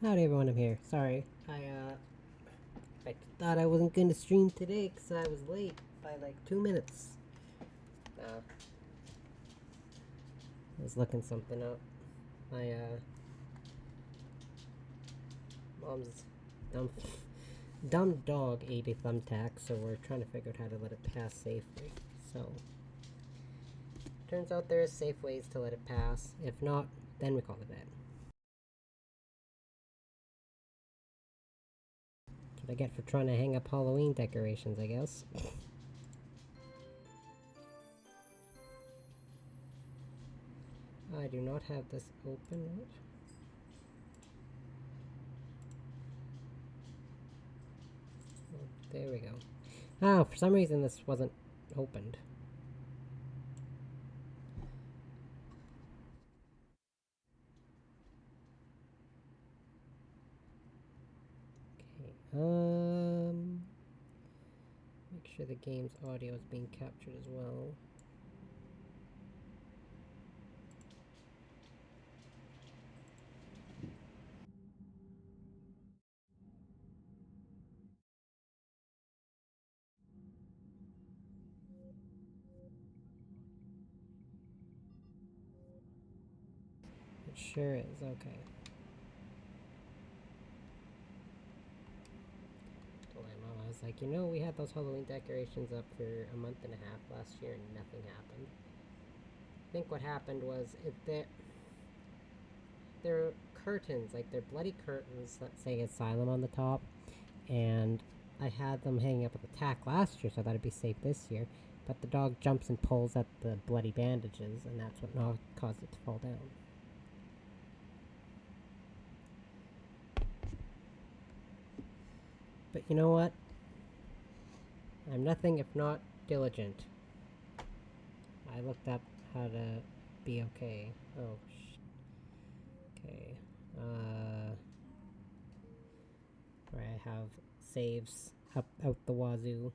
Howdy everyone, I'm here. Sorry, I thought I wasn't going to stream today because I was late by like 2 minutes. I was looking something up. My, mom's dumb, dumb dog ate a thumbtack, so we're trying to figure out how to let it pass safely. So, turns out there is safe ways to let it pass. If not, then we call the vet. What I get for trying to hang up Halloween decorations, I guess. I do not have this open yet. Oh, there we go. Oh, for some reason this wasn't opened. Okay, make sure the game's audio is being captured as well. It sure is, okay. Told my mom, I was like, we had those Halloween decorations up for a month and a half last year and nothing happened. I think what happened was they're curtains, like they're bloody curtains that say Asylum on the top, and I had them hanging up at the tack last year, so I thought it'd be safe this year. But the dog jumps and pulls at the bloody bandages, and that's what caused it to fall down. But you know what? I'm nothing if not diligent. I looked up how to be okay. Oh, okay. Where I have saves up out the wazoo.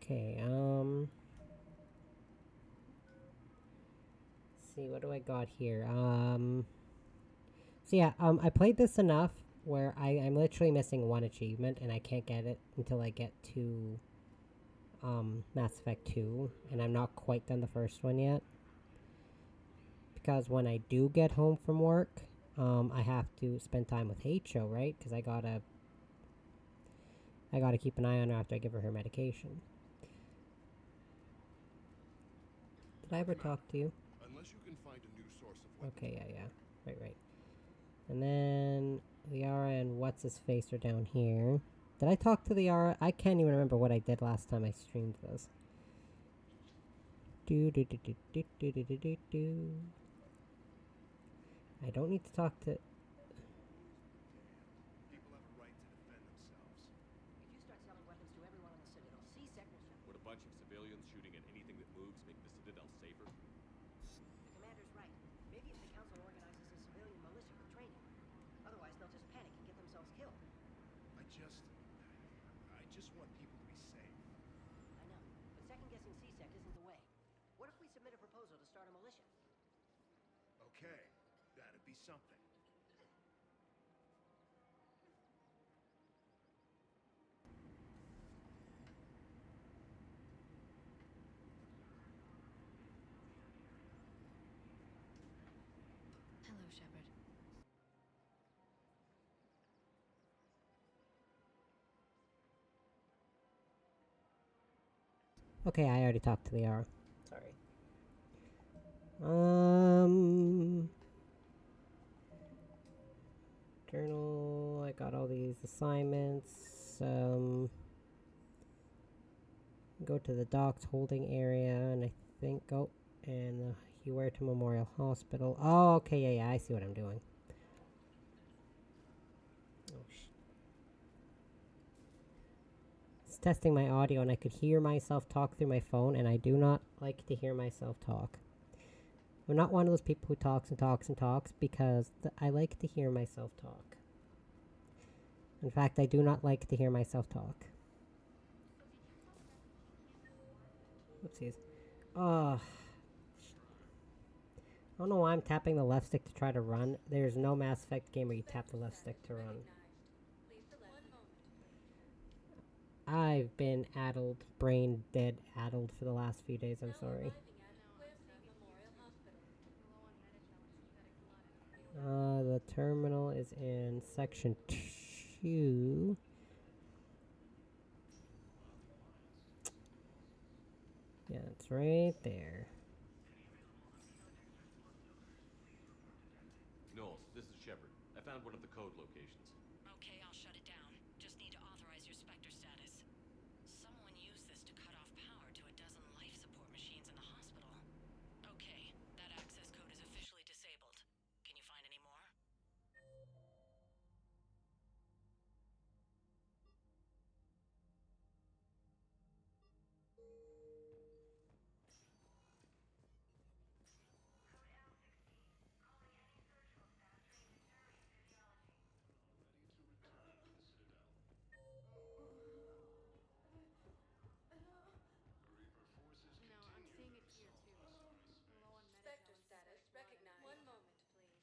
Okay, let's see, what do I got here? So yeah, I played this enough where I'm literally missing one achievement and I can't get it until I get to Mass Effect 2, and I'm not quite done the first one yet. Because when I do get home from work, I have to spend time with H.O., right? Because I gotta keep an eye on her after I give her medication. Did I ever talk to you? Unless you can find a new source of okay, yeah. Right. And then Liara and what's his face are down here. Did I talk to Liara? I can't even remember what I did last time I streamed this. I don't need to talk to. People have a right to defend themselves. If you start selling weapons to everyone in the Citadel, C-Sec will shut. Would a bunch of civilians shooting at anything that moves make the Citadel safer? The commander's right. Maybe if the Council organizes a civilian militia for training. Otherwise, they'll just panic and get themselves killed. I just want people to be safe. I know, but second-guessing C-Sec isn't the way. What if we submit a proposal to start a militia? Okay, that'd be something. Hello, Shepard. Okay, I already talked to Liara. Sorry. Journal. I got all these assignments. Go to the docks holding area, and I think and the Huerta Memorial Hospital. Oh, okay, yeah, I see what I'm doing. Oh, it's testing my audio, and I could hear myself talk through my phone, and I do not like to hear myself talk. I'm not one of those people who talks and talks and talks because I like to hear myself talk. In fact, I do not like to hear myself talk. Oopsies. Oh, I don't know why I'm tapping the left stick to try to run. There's no Mass Effect game where you tap the left stick to run. I've been addled, brain dead addled for the last few days, I'm sorry. The terminal is in section 2. Yeah, it's right there. Knowles, this is Shepard. I found one of the code locations. Okay, I'll shut it down. Just need to authorize your Spectre status. Someone used this to cut off power to a dozen life support machines in the hospital. Okay, that access code is officially disabled. Can you find any more? Spectre status recognized. One moment, please.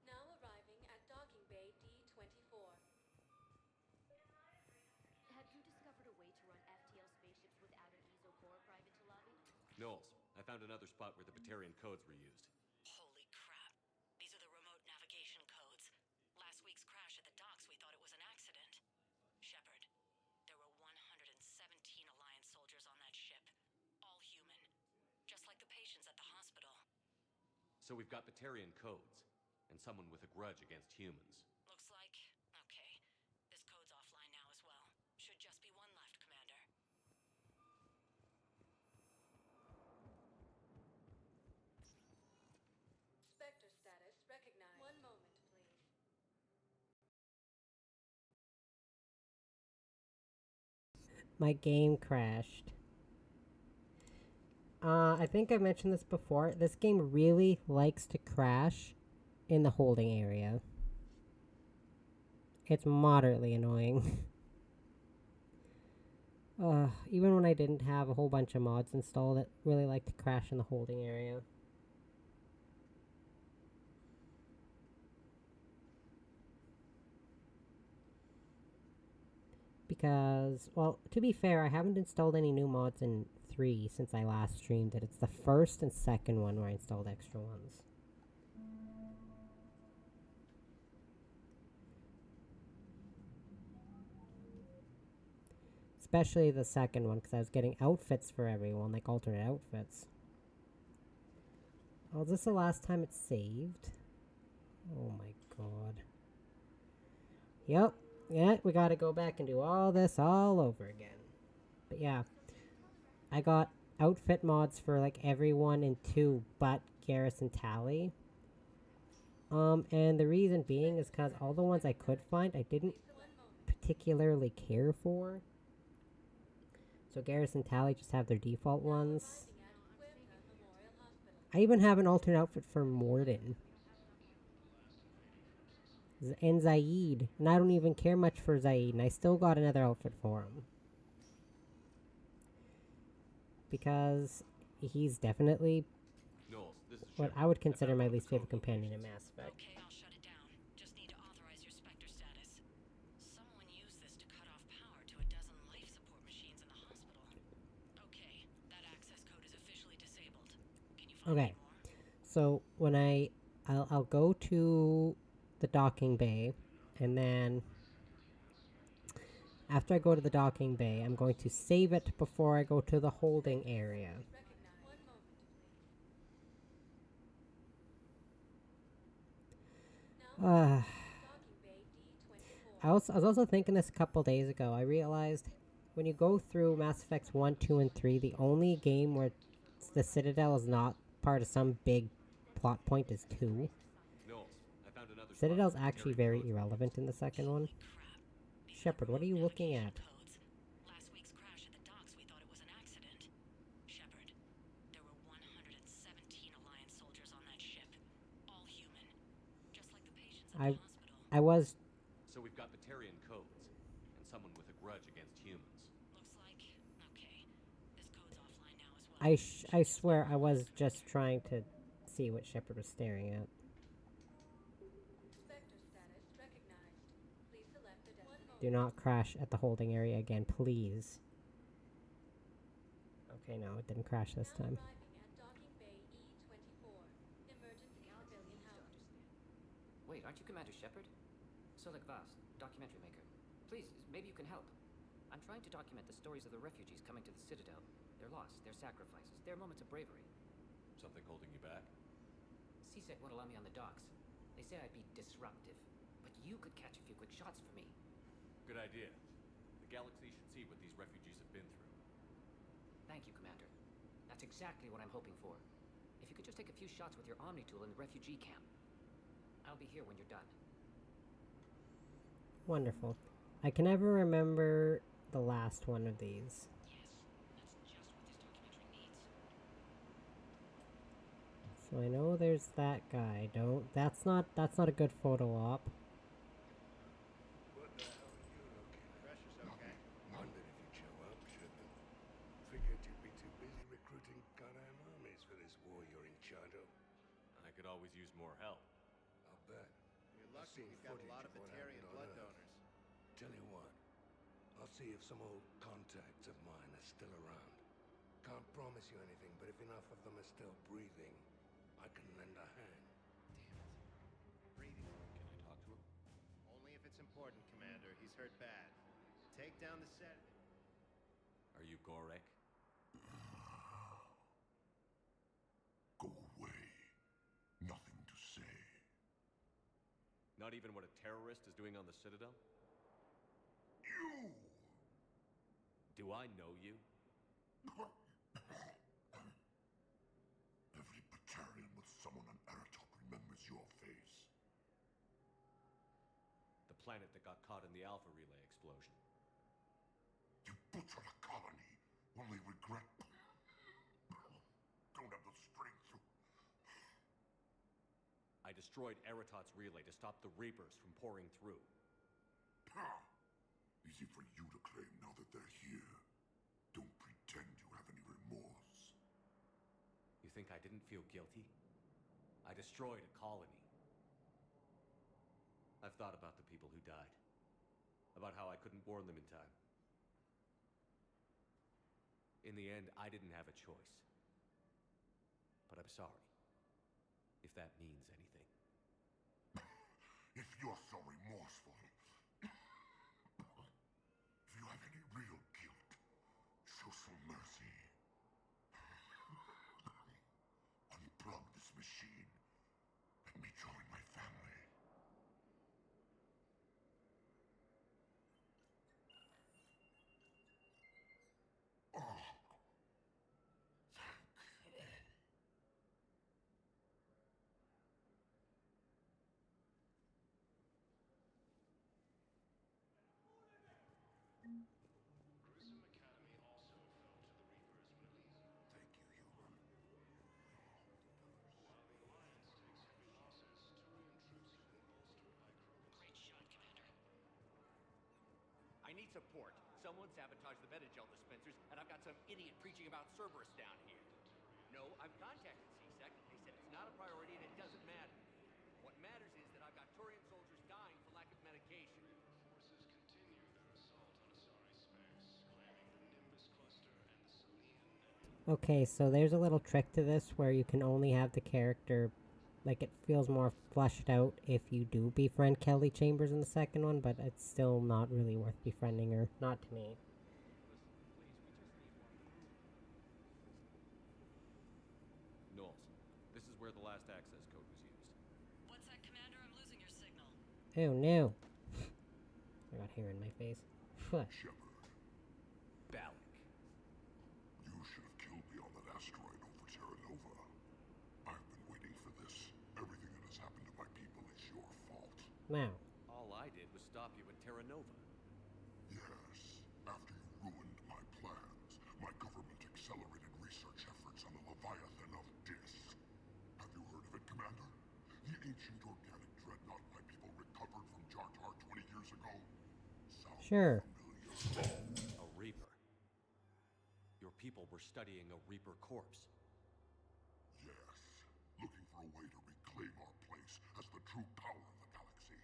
Now arriving at docking bay D-24. Have you discovered a way to run FTL spaceships without an ESO core, Private Talabi? Knowles, I found another spot where the Batarian codes were used. Holy crap. These are the remote navigation codes. Last week's crash at the docks, we thought it was an accident. Shepard, there were 117 Alliance soldiers on that ship. All human. Just like the patients at the hospital. So we've got Batarian codes, and someone with a grudge against humans. Looks like... Okay. This code's offline now as well. Should just be one left, Commander. Spectre status recognized. One moment, please. My game crashed. I think I mentioned this before. This game really likes to crash in the holding area. It's moderately annoying. Even when I didn't have a whole bunch of mods installed, it really liked to crash in the holding area. Because, well, to be fair, I haven't installed any new mods in 3 since I last streamed it. It's the first and second one where I installed extra ones. Especially the second one, because I was getting outfits for everyone, like alternate outfits. Oh, is this the last time it's saved? Oh my god. Yep. Yeah, we gotta go back and do all this all over again. But yeah. I got outfit mods for like everyone in 2 but Garrison Tally. And the reason being is because all the ones I could find I didn't particularly care for. So Garrison Tally just have their default ones. I even have an alternate outfit for Morden. And Zaid. And I don't even care much for Zaid, and I still got another outfit for him. Because he's definitely Knowles, this is what Shepard. I would consider found my one of the least favorite code companion in locations. Mass Effect. Okay, I'll shut it down. Just need to authorize your Spectre status. Someone used this to cut off power to a dozen life support machines in the hospital. Okay, that access code is officially disabled. Can you find Okay. any more? So when I'll go to the docking bay, and then after I go to the docking bay, I'm going to save it before I go to the holding area. Recognized. One moment, please. Now docking bay D-24. I was also thinking this a couple days ago. I realized when you go through Mass Effects 1, 2, and 3, the only game where the Citadel is not part of some big plot point is 2. Knowles, I found another spot Citadel's where the actually Batarian very codes were irrelevant used. in the second one. Crap. These Shepard, what are you looking navigation at? codes. Last week's crash at the docks, we thought it was an accident. Shepard, there were 117 Alliance soldiers on that ship. All human. Just like the patients at the hospital. I was... So we've got Batarian codes, and someone with a grudge against humans. Looks like... Okay. I swear I was just trying to see what Shepard was staring at. Spectre status recognized. Please select a destination. Do not crash at the holding area again, please. Okay, no, it didn't crash this Now time. arriving at docking bay E-24. Emergency civilian housing. Wait, aren't you Commander Shepard? Solik Vast, documentary maker. Please, maybe you can help. I'm trying to document the stories of the refugees coming to the Citadel. Their loss, their sacrifices, their moments of bravery. Something holding you back? CSEC won't allow me on the docks. They say I'd be disruptive. But you could catch a few quick shots for me. Good idea. The galaxy should see what these refugees have been through. Thank you, Commander. That's exactly what I'm hoping for. If you could just take a few shots with your Omni tool in the refugee camp. I'll be here when you're done. Wonderful. I can never remember the last one of these. Yes, that's just what this documentary needs. So I know there's that guy. Don't. That's not a good photo op. What the hell are you looking at? Pressure's okay. Wondered if you'd show up, shouldn't have. Figured you'd be too busy recruiting goddamn armies for this war you're in charge of. I could always use more help. I'll bet. You're I've lucky seen we've got a footage lot of of what Batarian happened on blood Earth. donors. Tell you what, I'll see if some old contacts of mine are still around. Can't promise you anything, but if enough of them are still breathing, I can lend a hand. Breathing. Can I talk to him? Only if it's important, Commander. He's hurt bad. Take down the set. Are you Gorek? Go away. Nothing to say. Not even what a terrorist is doing on the Citadel? You! Do I know you? Every Batarian with someone on Aratok remembers your face. The planet that got caught in the Alpha Relay explosion. You butchered a colony, only regret... Don't have the strength to... I destroyed Eratot's relay to stop the Reapers from pouring through. Easy for you to claim now that they're here. Don't pretend you have any remorse. You think I didn't feel guilty? I destroyed a colony. I've thought about the people who died. About how I couldn't warn them in time. In the end, I didn't have a choice. But I'm sorry. If that means anything. If you're so remorseful, if you have any real guilt, show some mercy. Unplug this machine. Let me join my family. Gruesome Academy also fell to the Reapers' willies. Thank you, human. While the Alliance takes heavy losses, Turian troops have been bolstered by Krogan. Great shot, Commander. I need support. Someone sabotaged the Metagel dispensers, and I've got some idiot preaching about Cerberus down here. No, I've contacted CSEC. They said it's not a priority and it doesn't matter. What matters is that I've got Turian soldiers dying for lack of medication. Forces continue their assault on Asari space, claiming the Nimbus cluster and the Salian nebula. Okay, so there's a little trick to this where you can only have the character, like it feels more fleshed out if you do befriend Kelly Chambers in the second one, but it's still not really worth befriending her. Not to me. Knowles, this is where the last access code was used. What's that, Commander? I'm losing your signal. Oh no. I got hair in my face. Shepard, Balak. you should have killed me on that asteroid over Terra Nova. I've been waiting for this. Everything that has happened to my people is your fault. Wow. All I did was stop you at Terra Nova. Yes, after you ruined my plans, my government accelerated research efforts on the Leviathan of Dis. Have you heard of it, Commander? The ancient organic dreadnought my people recovered from Jartar 20 years ago? Sounds Sure. familiar? A Reaper. Your people were studying a Reaper corpse. Yes, looking for a way to reclaim our place as the true power of the galaxy.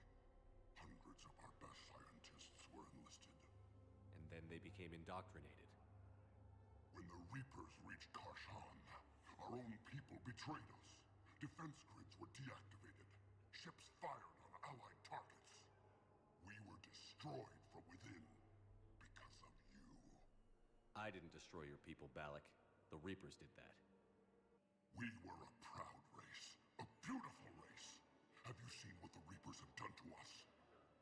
Hundreds of our best scientists were enlisted. And then they became indoctrinated. When the Reapers reached Karshan, our own people betrayed us. Defense grids were deactivated. Ships fired on allied targets. We were destroyed from within because of you. I didn't destroy your people, Balak. The Reapers did that. We were a proud race. A beautiful race. Have you seen what the Reapers have done to us?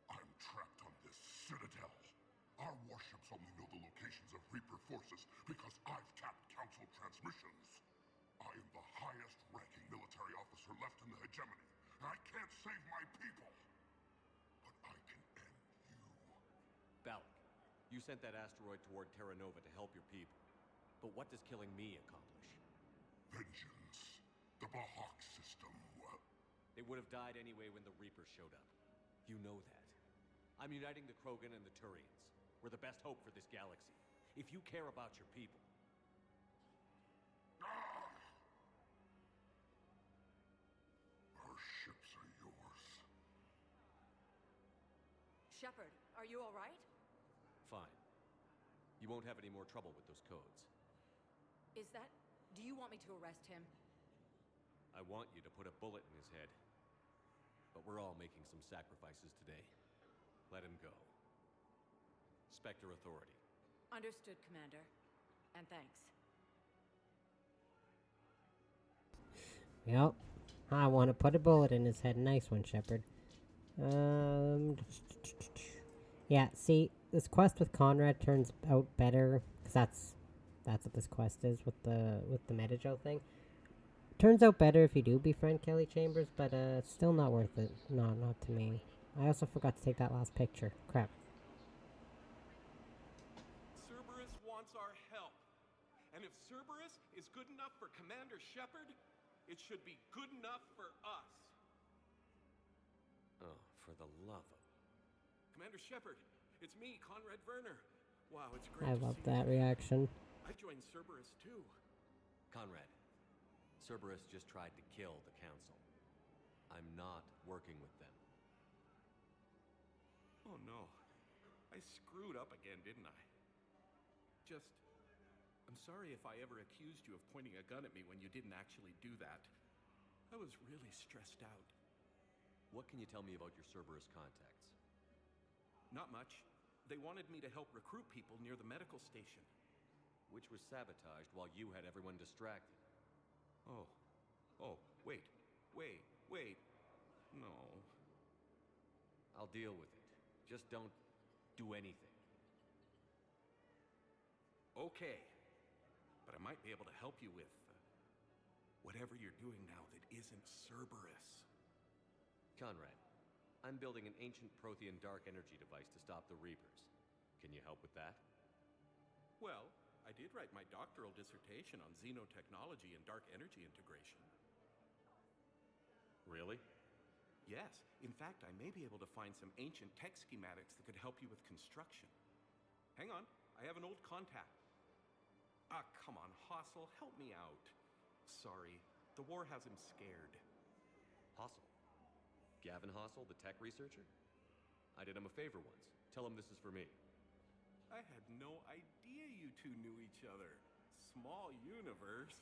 I'm trapped on this citadel. Our warships only know the locations of Reaper forces because I've tapped Council transmissions. I am the highest-ranking military officer left in the hegemony, and I can't save my people. But I can end you. Balak, you sent that asteroid toward Terra Nova to help your people. But what does killing me accomplish? Vengeance. The Bahak system, They would have died anyway when the Reapers showed up. You know that. I'm uniting the Krogan and the Turians. We're the best hope for this galaxy. If you care about your people... Our ships are yours. Shepard, are you all right? Fine. You won't have any more trouble with those codes. Is that... Do you want me to arrest him? I want you to put a bullet in his head. But we're all making some sacrifices today. Let him go. Spectre Authority. Understood, Commander. And thanks. Yep. I want to put a bullet in his head. Nice one, Shepard. Yeah, see, this quest with Conrad turns out better, because that's what this quest is with the Metajo thing. Turns out better if you do befriend Kelly Chambers, but still not worth it. No, not to me. I also forgot to take that last picture. Crap. Cerberus wants our help. And if Cerberus is good enough for Commander Shepard, it should be good enough for us. Oh, for the love of... Commander Shepard, it's me, Conrad Werner. Wow, it's great I to love see that you. reaction. I joined Cerberus too. Conrad, Cerberus just tried to kill the Council. I'm not working with them. Oh no. I screwed up again, didn't I? I'm sorry if I ever accused you of pointing a gun at me when you didn't actually do that. I was really stressed out. What can you tell me about your Cerberus contacts? Not much. They wanted me to help recruit people near the medical station. Which was sabotaged while you had everyone distracted. Oh, wait. No. I'll deal with it. Just don't do anything. Okay. But I might be able to help you with whatever you're doing now that isn't Cerberus. Conrad, I'm building an ancient Prothean dark energy device to stop the Reapers. Can you help with that? Well, I did write my doctoral dissertation on xenotechnology and dark energy integration. Really? Yes. In fact, I may be able to find some ancient tech schematics that could help you with construction. Hang on. I have an old contact. Ah, come on, Hossel, help me out. Sorry, the war has him scared. Hossel? Gavin Hossel, the tech researcher? I did him a favor once. Tell him this is for me. I had no idea you two knew each other. Small universe.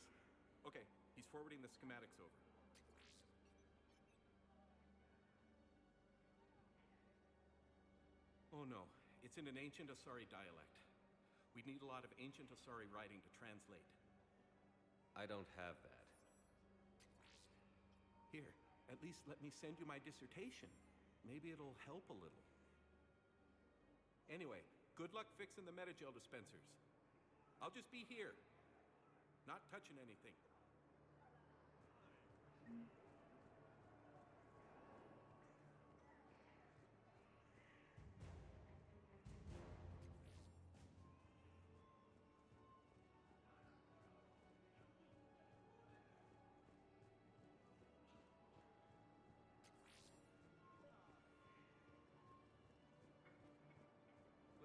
Okay, he's forwarding the schematics over. Oh no, it's in an ancient Asari dialect. We'd need a lot of ancient Asari writing to translate. I don't have that. Here, at least let me send you my dissertation. Maybe it'll help a little. Anyway, good luck fixing the Metagel dispensers. I'll just be here, not touching anything.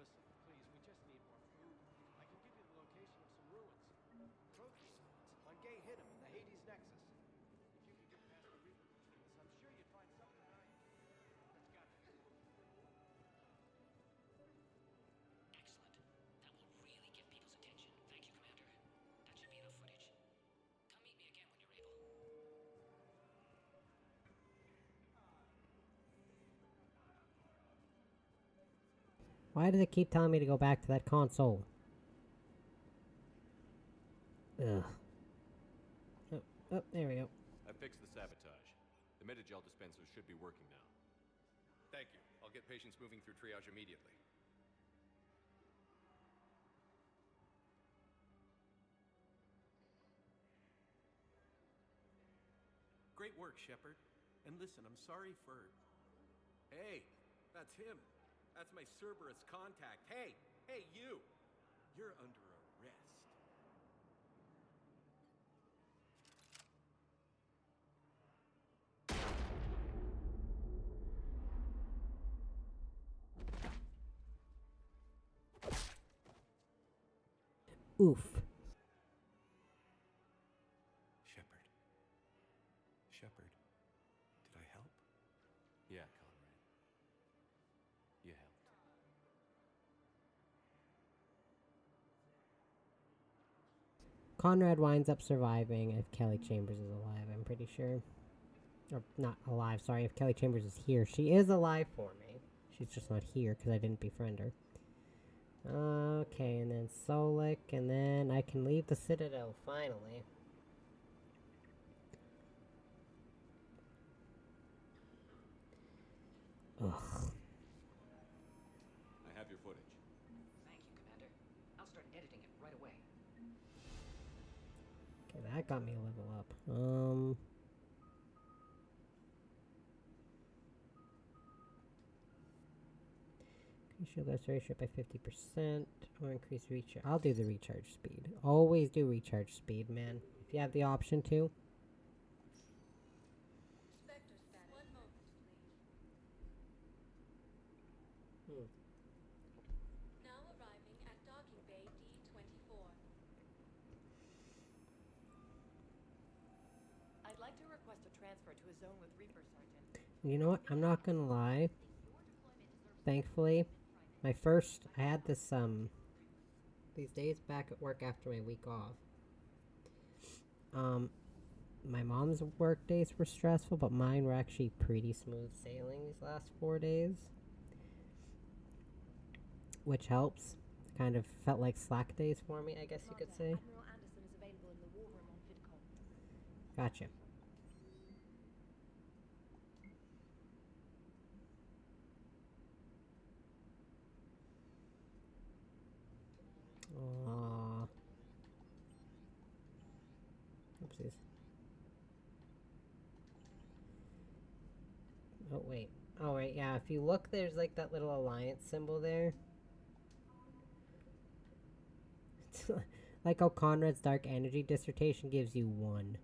Listen, please, we just need more food. I can give you the location of some ruins. Why does it keep telling me to go back to that console? Ugh. Oh, there we go. I fixed the sabotage. The Metagel dispensers should be working now. Thank you. I'll get patients moving through triage immediately. Great work, Shepard. And listen, I'm sorry for... Hey, that's him. That's my Cerberus contact. Hey, you! You're under arrest. Oof. Shepard, did I help? Yeah, Conrad. You helped. Conrad winds up surviving if Kelly Chambers is alive, I'm pretty sure. Or, not alive, sorry, if Kelly Chambers is here. She is alive for me. She's just not here because I didn't befriend her. Okay, and then Solik, and then I can leave the Citadel, finally. Ugh. I have your footage. Thank you, Commander. I'll start editing it right away. Okay, that got me a level up. Increase shield restoration by 50%, or increase recharge. I'll do the recharge speed. Always do recharge speed, man. If you have the option to. Spectre status. 1 moment, please. Now arriving at docking bay D24. I'd like to request a transfer to a zone with Reaper, Sergeant. You know what? I'm not gonna lie. Thankfully, I had this, these days back at work after my week off. My mom's work days were stressful, but mine were actually pretty smooth sailing these last 4 days. Which helps. Kind of felt like slack days for me, I guess you could say. Admiral Anderson is available in the war room on VidCom. Gotcha. Aww. Oopsies. Oh, wait. Oh, wait, yeah, if you look, there's like that little alliance symbol there. It's like how Conrad's Dark Energy dissertation gives you 1.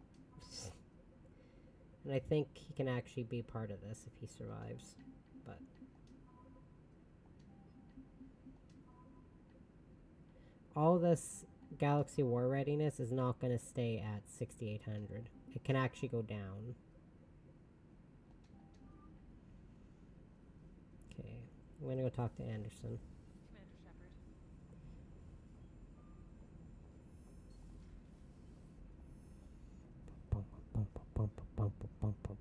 And I think he can actually be part of this if he survives. But... all this Galaxy War readiness is not going to stay at 6,800. It can actually go down. Okay, I'm going to go talk to Anderson. Commander Shepard. Bum, bum, bum, bum, bum, bum, bum, bum.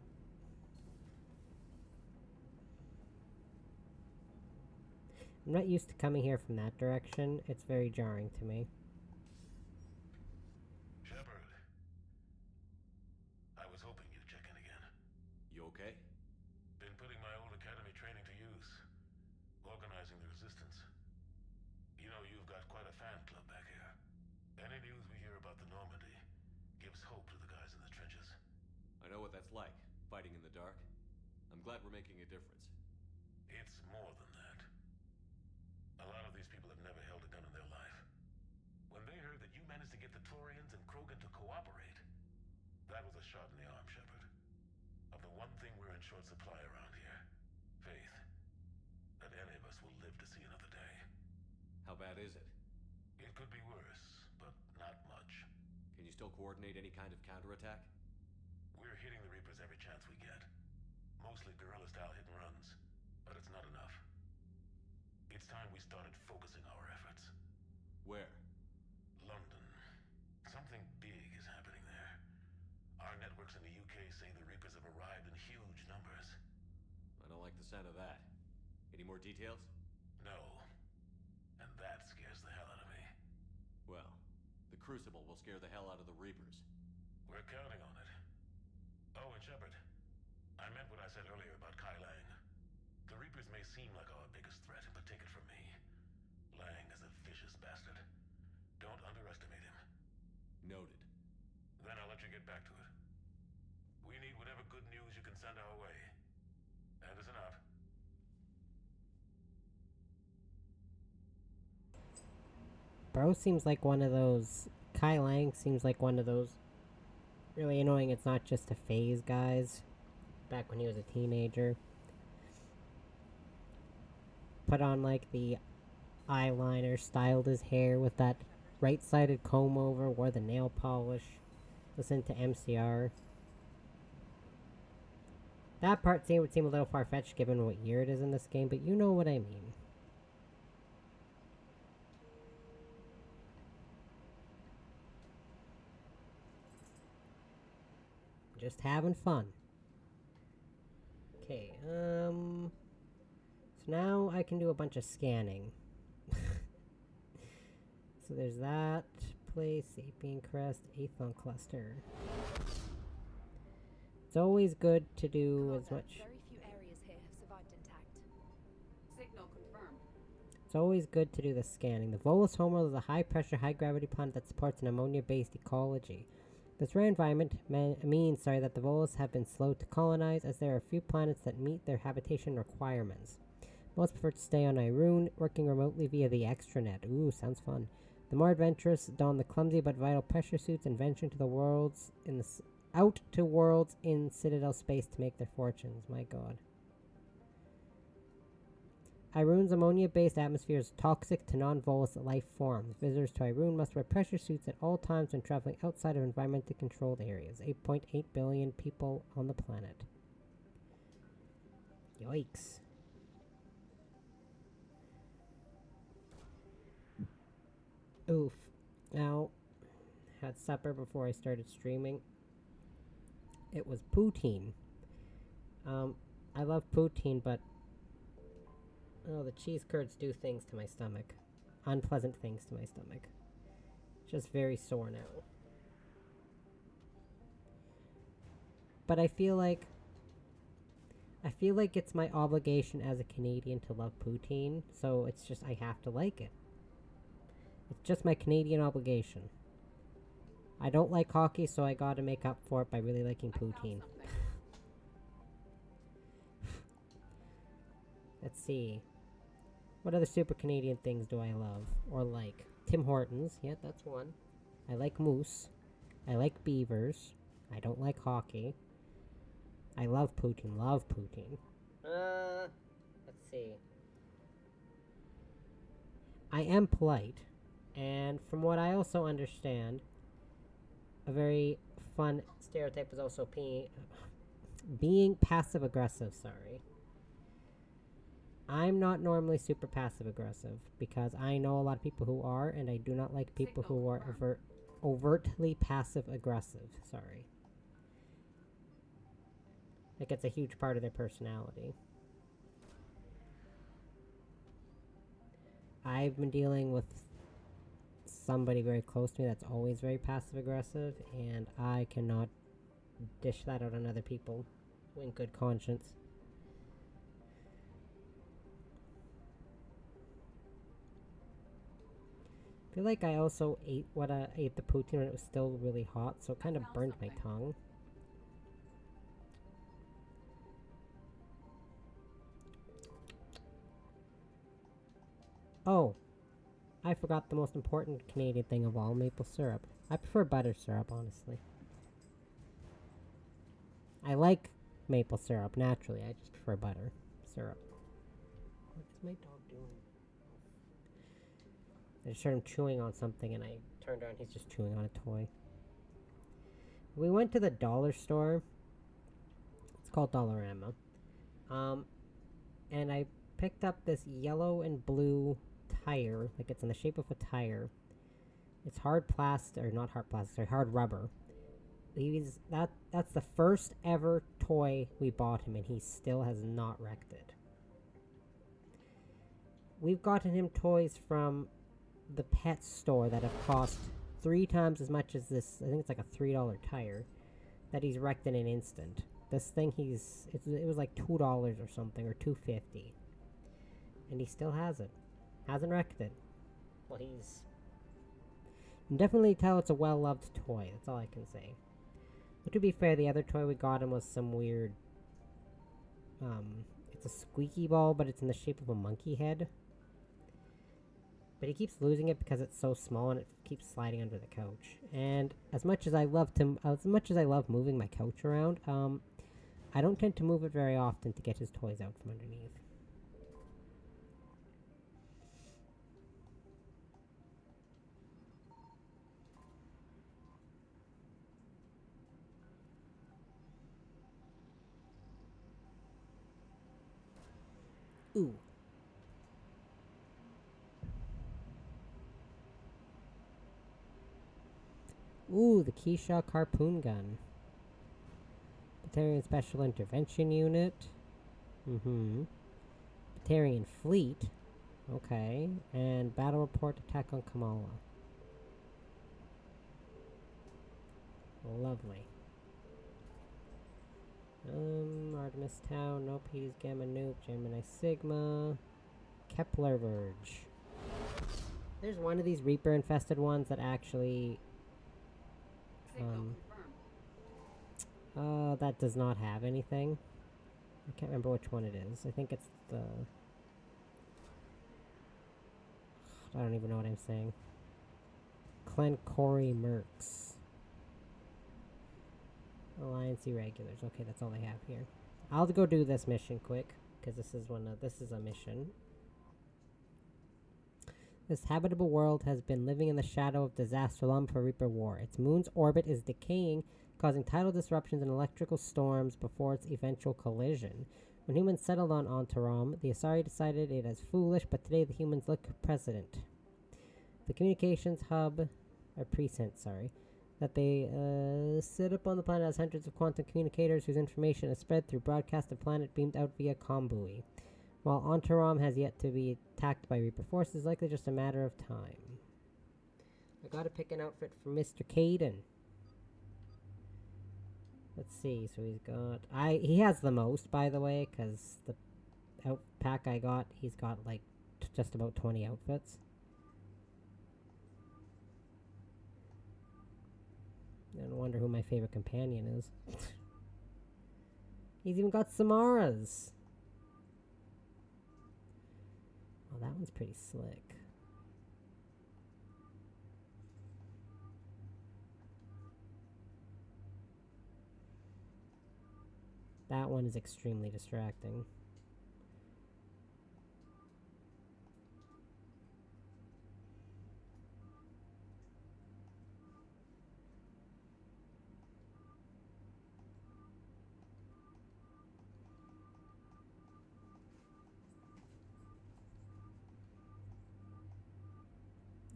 I'm not used to coming here from that direction. It's very jarring to me. Shepard. I was hoping you'd check in again. You okay? Been putting my old academy training to use. Organizing the resistance. You know, you've got quite a fan club back here. Any news we hear about the Normandy gives hope to the guys in the trenches. I know what that's like, fighting in the dark. I'm glad we're making a difference. It's more than that. A lot of these people have never held a gun in their life. When they heard that you managed to get the Torians and Krogan to cooperate, that was a shot in the arm, Shepard. Of the one thing we're in short supply around here, faith. That any of us will live to see another day. How bad is it? It could be worse, but not much. Can you still coordinate any kind of counterattack? We're hitting the Reapers every chance we get. Mostly guerrilla-style hit and runs, but it's not enough. It's time we started focusing our efforts. Where? London. Something big is happening there. Our networks in the UK say the Reapers have arrived in huge numbers. I don't like the sound of that. Any more details? No. Crucible will scare the hell out of the Reapers. We're counting on it. Oh, and Shepard, I meant what I said earlier about Kai Lang. The Reapers may seem like our biggest threat, but take it from me. Lang is a vicious bastard. Don't underestimate him. Noted. Then I'll let you get back to it. We need whatever good news you can send our way. Anderson out. Bro seems like one of those. Kai Lang seems like one of those really annoying. It's not just a phase guys. Back when he was a teenager. Put on like the eyeliner, styled his hair with that right-sided comb over, wore the nail polish, listened to MCR. That part would seem a little far-fetched given what year it is in this game, but you know what I mean. Just having fun. Okay, so now I can do a bunch of scanning. So there's that place, Sapien Crest, Aethon Cluster. It's always good to do as much. Very few areas here have survived intact. Signal confirmed. It's always good to do the scanning. The Volus homeworld is a high-pressure, high-gravity planet that supports an ammonia-based ecology. This rare environment means that the Volus have been slow to colonize, as there are few planets that meet their habitation requirements. Most prefer to stay on Irune, working remotely via the extranet. Ooh, sounds fun. The more adventurous don the clumsy but vital pressure suits and venture into the worlds out to worlds in Citadel space to make their fortunes. My god. Irune's ammonia-based atmosphere is toxic to non-Volus life forms. Visitors to Irune must wear pressure suits at all times when traveling outside of environmentally controlled areas. 8.8 billion people on the planet. Yikes. Oof. Now, had supper before I started streaming. It was poutine. I love poutine, but the cheese curds do things to my stomach. Unpleasant things to my stomach. Just very sore now. But I feel like it's my obligation as a Canadian to love poutine, so it's just I have to like it. It's just my Canadian obligation. I don't like hockey, so I gotta make up for it by really liking poutine. Let's see. What other super Canadian things do I love or like? Tim Hortons, yeah, that's one. I like moose. I like beavers. I don't like hockey. I love poutine. Love poutine. Let's see. I am polite. And from what I also understand, a very fun stereotype is also being passive-aggressive, sorry. I'm not normally super passive-aggressive, because I know a lot of people who are, and I do not like people who are overtly passive-aggressive, sorry. Like, it's a huge part of their personality. I've been dealing with somebody very close to me that's always very passive-aggressive, and I cannot dish that out on other people in good conscience. I feel like I also ate the poutine when it was still really hot, so it kind of burned my tongue. Oh, I forgot the most important Canadian thing of all, maple syrup. I prefer butter syrup, honestly. I like maple syrup, naturally. I just prefer butter syrup. What is my dog doing? I just heard him chewing on something, and I turned around. He's just chewing on a toy. We went to the dollar store. It's called Dollarama. And I picked up this yellow and blue tire, like it's in the shape of a tire. It's hard plastic, or not hard plastic, sorry, hard rubber. That's the first ever toy we bought him, and he still has not wrecked it. We've gotten him toys from the pet store that have cost 3 times as much as this. I think it's like a $3 tire that he's wrecked in an instant. This thing it was like $2 or something, or $2.50, and he still hasn't wrecked it. Well, you can definitely tell it's a well-loved toy. That's all I can say. But to be fair, the other toy we got him was some weird, it's a squeaky ball, but it's in the shape of a monkey head. But he keeps losing it because it's so small and it keeps sliding under the couch. And as much as I love moving my couch around, I don't tend to move it very often to get his toys out from underneath. Ooh. Ooh, the Keyshock harpoon gun. Batarian Special Intervention Unit. Batarian Fleet. Okay. And Battle Report Attack on Kamala. Lovely. Artemis Tau, Nope, Hades Gamma Nope, Gemini Sigma, Kepler Verge. There's one of these Reaper infested ones that actually that does not have anything. I can't remember which one it is. I think it's the I don't even know what I'm saying. Clencori Mercs. Alliance Irregulars. Okay, that's all they have here. I'll go do this mission quick, because this is a mission. This habitable world has been living in the shadow of disaster long before Reaper War. Its moon's orbit is decaying, causing tidal disruptions and electrical storms before its eventual collision. When humans settled on Antaram, the Asari decided it as foolish, but today the humans look precedent. The communications hub, or precinct, that they set up on the planet has hundreds of quantum communicators whose information is spread through broadcast of planet beamed out via comm-buoy. While Antaram has yet to be attacked by Reaper forces, it's likely just a matter of time. I gotta pick an outfit for Mr. Caden. Let's see, so he has the most, by the way, because the pack I got, he's got like just about 20 outfits. I don't wonder who my favorite companion is. He's even got Samaras. Oh, that one's pretty slick. That one is extremely distracting.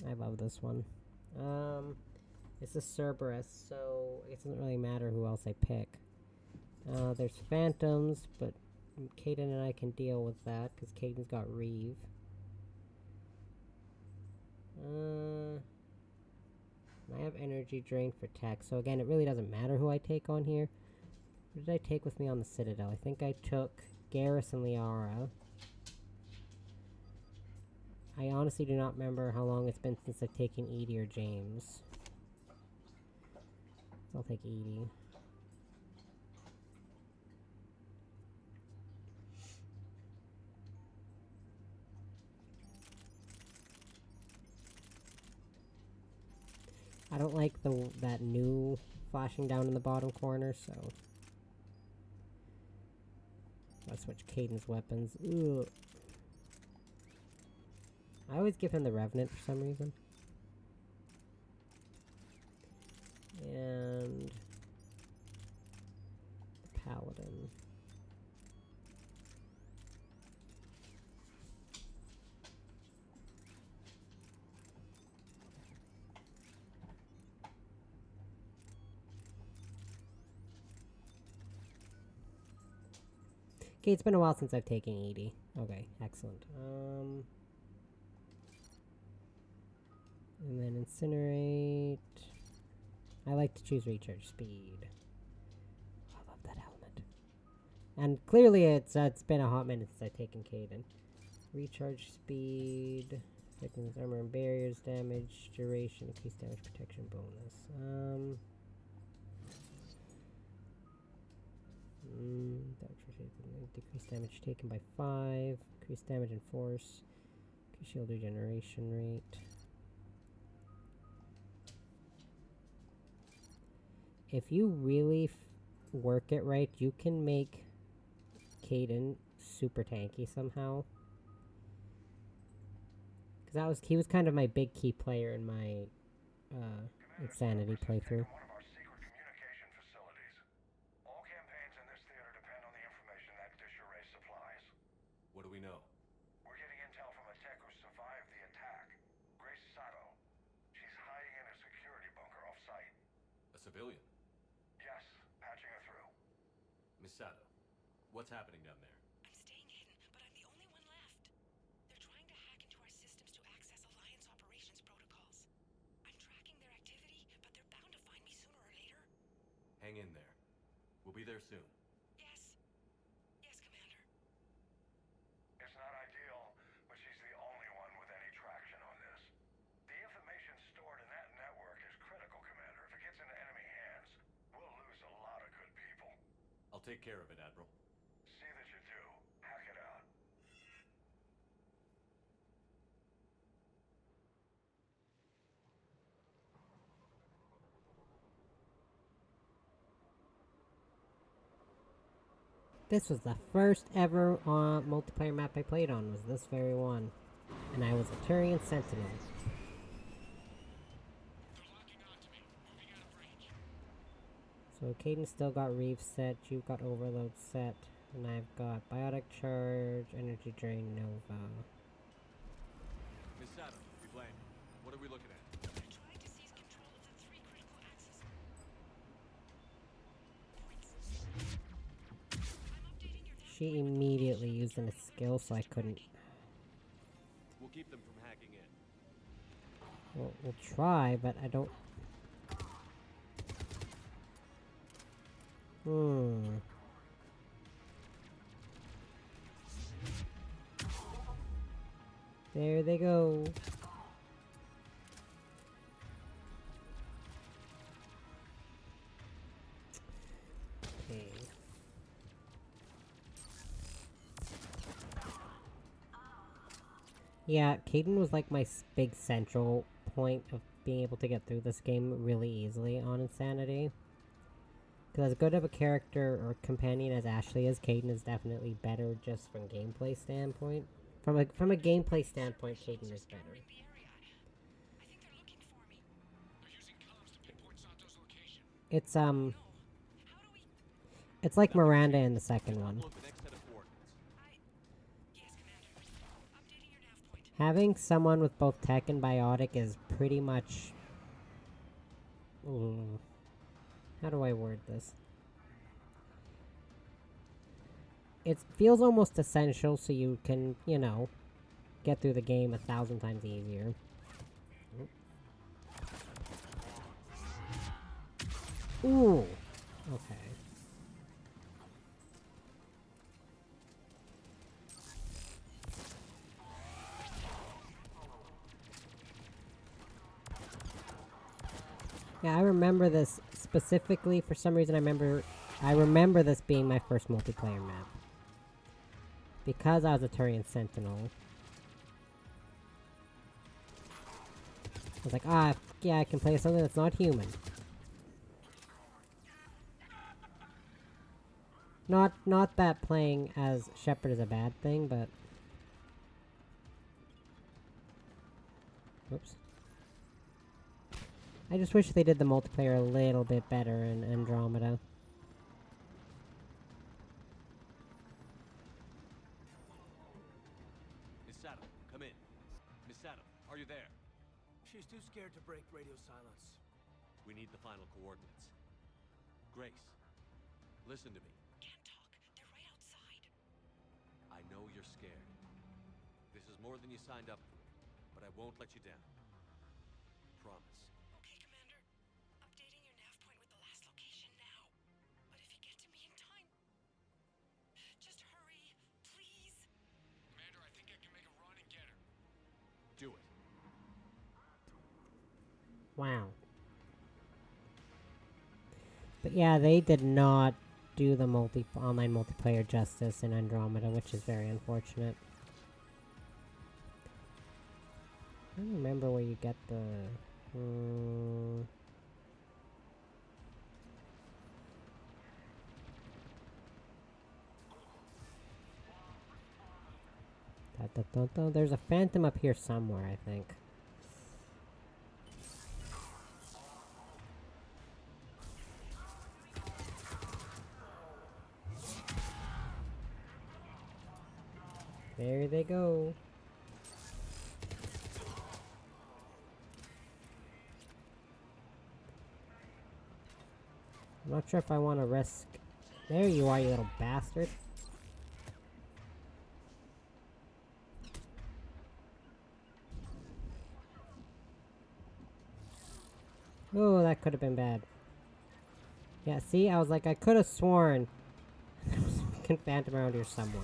I love this one. It's a Cerberus, so it doesn't really matter who else I pick. There's Phantoms, but Caden and I can deal with that, because Caden's got Reeve. I have Energy Drain for tech, so again, it really doesn't matter who I take on here. Who did I take with me on the Citadel? I think I took Garrus and Liara. I honestly do not remember how long it's been since I've taken Edie or James. So I'll take Edie. I don't like that new flashing down in the bottom corner, so I'll switch Caden's weapons. Ugh. I always give him the Revenant for some reason. And the Paladin. Okay, it's been a while since I've taken Edie. Okay, excellent. And then incinerate. I like to choose recharge speed. I love that helmet. And clearly it's been a hot minute since I've taken Caden. Recharge speed. Thickness, armor and barriers, damage, duration, increased damage protection bonus. Decreased damage taken by 5. Increased damage and force. Increased shield regeneration rate. If you really work it right, you can make Caden super tanky somehow. Because he was kind of my big key player in my Insanity playthrough. What do we know? We're getting intel from a tech who survived the attack. Grace Sato. She's hiding in a security bunker off-site. A civilian? Yes, patching her through. Miss Sato, what's happening down there? I'm staying hidden, but I'm the only one left. They're trying to hack into our systems to access Alliance operations protocols. I'm tracking their activity, but they're bound to find me sooner or later. Hang in there. We'll be there soon. Yes. Yes, Commander. It's not ideal, but she's the only one with any traction on this. The information stored in that network is critical, Commander. If it gets into enemy hands, we'll lose a lot of good people. I'll take care of it, Admiral. See that you do. Hack it out. This was the first ever multiplayer map I played on, was this very one. And I was a Turian Sentinel. So Caden still got Reeve set, you've got Overload set, and I've got Biotic Charge, Energy Drain, Nova. Miss Sato, we blame. What are we looking at? They're trying to seize control of the 3 critical access points. I'm updating your She immediately used a skill, so I couldn't. We'll keep them from hacking in. Well, we'll try, but I don't. There they go. Okay. Yeah, Caden was like my big central point of being able to get through this game really easily on Insanity. Because as good of a character or companion as Ashley is, Caden is definitely better just from gameplay standpoint. From a gameplay standpoint, Caden is better. It's like Miranda in the second one. Having someone with both tech and biotic is pretty much... How do I word this? It feels almost essential so you can, you know, get through the game 1,000 times easier. Ooh! Okay. Yeah, I remember this specifically. For some reason, I remember this being my first multiplayer map. Because I was a Turian Sentinel. I was like, yeah, I can play something that's not human. Not that playing as Shepard is a bad thing, but... Oops. I just wish they did the multiplayer a little bit better in Andromeda. Miss Sato, come in. Miss Sato, are you there? She's too scared to break radio silence. We need the final coordinates. Grace, listen to me. Can't talk. They're right outside. I know you're scared. This is more than you signed up for, but I won't let you down. promise. Okay, Commander. Updating your nav point with the last location now. But if you get to me in time, just hurry, please. Commander, I think I can make a run and get her. Do it. Wow. But yeah, they did not do the online multiplayer justice in Andromeda, which is very unfortunate. I don't remember where you get the... There's a phantom up here somewhere, I think. There they go. I'm not sure if I want to risk... There you are, you little bastard. Oh, that could have been bad. Yeah, see? I was like, I could have sworn there was a fucking phantom around here somewhere.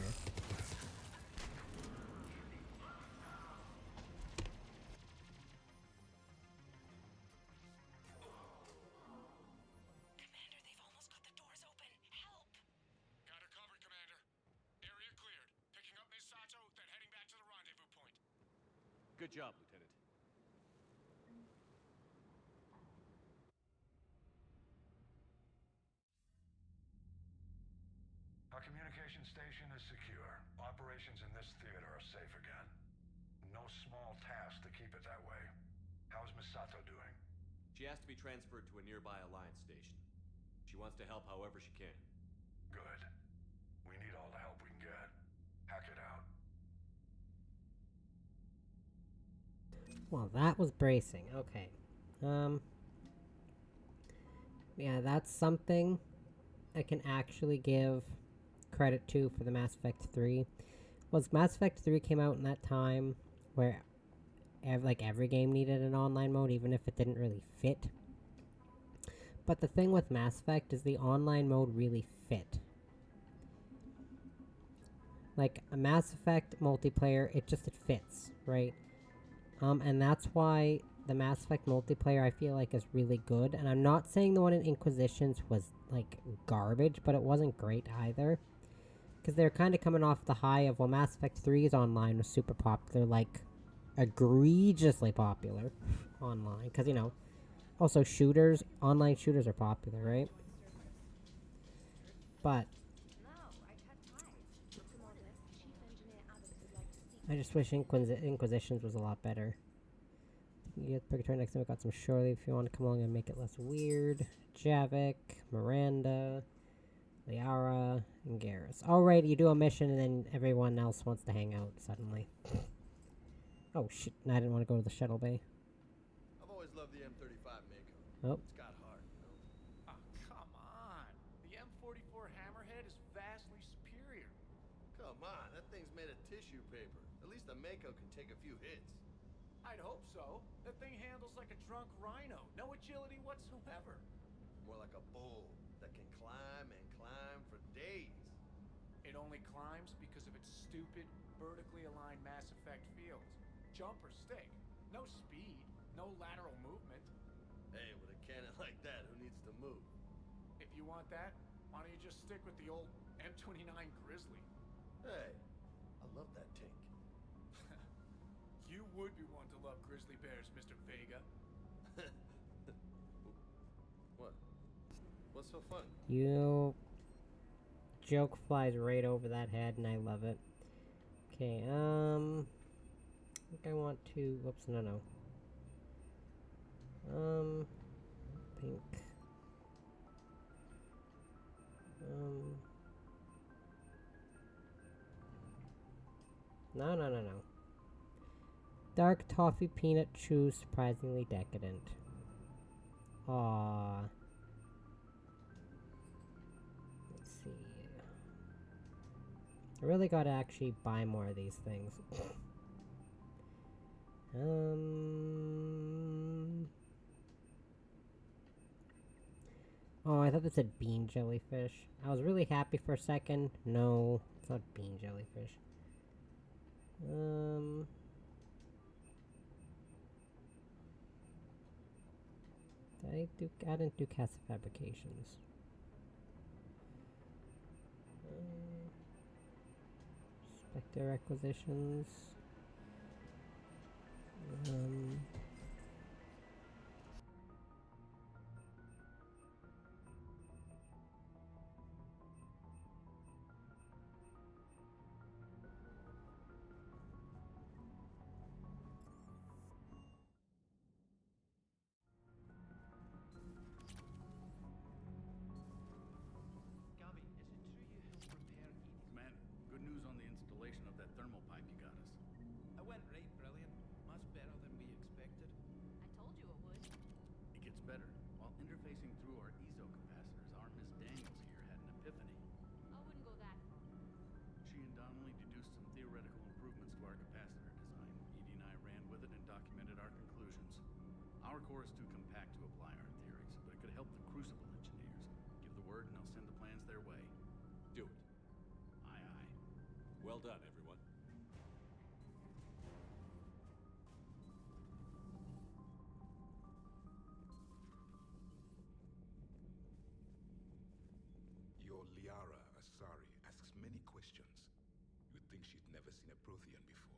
Commander, they've almost got the doors open. Help! Got her covered, Commander. Area cleared. Picking up Miss Sato, then heading back to the rendezvous point. Good job, Lieutenant. Our communication station is secure. Operations in this theater are safe again. No small task to keep it that way. How's Miss Sato doing? She has to be transferred to a nearby Alliance station. She wants to help however she can. Good. We need all the help we can get. Hack it out. Well, that was bracing. Okay. Yeah, that's something I can actually give credit to for the Mass Effect 3. Was Mass Effect 3 came out in that time where every game needed an online mode, even if it didn't really fit. But the thing with Mass Effect is the online mode really fit. Like, a Mass Effect multiplayer, it fits, right? And that's why the Mass Effect multiplayer I feel like is really good. And I'm not saying the one in Inquisitions was, like, garbage, but it wasn't great either. Because they're kind of coming off the high of, well, Mass Effect 3's online was super popular, like, egregiously popular online. Because, you know, also online shooters are popular, right? But I just wish Inquisitions was a lot better. You get Purgatory next time. We got some shore leave if you want to come along and make it less weird. Javik, Miranda, Liara, and Garrus. Alright, you do a mission and then everyone else wants to hang out suddenly. Oh shit, I didn't want to go to the shuttle bay. I've always loved the M35 Mako. Oh. It's got heart, you know? Oh, come on. The M44 Hammerhead is vastly superior. Come on, that thing's made of tissue paper. At least the Mako can take a few hits. I'd hope so. That thing handles like a drunk rhino. No agility whatsoever. More like a bull that can climb and climb for days. It only climbs because of its stupid, vertically aligned Mass Effect fields. Jump or stick. No speed. No lateral movement. Hey, with a cannon like that, who needs to move? If you want that, why don't you just stick with the old M29 Grizzly? Hey, I love that tank. You would be one to love grizzly bears, Mr. Vega. What? What's so funny? You joke flies right over that head and I love it. Okay, I think I want to, whoops, no. Pink. No. Dark toffee peanut chew, surprisingly decadent. Aww. Let's see. I really gotta actually buy more of these things. Oh, I thought that said bean jellyfish. I was really happy for a second. No, it's not bean jellyfish. I didn't do cast fabrications. Spectre acquisitions. Gabby, is it true you helped repair Edie's... Commander, good news on the installation of that thermal pipe you got us. It went right brilliant. Much better than we expected. I told you it would. It gets better. While interfacing through our ESO capacitors, our Miss Daniels here had an epiphany. I wouldn't go that far. She and Donnelly deduced some theoretical improvements to our capacitor design. Edie and I ran with it and documented our conclusions. Our core is too compact to apply our theories, but it could help the Crucible engineers. Give the word and I'll send the plans their way. Do it. Aye, aye. Well done, everyone. Your Liara Asari asks many questions. You'd think she'd never seen a Prothean before.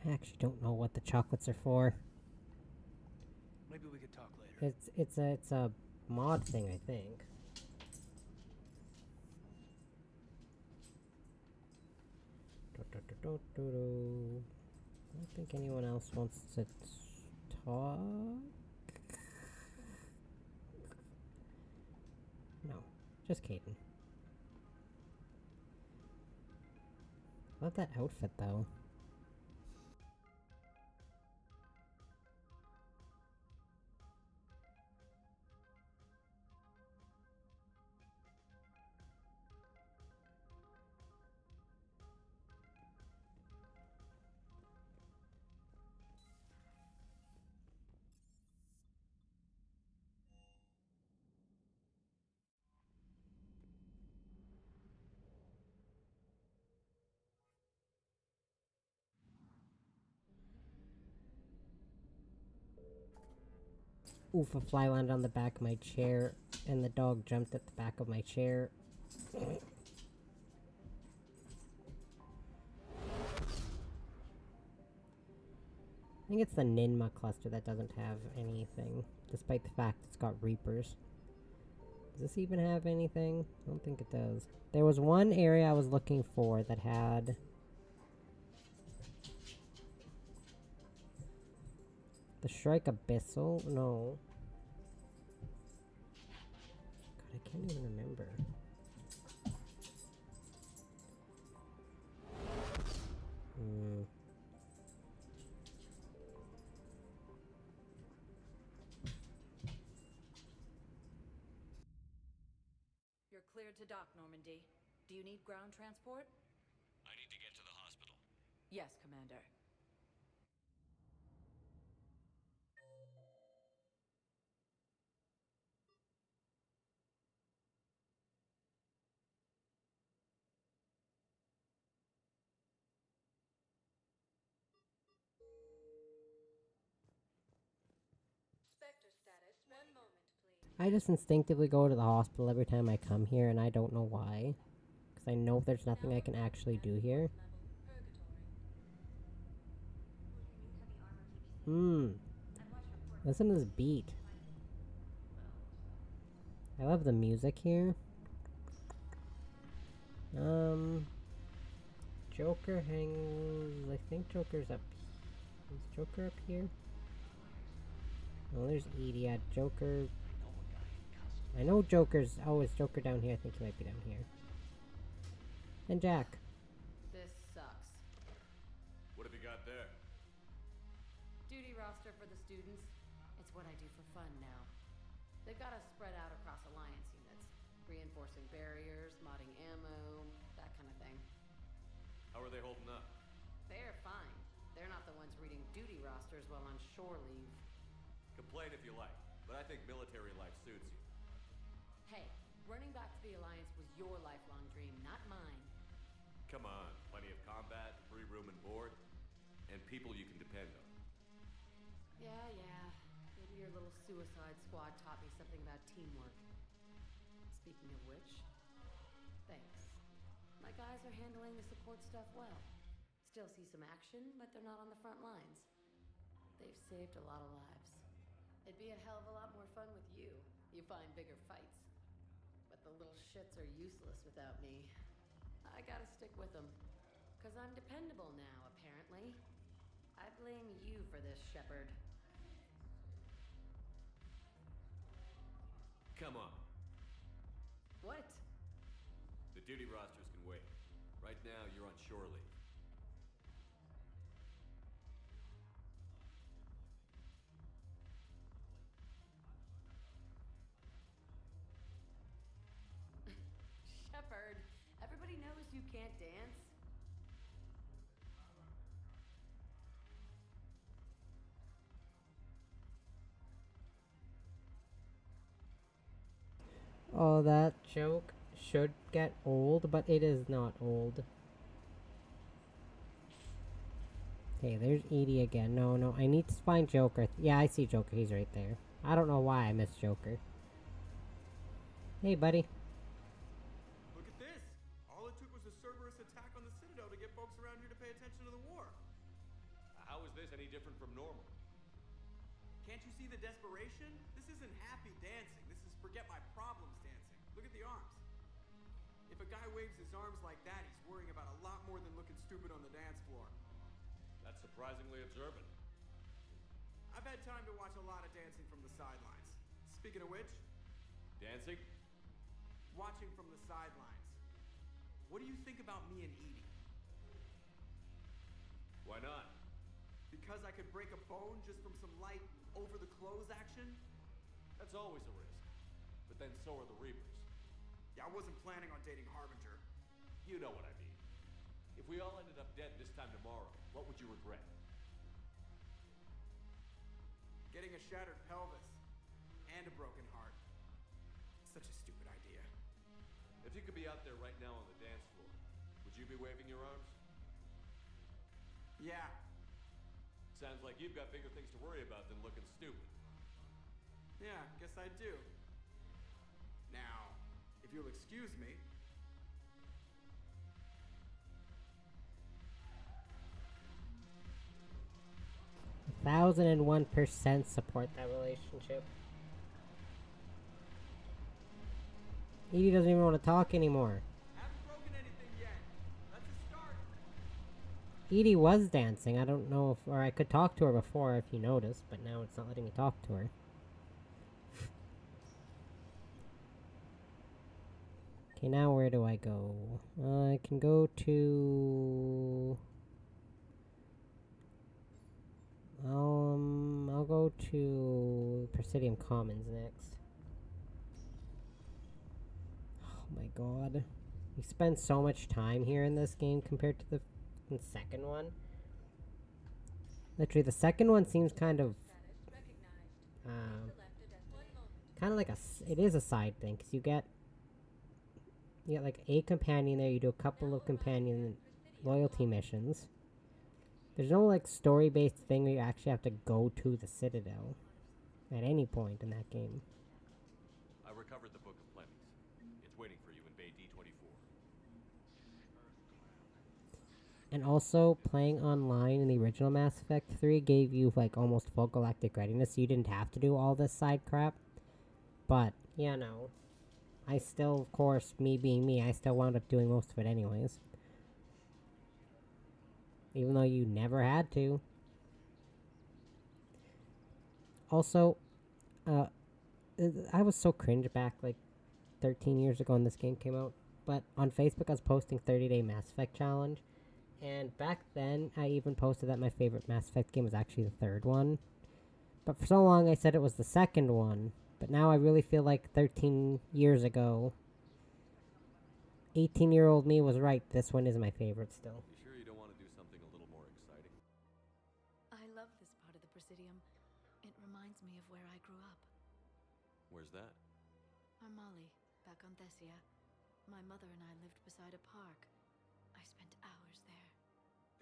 I actually don't know what the chocolates are for. Maybe we could talk later. It's a mod thing, I think. I don't think anyone else wants to talk. No, just Caden. Love that outfit though. Oof, a fly landed on the back of my chair, and the dog jumped at the back of my chair. I think it's the Ninma cluster that doesn't have anything, despite the fact it's got Reapers. Does this even have anything? I don't think it does. There was one area I was looking for that had... the Shrike Abyssal? No. God, I can't even remember. You're cleared to dock, Normandy. Do you need ground transport? I need to get to the hospital. Yes, Commander. Spectre status. 1 moment, please. I just instinctively go to the hospital every time I come here, and I don't know why. Because I know there's nothing I can actually do here. Listen to this beat. I love the music here. Joker hangs... I think Joker's up... Is Joker up here? Oh, there's Edie. Yeah, Joker... I know Joker's... Oh, is Joker down here? I think he might be down here. And Jack. This sucks. What have you got there? Duty roster roster for the students. It's what I do for fun now. They've got us spread out across Alliance units, reinforcing barriers, modding ammo, that kind of thing. How are they holding up? They're fine. They're not the ones reading duty rosters while on shore leave. Complain if you like, but I think military life suits you. Hey, running back to the Alliance was your lifelong dream, not mine. Come on, plenty of combat, free room and board, and people you can depend on. Yeah. Maybe your little suicide squad taught me something about teamwork. Speaking of which, thanks. My guys are handling the support stuff well. Still see some action, but they're not on the front lines. They've saved a lot of lives. It'd be a hell of a lot more fun with you. You find bigger fights. But the little shits are useless without me. I gotta stick with them. 'Cause I'm dependable now, apparently. I blame you for this, Shepard. Come on. What? The duty rosters can wait. Right now, you're on shore leave. Shepard, everybody knows you can't dance. Oh, that joke should get old, but it is not old. Okay, there's Edie again. No, I need to find Joker. Yeah, I see Joker. He's right there. I don't know why I missed Joker. Hey, buddy. Look at this! All it took was a Cerberus attack on the Citadel to get folks around here to pay attention to the war. How is this any different from normal? Can't you see the desperation? This isn't happy dancing. This is forget my problems dancing. Look at the arms. If a guy waves his arms like that, he's worrying about a lot more than looking stupid on the dance floor. That's surprisingly observant. I've had time to watch a lot of dancing from the sidelines. Speaking of which... Dancing? Watching from the sidelines. What do you think about me and Edie? Why not? Because I could break a bone just from some light over-the-clothes action? That's always a risk. But then so are the Reapers. Yeah, I wasn't planning on dating Harbinger. You know what I mean. If we all ended up dead this time tomorrow, what would you regret? Getting a shattered pelvis. And a broken heart. Such a stupid idea. If you could be out there right now on the dance floor, would you be waving your arms? Yeah. Sounds like you've got bigger things to worry about than looking stupid. Yeah, guess I do. Now, if you'll excuse me... 1,001% support that relationship. Edie doesn't even want to talk anymore. Haven't broken anything yet. That's a start. Edie was dancing. I don't know if... Or I could talk to her before if you noticed, but now it's not letting me talk to her. Okay, now where do I go? I can go to... I'll go to Presidium Commons next. Oh my god. You spend so much time here in this game compared to the second one. Literally, the second one seems kind of... kind of like it is a side thing, because you get like a companion there, you do a couple of companion loyalty missions. There's no like story-based thing where you actually have to go to the Citadel at any point in that game. I recovered the Book of Plenties. It's waiting for you in Bay D24. And also, playing online in the original Mass Effect 3 gave you like almost full galactic readiness, so you didn't have to do all this side crap. But, yeah, no. I still, of course, me being me, I still wound up doing most of it anyways. Even though you never had to. Also, I was so cringe back like 13 years ago when this game came out. But on Facebook I was posting 30-day Mass Effect challenge. And back then I even posted that my favorite Mass Effect game was actually the third one. But for so long I said it was the second one. But now I really feel like 13 years ago, 18-year-old me was right. This one is my favorite still. You sure you don't want to do something a little more exciting? I love this part of the Presidium. It reminds me of where I grew up. Where's that? Armali, back on Thessia. My mother and I lived beside a park. I spent hours there.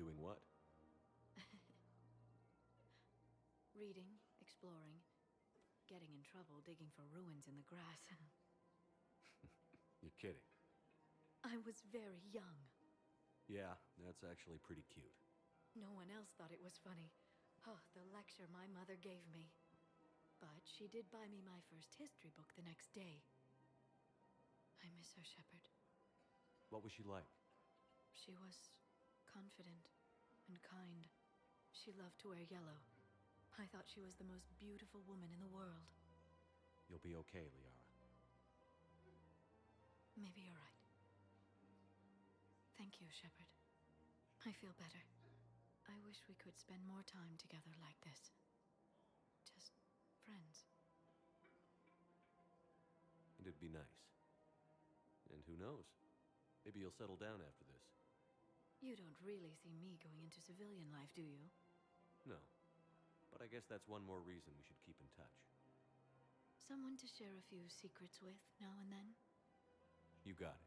Doing what? Reading, exploring, getting in trouble digging for ruins in the grass. You're kidding. I was very young. Yeah, that's actually pretty cute. No one else thought it was funny. Oh, the lecture my mother gave me. But she did buy me my first history book the next day. I miss her, Shepard. What was she like? She was confident and kind. She loved to wear yellow. I thought she was the most beautiful woman in the world. You'll be okay, Liara. Maybe you're right. Thank you, Shepard. I feel better. I wish we could spend more time together like this. Just friends. And it'd be nice. And who knows? Maybe you'll settle down after this. You don't really see me going into civilian life, do you? No. But I guess that's one more reason we should keep in touch. Someone to share a few secrets with now and then? You got it.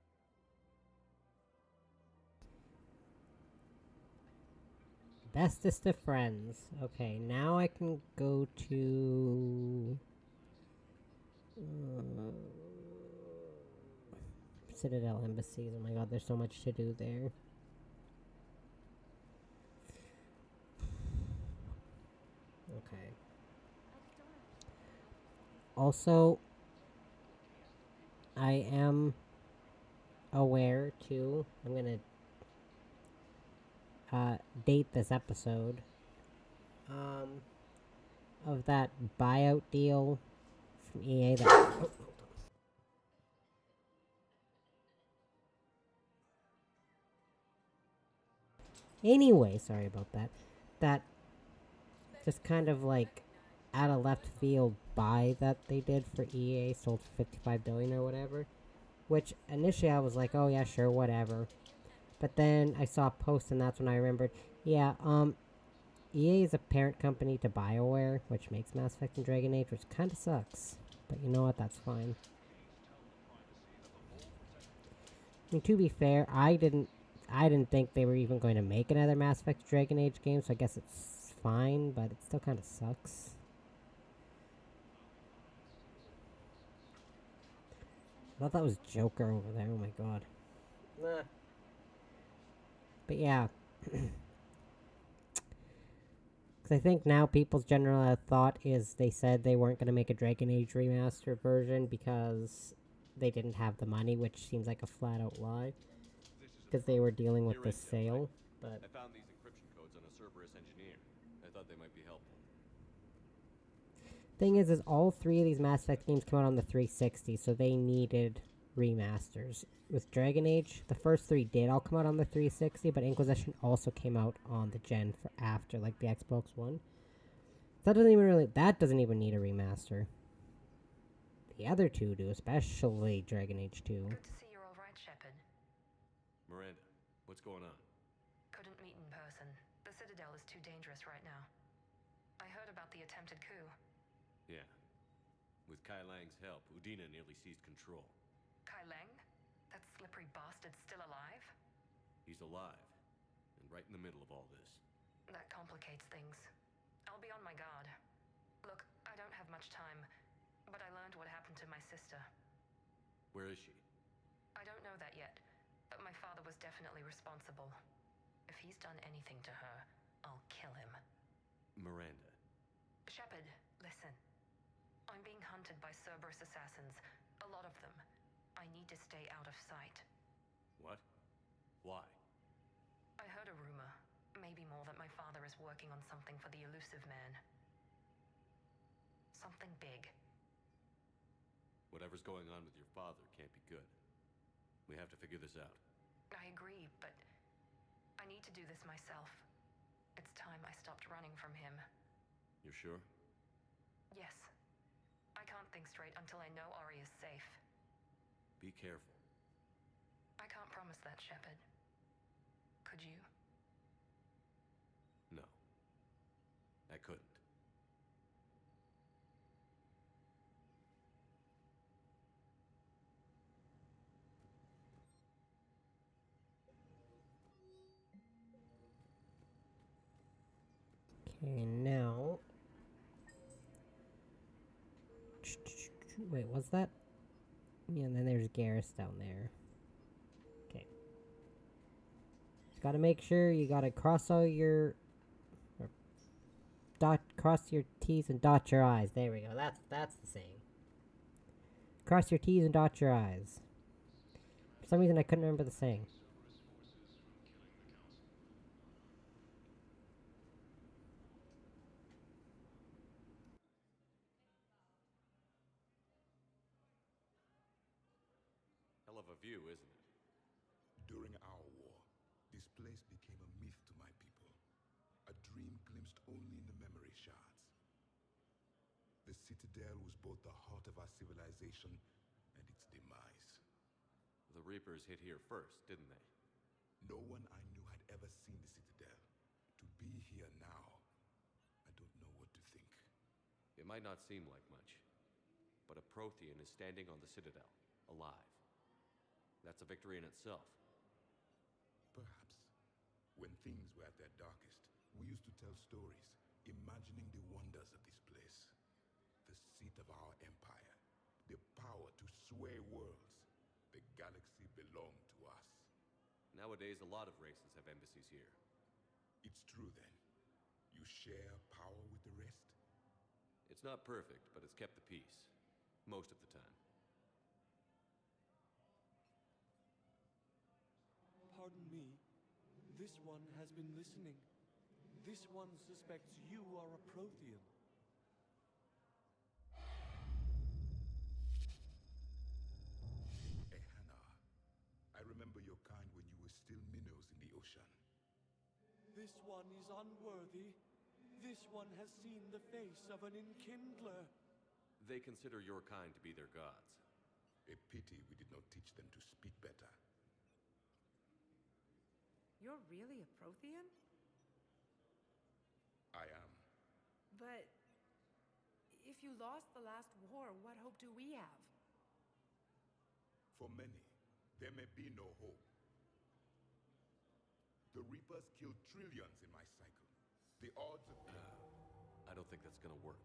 Bestest of friends. Okay, now I can go to... Citadel embassies. Oh my god, there's so much to do there. Okay. Also, I am aware, too, I'm gonna date this episode, of that buyout deal from EA that... Anyway, sorry about that. That just kind of like out of left field buy that they did for EA, sold for $55 billion or whatever. Which initially I was like, oh yeah, sure, whatever. But then I saw a post and that's when I remembered, yeah, EA is a parent company to BioWare, which makes Mass Effect and Dragon Age, which kind of sucks. But you know what, that's fine. I mean, to be fair, I didn't think they were even going to make another Mass Effect Dragon Age game, so I guess it's fine, but it still kind of sucks. I thought that was Joker over there, oh my god. But yeah. Because I think now people's general thought is they said they weren't going to make a Dragon Age remastered version because they didn't have the money, which seems like a flat-out lie. Because they were dealing with the sale, but... I found these encryption codes on a Cerberus engineer. I thought they might be helpful. Thing is all three of these Mass Effect games come out on the 360, so they needed remasters. With Dragon Age, the first three did all come out on the 360, but Inquisition also came out on the gen for after, like the Xbox One. That doesn't even need a remaster. The other two do, especially Dragon Age 2. Good to see you're all right, Shepard. Miranda, what's going on? Couldn't meet in person. The Citadel is too dangerous right now. I heard about the attempted coup. Yeah. With Kai Lang's help, Udina nearly seized control. Kai Lang? That slippery bastard's still alive? He's alive, and right in the middle of all this. That complicates things. I'll be on my guard. Look, I don't have much time, but I learned what happened to my sister. Where is she? I don't know that yet, but my father was definitely responsible. If he's done anything to her, I'll kill him. Miranda. Shepard, listen. I'm being hunted by Cerberus assassins. A lot of them. I need to stay out of sight. What? Why? I heard a rumor, maybe more, that my father is working on something for the Elusive Man. Something big. Whatever's going on with your father can't be good. We have to figure this out. I agree, but I need to do this myself. It's time I stopped running from him. You're sure? Yes. I can't think straight until I know Ari is safe. Be careful. I can't promise that, Shepard. Could you? No. I couldn't. Okay, now... Wait, what's that? Yeah, and then there's Garrus down there. Okay. Just gotta make sure you gotta cross all your... cross your T's and dot your I's. There we go. That's the saying. Cross your T's and dot your I's. For some reason I couldn't remember the saying. Hell of a view, isn't it? During our war, this place became a myth to my people. A dream glimpsed only in the memory shards. The Citadel was both the heart of our civilization and its demise. The Reapers hit here first, didn't they? No one I knew had ever seen the Citadel. To be here now, I don't know what to think. It might not seem like much, but a Prothean is standing on the Citadel, alive. That's a victory in itself. Perhaps. When things were at their darkest, we used to tell stories, imagining the wonders of this place. The seat of our empire, the power to sway worlds. The galaxy belonged to us. Nowadays, a lot of races have embassies here. It's true then. You share power with the rest? It's not perfect, but it's kept the peace. Most of the time. Pardon me. This one has been listening. This one suspects you are a Prothean. I remember your kind when you were still minnows in the ocean. This one is unworthy. This one has seen the face of an enkindler. They consider your kind to be their gods. A pity we did not teach them to speak better. You're really a Prothean? I am. But if you lost the last war, what hope do we have? For many, there may be no hope. The Reapers killed trillions in my cycle. The odds of... I don't think that's gonna work.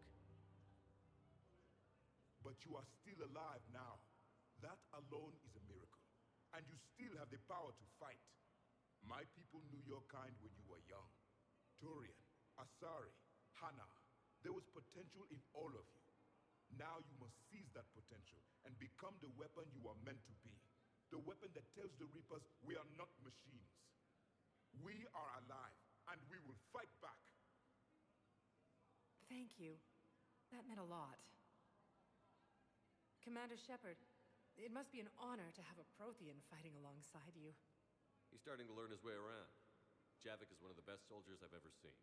But you are still alive now. That alone is a miracle. And you still have the power to fight. My people knew your kind when you were young. Turian, Asari, Hana. There was potential in all of you. Now you must seize that potential and become the weapon you are meant to be. The weapon that tells the Reapers we are not machines. We are alive, and we will fight back. Thank you. That meant a lot. Commander Shepard, it must be an honor to have a Prothean fighting alongside you. He's starting to learn his way around. Javik is one of the best soldiers I've ever seen.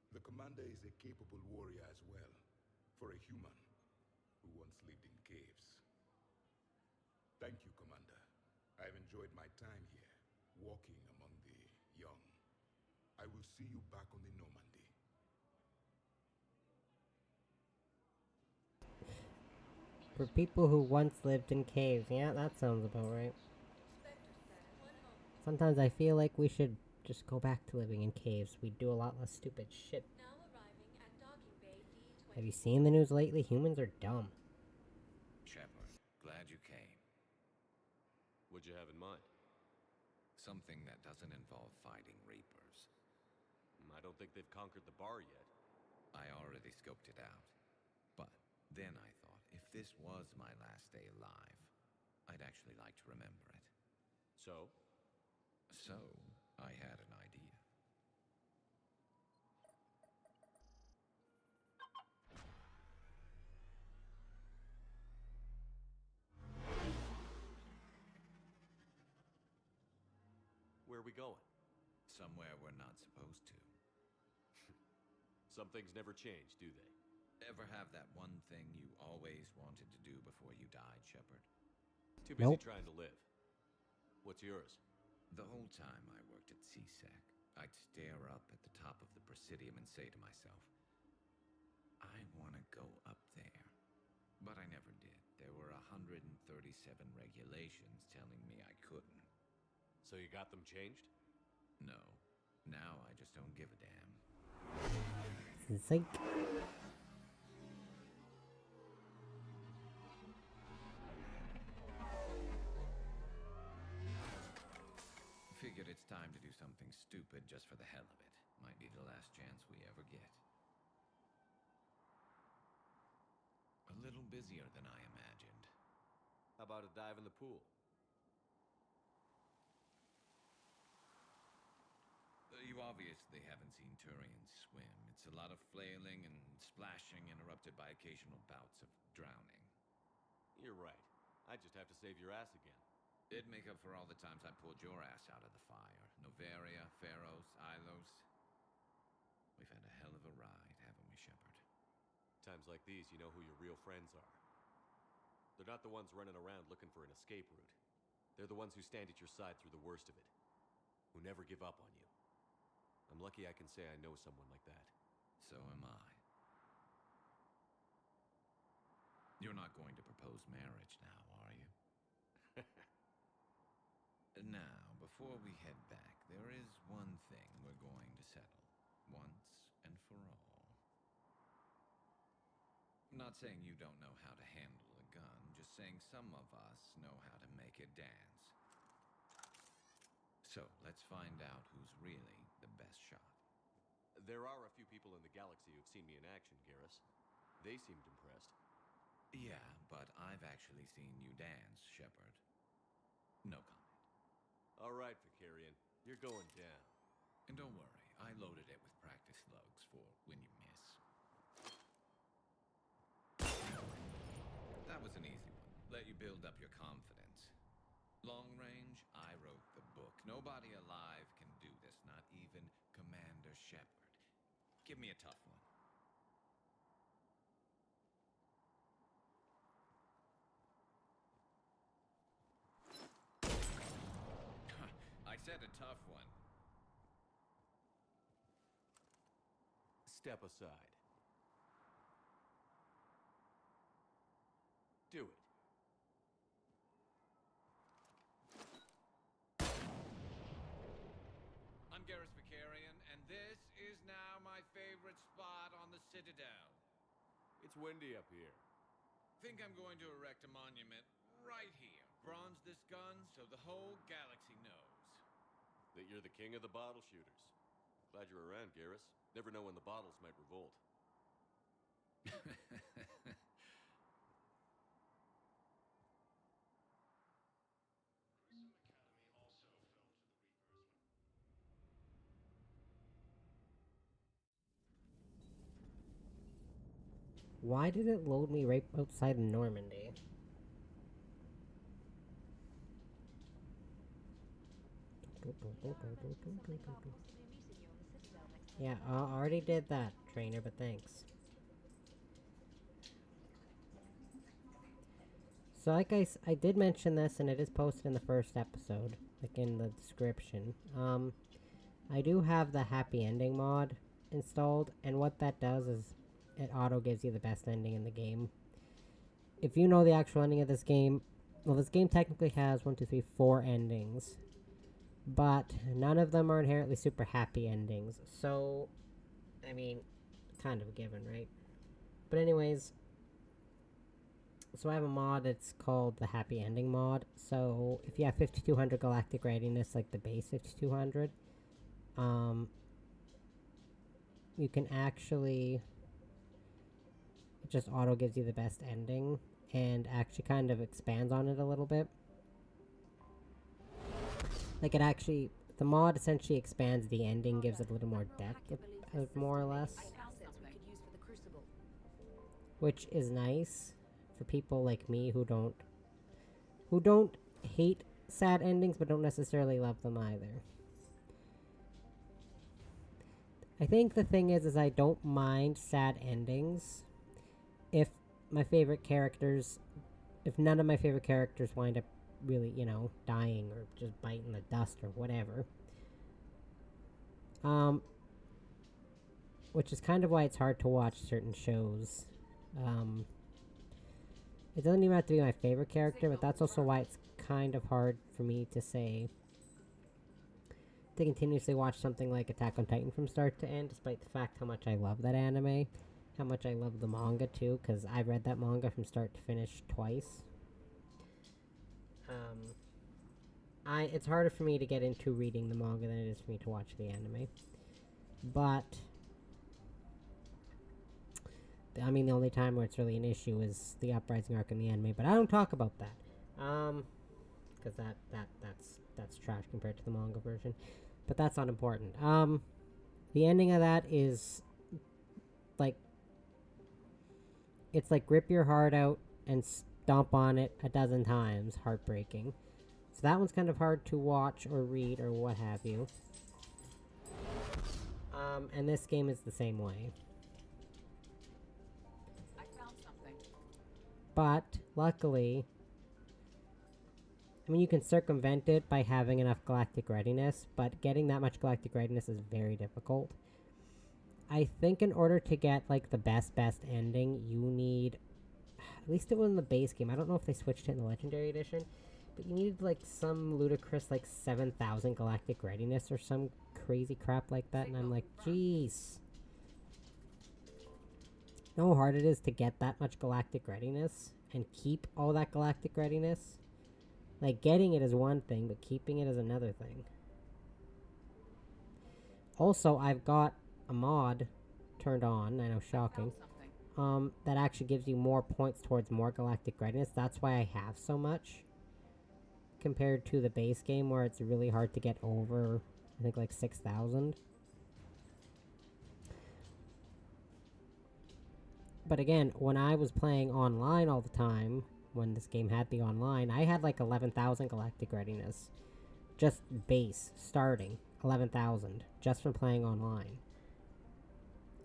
The commander is a capable warrior as well, for a human who once lived in caves. Thank you, Commander. I've enjoyed my time here, walking among the young. I will see you back on the Normandy. For people who once lived in caves, yeah, that sounds about right. Sometimes I feel like we should just go back to living in caves. We'd do a lot less stupid shit. Have you seen the news lately? Humans are dumb. Shepard, glad you came. What'd you have in mind? Something that doesn't involve fighting Reapers. I don't think they've conquered the bar yet. I already scoped it out. But then I thought, if this was my last day alive, I'd actually like to remember it. So? So, I had an idea. Where are we going? Somewhere we're not supposed to. Some things never change, do they? Ever have that one thing you always wanted to do before you died, Shepard? Too busy trying to live. What's yours? The whole time I worked at CSEC, I'd stare up at the top of the Presidium and say to myself, I want to go up there. But I never did. There were 137 regulations telling me I couldn't. So you got them changed? No. Now I just don't give a damn. Psych. Figured it's time to do something stupid just for the hell of it. Might be the last chance we ever get. A little busier than I imagined. How about a dive in the pool? You obviously haven't seen Turians swim. It's a lot of flailing and splashing, interrupted by occasional bouts of drowning. You're right. I just have to save your ass again. It'd make up for all the times I pulled your ass out of the fire. Noveria, Pharos, Ilos. We've had a hell of a ride, haven't we, Shepard? Times like these, you know who your real friends are. They're not the ones running around looking for an escape route. They're the ones who stand at your side through the worst of it. Who never give up on you. I'm lucky I can say I know someone like that. So am I. You're not going to propose marriage now, are you? Now, before we head back, there is one thing we're going to settle. Once and for all. Not saying you don't know how to handle a gun, just saying some of us know how to make it dance. So, let's find out who's really the best shot. There are a few people in the galaxy who've seen me in action, Garrus. They seemed impressed. Yeah, but I've actually seen you dance, Shepard. No comment. All right, Vicarian. You're going down. And don't worry, I loaded it with practice slugs for when you miss. That was an easy one. Let you build up your confidence. Long range, I wrote the book. Nobody alive can do this, not even Commander Shepard. Give me a tough one. I said a tough one. Step aside. Do it. I'm Garrus Vicarian, and this is now my favorite spot on the Citadel. It's windy up here. Think I'm going to erect a monument right here. Bronze this gun so the whole galaxy knows. That you're the king of the bottle shooters. Glad you're around, Garrus. Never know when the bottles might revolt. Why did it load me right outside of Normandy? Yeah, I already did that, trainer, but thanks. So like I did mention this, and it is posted in the first episode, like in the description. I do have the happy ending mod installed, and what that does is it auto gives you the best ending in the game. If you know the actual ending of this game, well, this game technically has 1, 2, 3, 4 endings, but none of them are inherently super happy endings. So, I mean, kind of a given, right? But anyways, so I have a mod, it's called the happy ending mod. So if you have 5200 galactic readiness, like the base 5200, you can actually, it just auto gives you the best ending and actually kind of expands on it a little bit. Like it actually, the mod essentially expands the ending, gives it a little more depth, more or less. Which is nice for people like me who don't hate sad endings but don't necessarily love them either. I think the thing is I don't mind sad endings if my favorite characters, if none of my favorite characters wind up really, dying or just biting the dust or whatever. Which is kind of why it's hard to watch certain shows. It doesn't even have to be my favorite character, but that's also why it's kind of hard for me to say to continuously watch something like Attack on Titan from start to end, despite the fact how much I love that anime, how much I love the manga too, because I've read that manga from start to finish twice. It's harder for me to get into reading the manga than it is for me to watch the anime. But I mean, the only time where it's really an issue is the Uprising arc in the anime, but I don't talk about that. Because that's trash compared to the manga version. But that's not important. The ending of that is like, it's like rip your heart out and stomp on it a dozen times. Heartbreaking. So that one's kind of hard to watch or read or what have you. And this game is the same way. I found something. But, luckily, I mean, you can circumvent it by having enough galactic readiness, but getting that much galactic readiness is very difficult. I think in order to get, like, the best ending, you need, at least it was in the base game, I don't know if they switched it in the Legendary Edition, but you needed, like, some ludicrous, like, 7,000 galactic readiness or some crazy crap like that, and I'm like, jeez. You know how hard it is to get that much galactic readiness and keep all that galactic readiness? Like, getting it is one thing, but keeping it is another thing. Also, I've got a mod turned on, I know, shocking, that actually gives you more points towards more galactic readiness. That's why I have so much, compared to the base game where it's really hard to get over, I think, like 6,000. But again, when I was playing online all the time, when this game had the online, I had like 11,000 galactic readiness. Just base, starting, 11,000, just from playing online.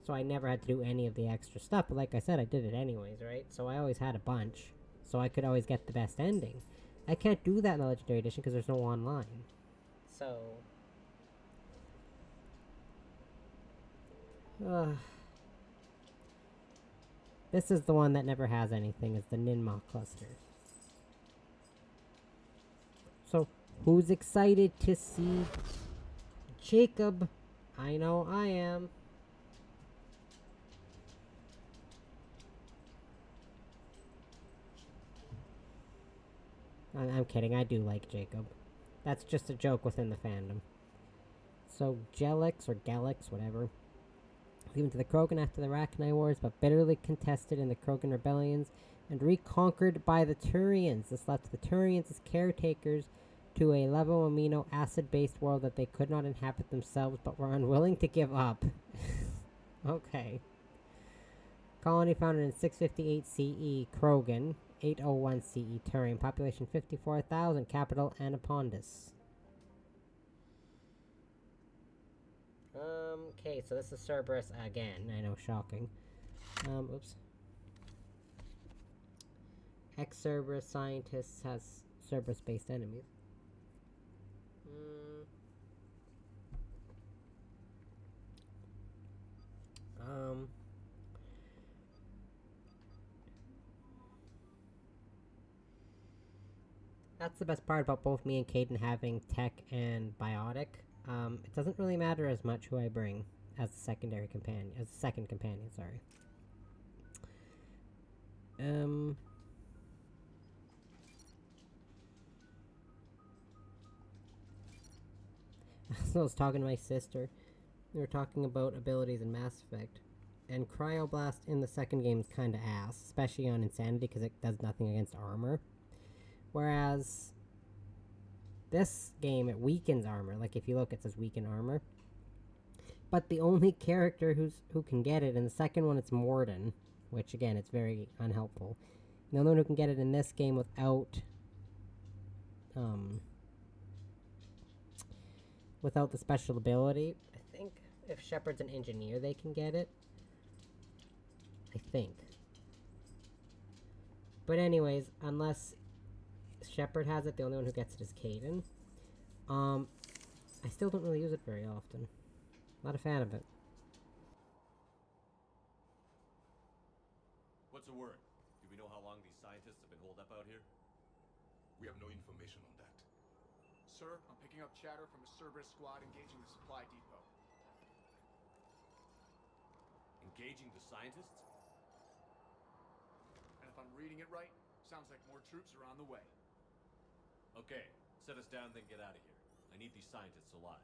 So I never had to do any of the extra stuff, but like I said, I did it anyways, right? So I always had a bunch, so I could always get the best ending. I can't do that in the Legendary Edition because there's no online. So... this is the one that never has anything, is the Ninma cluster. So, who's excited to see Jacob? I know I am. I'm kidding, I do like Jacob. That's just a joke within the fandom. So, Jelix, or Gelix, whatever, given to the Krogan after the Arachni Wars, but bitterly contested in the Krogan rebellions, and reconquered by the Turians. This left the Turians as caretakers to a level amino acid-based world that they could not inhabit themselves, but were unwilling to give up. Okay. Colony founded in 658 CE, Krogan, 801 CE, Turian, population 54,000, capital Anapondus. Okay, so this is Cerberus again. I know, shocking. Oops. Ex-Cerberus scientist has Cerberus-based enemies. That's the best part about both me and Caden having tech and biotic. It doesn't really matter as much who I bring as the secondary companion, as the second companion, sorry. So I was talking to my sister. We were talking about abilities in Mass Effect. And Cryoblast in the second game is kind of ass, especially on Insanity, because it does nothing against armor. Whereas this game, it weakens armor. Like, if you look, it says weaken armor. But the only character who can get it, in the second one, it's Morden. Which, again, it's very unhelpful. The only one who can get it in this game without... without the special ability, I think if Shepard's an engineer, they can get it. I think. But anyways, unless Shepard has it, the only one who gets it is Caden. I still don't really use it very often. Not a fan of it. What's the word? Do we know how long these scientists have been holed up out here? We have no information on that. Sir, I'm picking up chatter from a Cerberus squad engaging the supply depot. Engaging the scientists? And if I'm reading it right, sounds like more troops are on the way. Okay, set us down, then get out of here. I need these scientists alive.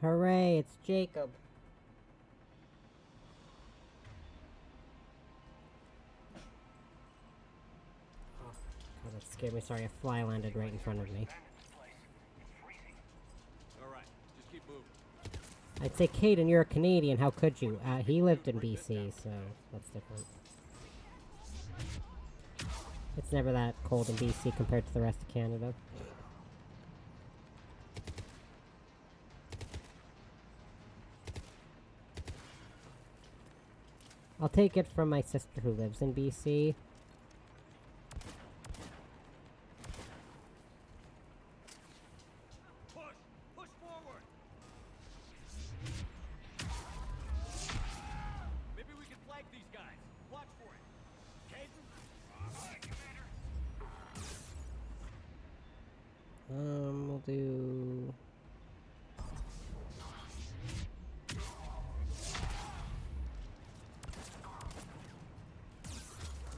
Hooray, it's Jacob. Oh, God, that scared me. Sorry, a fly landed right in front of me. Alright, just keep moving. I'd say, Caden, you're a Canadian. How could you? He lived in BC, so that's different. It's never that cold in BC compared to the rest of Canada. I'll take it from my sister who lives in BC. Push forward! Maybe we can flank these guys. Watch for it. Caden? Commander. We'll do...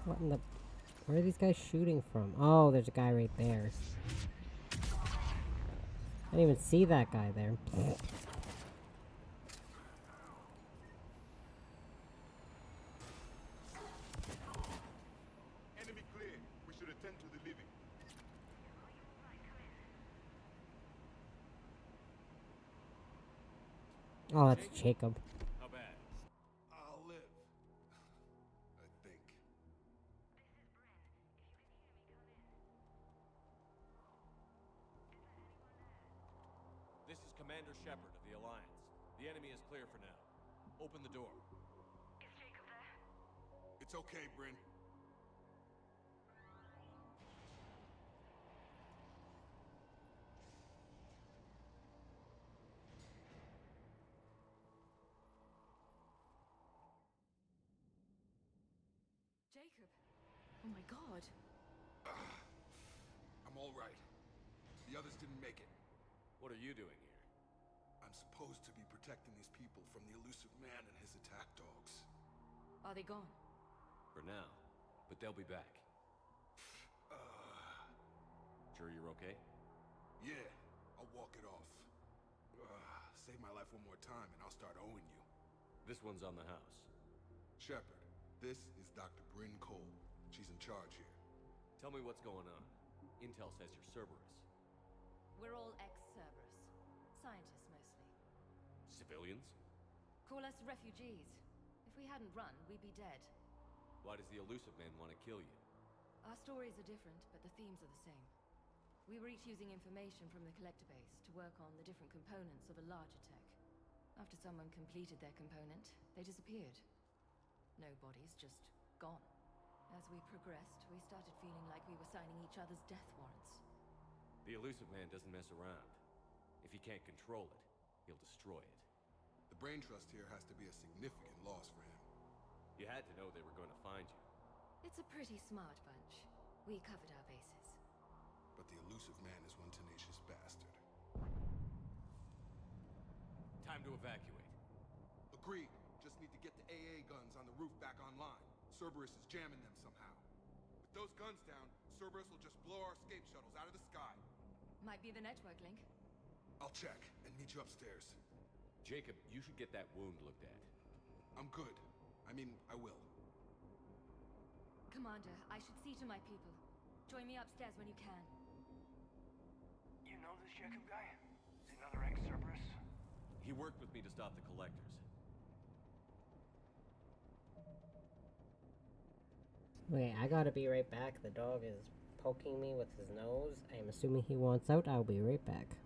What in the... Where are these guys shooting from? Oh, there's a guy right there. I didn't even see that guy there. Enemy clear. We should attend to the living. Oh, that's Jacob. How bad? I'll live. I think. This is Commander Shepard of the Alliance. The enemy is clear for now. Open the door. Is Jacob there? It's okay, Bryn. Jacob! Oh my god. I'm all right. The others didn't make it. What are you doing here? I'm supposed to be protecting these people from the elusive man and his attack dogs. Are they gone? For now. But they'll be back. Sure you're okay? Yeah, I'll walk it off. Save my life one more time and I'll start owing you. This one's on the house. Shepard, this is Dr. Bryn Cole. She's in charge here. Tell me what's going on. Intel says you're Cerberus. We're all ex-Cerberus. Scientists, mostly. Civilians? Call us refugees. If we hadn't run, we'd be dead. Why does the elusive man want to kill you? Our stories are different, but the themes are the same. We were each using information from the collector base to work on the different components of a larger tech. After someone completed their component, they disappeared. No bodies, just gone. As we progressed, we started feeling like we were signing each other's death warrants. The elusive man doesn't mess around. If he can't control it, he'll destroy it. The brain trust here has to be a significant loss for him. You had to know they were going to find you. It's a pretty smart bunch. We covered our bases. But the elusive man is one tenacious bastard. Time to evacuate. Agreed. Just need to get the AA guns on the roof back online. Cerberus is jamming them somehow. With those guns down, Cerberus will just blow our escape shuttles out of the sky. Might be the network link. I'll check and meet you upstairs. Jacob, you should get that wound looked at. I'm good. I mean, I will. Commander, I should see to my people. Join me upstairs when you can. You know this Jacob guy? Is he another ex-Cerberus? He worked with me to stop the collectors. Okay, I gotta be right back. The dog is poking me with his nose. I'm assuming he wants out. I'll be right back.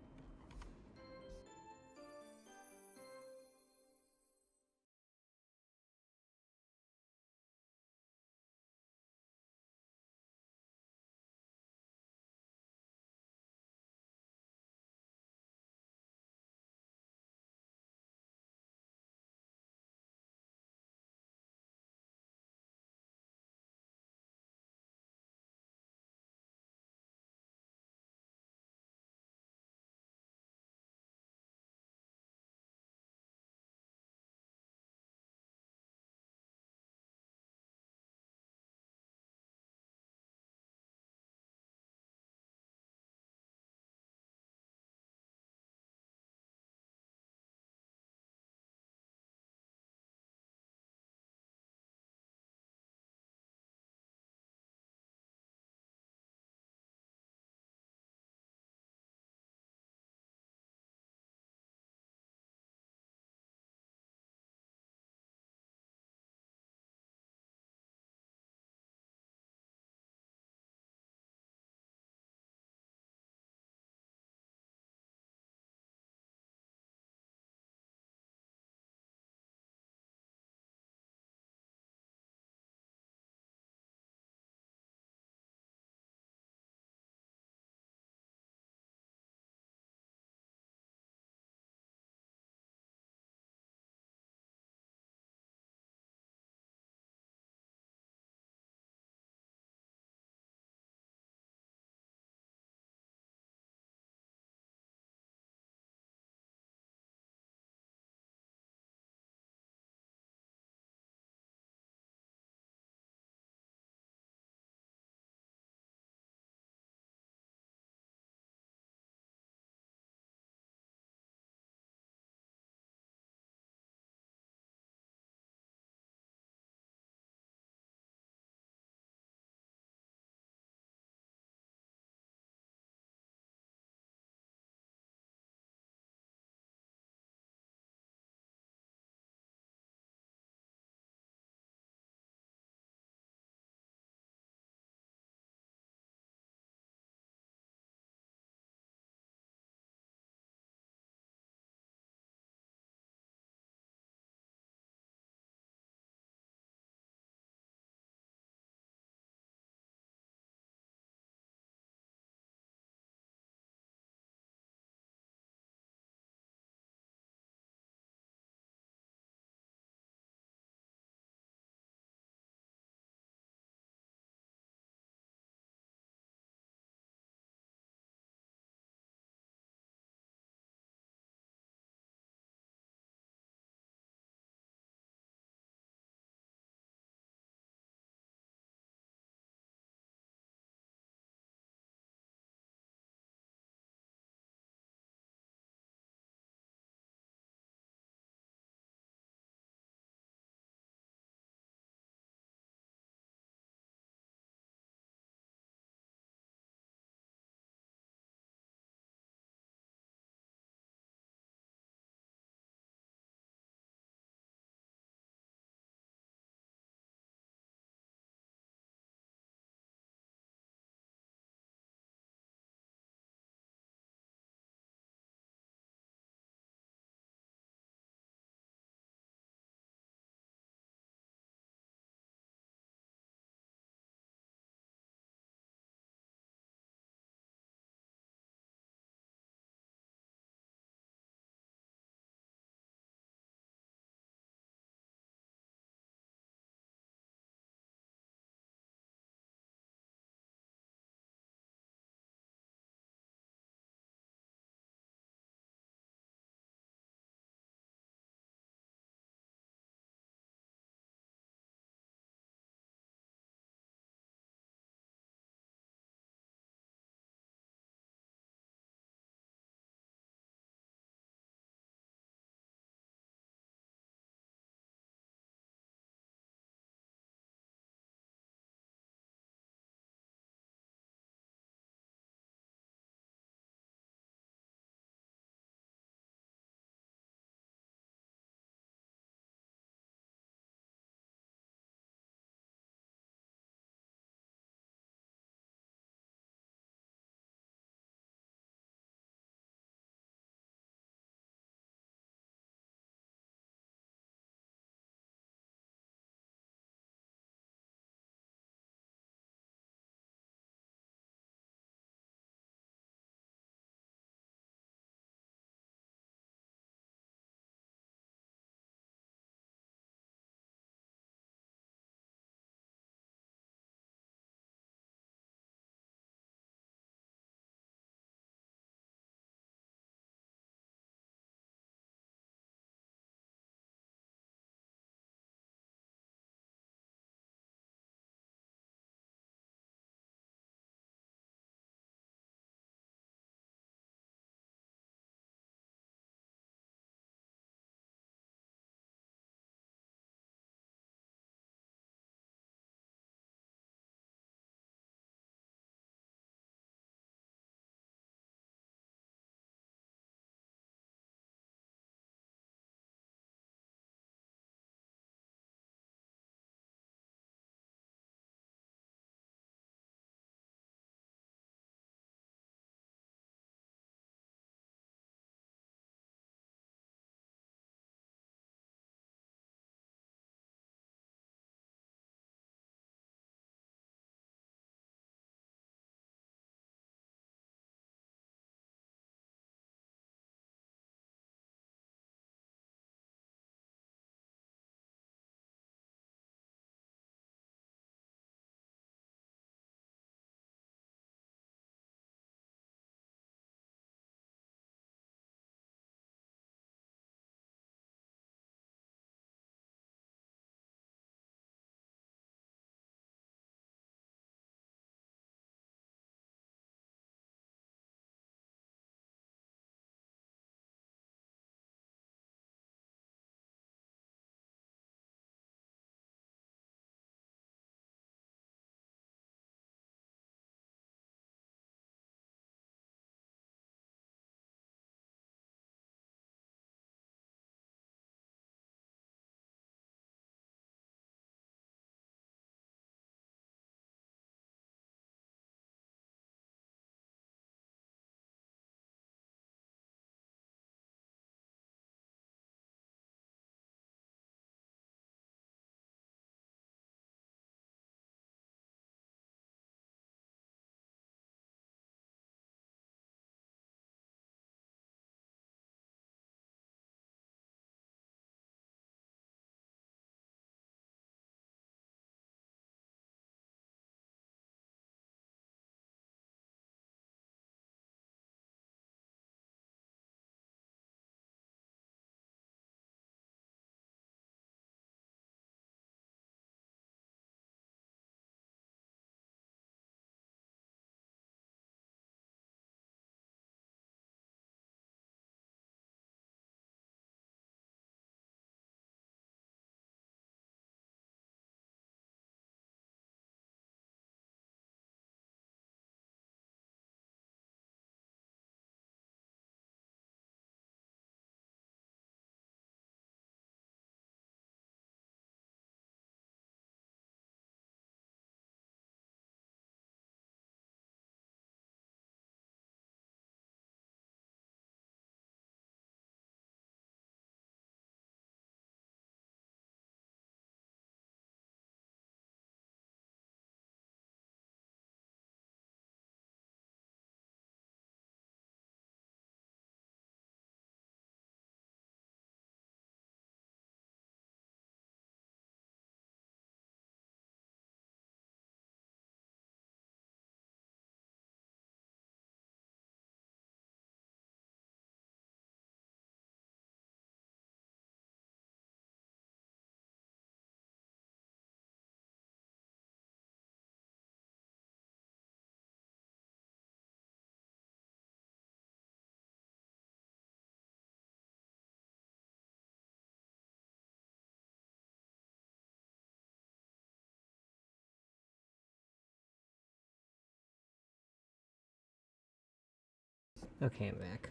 Okay, I'm back.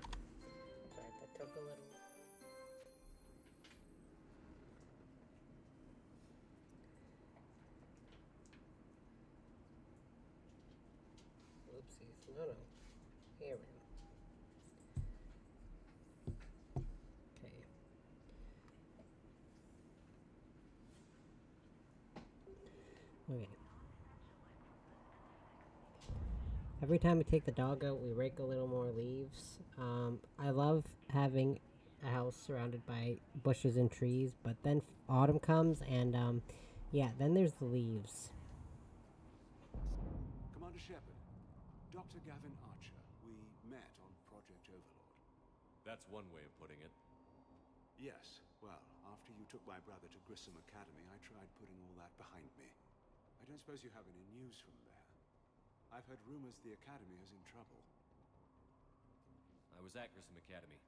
Sorry, that took a little. Oopsies. No. Here we go. Okay. Okay. Every time we take the dog out, we rake a little more leaves. I love having a house surrounded by bushes and trees, but then autumn comes, and yeah, then there's the leaves. Commander Shepard, Dr. Gavin Archer. We met on Project Overlord. That's one way of putting it. Yes, well, after you took my brother to Grissom Academy, I tried putting all that behind me. I don't suppose you have any news from there. I've heard rumors the Academy is in trouble. I was at Grissom Academy.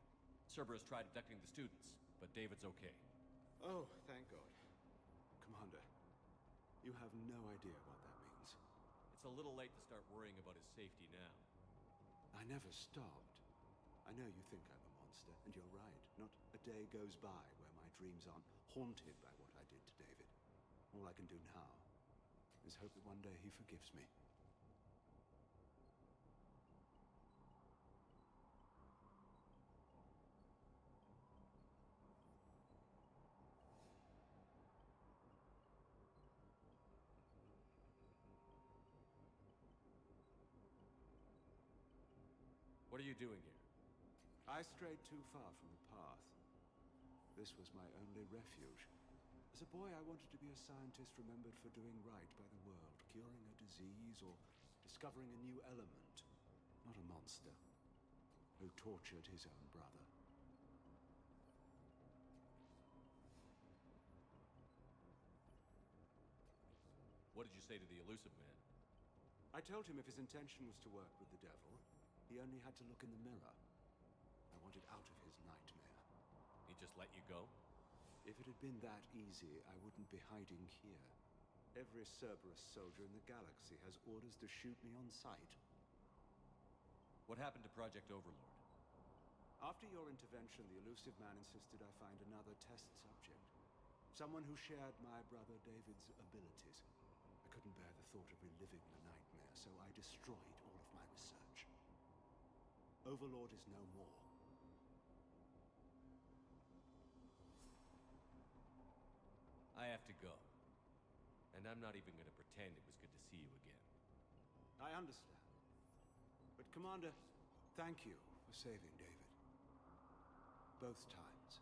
Cerberus tried abducting the students, but David's okay. Oh, thank God. Commander, you have no idea what that means. It's a little late to start worrying about his safety now. I never stopped. I know you think I'm a monster, and you're right. Not a day goes by where my dreams aren't haunted by what I did to David. All I can do now is hope that one day he forgives me. What are you doing here? I strayed too far from the path. This was my only refuge. As a boy, I wanted to be a scientist remembered for doing right by the world, curing a disease or discovering a new element. Not a monster who tortured his own brother. What did you say to the elusive man? I told him if his intention was to work with the devil, he only had to look in the mirror. I wanted out of his nightmare. He just let you go? If it had been that easy, I wouldn't be hiding here. Every Cerberus soldier in the galaxy has orders to shoot me on sight. What happened to Project Overlord? After your intervention, the elusive man insisted I find another test subject. Someone who shared my brother David's abilities. I couldn't bear the thought of reliving the nightmare, so I destroyed all of my research. Overlord is no more. I have to go. And I'm not even going to pretend it was good to see you again. I understand. But Commander, thank you for saving David. Both times.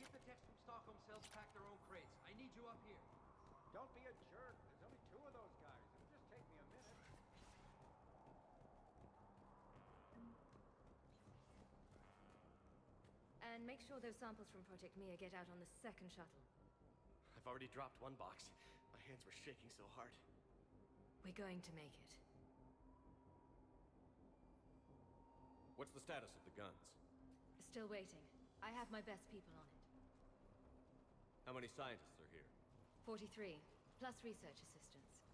Get the techs from Stockholm cells pack their own crates. I need you up here. Don't be a jerk. There's only two of those guys. It'll just take me a minute. And make sure those samples from Project Mia get out on the second shuttle. I've already dropped one box. My hands were shaking so hard. We're going to make it. What's the status of the guns? Still waiting. I have my best people on it. How many scientists are here? 43, plus research assistants.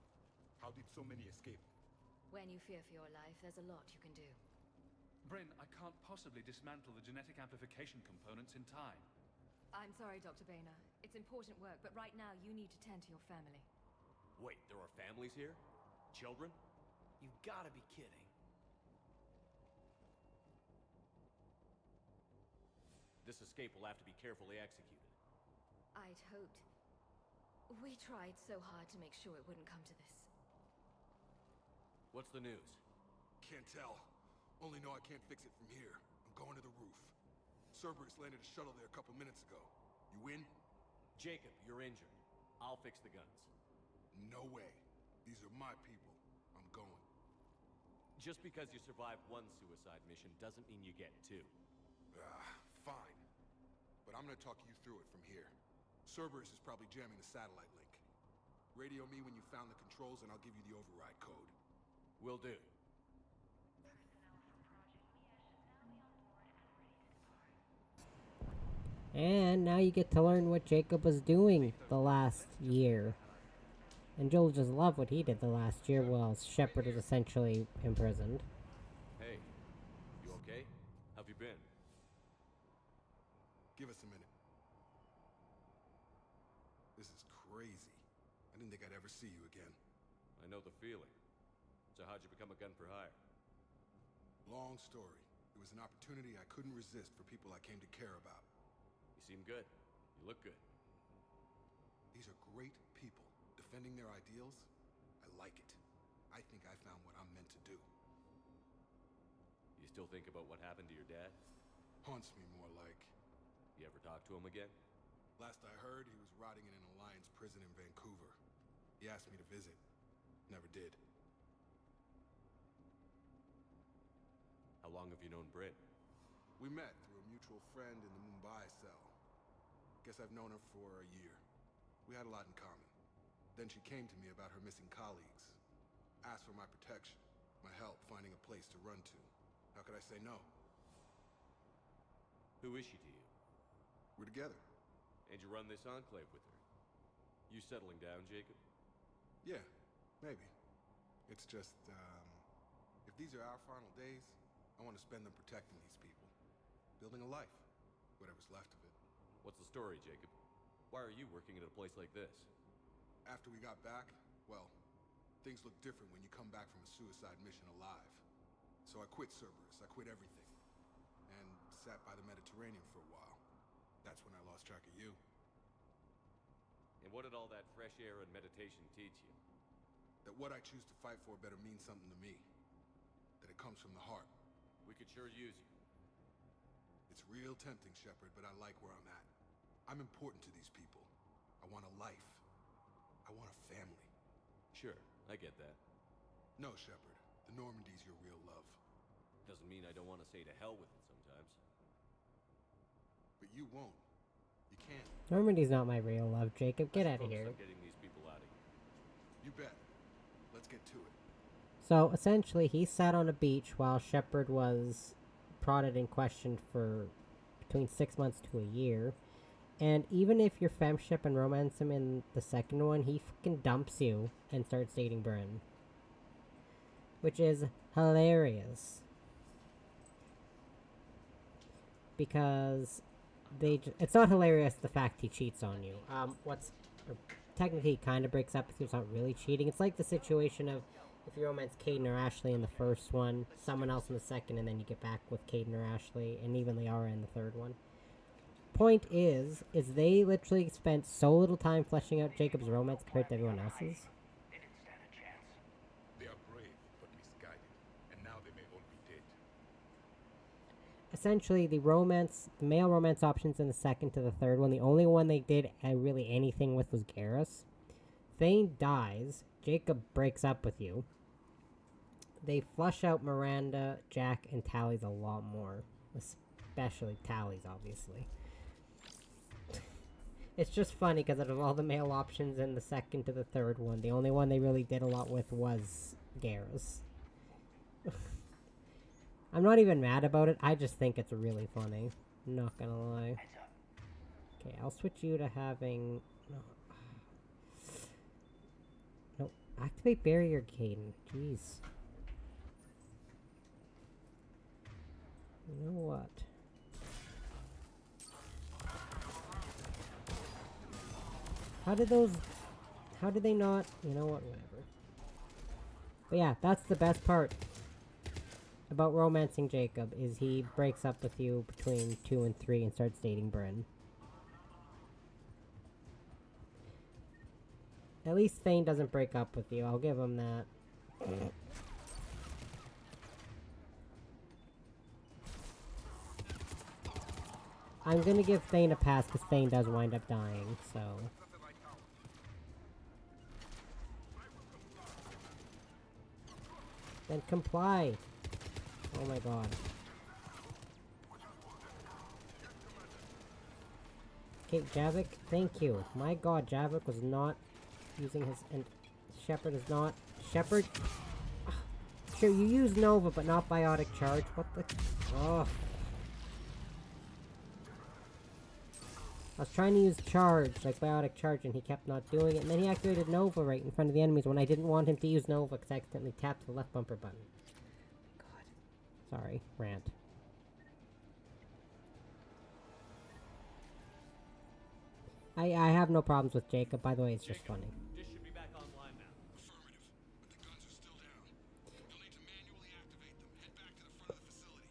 How did so many escape? When you fear for your life, there's a lot you can do. Bryn, I can't possibly dismantle the genetic amplification components in time. I'm sorry, Dr. Boehner. It's important work, but right now you need to tend to your family. Wait, there are families here? Children? You gotta be kidding. This escape will have to be carefully executed. I'd hoped. We tried so hard to make sure it wouldn't come to this. What's the news? Can't tell. Only know I can't fix it from here. I'm going to the roof. Cerberus landed a shuttle there a couple minutes ago. You win? Jacob, you're injured. I'll fix the guns. No way. These are my people. I'm going. Just because you survived one suicide mission doesn't mean you get two. Fine. But I'm gonna talk you through it from here. Cerberus is probably jamming the satellite link. Radio me when you found the controls and I'll give you the override code. Will do. Personnel from Project And now you get to learn what Jacob was doing the last year. And you'll just love what he did the last year while Shepard was essentially imprisoned. Hey, you okay? How've you been? Give us a minute. This is crazy. I didn't think I'd ever see you again. I know the feeling. So how'd you become a gun for hire? Long story. It was an opportunity I couldn't resist for people I came to care about. You seem good. You look good. These are great people. Defending their ideals, I like it. I think I found what I'm meant to do. You still think about what happened to your dad? Haunts me more like... You ever talk to him again? Last I heard, he was rotting in an Alliance prison in Vancouver. He asked me to visit. Never did. How long have you known Britt? We met through a mutual friend in the Mumbai cell. Guess I've known her for a year. We had a lot in common. Then she came to me about her missing colleagues. Asked for my protection, my help finding a place to run to. How could I say no? Who is she to you? We're together. And you run this enclave with her? You settling down, Jacob? Yeah, maybe. It's just, if these are our final days, I want to spend them protecting these people. Building a life. Whatever's left of it. What's the story, Jacob? Why are you working at a place like this? After we got back, well, things look different when you come back from a suicide mission alive. So I quit Cerberus, I quit everything. And sat by the Mediterranean for a while. That's when I lost track of you. And what did all that fresh air and meditation teach you? That what I choose to fight for better mean something to me. That it comes from the heart. We could sure use you. It's real tempting, Shepard, but I like where I'm at. I'm important to these people. I want a life. I want a family. Sure, I get that. No, Shepard. The Normandy's your real love. Doesn't mean I don't want to say to hell with it sometimes. But you won't. You can't. Normandy's not my real love, Jacob. Get out of here. I'm getting these people out of here. You bet. Let's get to it. So, essentially, he sat on a beach while Shepard was prodded and questioned for between 6 months to a year. And even if you're femship and romance him in the second one, he fucking dumps you and starts dating Bryn. Which is hilarious. Because it's not hilarious the fact he cheats on you. Technically he kind of breaks up with you, it's not really cheating. It's like the situation of if you romance Caden or Ashley in the first one, someone else in the second, and then you get back with Caden or Ashley, and even Liara in the third one. Point is they literally spent so little time fleshing out Jacob's romance compared to everyone else's. They didn't stand a chance. They are brave, but misguided, and now they may all be dead. Essentially, the male romance options in the second to the third one, the only one they did really anything with was Garrus. Thane dies, Jacob breaks up with you. They flush out Miranda, Jack, and Tally's a lot more. Especially Tally's, obviously. It's just funny because out of all the male options in the second to the third one, the only one they really did a lot with was Garrus. I'm not even mad about it, I just think it's really funny. I'm not gonna lie. Okay, I'll switch you to having... No, activate barrier, Caden. Jeez. You know what? How did they not? You know what, whatever. But yeah, that's the best part about romancing Jacob, is he breaks up with you between 2 and 3 and starts dating Bryn. At least Thane doesn't break up with you, I'll give him that. I'm gonna give Thane a pass because Thane does wind up dying, so... Then comply! Oh my god. Okay, Javik, thank you. My god, Javik was not using his... and Shepard is not... Shepard? Sure, you use Nova, but not Biotic Charge. What the... Oh. I was trying to use charge, like biotic charge, and he kept not doing it. And then he activated Nova right in front of the enemies when I didn't want him to use Nova because I accidentally tapped the left bumper button. God. Sorry, rant. I have no problems with Jacob, by the way, it's just funny. Dish should be back online now. Affirmative, but the guns are still down. You'll need to manually activate them. Head back to the front of the facility.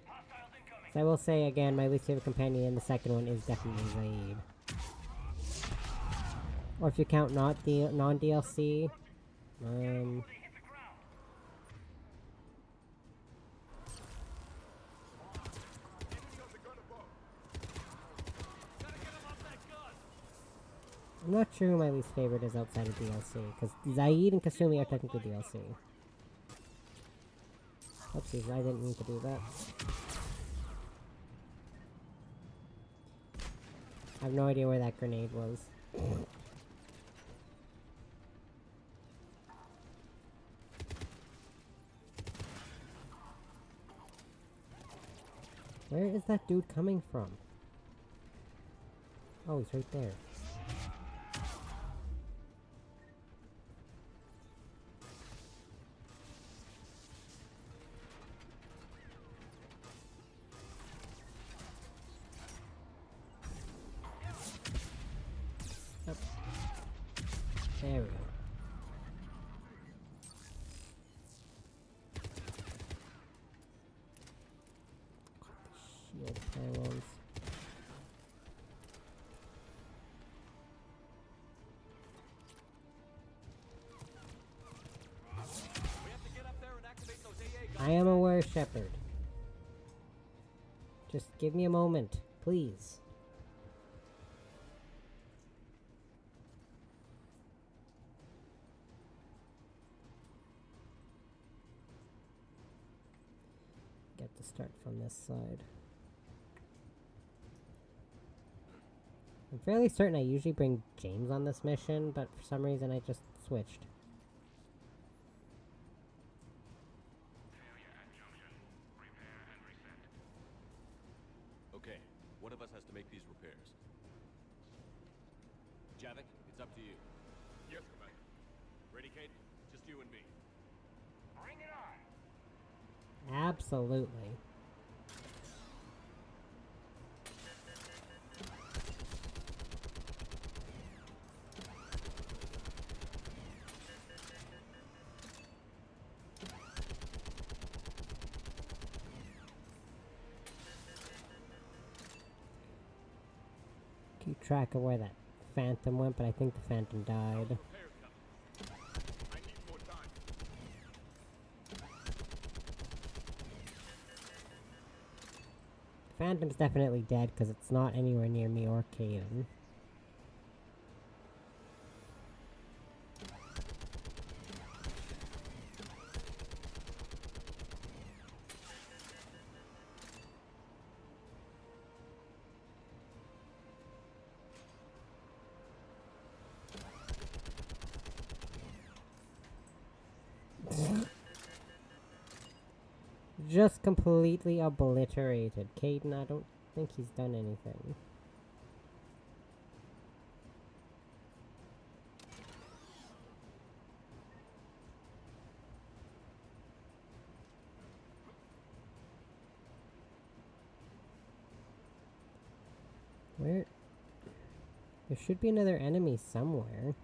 Hostiles incoming. So I will say again, my least favorite companion in the second one is definitely Zaid. Or if you count non-DLC, I'm not sure who my least favorite is outside of DLC, because Zaid and Kasumi are technically DLC. Oopsies, I didn't mean to do that. I have no idea where that grenade was. Where is that dude coming from? Oh, he's right there. Yep. There we go. Shield pylons. I am aware, Shepard. Just give me a moment, please. Get to start from this side. I'm fairly certain I usually bring James on this mission, but for some reason I just switched. Okay, one of us has to make these repairs. Javik, it's up to you. Yes, Commander. Ready, Kate? Just you and me. Bring it on. Absolutely. Keep track of where that Phantom went, but I think the Phantom died. Phantom's definitely dead because it's not anywhere near me or Caden. Just completely obliterated. Caden, I don't think he's done anything. Where? There should be another enemy somewhere.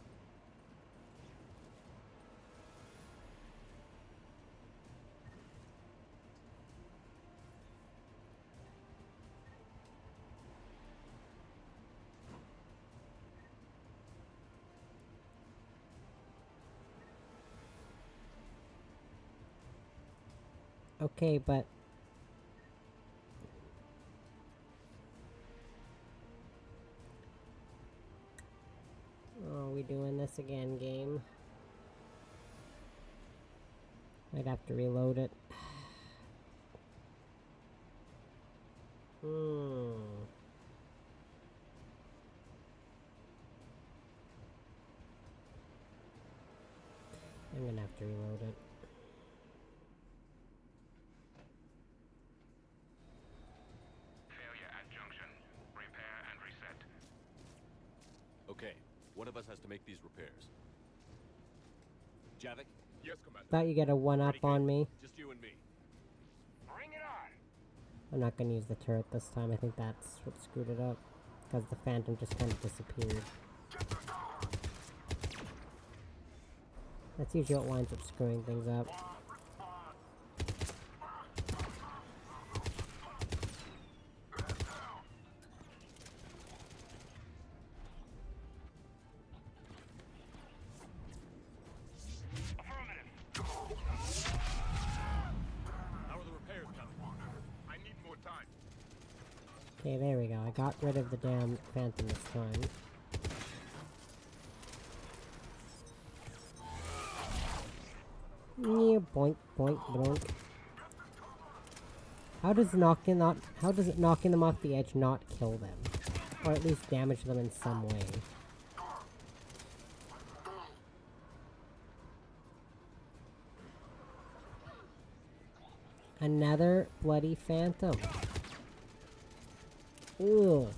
Okay, but... Oh, we doing this again, game? Might have to reload it. I'm gonna have to reload it. Failure at junction. Repair and reset. One of us has to make these repairs. Javik? Yes, Commander. Thought you get a one-up on me. Just you and me. Bring it on. I'm not gonna use the turret this time. I think that's what screwed it up. Because the Phantom just kind of disappeared. That's usually what winds up screwing things up. How are the repairs coming? I need more time. Okay, there we go. I got rid of the damn Phantom this time. Yeah, boink, boink, boink. How does it knocking them off the edge not kill them? Or at least damage them in some way? Another bloody Phantom. Ugh.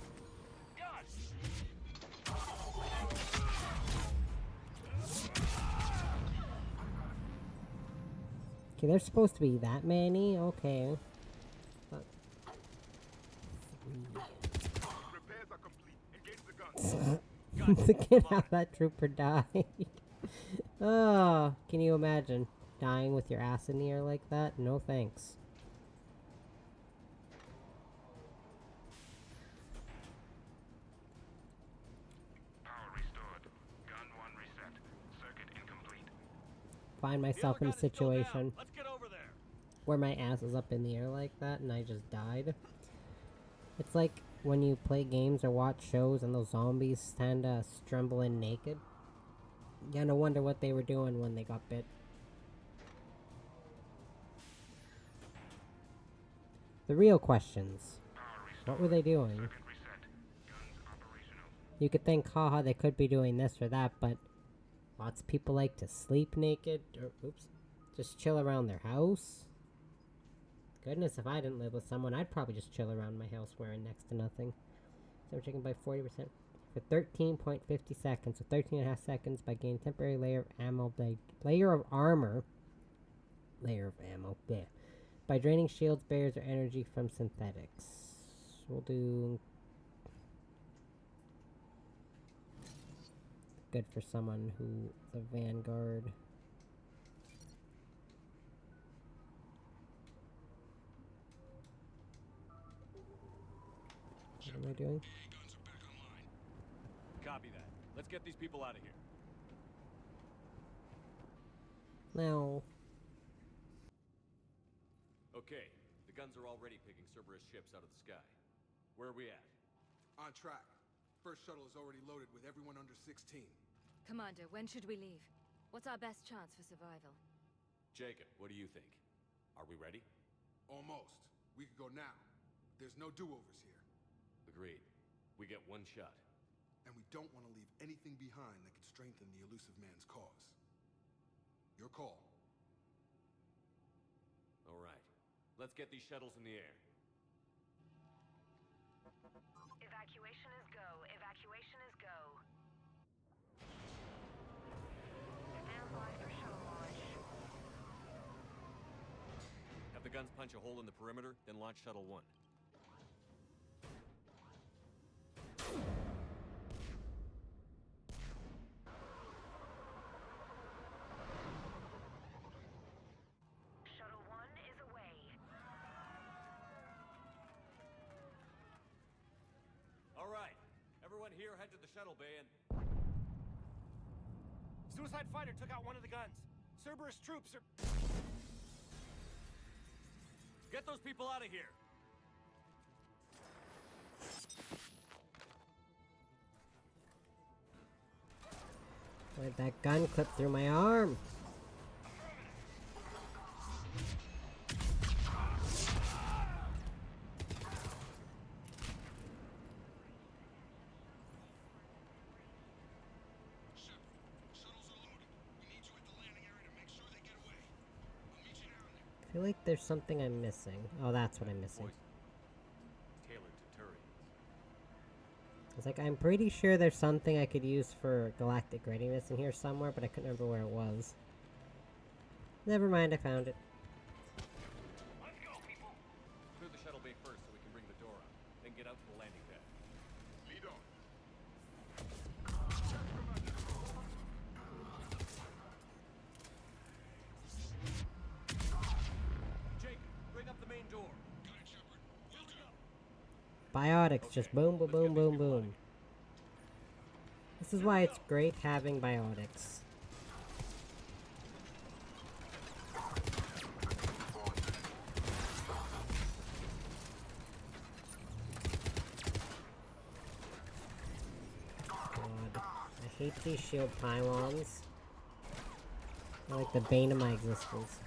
Okay, there's supposed to be that many? Okay. Repairs are complete. Engage the guns. Look at how that trooper died. Oh, can you imagine dying with your ass in the air like that? No thanks. Power restored. Gun 1 reset. Circuit incomplete. Find myself in a situation Let's get over there. where my ass is up in the air like that and I just died. It's like when you play games or watch shows and those zombies stand strumbling naked. You kinda wonder what they were doing when they got bit. The real questions. What were they doing? You could think, haha, they could be doing this or that, but lots of people like to sleep naked, or, oops, just chill around their house. Goodness, if I didn't live with someone, I'd probably just chill around my house wearing next to nothing. So we're checking by 40% for 13.50 seconds, so 13.5 seconds by gaining temporary layer of ammo, layer of armor, layer of ammo, yeah, by draining shields, barriers, or energy from synthetics. We'll do good for someone who the Vanguard. What am I doing? Copy that. Let's get these people out of here. No. Okay, the guns are already picking Cerberus ships out of the sky. Where are we at? On track. First shuttle is already loaded with everyone under 16. Commander, when should we leave? What's our best chance for survival? Jacob, what do you think? Are we ready? Almost. We could go now. There's no do-overs here. Agreed. We get one shot. And we don't want to leave anything behind that could strengthen the elusive man's cause. Your call. All right. Let's get these shuttles in the air. Evacuation is go. Evacuation is go. Stand by for shuttle launch. Have the guns punch a hole in the perimeter, then launch Shuttle 1. Shuttle 1 is away. All right. Everyone here head to the shuttle bay and... Suicide fighter took out one of the guns. Cerberus troops are... Get those people out of here! Where'd that gun clip through my arm? I feel like there's something I'm missing. Oh, that's what I'm missing. Tailored to Turians. It's like, I'm pretty sure there's something I could use for galactic readiness in here somewhere, but I couldn't remember where it was. Never mind, I found it. Let's go, people! Clear the shuttle bay first so we can bring the door up, then get out to the landing pad. Lead on. Jake, bring up the main door. Biotics, just boom, boom, boom, boom, boom. This is why it's great having biotics. God, I hate these shield pylons. They're like the bane of my existence.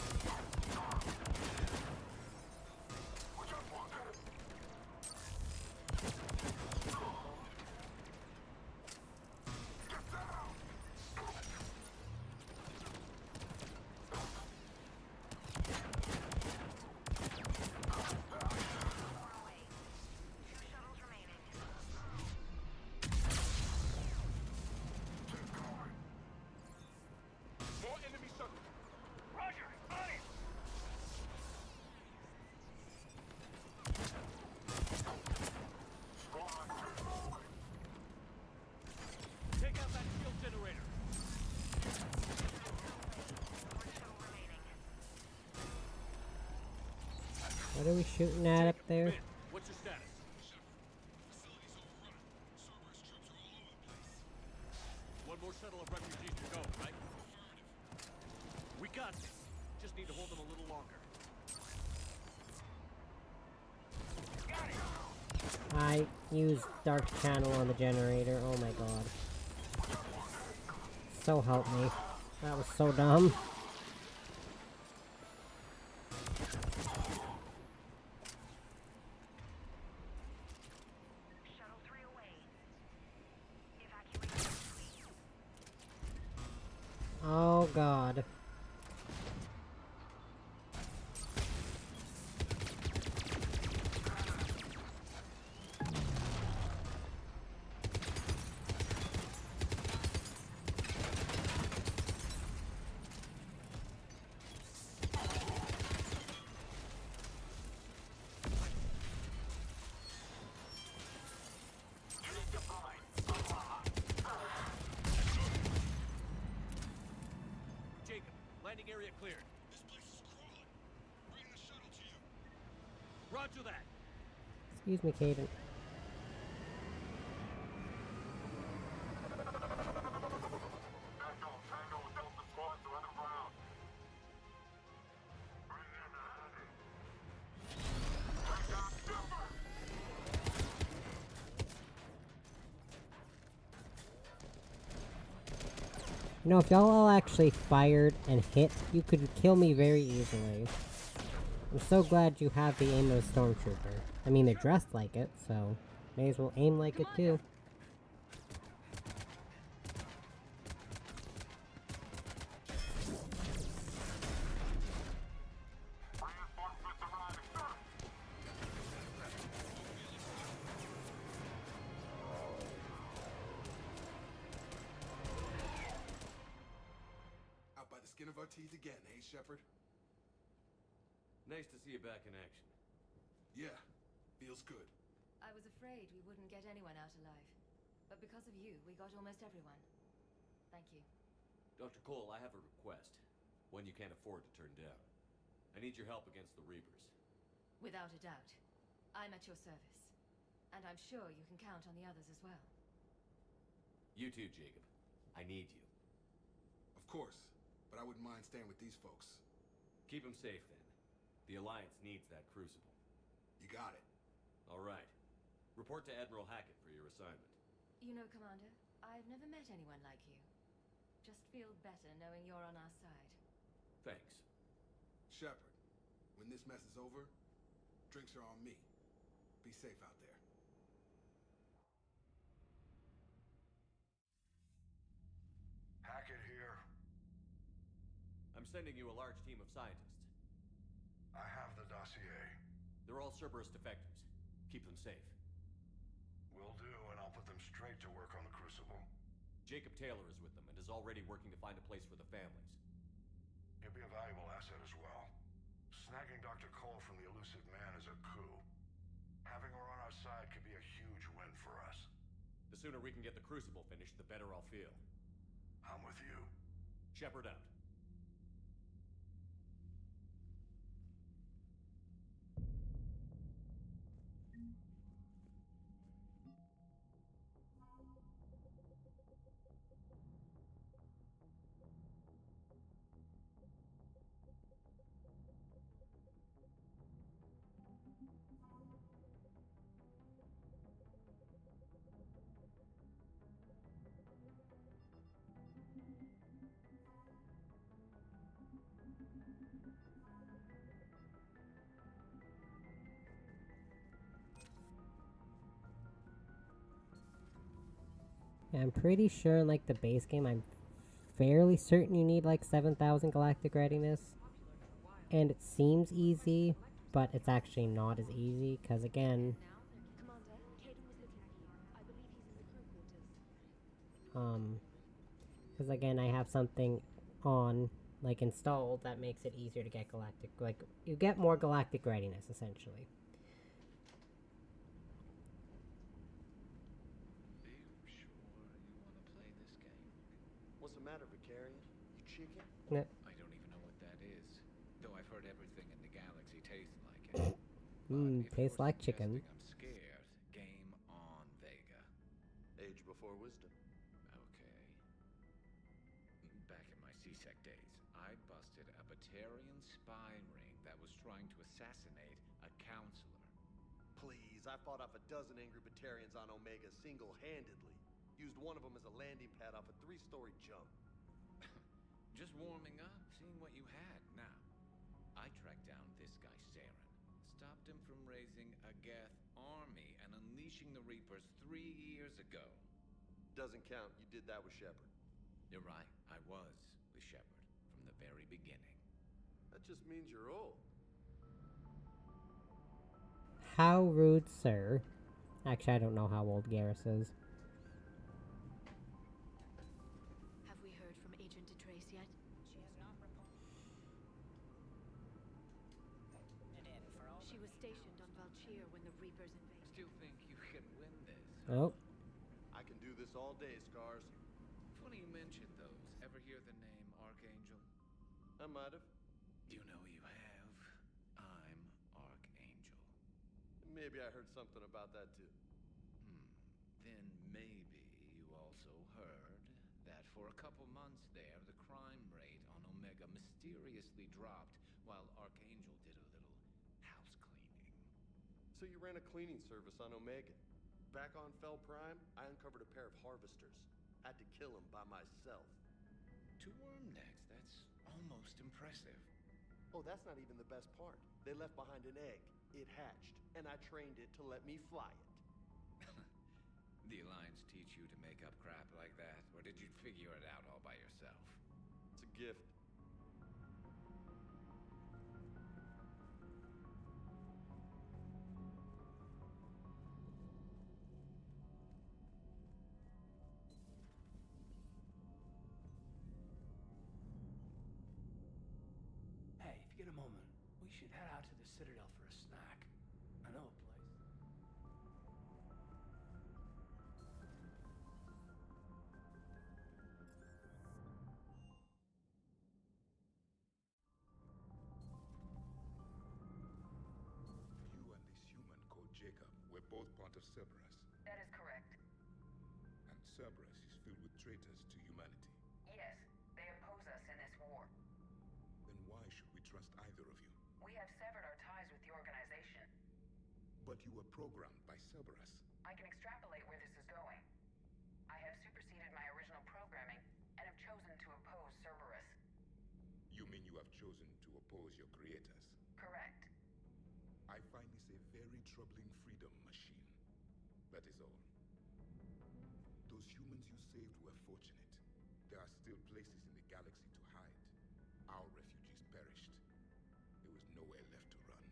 More enemy shuttle. Roger! On it! Take out that shield generator. What are we shooting at up there? What's your status? One more shuttle of refugees to go, right? We got this. Just need to hold them a little longer. I used Dark Channel on the generator. Oh my god. So help me. That was so dumb. Oh god. Jacob, landing area cleared. This place is crawling. Bringing the shuttle to you. Roger that. Excuse me, Caden. Tango, Delta squads are underground. Bring them handy. Take down Shepard! You know, if y'all all actually fired and hit, you could kill me very easily. I'm so glad you have the aim of a stormtrooper. I mean, they're dressed like it, so may as well aim like it too. Reinforcements arriving, sir. Out by the skin of our teeth again, eh, Shepard? Nice to see you back in action. Yeah, feels good. I was afraid we wouldn't get anyone out alive. But because of you, we got almost everyone. Thank you. Dr. Cole, I have a request. One you can't afford to turn down. I need your help against the Reapers. Without a doubt. I'm at your service. And I'm sure you can count on the others as well. You too, Jacob. I need you. Of course, but I wouldn't mind staying with these folks. Keep them safe, then. The Alliance needs that crucible. You got it. All right. Report to Admiral Hackett for your assignment. You know, Commander, I've never met anyone like you. Just feel better knowing you're on our side. Thanks. Shepard, when this mess is over, drinks are on me. Be safe out there. Hackett here. I'm sending you a large team of scientists. I have the dossier. They're all Cerberus defectors. Keep them safe. Will do, and I'll put them them straight to work on the Crucible. Jacob Taylor is with them and is already working to find a place for the families. He'll be a valuable asset as well. Snagging Dr. Cole from the elusive man is a coup. Having her on our side could be a huge win for us. The sooner we can get the Crucible finished, the better I'll feel. I'm with you. Shepard out. Yeah, I'm pretty sure in like the base game, I'm fairly certain you need like 7,000 galactic readiness. And it seems easy, but it's actually not as easy, because again, I have something on, like, installed that makes it easier to get galactic, like, you get more galactic readiness, essentially. What's the matter, Vicarian? You chicken? No. I don't even know what that is. Though I've heard everything in the galaxy tastes like it. Tastes like chicken. I'm scared. Game on, Vega. Age before wisdom. Okay. Back in my CSEC days, I busted a Batarian spy ring that was trying to assassinate a counselor. Please, I fought off a dozen angry Batarians on Omega single-handedly. Used one of them as a landing pad off a 3-story jump. Just warming up, seeing what you had. Now, I tracked down this guy, Saren. Stopped him from raising a Geth army and unleashing the Reapers 3 years ago. Doesn't count. You did that with Shepard. You're right. I was with Shepard from the very beginning. That just means you're old. How rude, sir. Actually, I don't know how old Garrus is. Have we heard from Agent DeTrace yet? She has not reported in for all. She was stationed on Valchir when the Reapers invaded. Still think you can win this? Oh. I can do this all day, Scars. Funny you mentioned those. Ever hear the name Archangel? I might have. You know you have. I'm Archangel. Maybe I heard something about that too. Then maybe you also heard that for a couple months there, the crime rate on Omega mysteriously dropped while Archangel did a little house cleaning. So you ran a cleaning service on Omega. Back on Fel Prime, I uncovered a pair of harvesters. Had to kill them by myself. 2 worm necks, that's almost impressive. Oh, that's not even the best part. They left behind an egg. It hatched, and I trained it to let me fly it. The Alliance teach you to make up crap like that, or did you figure it out all by yourself? It's a gift. Hey, if you get a moment, we should head out to the Citadel for a snack. I know a place. You and this human called Jacob were both part of Cerberus. That is correct. And Cerberus is filled with traitors to humanity. Yes, they oppose us in this war. Then why should we trust either of you? We have severed our ties with the organization. But you were programmed by Cerberus. I can extrapolate where this is going. I have superseded my original programming and have chosen to oppose Cerberus. You mean you have chosen to oppose your creators? Correct. I find this a very troubling freedom machine. That is all. Those humans you saved were fortunate. There are still places in the galaxy to hide. Our refugees perished. There was nowhere left to run.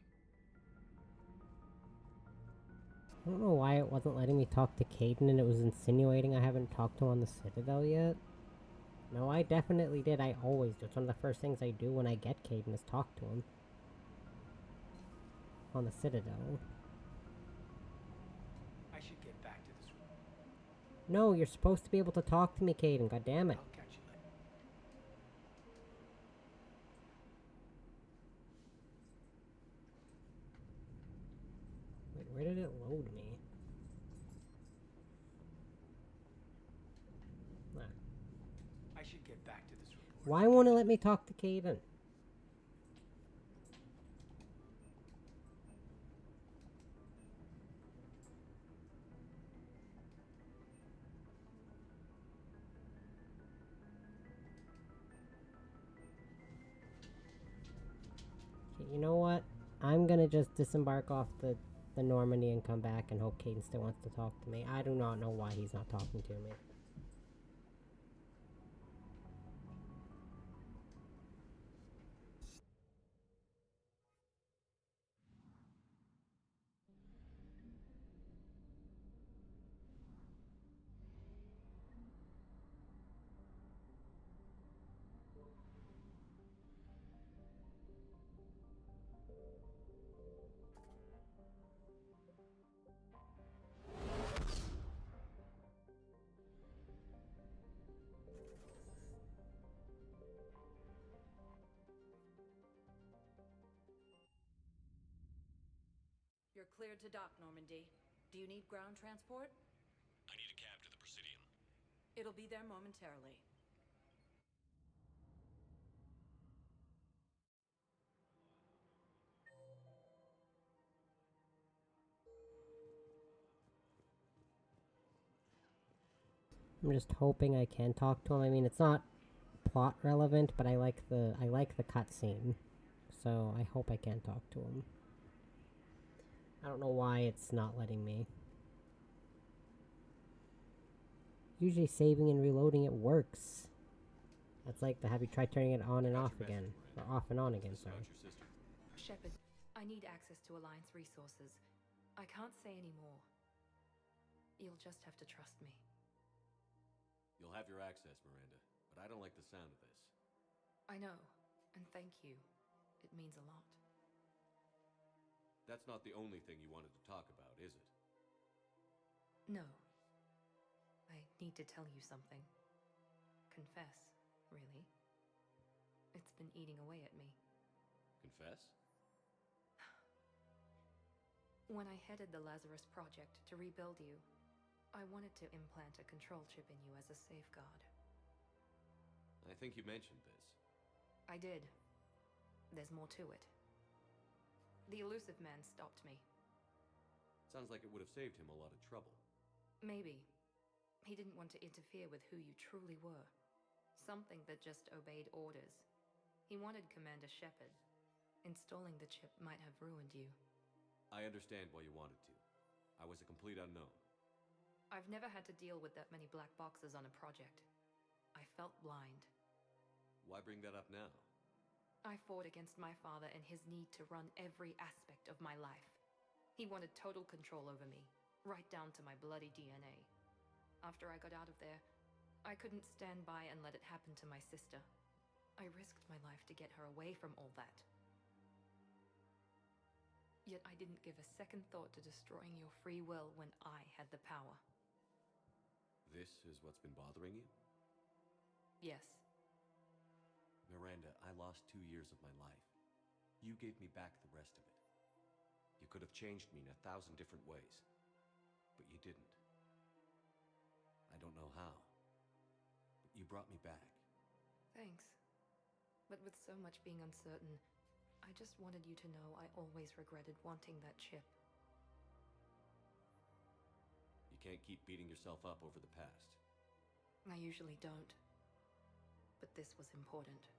I don't know why it wasn't letting me talk to Caden and it was insinuating I haven't talked to him on the Citadel yet. No, I definitely did. I always do. It's one of the first things I do when I get Caden is talk to him. On the Citadel. I should get back to this room. No, you're supposed to be able to talk to me, Caden. God damn it. I'll catch you later. Wait, where did it load me? Nah. I should get back to this room. Why won't it let me talk to Caden? Okay, you know what? I'm gonna just disembark off the Normandy and come back and hope Caden still wants to talk to me. I do not know why he's not talking to me. You're cleared to dock, Normandy. Do you need ground transport? I need a cab to the Presidium. It'll be there momentarily. I'm just hoping I can talk to him. I mean, it's not plot relevant, but I like the cutscene, so I hope I can talk to him. I don't know why it's not letting me. Usually saving and reloading it works. That's like the have you tried turning it on and off again, or off and on again. Sorry. Shepard, I need access to Alliance resources. I can't say any more. You'll just have to trust me. You'll have your access, Miranda, but I don't like the sound of this. I know, and thank you. It means a lot. That's not the only thing you wanted to talk about, is it? No. I need to tell you something. Confess, really. It's been eating away at me. Confess? When I headed the Lazarus Project to rebuild you, I wanted to implant a control chip in you as a safeguard. I think you mentioned this. I did. There's more to it. The elusive man stopped me. Sounds like it would have saved him a lot of trouble. Maybe. He didn't want to interfere with who you truly were. Something that just obeyed orders. He wanted Commander Shepard. Installing the chip might have ruined you. I understand why you wanted to. I was a complete unknown. I've never had to deal with that many black boxes on a project. I felt blind. Why bring that up now? I fought against my father and his need to run every aspect of my life. He wanted total control over me, right down to my bloody DNA. After I got out of there, I couldn't stand by and let it happen to my sister. I risked my life to get her away from all that. Yet I didn't give a second thought to destroying your free will when I had the power. This is what's been bothering you? Yes. Miranda, I lost 2 years of my life. You gave me back the rest of it. You could have changed me in 1,000 different ways. But you didn't. I don't know how. But you brought me back. Thanks. But with so much being uncertain, I just wanted you to know I always regretted wanting that chip. You can't keep beating yourself up over the past. I usually don't. But this was important.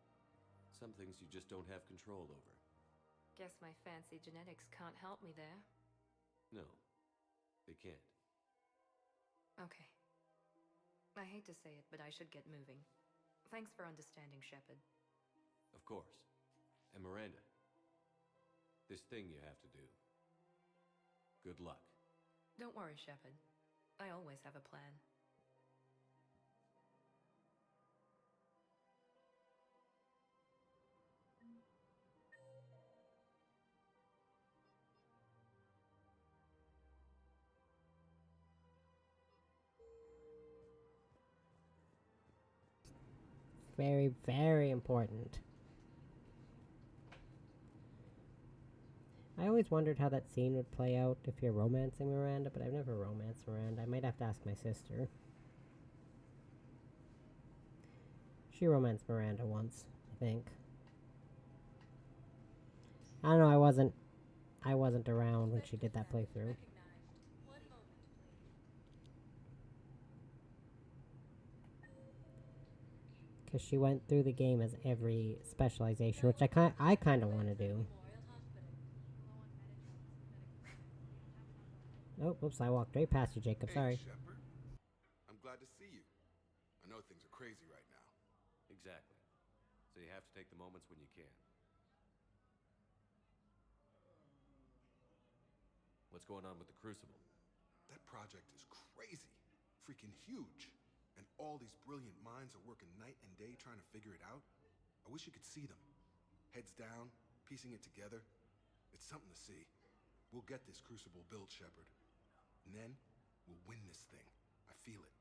Some things you just don't have control over. Guess my fancy genetics can't help me there. No, they can't. Okay. I hate to say it, but I should get moving. Thanks for understanding, Shepard. Of course. And Miranda, this thing you have to do. Good luck. Don't worry, Shepard. I always have a plan. Very, very important. I always wondered how that scene would play out if you're romancing Miranda, but I've never romanced Miranda. I might have to ask my sister. She romanced Miranda once, I think. I don't know, I wasn't around when she did that playthrough. Because she went through the game as every specialization, which I kind of want to do. Oh, oops, I walked right past you, Jacob. Sorry. Hey, Shepard. I'm glad to see you. I know things are crazy right now. Exactly. So you have to take the moments when you can. What's going on with the Crucible? That project is crazy. Freaking huge. And all these brilliant minds are working night and day trying to figure it out. I wish you could see them. Heads down, piecing it together. It's something to see. We'll get this Crucible built, Shepard. And then, we'll win this thing. I feel it.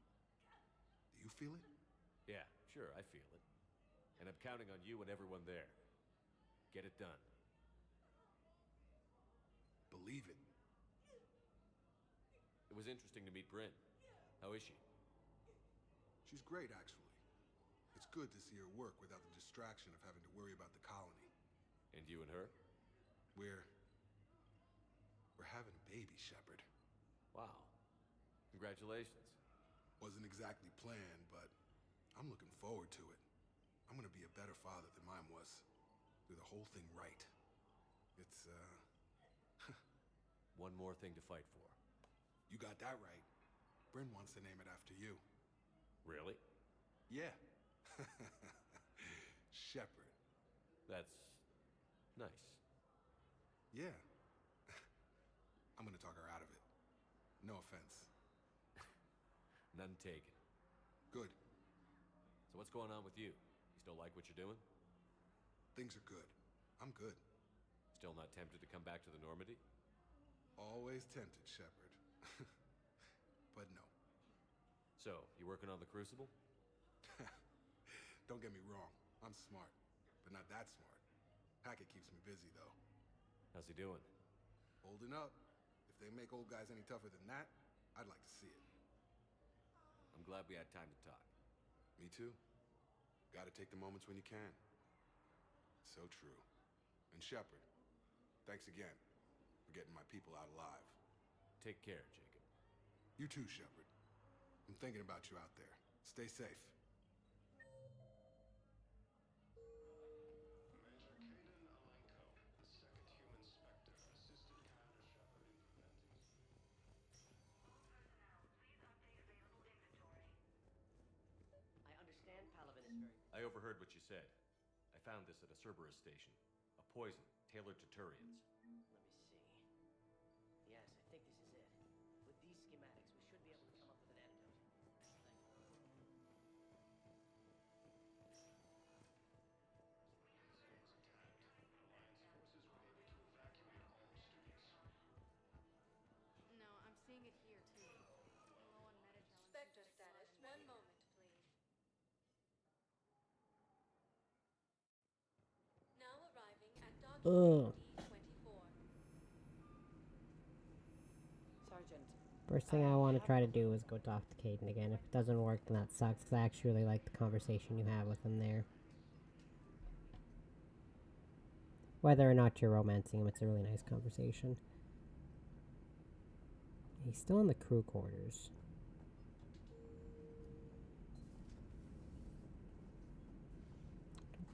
Do you feel it? Yeah, sure, I feel it. And I'm counting on you and everyone there. Get it done. Believe it. It was interesting to meet Bryn. How is she? She's great, actually. It's good to see her work without the distraction of having to worry about the colony. And you and her? We're having a baby, Shepard. Wow. Congratulations. Wasn't exactly planned, but I'm looking forward to it. I'm gonna be a better father than mine was. Do the whole thing right. It's, One more thing to fight for. You got that right. Bryn wants to name it after you. Really? Yeah. Shepard. That's nice. Yeah. I'm gonna talk her out of it. No offense. None taken. Good. So what's going on with you? You still like what you're doing? Things are good. I'm good. Still not tempted to come back to the Normandy? Always tempted, Shepard. But no. So, you working on the Crucible? Don't get me wrong. I'm smart. But not that smart. Hackett keeps me busy, though. How's he doing? Holding up. If they make old guys any tougher than that, I'd like to see it. I'm glad we had time to talk. Me too. Gotta take the moments when you can. So true. And Shepard, thanks again for getting my people out alive. Take care, Jacob. You too, Shepard. I'm thinking about you out there. Stay safe. I understand Paladin is very... I overheard what you said. I found this at a Cerberus station. A poison tailored to Turians. Let me see. Yes, I think this is it. With these schematics, we should be able to come up with an antidote. No, I'm seeing it here too. Low on metagel and Spectre synthetic status. blood. One moment, please. Now arriving at Ugh. document D24. Sergeant. First thing I want to try to do is go talk to Caden again. If it doesn't work, then that sucks, because I actually really like the conversation you have with him there. Whether or not you're romancing him, it's a really nice conversation. He's still in the crew quarters.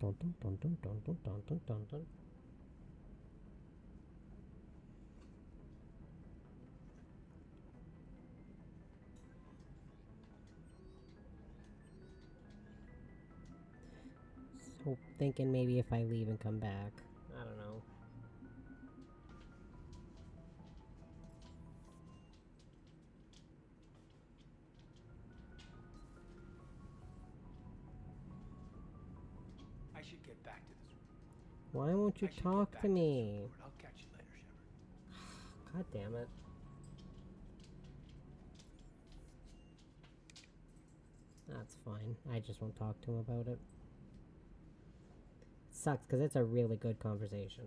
Dun, dun, dun, dun, dun, dun, dun, dun, dun, dun. So thinking maybe if I leave and come back. I don't know. should get back to this. Why won't you talk to me? I'll catch you later, Shepard. God damn it. That's fine. I just won't talk to him about it. Sucks because it's a really good conversation.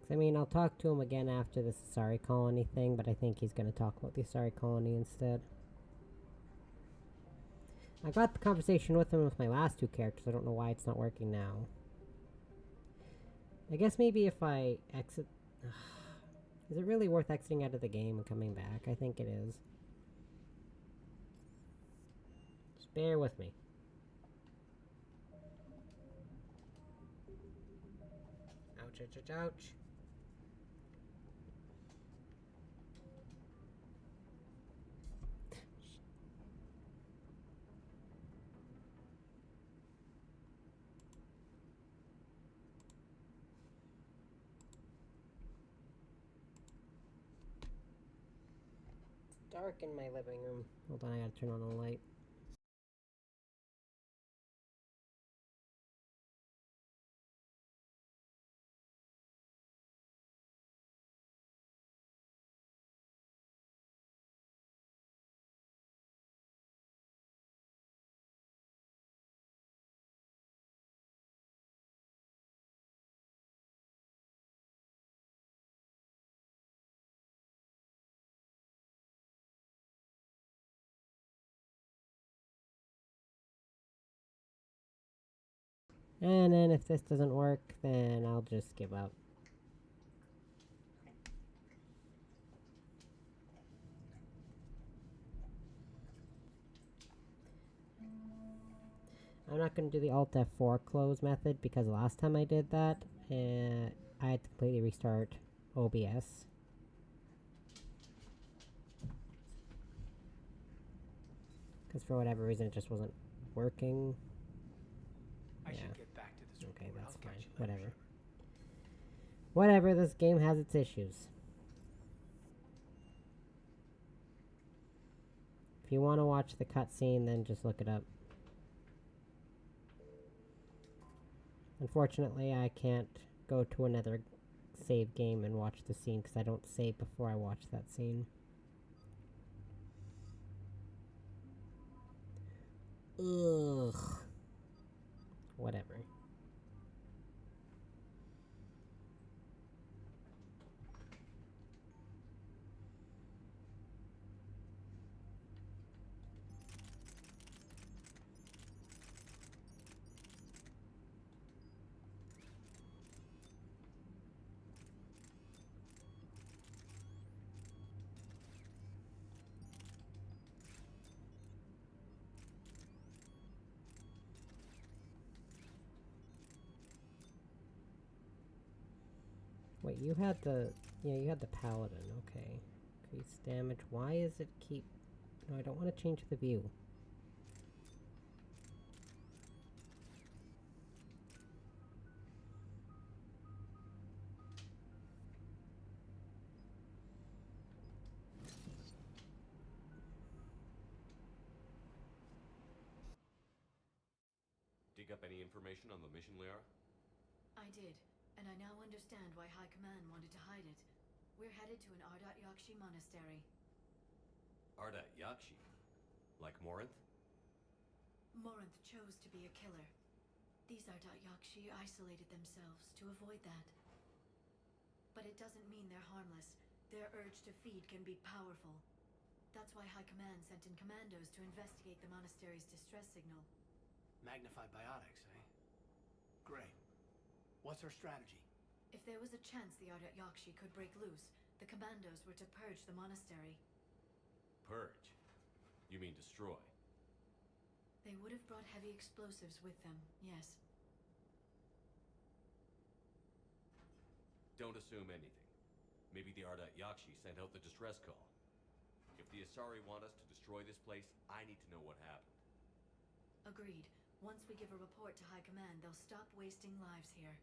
I mean, I'll talk to him again after this Asari colony thing, but I think he's going to talk about the Asari colony instead. I got the conversation with him with my last two characters. I don't know why it's not working now. I guess maybe if I exit... Is it really worth exiting out of the game and coming back? I think it is. Just bear with me. Ouch, ouch, ouch, ouch. Dark in my living room. Hold on, I gotta turn on the light. And then if this doesn't work, then I'll just give up. I'm not going to do the Alt F4 close method because last time I did that, I had to completely restart OBS. Because for whatever reason it just wasn't working. I should get back to this. Okay, that's fine. Whatever. Whatever, this game has its issues. If you want to watch the cutscene, then just look it up. Unfortunately, I can't go to another save game and watch the scene because I don't save before I watch that scene. Ugh. Whatever. Wait, you had the... Yeah, you had the paladin, okay. Increase damage. Why is it keep... No, I don't want to change the view. Dig up any information on the mission, Liara? I did, and I now understand why High Command wanted to hide it. We're headed to an Ardat Yakshi monastery. Ardat Yakshi? Like Morinth? Morinth chose to be a killer. These Ardat Yakshi isolated themselves to avoid that. But it doesn't mean they're harmless. Their urge to feed can be powerful. That's why High Command sent in commandos to investigate the monastery's distress signal. Magnified biotics, eh? Great. What's our strategy? If there was a chance the Ardat Yakshi could break loose, the commandos were to purge the monastery. Purge? You mean destroy? They would have brought heavy explosives with them, yes. Don't assume anything. Maybe the Ardat Yakshi sent out the distress call. If the Asari want us to destroy this place, I need to know what happened. Agreed. Once we give a report to High Command, they'll stop wasting lives here.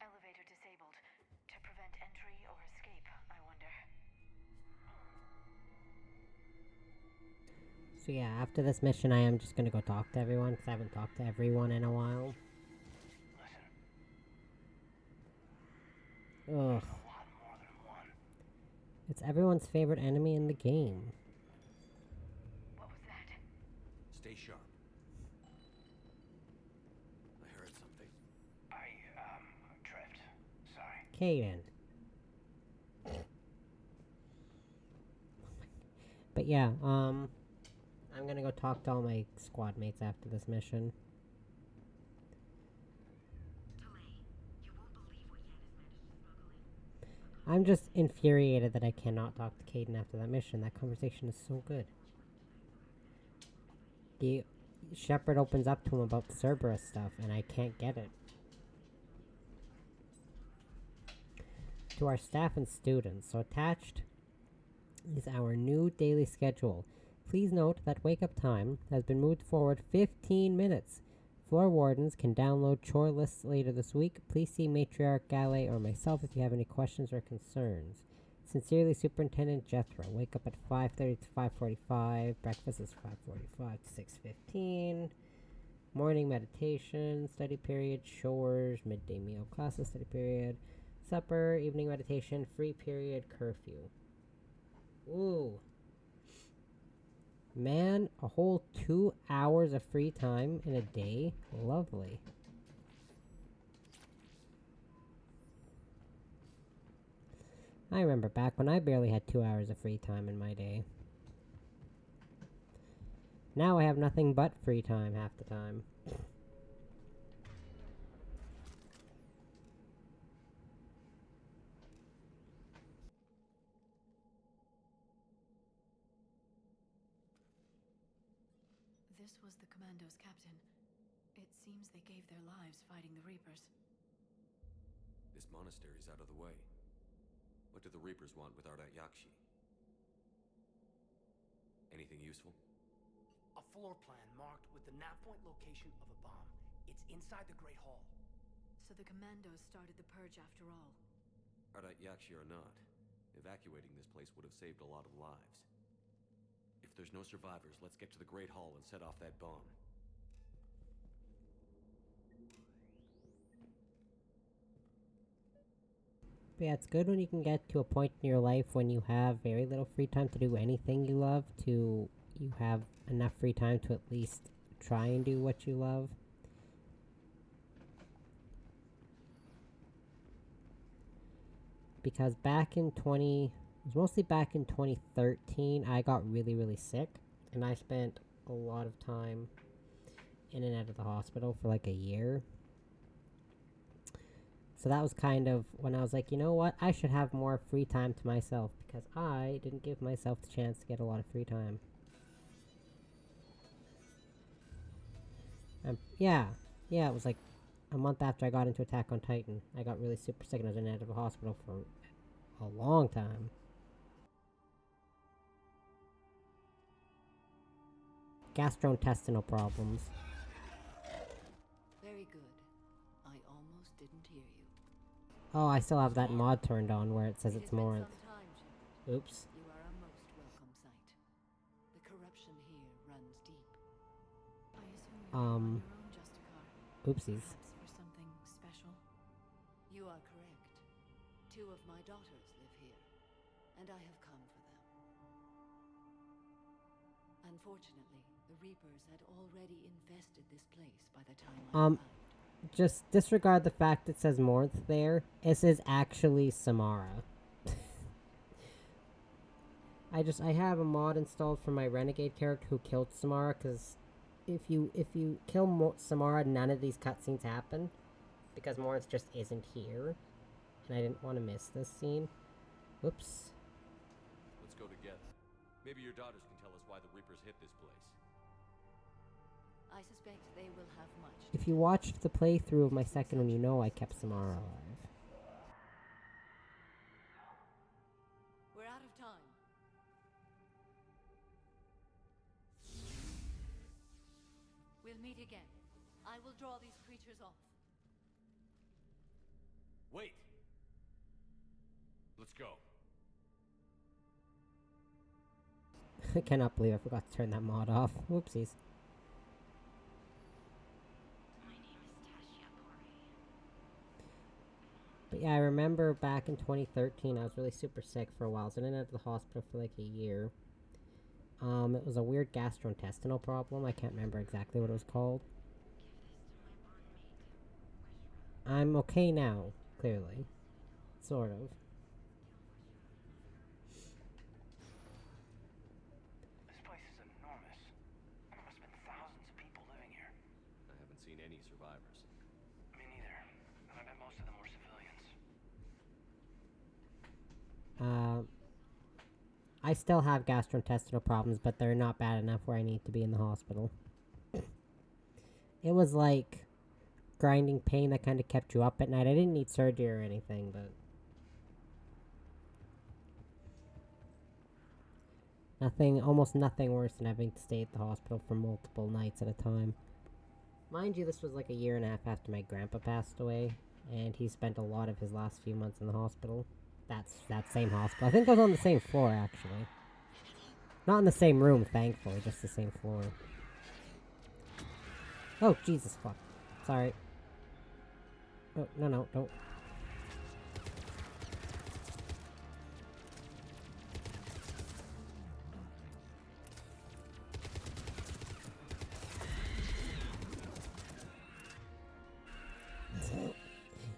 Elevator disabled. To prevent entry or escape, I wonder. So yeah, after this mission, I am just gonna go talk to everyone, because I haven't talked to everyone in a while. Ugh. It's everyone's favorite enemy in the game. What was that? Stay sharp. I heard something. Drift. Sorry. Caden. But yeah, I'm gonna go talk to all my squad mates after this mission. I'm just infuriated that I cannot talk to Caden after that mission. That conversation is so good. The Shepard opens up to him about the Cerberus stuff, and I can't get it. To our staff and students, so attached is our new daily schedule. Please note that wake-up time has been moved forward 15 minutes. Floor wardens can download chore lists later this week. Please see Matriarch Galley or myself if you have any questions or concerns. Sincerely, Superintendent Jethro. Wake up at 5:30 to 5:45. Breakfast is 5:45 to 6:15. Morning meditation, study period, chores, midday meal, classes, study period, supper, evening meditation, free period, curfew. Ooh. Man, a whole 2 hours of free time in a day? Lovely. I remember back when I barely had 2 hours of free time in my day. Now I have nothing but free time half the time. This was the Commando's captain. It seems they gave their lives fighting the Reapers. This monastery's out of the way. What do the Reapers want with Ardat Yakshi? Anything useful? A floor plan marked with the nav point location of a bomb. It's inside the Great Hall. So the Commandos started the purge after all. Ardat Yakshi or not, evacuating this place would have saved a lot of lives. If there's no survivors, let's get to the Great Hall and set off that bomb. But yeah, it's good when you can get to a point in your life when you have very little free time to do anything you love, to you have enough free time to at least try and do what you love. Because back in it was mostly back in 2013, I got really, really sick, and I spent a lot of time in and out of the hospital for like a year. So that was kind of when I was like, you know what, I should have more free time to myself, because I didn't give myself the chance to get a lot of free time. Yeah, it was like a month after I got into Attack on Titan. I got really super sick and I was in and out of the hospital for a long time. Gastrointestinal problems. Very good. I almost didn't hear you. Oh, I still have that mod turned on where it says it's more. Oops. You are a most welcome sight. The corruption here runs deep. I assume you're on your own, Justicar. Oopsies. Perhaps for something special? You are correct. 2 of my daughters live here, and I have come for them. Unfortunately, the Reapers had already infested this place by the time I arrived. Just disregard the fact it says Morth there. It says actually Samara. I have a mod installed for my Renegade character who killed Samara, because if you kill Samara, none of these cutscenes happen. because Moritz just isn't here, and I didn't want to miss this scene. Whoops. Let's go together. Maybe your daughters can tell us why the Reapers hit this place. I suspect they will have much. If you watched the playthrough of my second one, you know I kept Samara alive. We're out of time. We'll meet again. I will draw these creatures off. Wait! Let's go. I cannot believe I forgot to turn that mod off. Whoopsies. But yeah, I remember back in 2013, I was really super sick for a while, so I ended up at the hospital for like a year. It was a weird gastrointestinal problem. I can't remember exactly what it was called. I'm okay now, clearly. Sort of. This place is enormous. There must have been thousands of people living here. I haven't seen any survivors. Me neither. And I bet most of them were civilians. I still have gastrointestinal problems, but they're not bad enough where I need to be in the hospital. It was like grinding pain that kind of kept you up at night. I didn't need surgery or anything, but almost nothing worse than having to stay at the hospital for multiple nights at a time. Mind you, this was like a year and a half after my grandpa passed away, and he spent a lot of his last few months in the hospital. That's that same hospital. I think I was on the same floor, actually. Not in the same room, thankfully, just the same floor. Oh, Jesus fuck. Sorry. Oh, no, don't.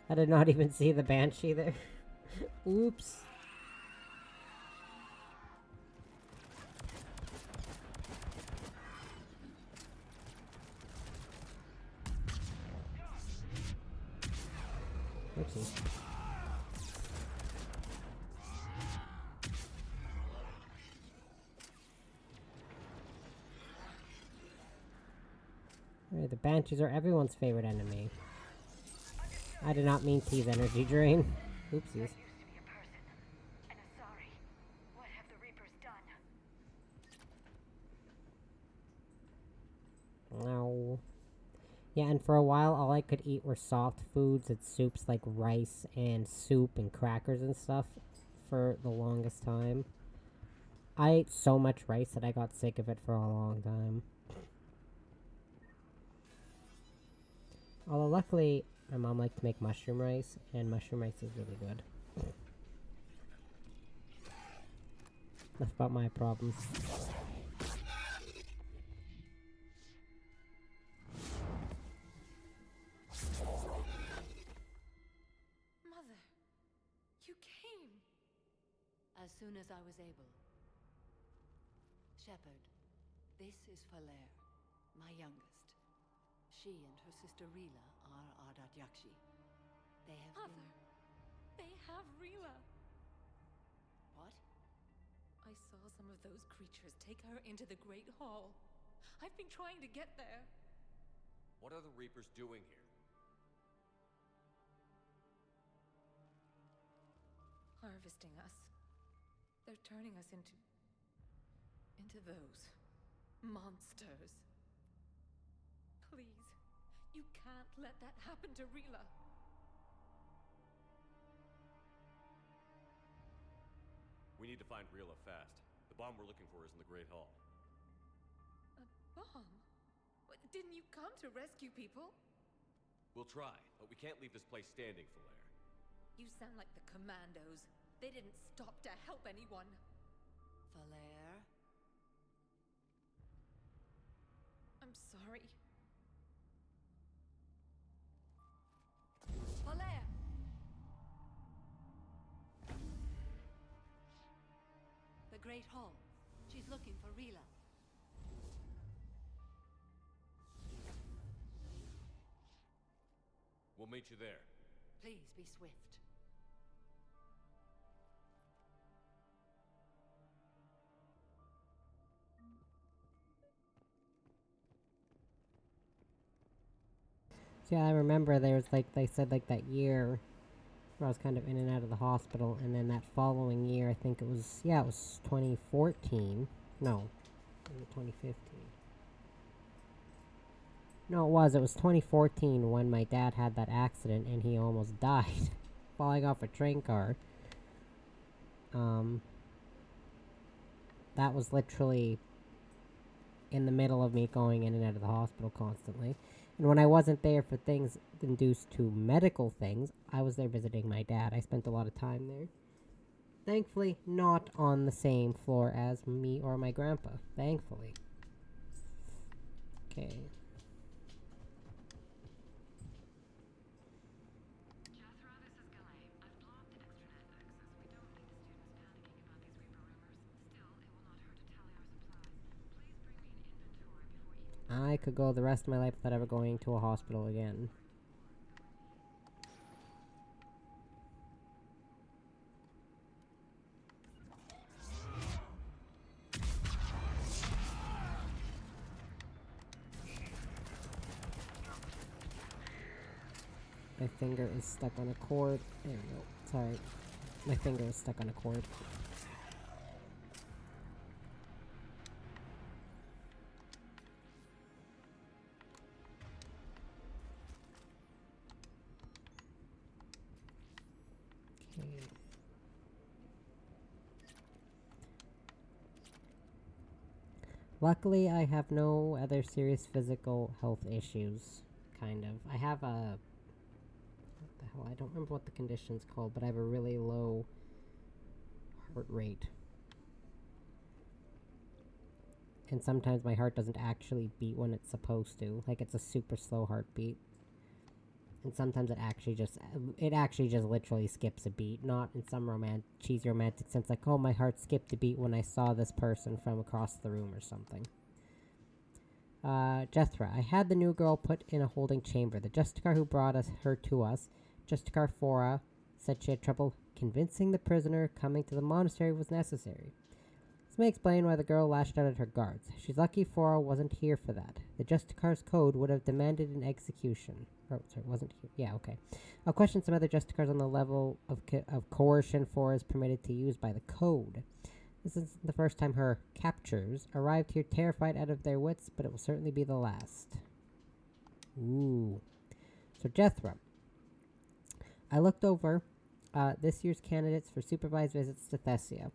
I did not even see the Banshee there. Oops. Oopsie. Alright, the Banshees are everyone's favorite enemy. I did not mean to use energy drain. Oopsies. No. Yeah, and for a while, all I could eat were soft foods and soups like rice and soup and crackers and stuff for the longest time. I ate so much rice that I got sick of it for a long time. Although luckily, my mom liked to make mushroom rice, and mushroom rice is really good. Enough about my problems. Mother, you came. As soon as I was able. Shepard, this is Falair, my youngest. She and her sister Rila are Ardat Yakshi. They have Mother, they have Rila. What? I saw some of those creatures take her into the Great Hall. I've been trying to get there. What are the Reapers doing here? Harvesting us. They're turning us into those monsters. Please, you can't let that happen to Rila. We need to find Rila fast. The bomb we're looking for is in the Great Hall. A bomb? What, didn't you come to rescue people? We'll try, but we can't leave this place standing, Falair. You sound like the Commandos. They didn't stop to help anyone. Falair? I'm sorry. Falair! The Great Hall. She's looking for Rila. We'll We'll meet you there. Please be swift. Yeah, I remember there was like, they said like that year where I was kind of in and out of the hospital, and then that following year, I think it was, yeah, it was 2014. No, was it 2015? No, it was 2014 when my dad had that accident and he almost died falling off a train car. That was literally in the middle of me going in and out of the hospital constantly. And when I wasn't there for things induced to medical things, I was there visiting my dad. I spent a lot of time there. Thankfully, not on the same floor as me or my grandpa. Thankfully. Okay. I could go the rest of my life without ever going to a hospital again. My finger is stuck on a cord. There we go. Sorry. My finger is stuck on a cord. Okay. Luckily, I have no other serious physical health issues. Kind of. I have a... What the hell? I don't remember what the condition's called, but I have a really low heart rate. And sometimes my heart doesn't actually beat when it's supposed to. Like, it's a super slow heartbeat. And sometimes it actually just literally skips a beat. Not in some cheesy romantic sense, like, oh, my heart skipped a beat when I saw this person from across the room or something. Jethra, I had the new girl put in a holding chamber. The Justicar who brought her to us, Justicar Fora, said she had trouble convincing the prisoner coming to the monastery was necessary. This may explain why the girl lashed out at her guards. She's lucky Fora wasn't here for that. The Justicar's code would have demanded an execution. Oh, sorry, wasn't here. Yeah, okay. I'll question some other Justicars on the level of coercion Fora is permitted to use by the code. This is the first time her captors arrived here terrified out of their wits, but it will certainly be the last. Ooh. So, Jethra. I looked over this year's candidates for supervised visits to Thessia.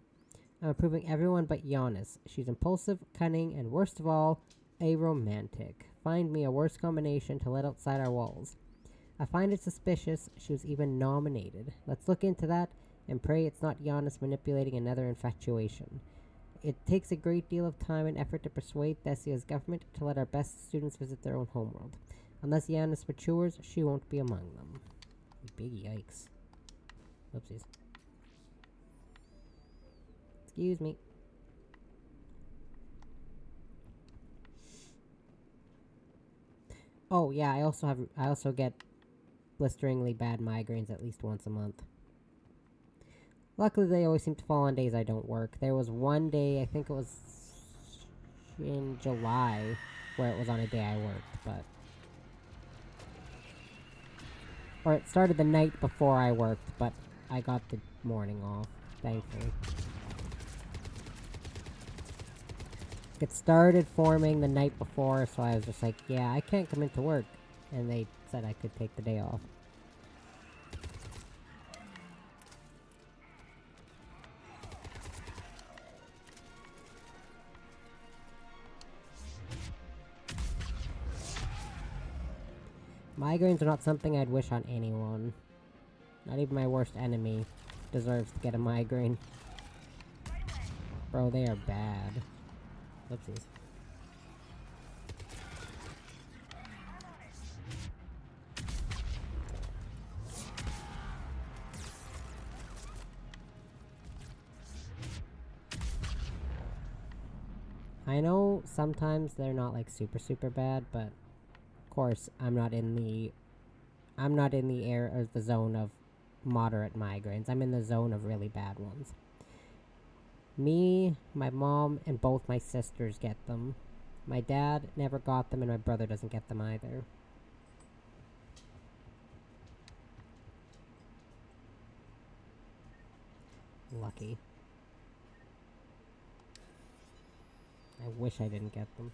I'm approving everyone but Giannis. She's impulsive, cunning, and worst of all, a romantic. Find me a worse combination to let outside our walls. I find it suspicious she was even nominated. Let's look into that and pray it's not Giannis manipulating another infatuation. It takes a great deal of time and effort to persuade Thessia's government to let our best students visit their own homeworld. Unless Giannis matures, she won't be among them. Big yikes. Oopsies. Excuse me. Oh yeah, I also get blisteringly bad migraines at least once a month. Luckily, they always seem to fall on days I don't work. There was one day, I think it was in July, where it was on a day I worked, but... Or it started the night before I worked, but I got the morning off, thankfully. It started forming the night before, so I was just like, yeah, I can't come into work. And they said I could take the day off. Migraines are not something I'd wish on anyone. Not even my worst enemy deserves to get a migraine. Bro, they are bad. Oopsies. I know sometimes they're not like super bad, but of course I'm not in the I'm not in the air or the zone of moderate migraines. I'm in the zone of really bad ones. Me, my mom, and both my sisters get them. My dad never got them, and my brother doesn't get them either. Lucky. I wish I didn't get them.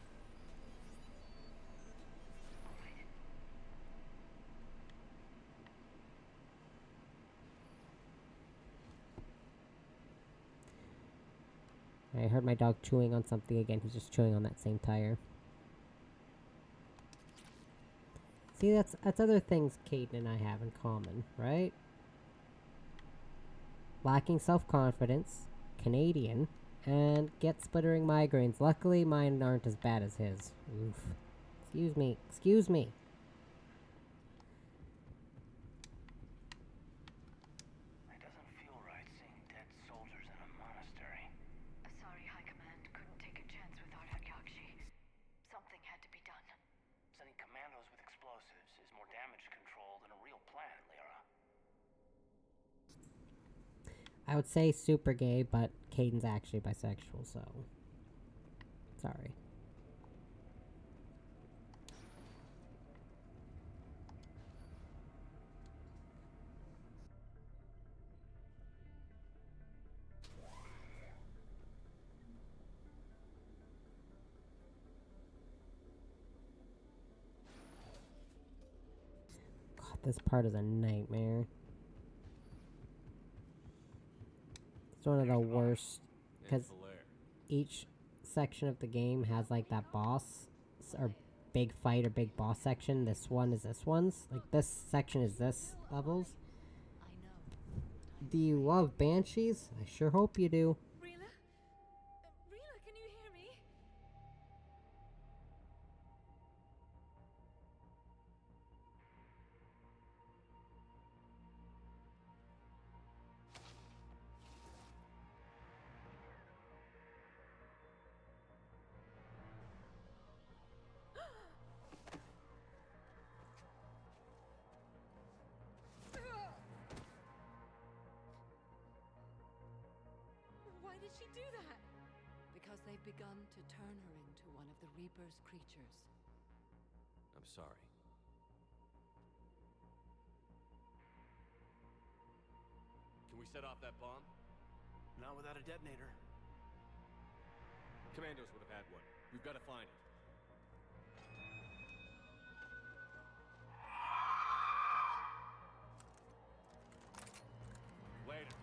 I heard my dog chewing on something again. He's just chewing on that same tire. See, that's other things Caden and I have in common, right? Lacking self-confidence, Canadian, and get splittering migraines. Luckily, mine aren't as bad as his. Oof. Excuse me. Excuse me. It doesn't feel right seeing dead soldiers in a monastery. Sorry, High Command. Couldn't take a chance without Yakshi. Something had to be done. Sending commandos with explosives is more damage control than a real plan, Lyra. I would say super gay, but Caden's actually bisexual, so... Sorry. God, this part is a nightmare. It's one of the worst, because each section of the game has like that boss or big fight or big boss section. This one is this one's. Like this section is this level's. Do you love Banshees? I sure hope you do. Rila? Rila, can you hear me? Why did she do that? Because they've begun to turn her into one of the Reaper's creatures. I'm sorry. Can we set off that bomb? Not without a detonator. Commandos would have had one. We've got to find it. Later.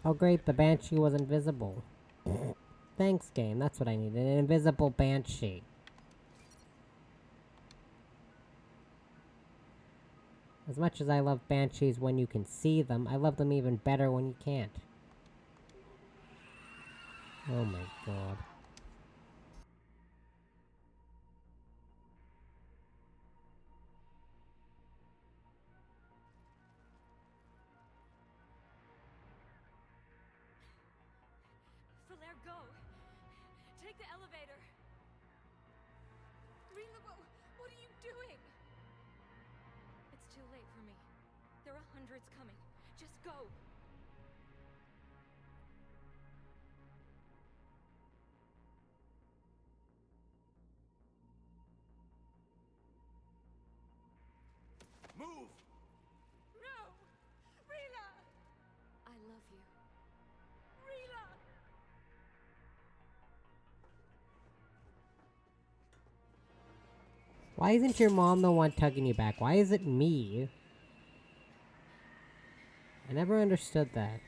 Oh great, the Banshee was invisible. Thanks, game. That's what I needed. An invisible Banshee. As much as I love Banshees when you can see them, I love them even better when you can't. Oh my god. Falaire, go! Take the elevator! Rila, what are you doing? It's too late for me. There are hundreds coming. Just go! Move! No! Rila! I love you. Why isn't your mom the one tugging you back? Why is it me? I never understood that.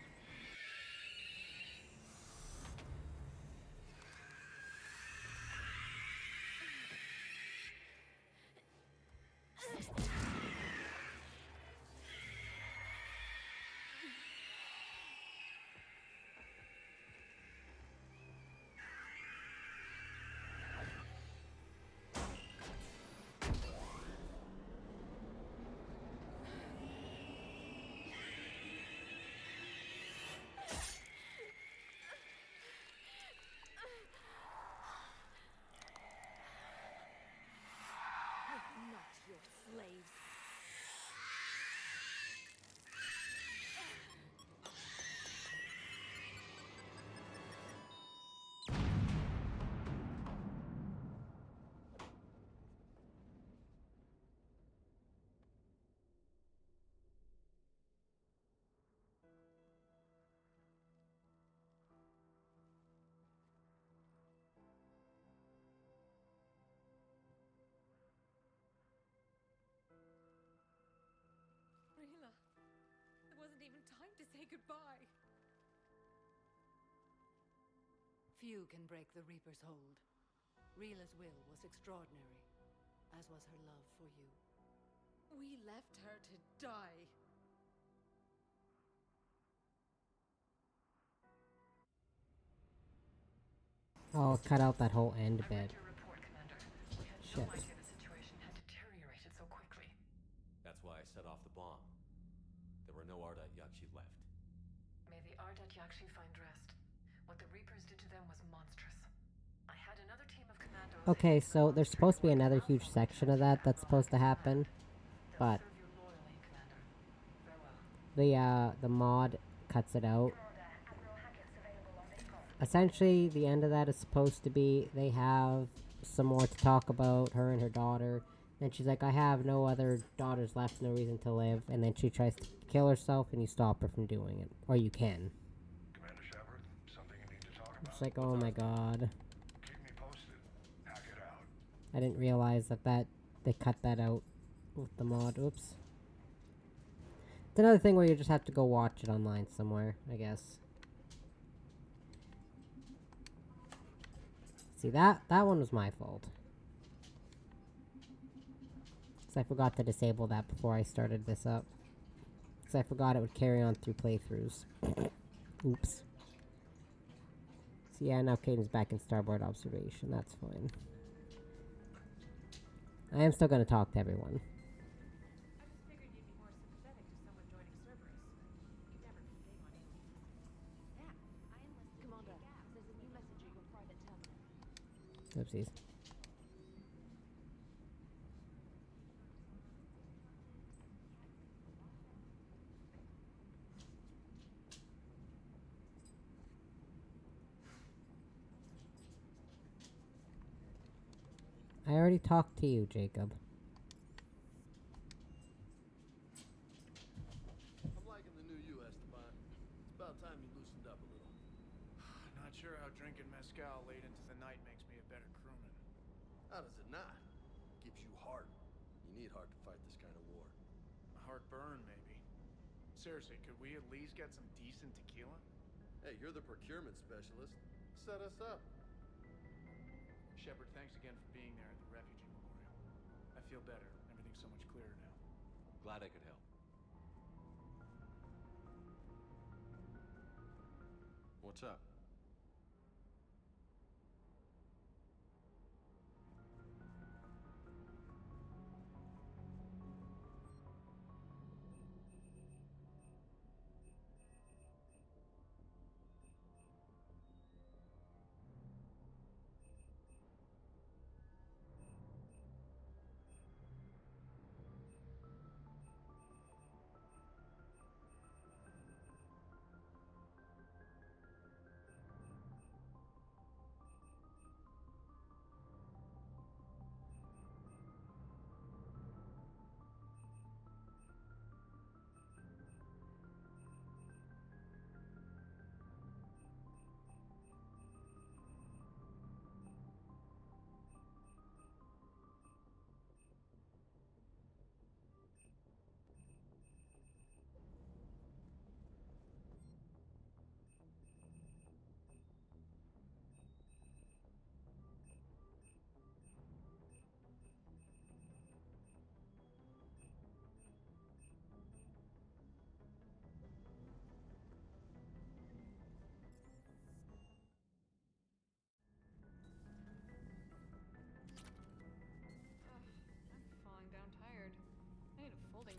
We're not your slaves. Rayla, there wasn't even time to say goodbye. Few can break the Reaper's hold. Rila's will was extraordinary, as was her love for you. We left her to die. Oh, cut out that whole end bit. Shit. The situation had deteriorated so quickly. That's why I set off the bomb. There were no Ardat Yakshi left. May the Ardat Yakshi find rest. What the Reapers did to them was monstrous. I had another team of commandos. Okay, so there's supposed to be another huge section of that that's supposed to happen, but the mod cuts it out. Essentially, the end of that is supposed to be they have some more to talk about, her and her daughter. Then she's like, I have no other daughters left, no reason to live. And then she tries to kill herself, and you stop her from doing it. Or you can. Commander Shepard, something you need to talk about. It's like, oh my god. Keep me posted. Hack it out. I didn't realize that they cut that out with the mod. Oops. It's another thing where you just have to go watch it online somewhere, I guess. See, that one was my fault. Because I forgot to disable that before I started this up. Because I forgot it would carry on through playthroughs. Oops. So yeah, now Caden's back in starboard observation. That's fine. I am still going to talk to everyone. I just figured you'd be more sympathetic to someone joining Cerberus. You never been big on aliens. Yeah, I enlisted. Commander, there's a new message at your private terminal. Oopsies. I already talked to you, Jacob. I'm liking the new you, Esteban. It's about time you loosened up a little. Not sure how drinking mezcal late into the night makes me a better crewman. How does it not? Gives you heart. You need heart to fight this kind of war. A heartburn, maybe. Seriously, could we at least get some decent tequila? Hey, you're the procurement specialist. Set us up. Shepard, thanks again for being there at the refugee memorial. I feel better. Everything's so much clearer now. Glad I could help. What's up?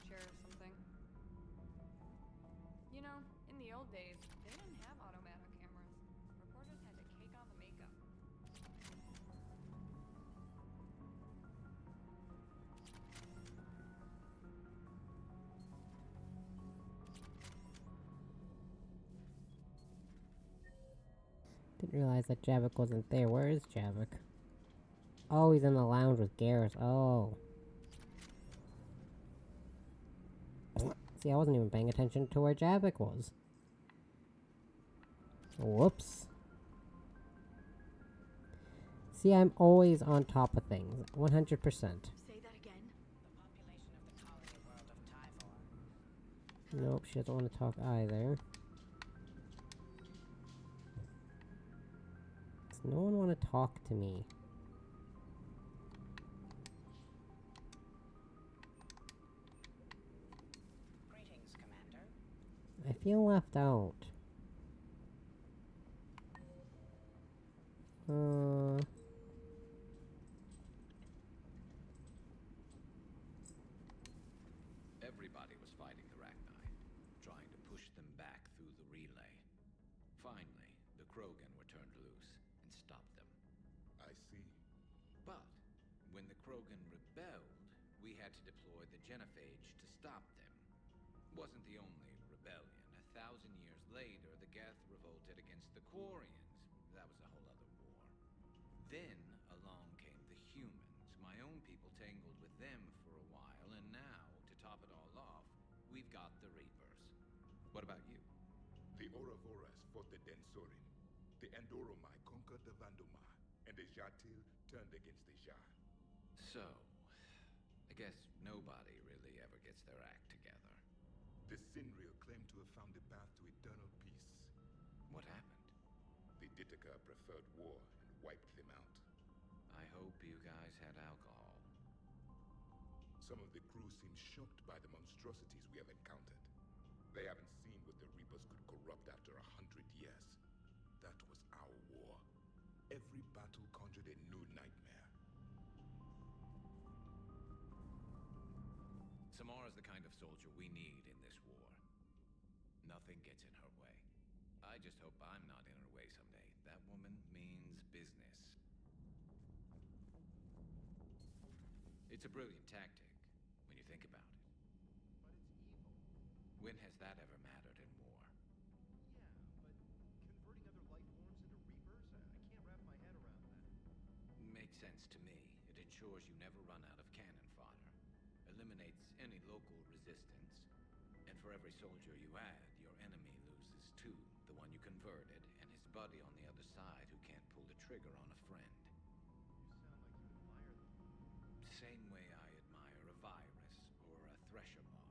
share or something. You know, in the old days, they didn't have automatic cameras. Reporters had to cake on the makeup. Didn't realize that Javik wasn't there. Where is Javik? Oh, he's in the lounge with Garrus. Oh. See, I wasn't even paying attention to where Javik was. Whoops. See, I'm always on top of things. 100%. Say that again. Nope, she doesn't want to talk either. Does no one want to talk to me? Greetings, Commander. I feel left out. Everybody was fighting the Rachni, trying to push them back through the relay. Finally, the Krogan were turned loose and stopped them. I see. But when the Krogan rebelled, we had to deploy the Genophage to stop them. Wasn't the only rebellion. 1,000 years later, the Geth revolted against the Quarians. That was a whole other war. Then along came the humans. My own people tangled with them for a while, and now, to top it all off, we've got the Reapers. What about you? The Ouroboros fought the Densorin. The Andoromai conquered the Vandomai, and the Jatil turned against the Jar. So, I guess nobody really ever gets their act together. The Sinreal claimed to have found the path to eternal peace. What happened? The Ditaka preferred war and wiped them out. I hope you guys had alcohol. Some of the crew seem shocked by the monstrosities we have encountered. They haven't seen what the Reapers could corrupt after 100 years. That was our war. Every battle conjured a new nightmare. Samara's the kind of soldier we need in this war. Nothing gets in her way. I just hope I'm not in her way someday. That woman means business. It's a brilliant tactic, when you think about it. But it's evil. When has that ever mattered in war? Yeah, but converting other life forms into Reapers? I can't wrap my head around that. Makes sense to me. It ensures you never run out of cannon fodder. Eliminates any local resistance. And for every soldier you add, your enemy loses two. The one you converted, and his buddy on the other side who can't pull the trigger on a friend. You sound like you admire them. Same way I admire a virus or a thresher maw.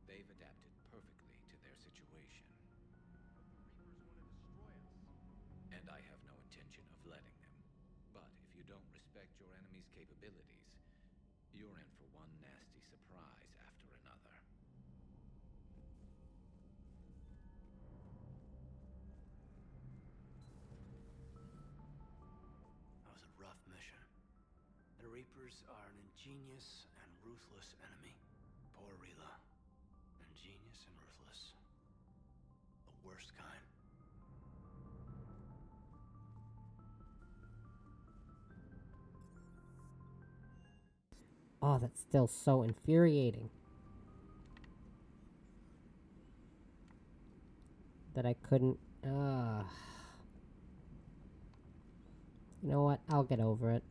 They've adapted perfectly to their situation. But the Reapers want to destroy us. And I have no intention of letting them. But if you don't respect your enemy's capabilities, you're in for one nasty surprise after another. That was a rough mission. The Reapers are an ingenious and ruthless enemy. Poor Rila. Ingenious and ruthless. The worst kind. Oh, that's still so infuriating. That I couldn't... You know what? I'll get over it.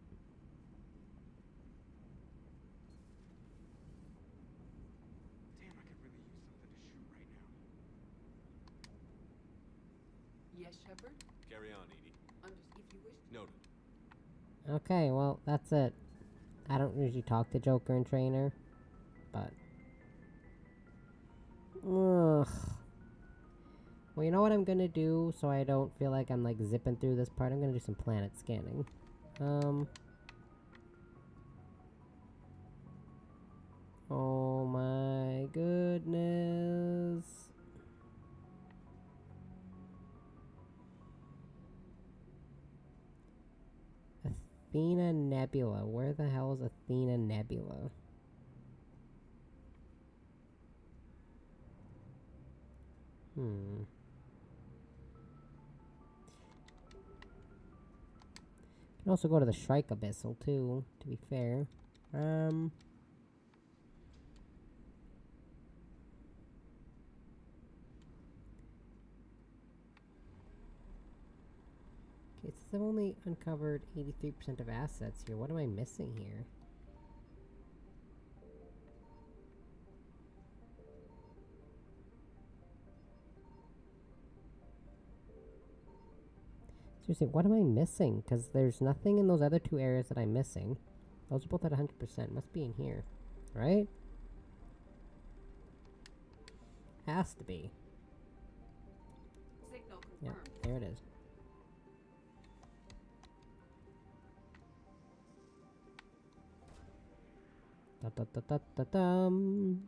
Damn, I could really use something to shoot right now. Yes, Shepard? Carry on, Edie. If you wish. Noted. Okay, well, that's it. I don't usually talk to Joker and Trainer, but... Ugh. Well, you know what I'm gonna do, so I don't feel like I'm, like, zipping through this part? I'm gonna do some planet scanning. Oh my goodness. Athena Nebula. Where the hell is Athena Nebula? Hmm. Can also go to the Shrike Abyssal too, to be fair. Okay, since I've only uncovered 83% of assets here, what am I missing here? Seriously, what am I missing? Because there's nothing in those other two areas that I'm missing. Those are both at 100%. Must be in here. Right? Has to be. Signal Yep, confirmed. there it is. Da da da da da dum.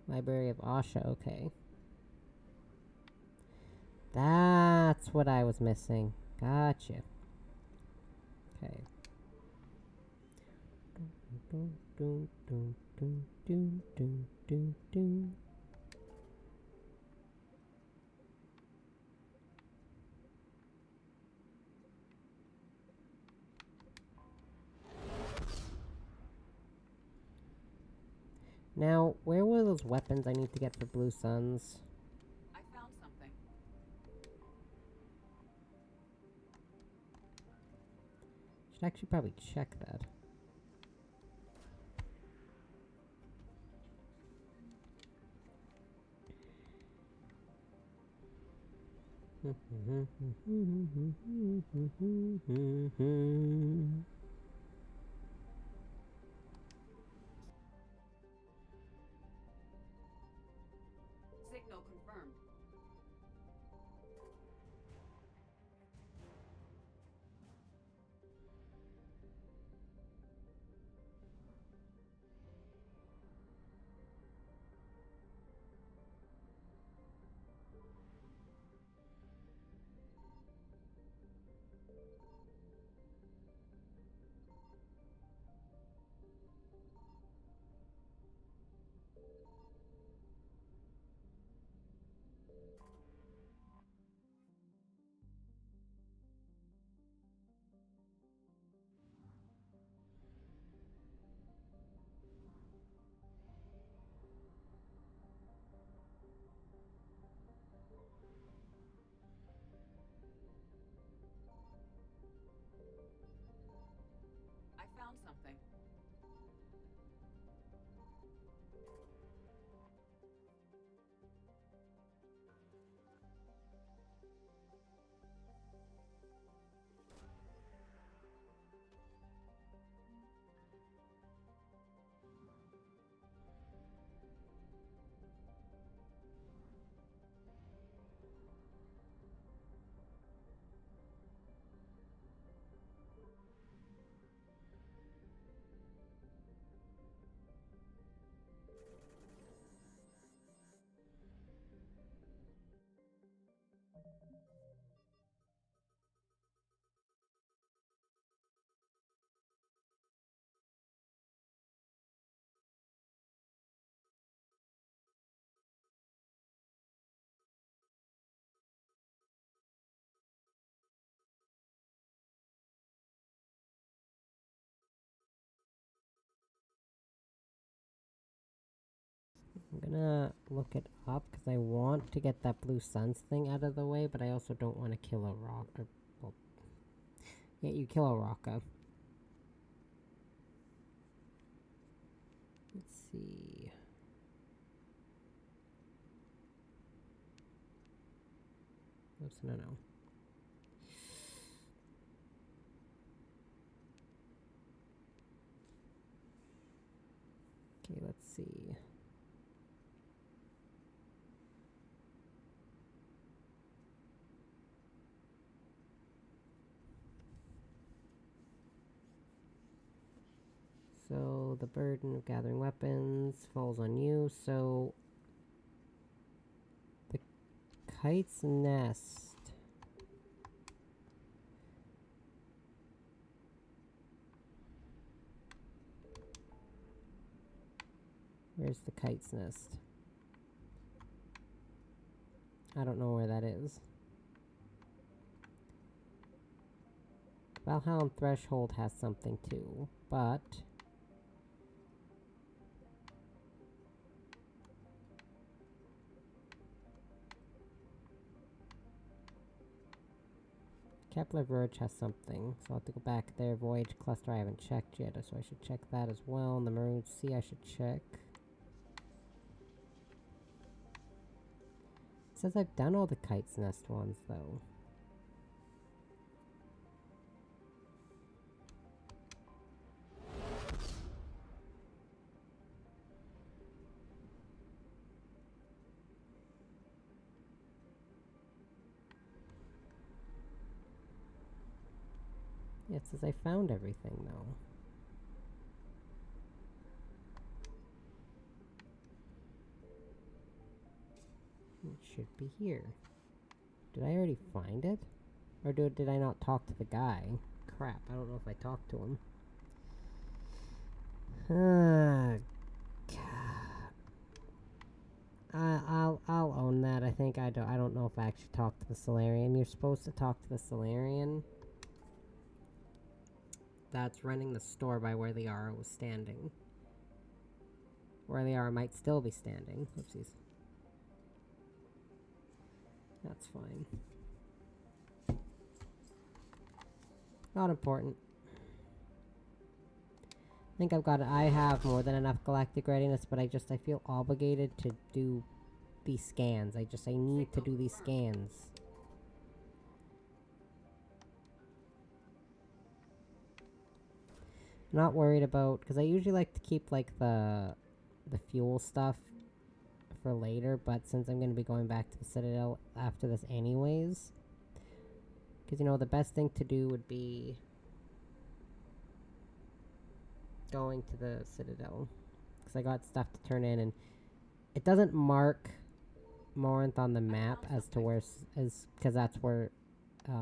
Library of Asha, okay. That's what I was missing. Gotcha. Okay. Now, where were those weapons I need to get for Blue Suns? I found something. Should actually probably check that. Signal confirmed. I found something. I'm gonna look it up because I want to get that Blue Suns thing out of the way, but I also don't want to kill a rock. Well, yeah, you kill a Rocka. Let's see. Oops, no. Okay, let's see. So the burden of gathering weapons falls on you, so the kite's nest. Where's the kite's nest? I don't know where that is. Valhalla Threshold has something too, but... Kepler Verge has something, so I'll have to go back there. Voyage Cluster I haven't checked yet, so I should check that as well. And the Maroon Sea I should check. It says I've done all the Kite's Nest ones, though. Yeah, it says I found everything, though. It should be here. Did I already find it? Or did I not talk to the guy? Crap, I don't know if I talked to him. I'll own that. I think I don't know if I actually talked to the Solarian. You're supposed to talk to the Solarian. That's running the store by where the Ara was standing. Where the Ara might still be standing. Oopsies. That's fine. Not important. I think I have more than enough galactic readiness, but I feel obligated to do these scans. I need to do these scans. Not worried about, because I usually like to keep like the fuel stuff for later, but since I'm going to be going back to the Citadel after this anyways, because you know the best thing to do would be going to the Citadel, because I got stuff to turn in, and it doesn't mark Morinth on the map as to where because that's where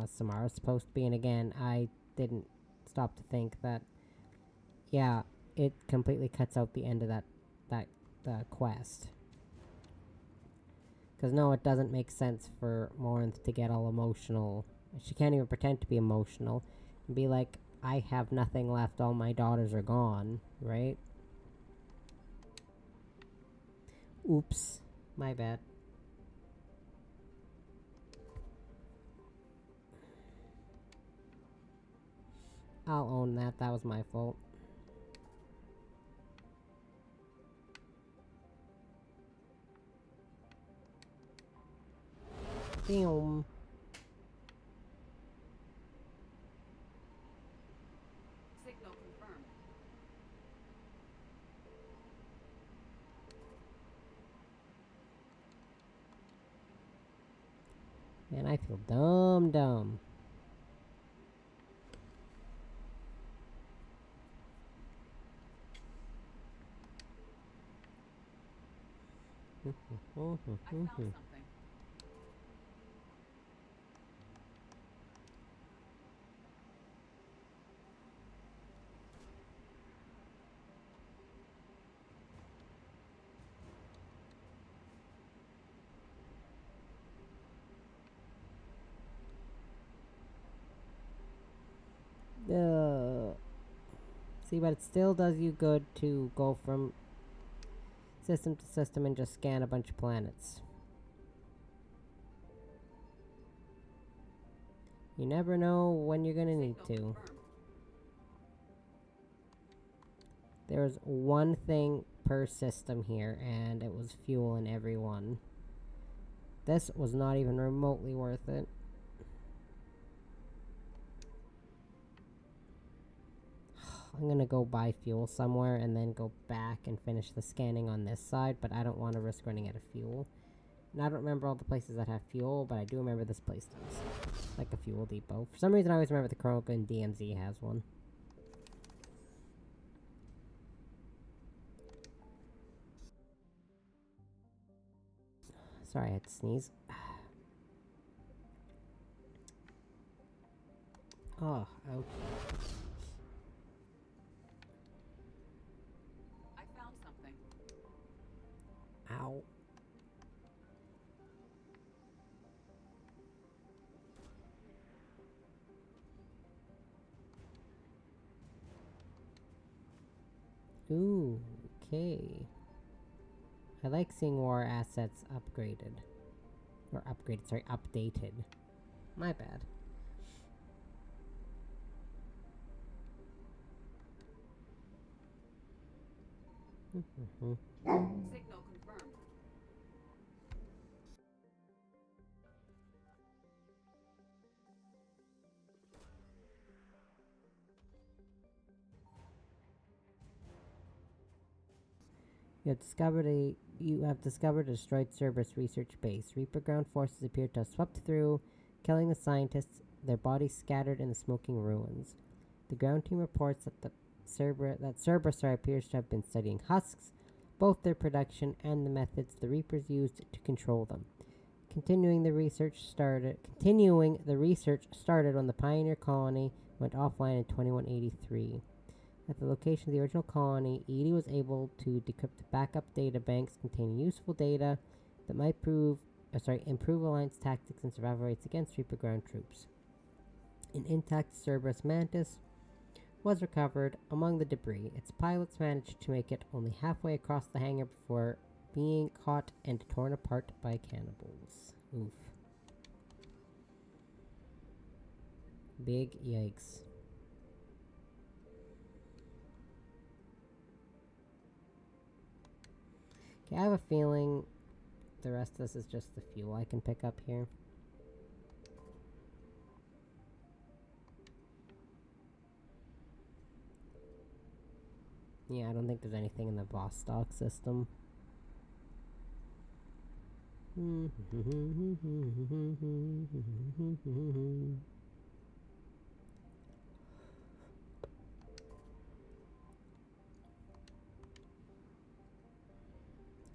Samara's supposed to be, and again I didn't stop to think that yeah, it completely cuts out the end of that quest. Because no, it doesn't make sense for Morinth to get all emotional. She can't even pretend to be emotional and be like, I have nothing left, all my daughters are gone, right? Oops, my bad. I'll own that, that was my fault. Boom. Signal confirmed. Man, I feel dumb. I found something. See, but it still does you good to go from system to system and just scan a bunch of planets. You never know when you're gonna need to. There's one thing per system here, and it was fuel in every one. This was not even remotely worth it. I'm gonna go buy fuel somewhere and then go back and finish the scanning on this side, but I don't want to risk running out of fuel. And I don't remember all the places that have fuel, but I do remember this place does. Like a fuel depot. For some reason I always remember the Krogan DMZ has one. Sorry, I had to sneeze. Oh, ouch. I found something. Ow. Ooh, okay. I like seeing war assets upgraded. Or upgraded, sorry, updated. My bad. Signal confirmed. You have discovered a destroyed Cerberus research base. Reaper ground forces appear to have swept through, killing the scientists, their bodies scattered in the smoking ruins. The ground team reports that Cerberus appears to have been studying husks, both their production and the methods the Reapers used to control them. Continuing the research started when the Pioneer colony went offline in 2183. At the location of the original colony, EDI was able to decrypt backup data banks containing useful data that might improve Alliance tactics and survival rates against Reaper ground troops. An intact Cerberus Mantis was recovered among the debris. Its pilots managed to make it only halfway across the hangar before being caught and torn apart by cannibals. Oof. Big yikes. Okay, I have a feeling the rest of this is just the fuel I can pick up here. Yeah, I don't think there's anything in the boss stock system.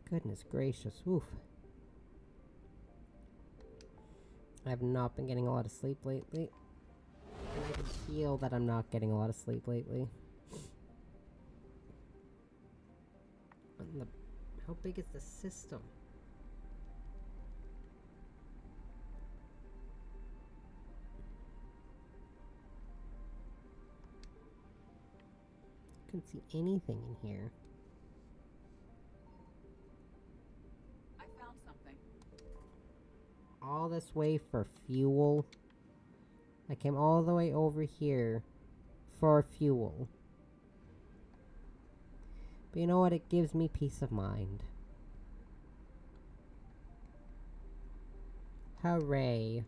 Goodness gracious, oof. I have not been getting a lot of sleep lately. And I can feel that I'm not getting a lot of sleep lately. How big is the system? Couldn't see anything in here. I found something. All this way for fuel? I came all the way over here for fuel. But you know what? It gives me peace of mind. Hooray.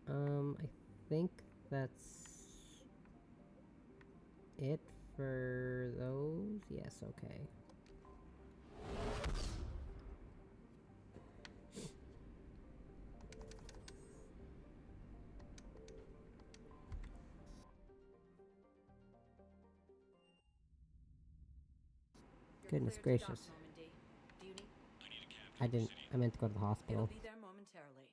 I think that's it for those. Yes, okay. Goodness gracious. I meant to go to the hospital. It'll be there momentarily.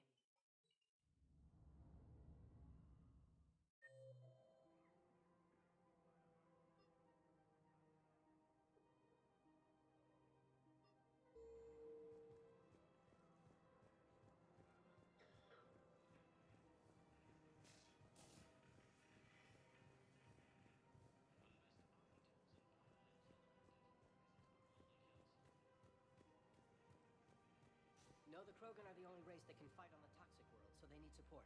No, the Krogan are the only race that can fight on the toxic world, so they need support.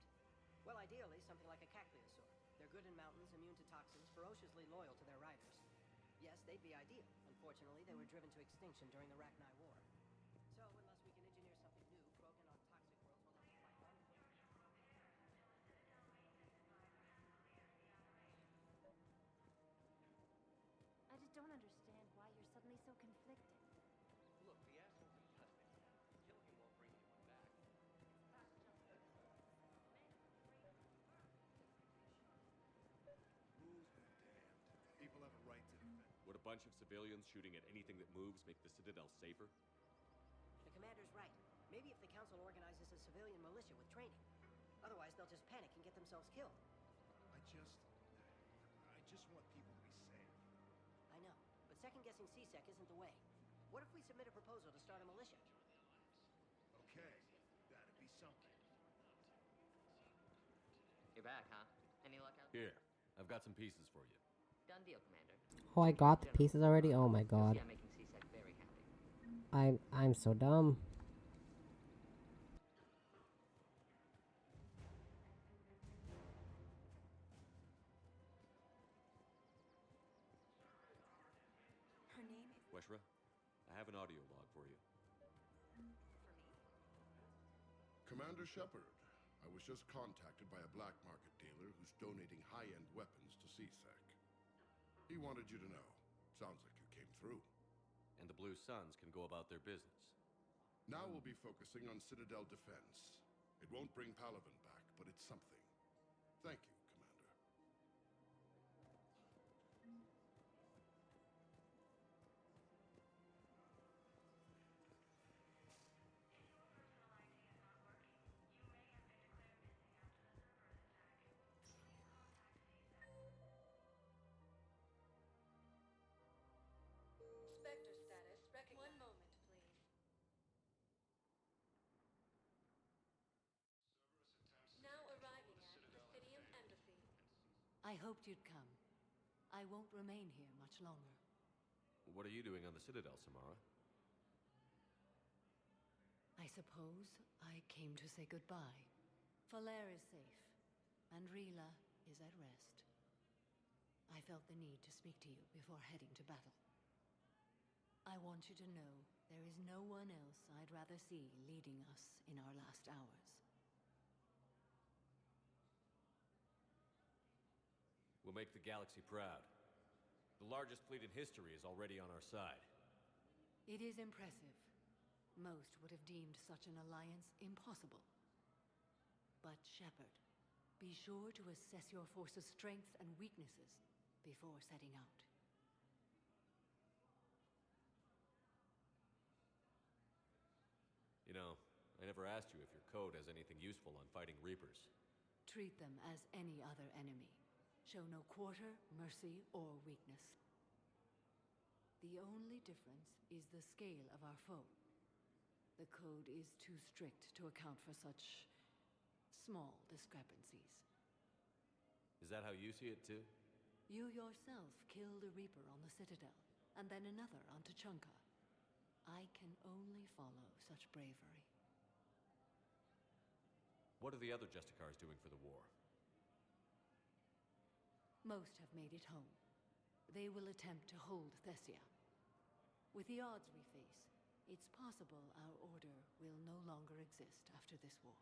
Well, ideally, something like a cacliosaur. They're good in mountains, immune to toxins, ferociously loyal to their riders. Yes, they'd be ideal. Unfortunately, they were driven to extinction during the Rachni War. So, unless we can engineer something new, Krogan on toxic worlds will have to fight long. I just don't understand why you're suddenly so conflicted. Look, the asshole's in custody. Killing him won't bring anyone back. Rules be damned. People have a right to defend. Would a bunch of civilians shooting at anything that moves make the Citadel safer? The commander's right. Maybe if the council organizes a civilian militia with training. Otherwise, they'll just panic and get themselves killed. I just want people to be safe. I know, but second-guessing CSEC isn't the way. What if we submit a proposal to start a militia? Okay, that'd you're back, huh? Any luck out Here, I've got some pieces for you. Done deal, Commander. Oh, I got the pieces already? Oh my god. You'll see I'm making C-Sec very happy. I'm so dumb. Her name is... Weshra, I have an audio log for you. Commander Shepard, I was just contacted by a black market dealer who's donating high-end weapons to CSEC. He wanted you to know. Sounds like you came through. And the Blue Suns can go about their business. Now we'll be focusing on Citadel defense. It won't bring Palaven back, but it's something. Thank you, Commander. Spectre status recognized. 1 moment, please. Now arriving at Presidium Embassy. I hoped you'd come. I won't remain here much longer. What are you doing on the Citadel, Samara? I suppose I came to say goodbye. Falair is safe, and Rila is at rest. I felt the need to speak to you before heading to battle. I want you to know there is no one else I'd rather see leading us in our last hours. We'll make the galaxy proud. The largest fleet in history is already on our side. It is impressive. Most would have deemed such an alliance impossible. But Shepard, be sure to assess your force's strengths and weaknesses before setting out. You know, I never asked you if your code has anything useful on fighting Reapers. Treat them as any other enemy. Show no quarter, mercy, or weakness. The only difference is the scale of our foe. The code is too strict to account for such small discrepancies. Is that how you see it, too? You yourself killed a Reaper on the Citadel, and then another on Tuchanka. I can only follow such bravery. What are the other Justicars doing for the war? Most have made it home. They will attempt to hold Thessia. With the odds we face, it's possible our order will no longer exist after this war.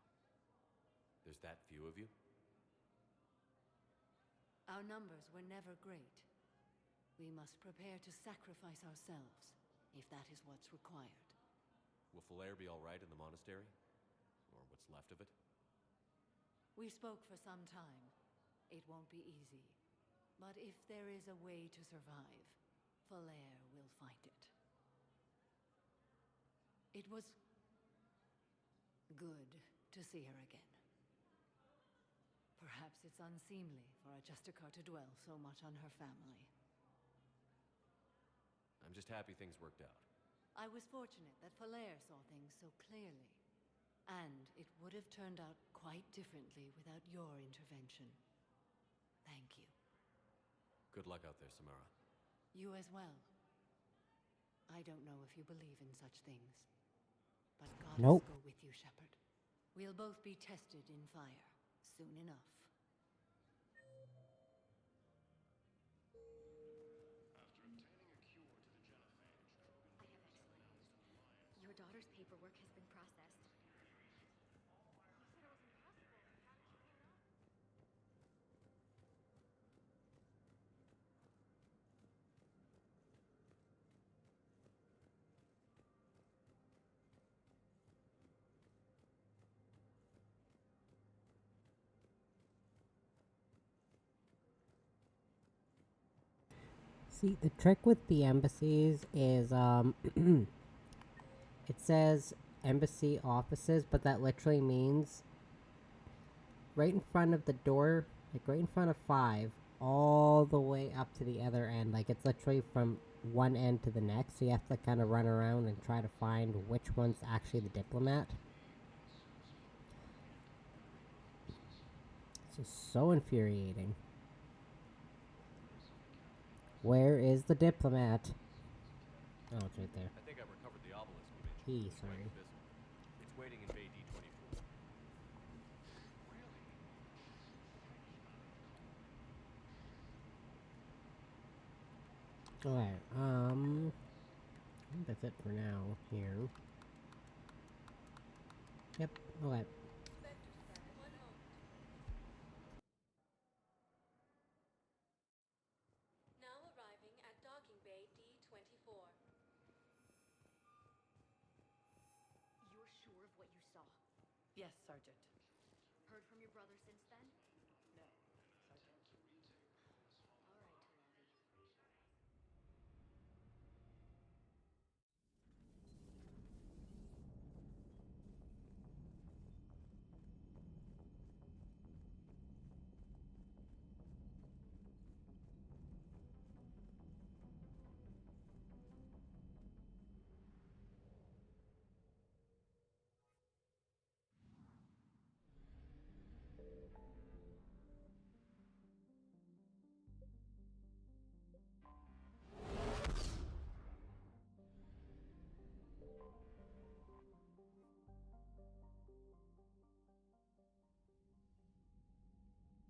There's that few of you? Our numbers were never great. We must prepare to sacrifice ourselves, if that is what's required. Will Falair be all right in the monastery? Or what's left of it? We spoke for some time. It won't be easy. But if there is a way to survive, Falair will find it. It was good to see her again. Perhaps it's unseemly for a Justicar to dwell so much on her family. I'm just happy things worked out. I was fortunate that Falair saw things so clearly. And it would have turned out quite differently without your intervention. Thank you. Good luck out there, Samara. You as well. I don't know if you believe in such things. But God Nope. will go with you, Shepard. We'll both be tested in fire soon enough. Your daughter's paperwork has been processed. See, the trick with the embassies is, it says embassy offices, but that literally means right in front of the door, like right in front of 5, all the way up to the other end. Like, it's literally from one end to the next, so you have to kind of run around and try to find which one's actually the diplomat. So This is so infuriating. Where is the diplomat? Oh, it's right there. I think I recovered the obelisk you mentioned. He, It's sorry. visible. It's waiting in Bay D24. Okay, I think that's it for now here. Yep, okay. Now arriving at docking bay D24. You're sure of what you saw? Yes, Sergeant. Heard from your brother since then? No, Sergeant. All right, Lottie.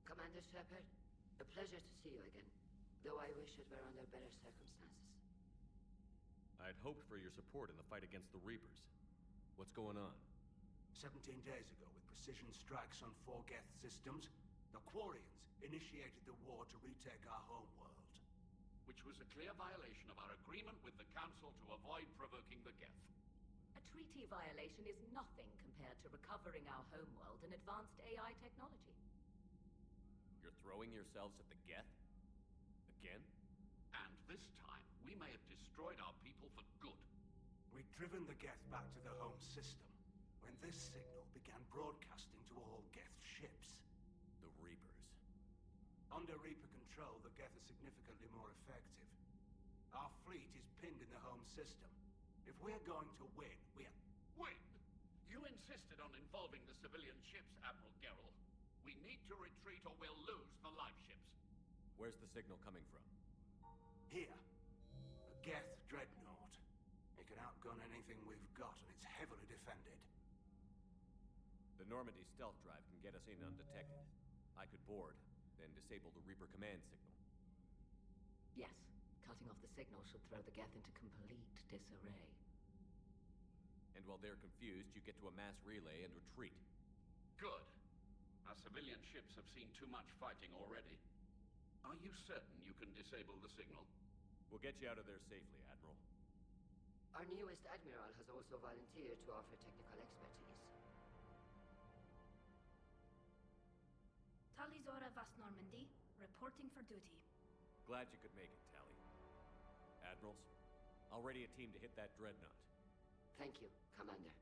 Commander Shepard, a pleasure to see you again, though I wish it were under better circumstances. I'd hoped for your support in the fight against the Reapers. What's going on? 17 days ago, with precision strikes on 4 Geth systems, the Quarians initiated the war to retake our homeworld. Which was a clear violation of our agreement with the Council to avoid provoking the Geth. A treaty violation is nothing compared to recovering our homeworld and advanced AI technology. You're throwing yourselves at the Geth? Again? And this time, we may have destroyed our people for good. We'd driven the Geth back to the home system when this signal began broadcasting to all Geth ships. The Reapers. Under Reaper control, the Geth are significantly more effective. Our fleet is pinned in the home system. If we're going to win, Win! You insisted on involving the civilian ships, Admiral Gerrel. We need to retreat or we'll lose the live ships. Where's the signal coming from? Here. A Geth dreadnought. It can outgun anything we've got, and it's heavily defended. The Normandy stealth drive can get us in undetected. I could board, then disable the Reaper command signal. Yes, cutting off the signal should throw the Geth into complete disarray. And while they're confused, you get to a mass relay and retreat. Good. Our civilian ships have seen too much fighting already. Are you certain you can disable the signal? We'll get you out of there safely, Admiral. Our newest Admiral has also volunteered to offer technical expertise. Talizora Vas Normandy, reporting for duty. Glad you could make it, Tally. Admirals, I'll ready a team to hit that dreadnought. Thank you, Commander.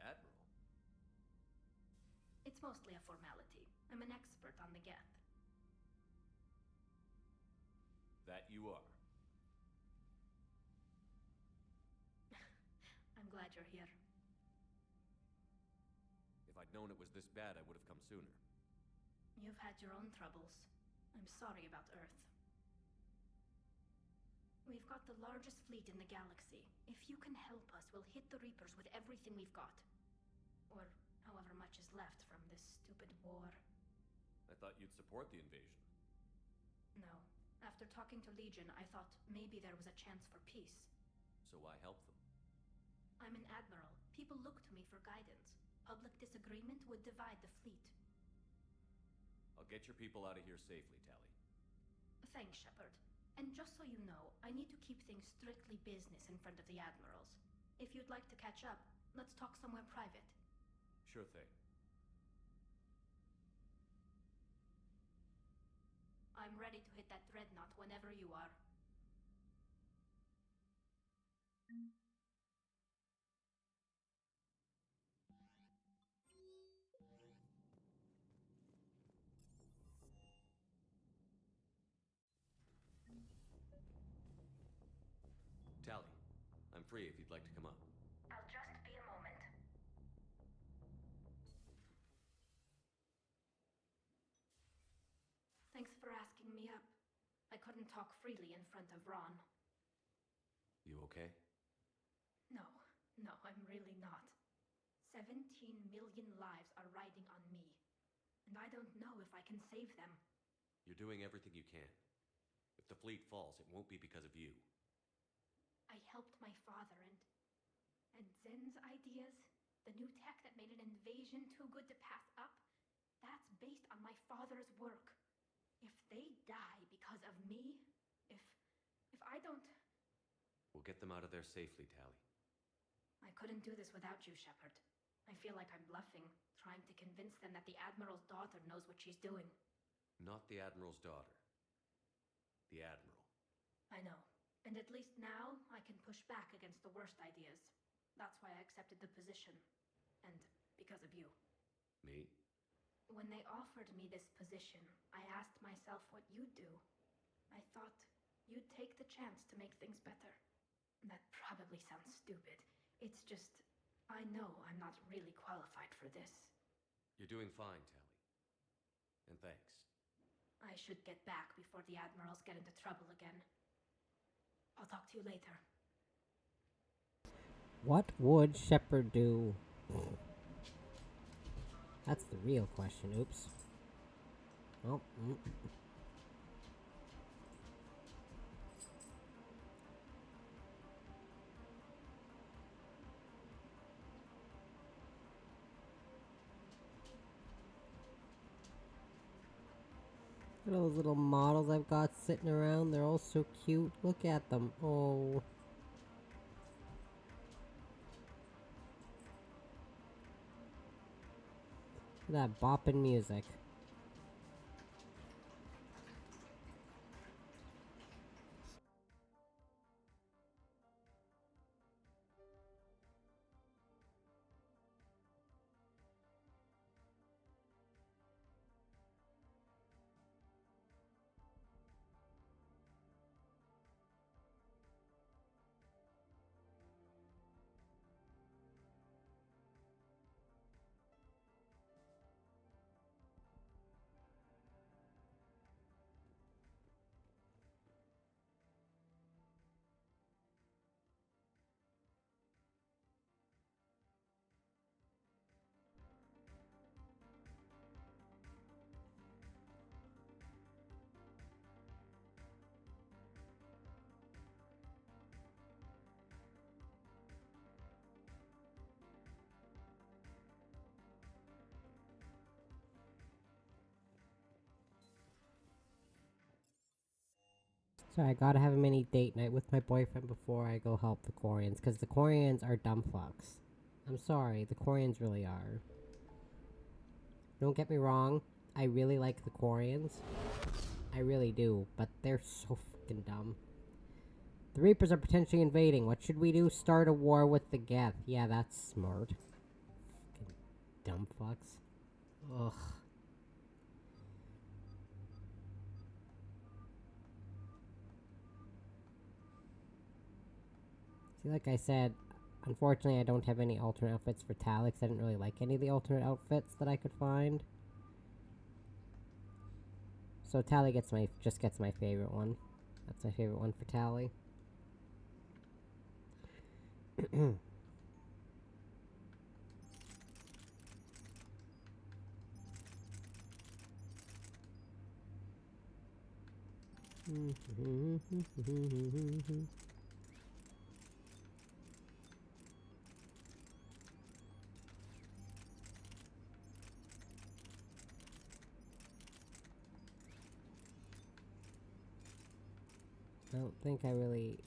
Admiral? It's mostly a formality. I'm an expert on the Geth. That you are. I'm glad you're here. If I'd known it was this bad, I would have come sooner. You've had your own troubles. I'm sorry about Earth. We've got the largest fleet in the galaxy. If you can help us, we'll hit the Reapers with everything we've got. Or however much is left from this stupid war. I thought you'd support the invasion. No. After talking to Legion, I thought maybe there was a chance for peace. So why help them? I'm an admiral. People look to me for guidance. Public disagreement would divide the fleet. I'll get your people out of here safely, Tally. Thanks, Shepard. And just so you know, I need to keep things strictly business in front of the admirals. If you'd like to catch up, let's talk somewhere private. Sure thing. I'm ready to hit that dreadnought whenever you are. Tally, I'm free if you'd like to come up. I'll just be a moment. couldn't talk freely in front of Ron. You okay? No, no, I'm really not. 17 million lives are riding on me, and I don't know if I can save them. You're doing everything you can. If the fleet falls, it won't be because of you. I helped my father and Zen's ideas, the new tech that made an invasion too good to pass up, that's based on my father's work. If they die because of me, if I don't... We'll get them out of there safely, Tally. I couldn't do this without you, Shepard. I feel like I'm bluffing, trying to convince them that the Admiral's daughter knows what she's doing. Not the Admiral's daughter. The Admiral. I know. And at least now, I can push back against the worst ideas. That's why I accepted the position. And because of you. Me? When they offered me this position, I asked myself what you'd do. I thought you'd take the chance to make things better. That probably sounds stupid. It's just, I know I'm not really qualified for this. You're doing fine, Tally. And thanks. I should get back before the Admirals get into trouble again. I'll talk to you later. What would Shepard do? That's the real question. Oops. Oh. Look at those little models I've got sitting around. They're all so cute. Look at them. Oh. Look at that bopping music. So I gotta have a mini date night with my boyfriend before I go help the Quarians, because the Quarians are dumb fucks. I'm sorry, the Quarians really are. Don't get me wrong, I really like the Quarians. I really do, but they're so fucking dumb. The Reapers are potentially invading. What should we do? Start a war with the Geth. Yeah, that's smart. Fucking dumb fucks. Ugh. See, like I said, unfortunately I don't have any alternate outfits for Tally, 'cause I didn't really like any of the alternate outfits that I could find. So Tally just gets my favorite one. That's my favorite one for Tally. I don't think I really...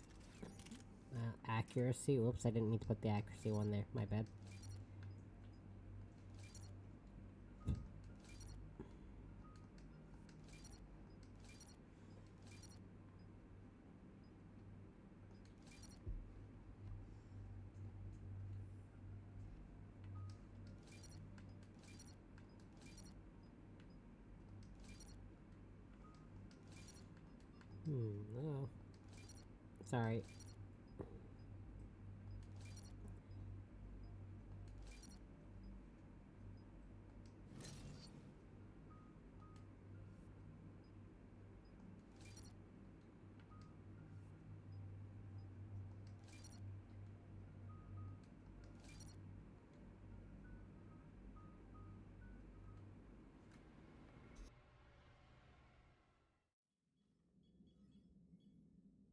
accuracy? Whoops, I didn't mean to put the accuracy one there. My bad. No. Sorry.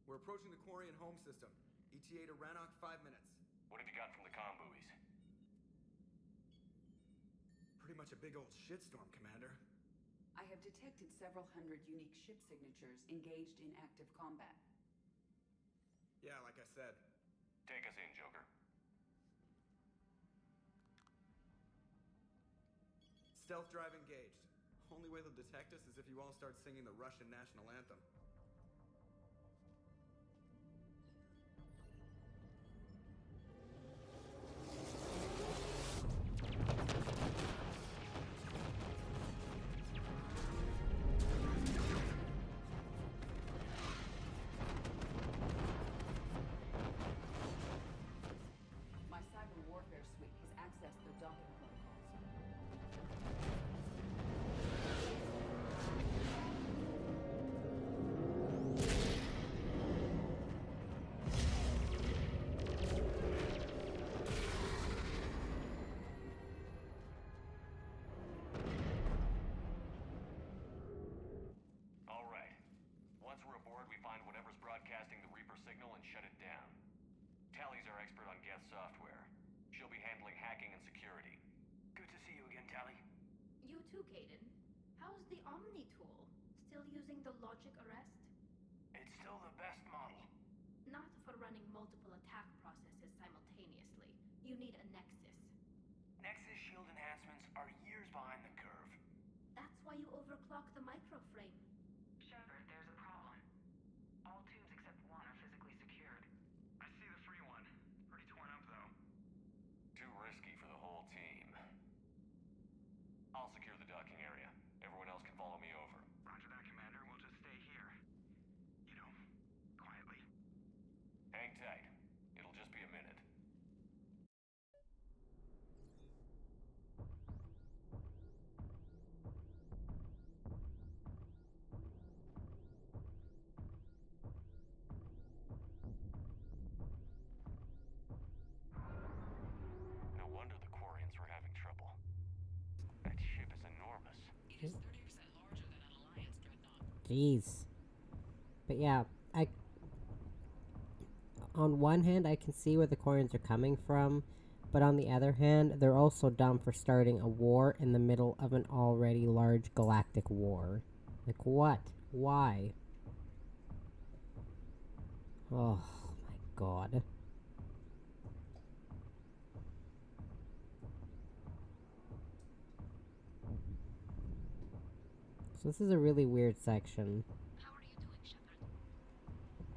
We're approaching the Quarian home system. ETA to Rannoch, 5 minutes. What have you got from the comm buoys? Pretty much a big old shitstorm, Commander. I have detected several hundred unique ship signatures engaged in active combat. Yeah, like I said. Take us in, Joker. Stealth drive engaged. Only way they'll detect us is if you all start singing the Russian national anthem. My cyber warfare suite has accessed their docking protocols. All right. Once we're aboard, we find whatever's broadcasting the Reaper signal and shut it down. Tally's our expert on Geth software. She'll be handling hacking and security. Good to see you again, Tally. You too, Caden. How's the Omni tool? Still using the logic arrest? It's still the best model. Not for running multiple attack processes simultaneously. You need a Nexus. Nexus shield enhancements are years behind the curve. That's why you overclock the microframe. Shepard, there's a problem. All tubes except one are physically secured. I see the free one. Pretty torn up, though. Too risky for the whole team. I'll secure the docking area. Everyone else can follow me over. Roger that, Commander. We'll just stay here. You know, quietly. Hang tight. It'll just be a minute. No wonder the Quarians were having trouble. That ship is enormous. It is 30% larger than an Alliance dreadnought. Jeez. But yeah, on one hand, I can see where the Quarians are coming from, but on the other hand, they're also dumb for starting a war in the middle of an already large galactic war. Like, what? Why? Oh, my God. So this is a really weird section. How are you doing, Shepard?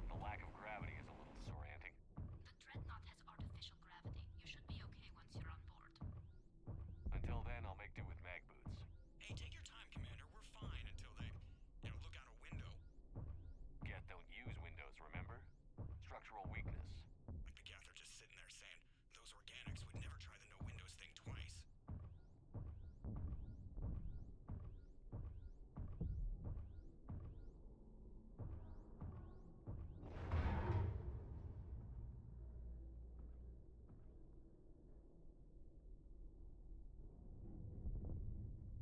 The lack of gravity is a little disorienting. The Dreadnought has artificial gravity. You should be okay once you're on board. Until then, I'll make do with mag boots. Hey, take your time, Commander. We're fine until they, look out a window. Geth don't use windows, remember? Structural weakness. Like the Geth are just sitting there saying, those organics would never try the no windows thing twice.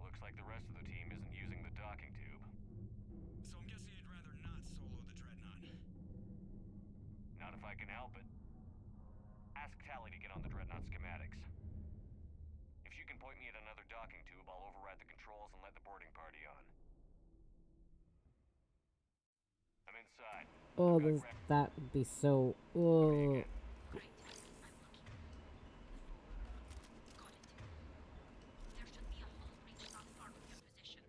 Looks like the rest of the team isn't using the docking tube. So I'm guessing you'd rather not solo the Dreadnought. Not if I can help it. Ask Tally to get on the Dreadnought schematics. If she can point me at another docking tube, I'll override the controls and let the boarding party on. I'm inside. Oh, that would be so... Oh. There should be a hull breach not far from your position.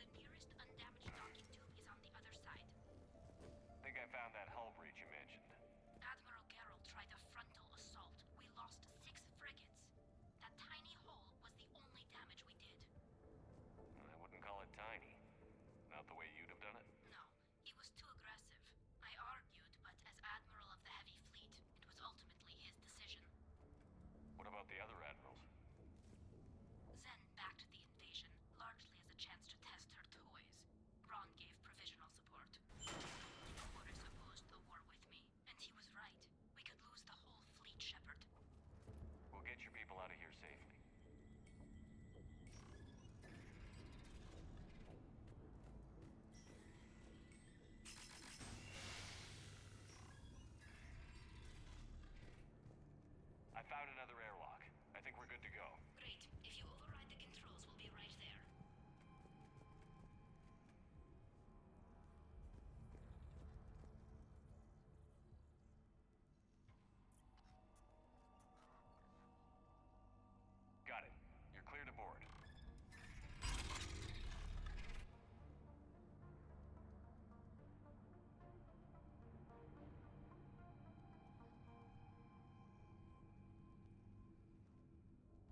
The nearest undamaged docking tube is on the other side. Think I found that hull breach you mentioned. Admiral Gerald tried a frontal assault. We lost 6 frigates. That tiny hole was the only damage we did. I wouldn't call it tiny. Not the way you'd have done it. No, he was too aggressive. I argued, but as Admiral of the Heavy Fleet, it was ultimately his decision. What about the other admirals? Zen backed the invasion, largely as a chance to test her toys. Ron gave provisional support. Boris opposed the war with me, and he was right. We could lose the whole fleet, Shepard. We'll get your people out of here safely.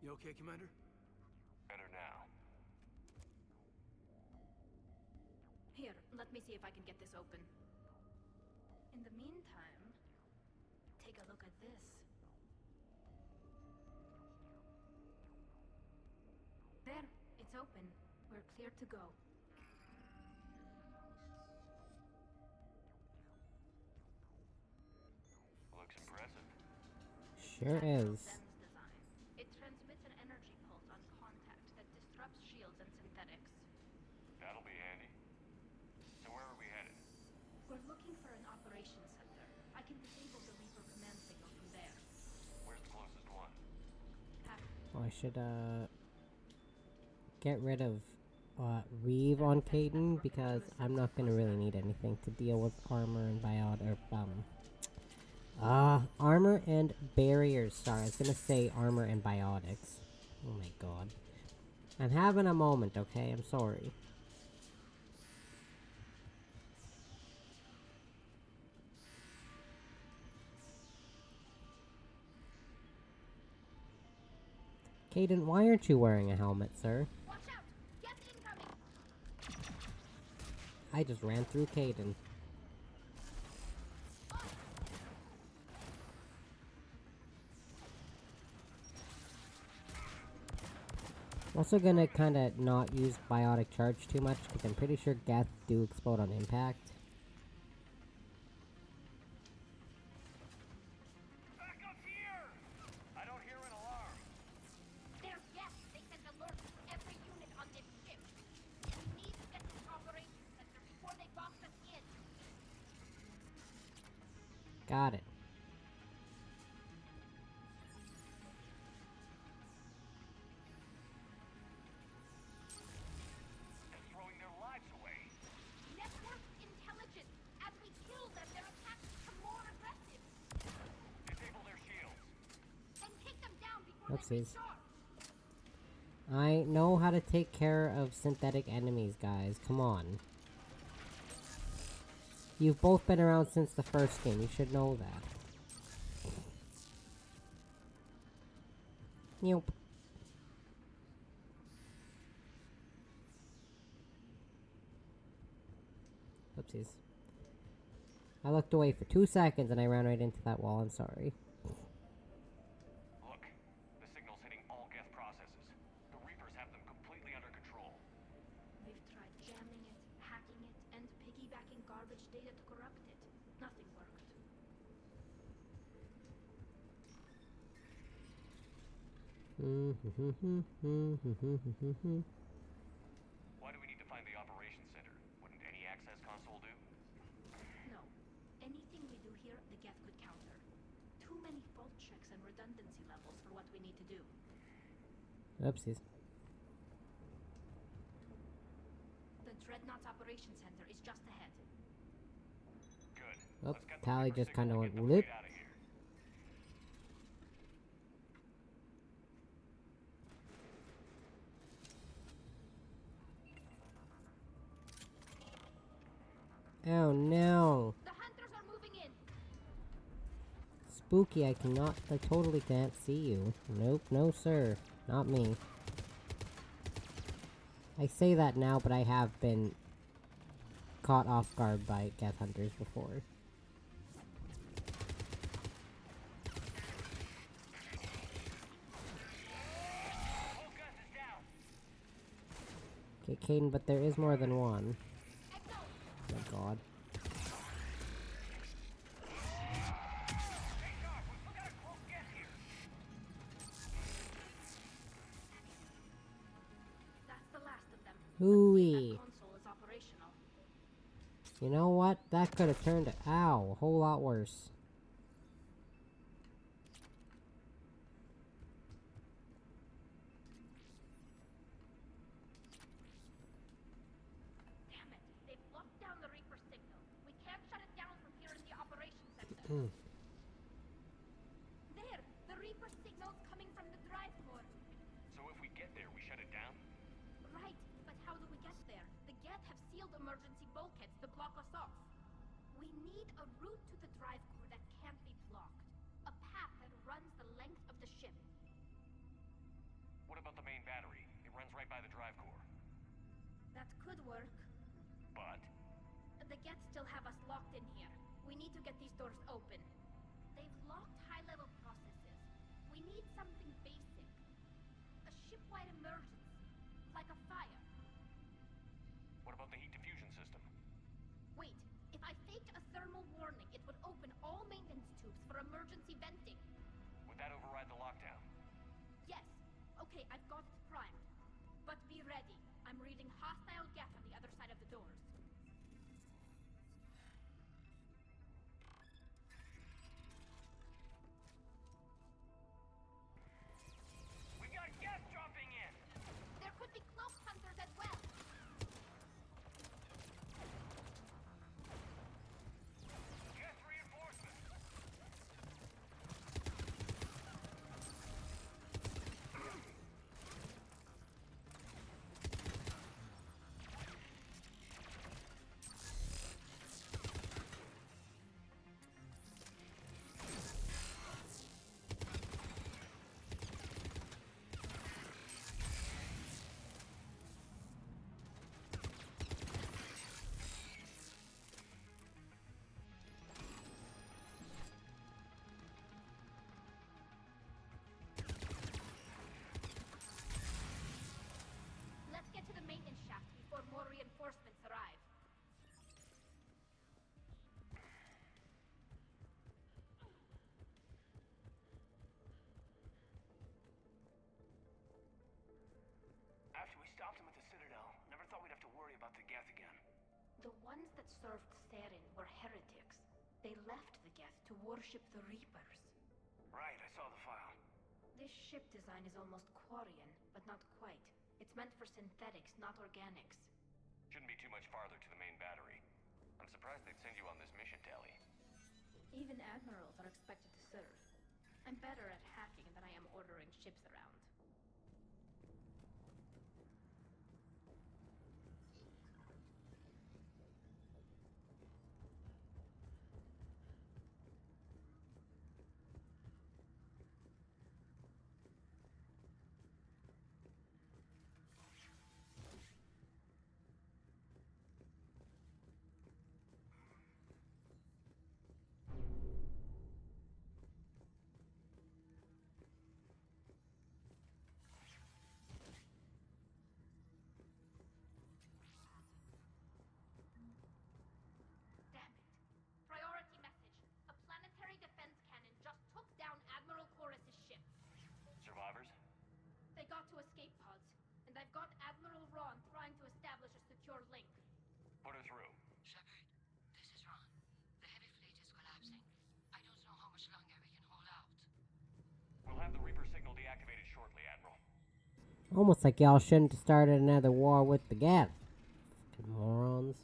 You okay, Commander? Better now. Here, let me see if I can get this open. In the meantime, take a look at this. There, it's open. We're clear to go. Looks impressive. Sure is. It transmits an energy pulse on contact that disrupts shields and synthetics. That'll be handy. So where are we headed? We're looking for an operations center. I can disable the Reaper command signal from there. Where's the closest one? Oh, I should get rid of Reeve on Caden because I'm not gonna really need anything to deal with armor and armor and barriers. Sorry, I was gonna say armor and biotics. Oh my god. I'm having a moment, okay? I'm sorry. Caden, why aren't you wearing a helmet, sir? Watch out! Get incoming! I just ran through Caden. Also gonna kinda not use biotic charge too much because I'm pretty sure Geth do explode on impact. Back up here! I don't hear an alarm. They're Geth! They sent alerts to every unit on this ship! We need to get to the operations center before they box us in! Got it. They're throwing their lives away. Network intelligence! As we kill them, their attacks become more aggressive! Disable their shields. And take them down before Oopsies. they recharge! I know how to take care of synthetic enemies, guys. Come on. You've both been around since the first game. You should know that. Nope. Oopsies. I looked away for 2 seconds and I ran right into that wall. I'm sorry. Look, the signal's hitting all Geth processes. The Reapers have them completely under control. We've tried jamming it, hacking it, and piggybacking garbage data to corrupt it. Nothing worked. Why do we need to find the operations center? Wouldn't any access console do? No. Anything we do here, the Geth could counter. Too many fault checks and redundancy levels for what we need to do. Oopsies. The Dreadnought's operations center is just ahead. Good. Oh, Tally just kind of went whoop. Out of here. Oh no. The hunters are moving in. Spooky, I totally can't see you. Nope, no sir. Not me. I say that now, but I have been caught off guard by Geth hunters before. Okay, Caden, but there is more than one. Oh my god. That's the last of them. Hooey. Console is operational. You know what? That could have turned ow, a whole lot worse. Damn it! They've locked down the Reaper signal. We can't shut it down from here in the operations center. There! The Reaper signal's coming from the drive core. So if we get there, we shut it down? Right, but how do we get there? The Geth have sealed emergency bulkheads to block us off. We need a route to the drive core that can't be blocked. A path that runs the length of the ship. main battery. It runs right by the drive core. That could work. But? The Geth still have us locked in here. We need to get these doors open. They've locked high-level processes. We need something basic. A ship-wide emergency. Like a fire. What about the heat diffusion system? Wait, if I faked a thermal warning, it would open all maintenance tubes for emergency venting. Would that override the lockdown? Yes. Okay, I've got it primed. But be ready. I'm reading hostile Geth on the other side of the doors. We got Geth dropping in! There could be cloak hunters as well. Geth reinforcements! Let's get to the maintenance shaft before more reinforcements arrive. After we stopped them at the Citadel, never thought we'd have to worry about the Geth again. The ones that served Therin were heretics. They left the Geth to worship the Reapers. Right, I saw the file. This ship design is almost Quarian, but not quite. It's meant for synthetics, not organics. Shouldn't be too much farther to the main battery. I'm surprised they'd send you on this mission, Tally. Even admirals are expected to serve. I'm better at hacking than I am ordering ships around. Damn it. Priority message. A planetary defense cannon just took down Admiral Chorus's ship. Survivors? They got to escape pods, and I've got Admiral Ron trying to establish a secure link. Put her through. Shepard, this is Ron. The heavy fleet is collapsing. I don't know how much longer we can hold out. We'll have the Reaper signal deactivated shortly, Admiral. Almost like y'all shouldn't have started another war with the Geth. Fucking morons.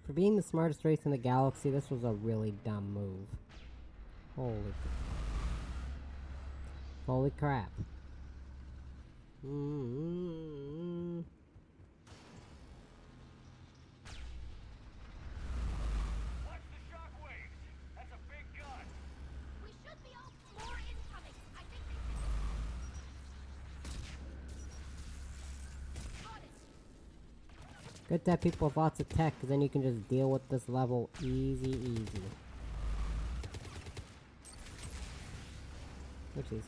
For being the smartest race in the galaxy, this was a really dumb move. Holy crap. Watch the shockwaves! That's a big gun! We should be all more incoming. I think they got it. Good to have people with lots of tech, because then you can just deal with this level easy. Oopsies.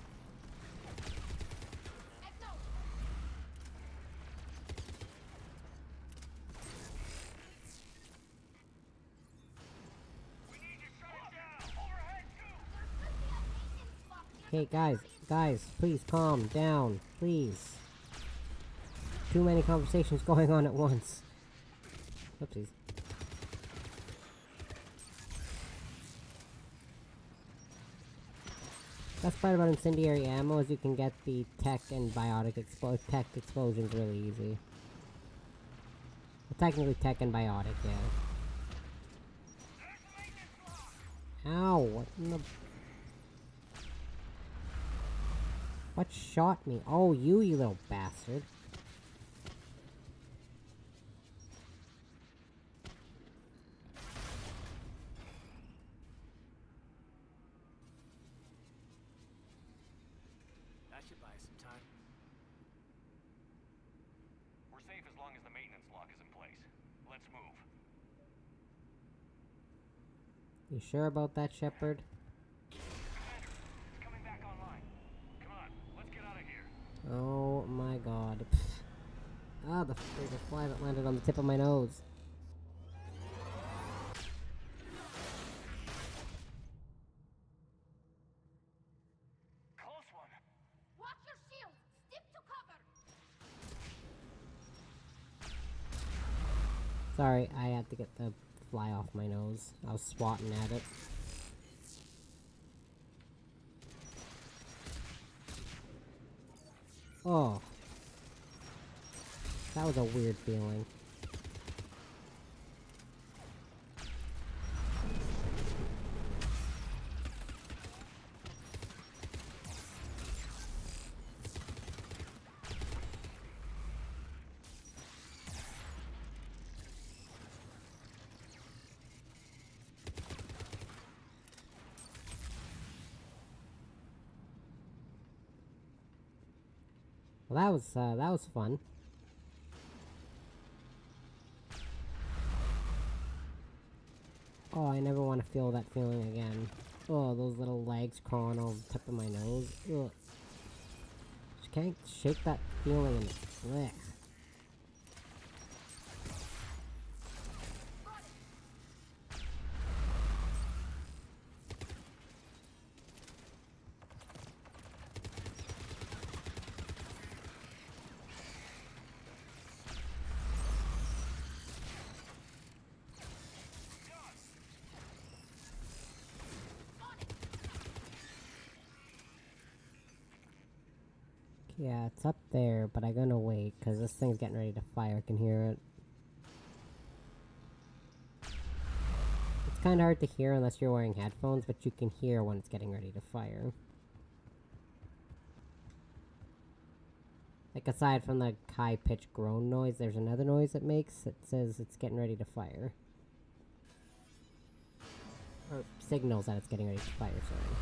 Okay, guys, please calm down, please. Too many conversations going on at once. Oopsies. Best part about incendiary ammo is you can get the tech and biotic explosions really easy. Well, technically tech and biotic, yeah. Ow, what in the... What shot me? Oh, you little bastard. You sure about that, Shepard? It's coming back online. Come on, let's get out of here. Oh my god. Ah, the freaking fly that landed on the tip of my nose. Close one. Watch your shield! Stick to cover! Sorry, I had to get the fly off my nose. I was swatting at it. Oh. That was a weird feeling. Well, that was fun. Oh, I never want to feel that feeling again. Oh, those little legs crawling over the tip of my nose. Ugh. Just can't shake that feeling in it. Blech. Yeah, it's up there, but I'm gonna wait, because this thing's getting ready to fire. I can hear it. It's kind of hard to hear unless you're wearing headphones, but you can hear when it's getting ready to fire. Like, aside from the high-pitched groan noise, there's another noise it makes that says it's getting ready to fire. Or signals that it's getting ready to fire, sorry.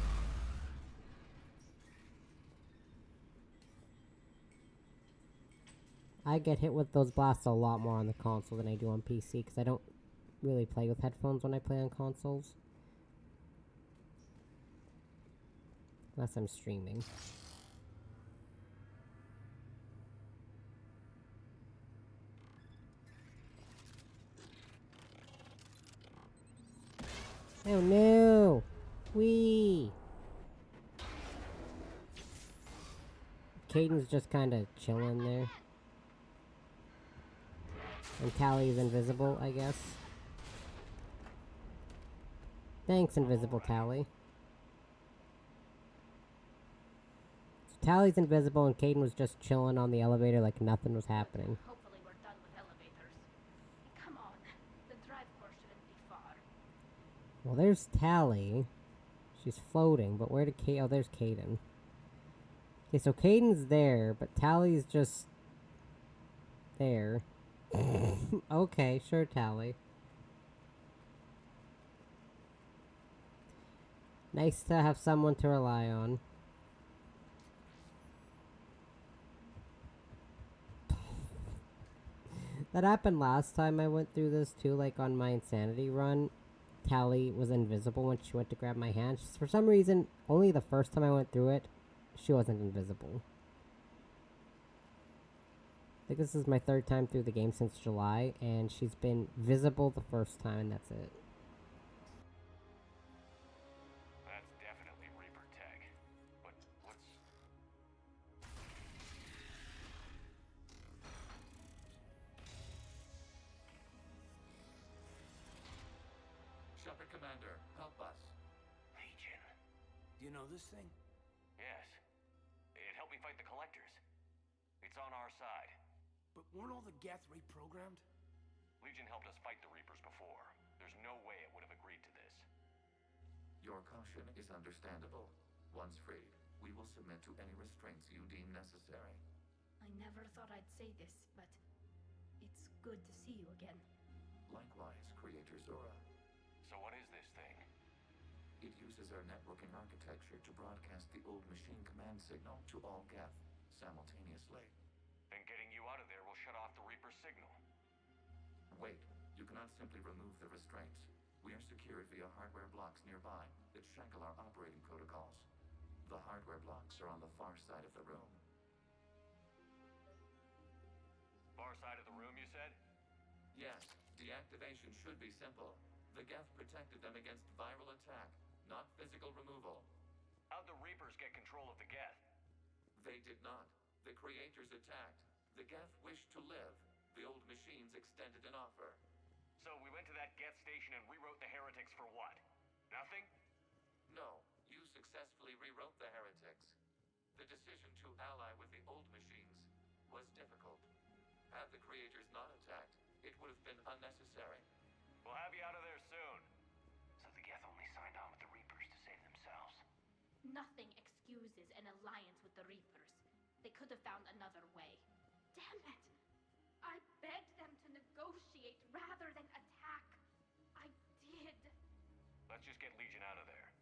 I get hit with those blasts a lot more on the console than I do on PC, because I don't really play with headphones when I play on consoles. Unless I'm streaming. Oh no! Wee! Caden's just kind of chilling there. And Tally's invisible, I guess. Thanks, invisible Tally. So Tally's invisible and Caden was just chilling on the elevator like nothing was happening. Hopefully we're done with elevators. Come on, the drive course shouldn't be far. Well, there's Tally. She's floating, but where did Caden... Oh, there's Caden. Okay, so Caden's there, but Tally's just... there. Okay, sure, Tally. Nice to have someone to rely on. That happened last time I went through this too, like on my Insanity run. Tally was invisible when she went to grab my hand. For some reason, only the first time I went through it, she wasn't invisible. I think this is my third time through the game since July, and she's been visible the first time, and that's it. That's definitely Reaper tech. But what's... Shepard Commander, help us. Legion. Do you know this thing? Yes. It helped me fight the Collectors. It's on our side. But weren't all the Geth reprogrammed? Legion helped us fight the Reapers before. There's no way it would have agreed to this. Your caution is understandable. Once freed, we will submit to any restraints you deem necessary. I never thought I'd say this, but it's good to see you again. Likewise, Creator Zora. So what is this thing? It uses our networking architecture to broadcast the old machine command signal to all Geth simultaneously. Then getting you out of there will shut off the Reaper signal. Wait, you cannot simply remove the restraints. We are secured via hardware blocks nearby that shackle our operating protocols. The hardware blocks are on the far side of the room. Far side of the room, you said? Yes, deactivation should be simple. The Geth protected them against viral attack, not physical removal. How'd the Reapers get control of the Geth? They did not. The creators attacked. The Geth wished to live. The old machines extended an offer. So we went to that Geth station and rewrote the heretics for what? Nothing? No, you successfully rewrote the heretics. The decision to ally with the old machines was difficult. Had the creators not attacked, it would have been unnecessary. We'll have you out of there soon. So the Geth only signed on with the Reapers to save themselves. Nothing excuses an alliance with the Reapers. They could have found another way. Damn it! I begged them to negotiate rather than attack. I did. Let's just get Legion out of there.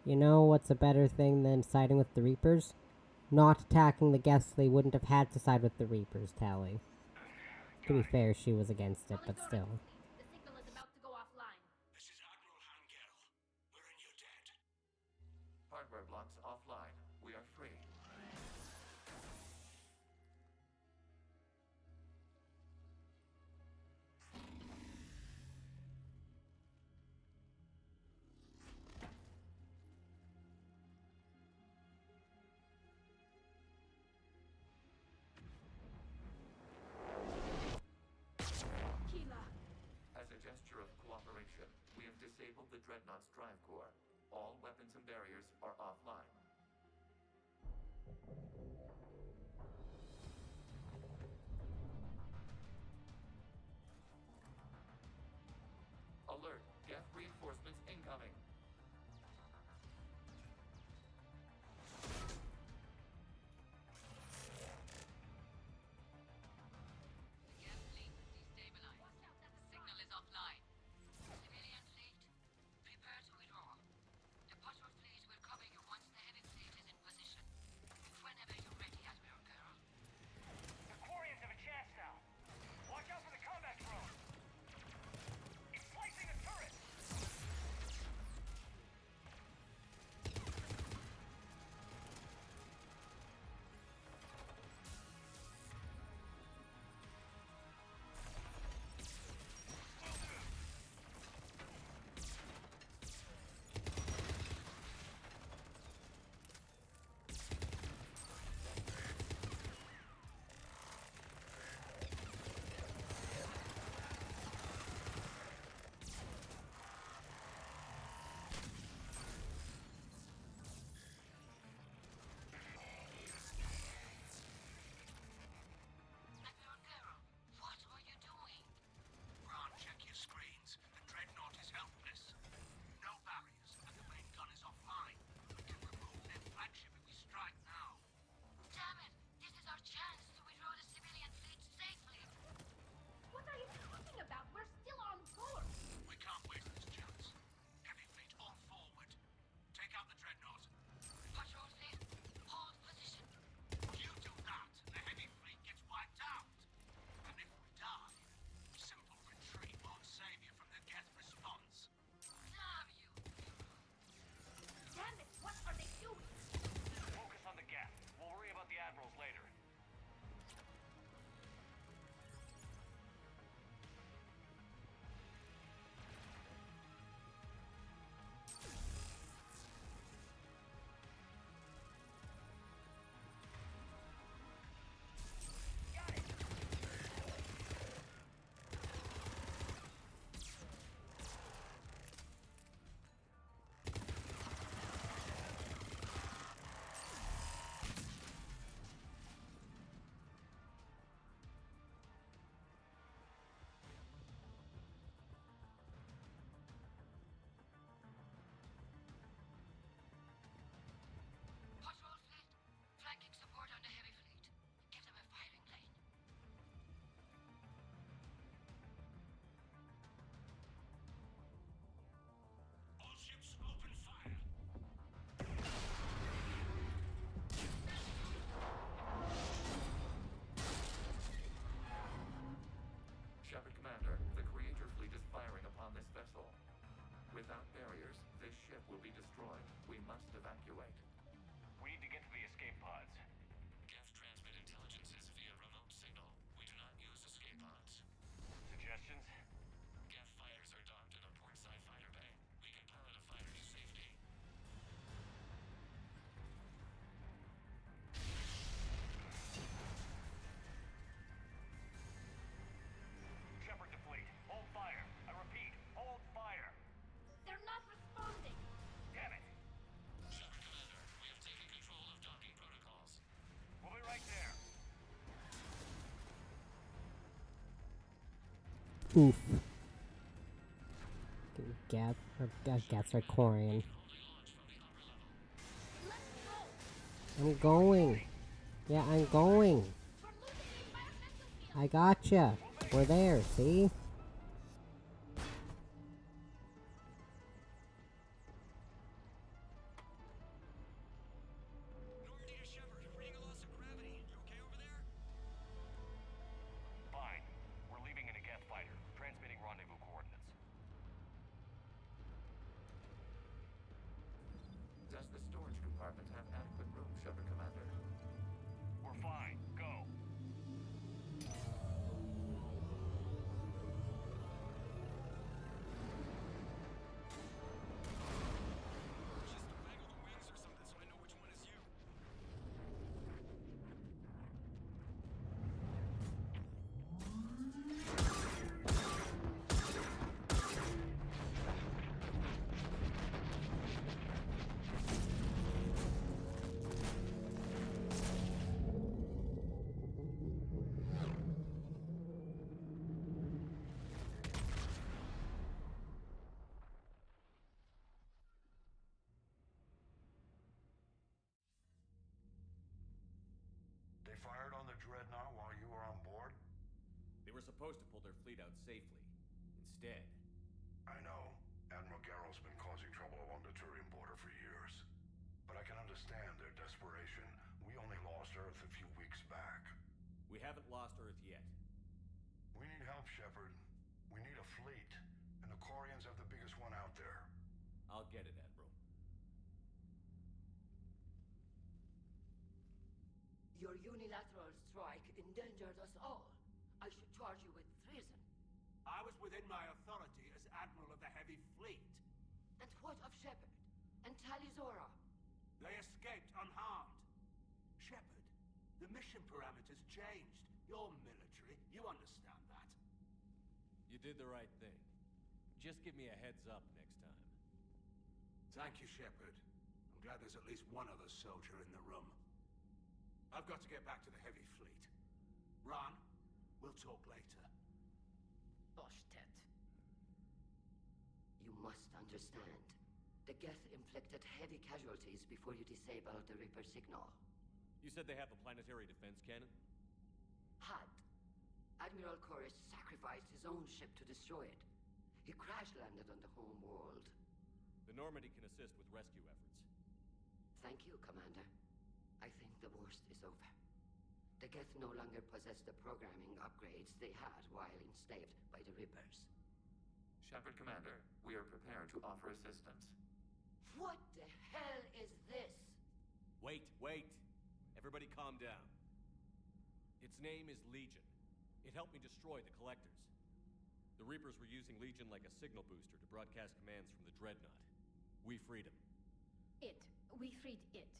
You know what's a better thing than siding with the Reapers? Not attacking the Geths. They wouldn't have had to side with the Reapers, Tally. To be fair, she was against it, but still. The signal is about to go offline. This is Admiral Hangel. We're in your debt. Hardware blocks offline. We are free. Keela. As a gesture of cooperation, we have disabled the Dreadnought's drive core. All weapons and barriers are offline. Alert! Geth reinforcements incoming! Signal is offline. Civilian fleet, prepare to withdraw. The patrol fleet will cover you once the heavy fleet is in position. Whenever you're ready, Admiral Girl. The Quarians have a chance now. Watch out for the combat drone. It's placing a turret. Without barriers, this ship will be destroyed. We must evacuate. We need to get to the escape pods. Geth transmit intelligences via remote signal. We do not use escape pods. Suggestions? Geth fighters are docked in a portside fighter bay. We can pilot a fighter to safety. Shepard to fleet. Hold fire. I repeat, hold fire. They're not responding! Damn it. Shepard Commander, we have taken control of docking protocols. We'll be right there. Oof. Gats are Corian. I'm going. Yeah, I'm going. I gotcha. We're there, see? Normandy to Shepard, reading a loss of gravity. You okay over there? Fine. We're leaving in a Geth fighter. Transmitting rendezvous coordinates. Does the storage compartment have adequate room, Shepard Commander? We're fine. Go. Just waggle the wings or something so I know which one is you. They fired on the Dreadnought while you were on board? They were supposed to pull their fleet out safely. Instead, I know. Admiral Garrel's been causing trouble along the Turian border for years. But I can understand their desperation. We only lost Earth a few weeks back. we haven't lost Earth yet. We need help, Shepard. We need a fleet. And the Corians have the biggest one out there. I'll get it, Admiral. Your unilateral strike endangered us all. I should charge you with treason. I was within my authority as Admiral of the Heavy Fleet. And what of Shepard? And Talizora? They escaped unharmed. Shepard, the mission parameters changed. You're military. You understand that. You did the right thing. Just give me a heads up next time. Thank you, Shepard. I'm glad there's at least one other soldier in the room. I've got to get back to the Heavy Fleet. Ron, we'll talk later. Boshtet. You must understand. The Geth inflicted heavy casualties before you disabled the Reaper signal. You said they have a planetary defense cannon? Had. Admiral Koris sacrificed his own ship to destroy it. He crash-landed on the home world. The Normandy can assist with rescue efforts. Thank you, Commander. I think the worst is over. The Geth no longer possess the programming upgrades they had while enslaved by the Reapers. Shepard Commander, we are prepared to offer assistance. What the hell is this? Wait. Everybody calm down. Its name is Legion. It helped me destroy the Collectors. The Reapers were using Legion like a signal booster to broadcast commands from the Dreadnought. We freed him. We freed it.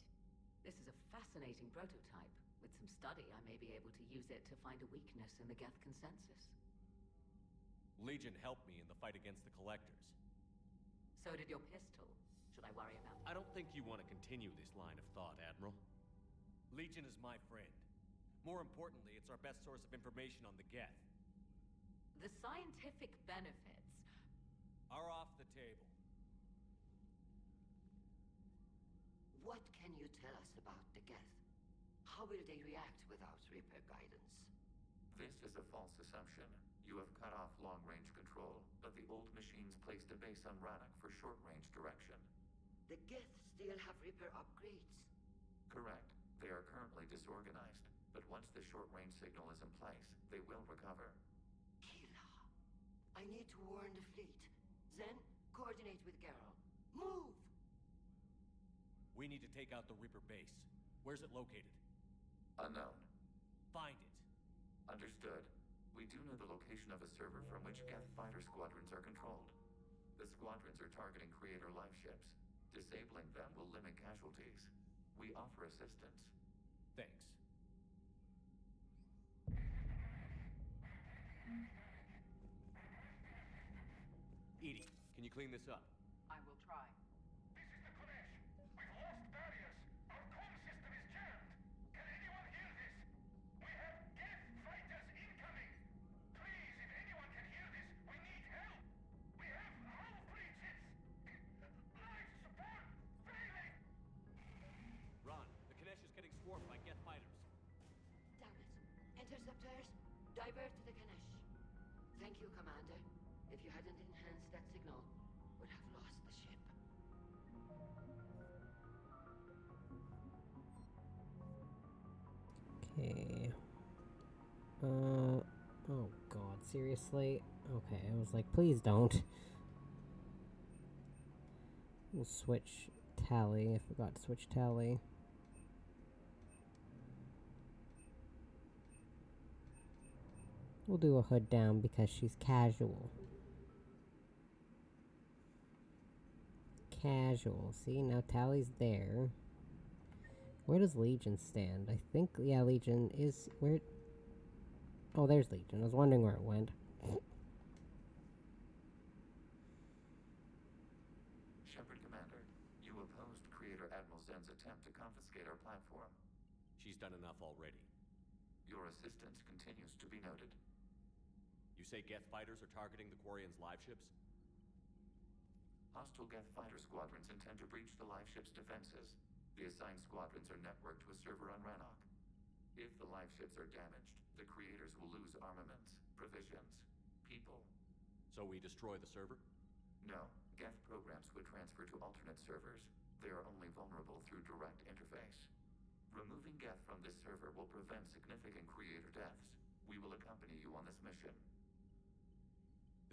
This is a fascinating prototype. With some study, I may be able to use it to find a weakness in the Geth consensus. Legion helped me in the fight against the Collectors. So did your pistol. Should I worry about it? I don't think you want to continue this line of thought, Admiral. Legion is my friend. More importantly, it's our best source of information on the Geth. The scientific benefits are off the table. What can you tell us about the Geth? How will they react without Reaper guidance? This is a false assumption. You have cut off long-range control, but the old machines placed a base on Rannoch for short-range direction. The Geth still have Reaper upgrades? Correct. They are currently disorganized, but once the short-range signal is in place, they will recover. Kila, I need to warn the fleet. Then, Coordinate with Geralt. Move! We need to take out the Reaper base. Where's it located? Unknown. Find it. Understood. We do know the location of a server from which Geth fighter squadrons are controlled. The squadrons are targeting Creator live ships. Disabling them will limit casualties. We offer assistance. Thanks. Edie, can you clean this up? I will try. This is the Konesh. We've lost barriers. Our comm system is jammed. Can anyone hear this? We have Geth fighters incoming. Please, if anyone can hear this, we need help. We have hull breaches. Life support failing. Ron, the Konesh is getting swarmed by Geth fighters. Damn it. Interceptors, divert to the Ganesh. Thank you, Commander. If you hadn't enhanced that signal, would have lost the ship. Okay. Oh god, seriously? Okay, I was like, please don't. We'll switch Tally. I forgot to switch Tally. We'll do a hood down because she's casual. Casual. See, now Tally's there. Where does Legion stand? I think, yeah, Legion is... Where... Oh, there's Legion. I was wondering where it went. Shepard Commander, you opposed Creator Admiral Zen's attempt to confiscate our platform. She's done enough already. Your assistance continues to be noted. You say Geth fighters are targeting the Quarians' live ships? Hostile Geth fighter squadrons intend to breach the live ship's defenses. The assigned squadrons are networked to a server on Rannoch. If the live ships are damaged, the Creators will lose armaments, provisions, people. So we destroy the server? No. Geth programs would transfer to alternate servers. They are only vulnerable through direct interface. Removing Geth from this server will prevent significant Creator deaths. We will accompany you on this mission.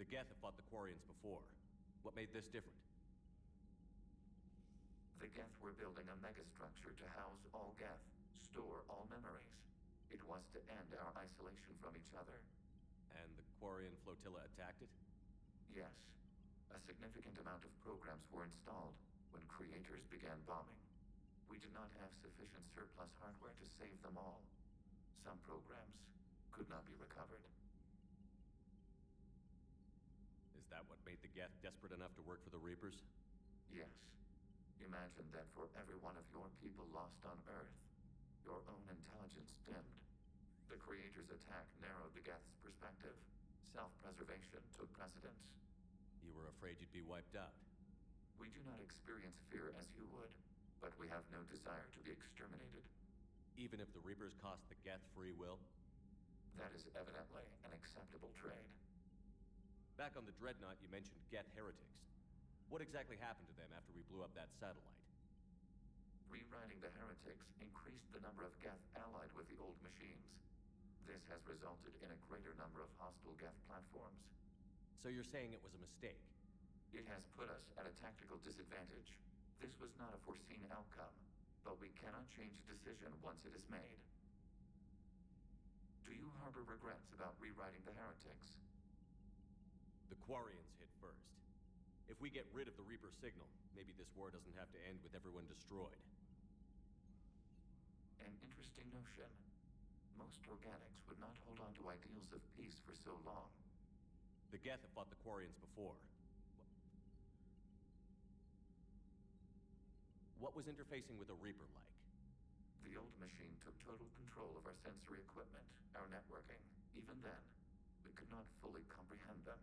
The Geth have fought the Quarians before. What made this different? The Geth were building a megastructure to house all Geth, store all memories. It was to end our isolation from each other. And the Quarian flotilla attacked it? Yes. A significant amount of programs were installed when Creators began bombing. We did not have sufficient surplus hardware to save them all. Some programs could not be recovered. Is that what made the Geth desperate enough to work for the Reapers? Yes. Imagine that for every one of your people lost on Earth, your own intelligence dimmed. The Creators' attack narrowed the Geth's perspective. Self-preservation took precedence. You were afraid you'd be wiped out. We do not experience fear as you would, but we have no desire to be exterminated. Even if the Reapers cost the Geth free will? That is evidently an acceptable trade. Back on the Dreadnought, you mentioned Geth heretics. What exactly happened to them after we blew up that satellite? Rewriting the heretics increased the number of Geth allied with the old machines. This has resulted in a greater number of hostile Geth platforms. So you're saying it was a mistake? It has put us at a tactical disadvantage. This was not a foreseen outcome, but we cannot change a decision once it is made. Do you harbor regrets about rewriting the heretics? The Quarians hit first. If we get rid of the Reaper signal, maybe this war doesn't have to end with everyone destroyed. An interesting notion. Most organics would not hold on to ideals of peace for so long. The Geth have fought the Quarians before. What was interfacing with a Reaper like? The old machine took total control of our sensory equipment, our networking. Even then, we could not fully comprehend them.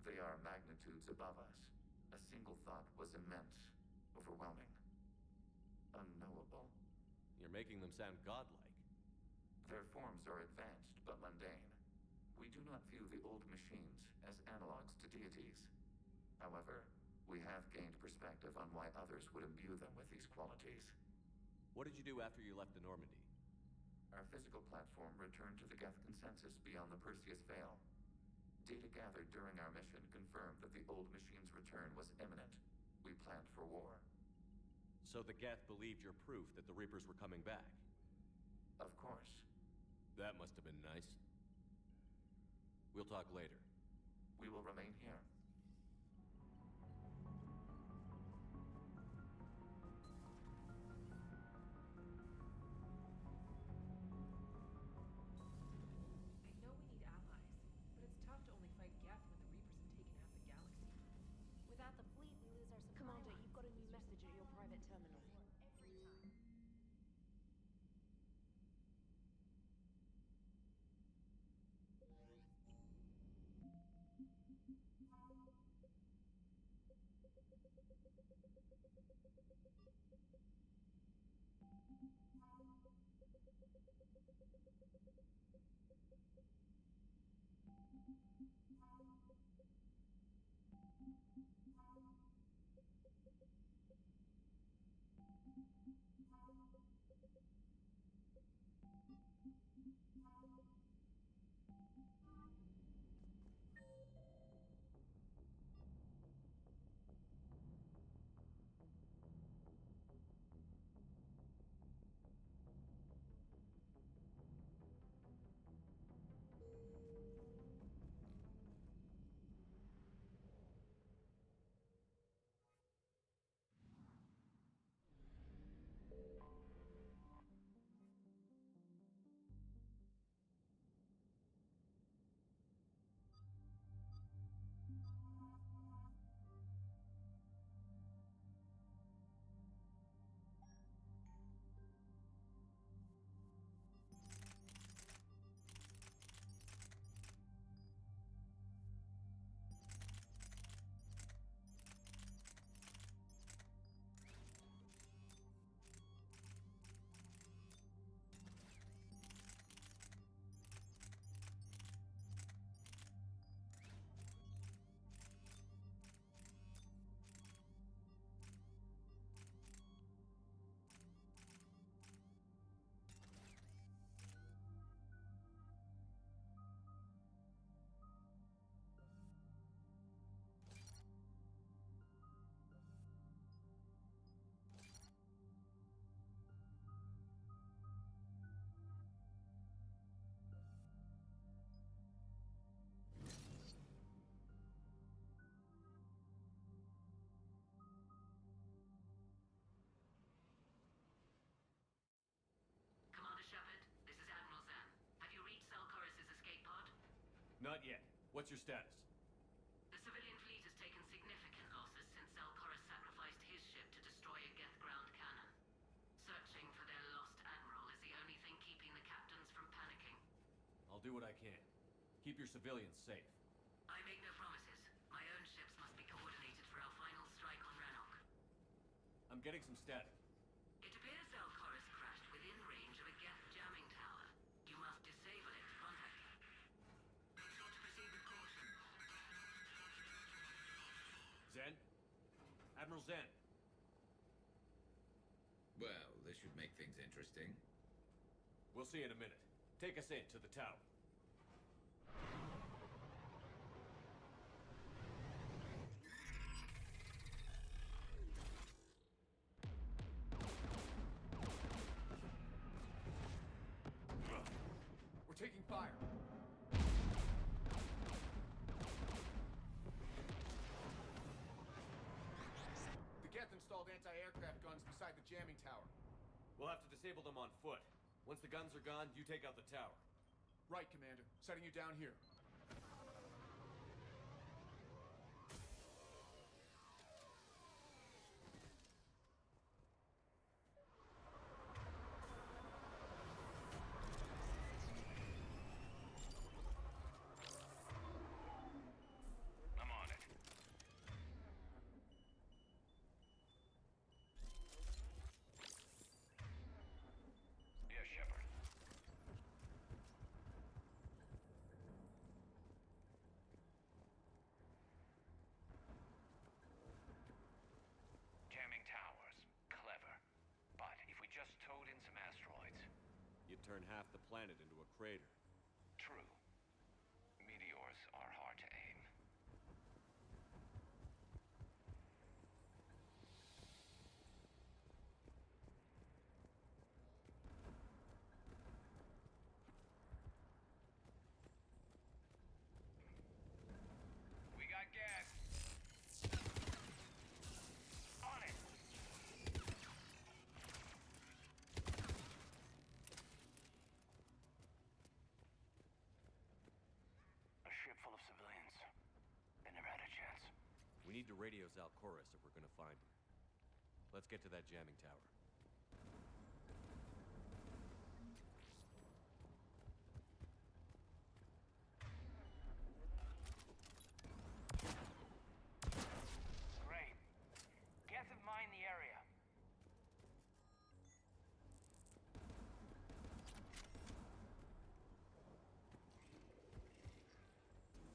They are magnitudes above us. A single thought was immense, overwhelming, unknowable. You're making them sound godlike. Their forms are advanced but mundane. We do not view the old machines as analogs to deities. However, we have gained perspective on why others would imbue them with these qualities. What did you do after you left the Normandy? Our physical platform returned to the Geth consensus beyond the Perseus Veil. Data gathered during our mission confirmed that the old machine's return was imminent. We planned for war. So the Geth believed your proof that the Reapers were coming back? Of course. That must have been nice. We'll talk later. We will remain here. I know we need allies, but it's tough to only fight Geth when the Reapers have taken half the galaxy. Without the fleet, we lose our supply. Commander, you've got a new message at your private terminal. Every time. Not yet. What's your status? The civilian fleet has taken significant losses since Zelkorus sacrificed his ship to destroy a Geth ground cannon. Searching for their lost admiral is the only thing keeping the captains from panicking. I'll do what I can. Keep your civilians safe. I make no promises. My own ships must be coordinated for our final strike on Rannoch. I'm getting some static. It appears Zelkorus crashed within range of a Geth jamming tower. You must disable it to contact him. Zen? Admiral Zen. Well, this should make things interesting. We'll see in a minute. Take us in to the tower. We're taking fire. The Geth installed anti-aircraft guns beside the jamming tower. We'll have to disable them on foot. Once the guns are gone, you take out the tower. Right, Commander. Setting you down here. I'm on it. Yes, Shepard. Jamming towers. Clever. But if we just towed in some asteroids... You'd turn half the planet into a crater. True. Meteors are hard to need to radio Zalcoris if we're gonna find him. Let's get to that jamming tower. Great. Geth have mined the area.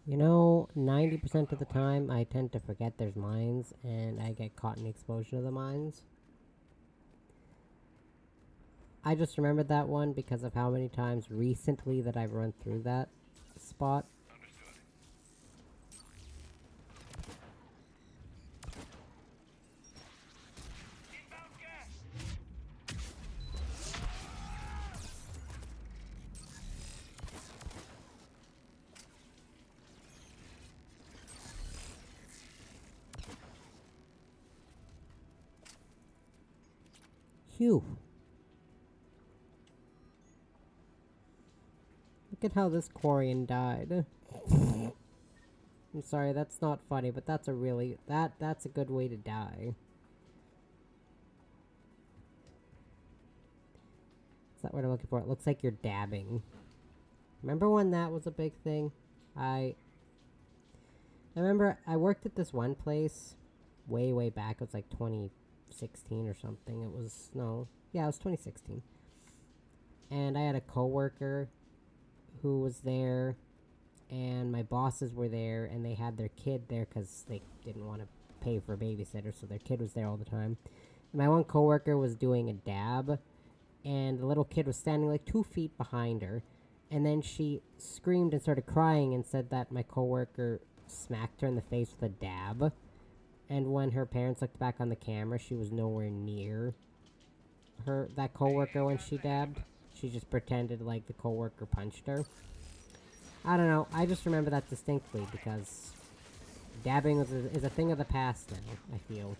You know, 90% of the time I tend to forget there's mines and I get caught in the explosion of the mines. I just remembered that one because of how many times recently that I've run through that spot. Phew. Look at how this Quarian died. I'm sorry, that's not funny, but that's a really... That's a good way to die. Is that what I'm looking for? It looks like you're dabbing. Remember when that was a big thing? I remember I worked at this one place way back. It was like 2016 or something. It was... No. Yeah, it was 2016. And I had a coworker who was there, and my bosses were there, and they had their kid there because they didn't want to pay for a babysitter, so their kid was there all the time. And my one coworker was doing a dab, and the little kid was standing like 2 feet behind her, and then she screamed and started crying and said that my coworker smacked her in the face with a dab. And when her parents looked back on the camera, she was nowhere near that coworker when she dabbed. She just pretended like the coworker punched her. I don't know. I just remember that distinctly because dabbing is a thing of the past now, I feel.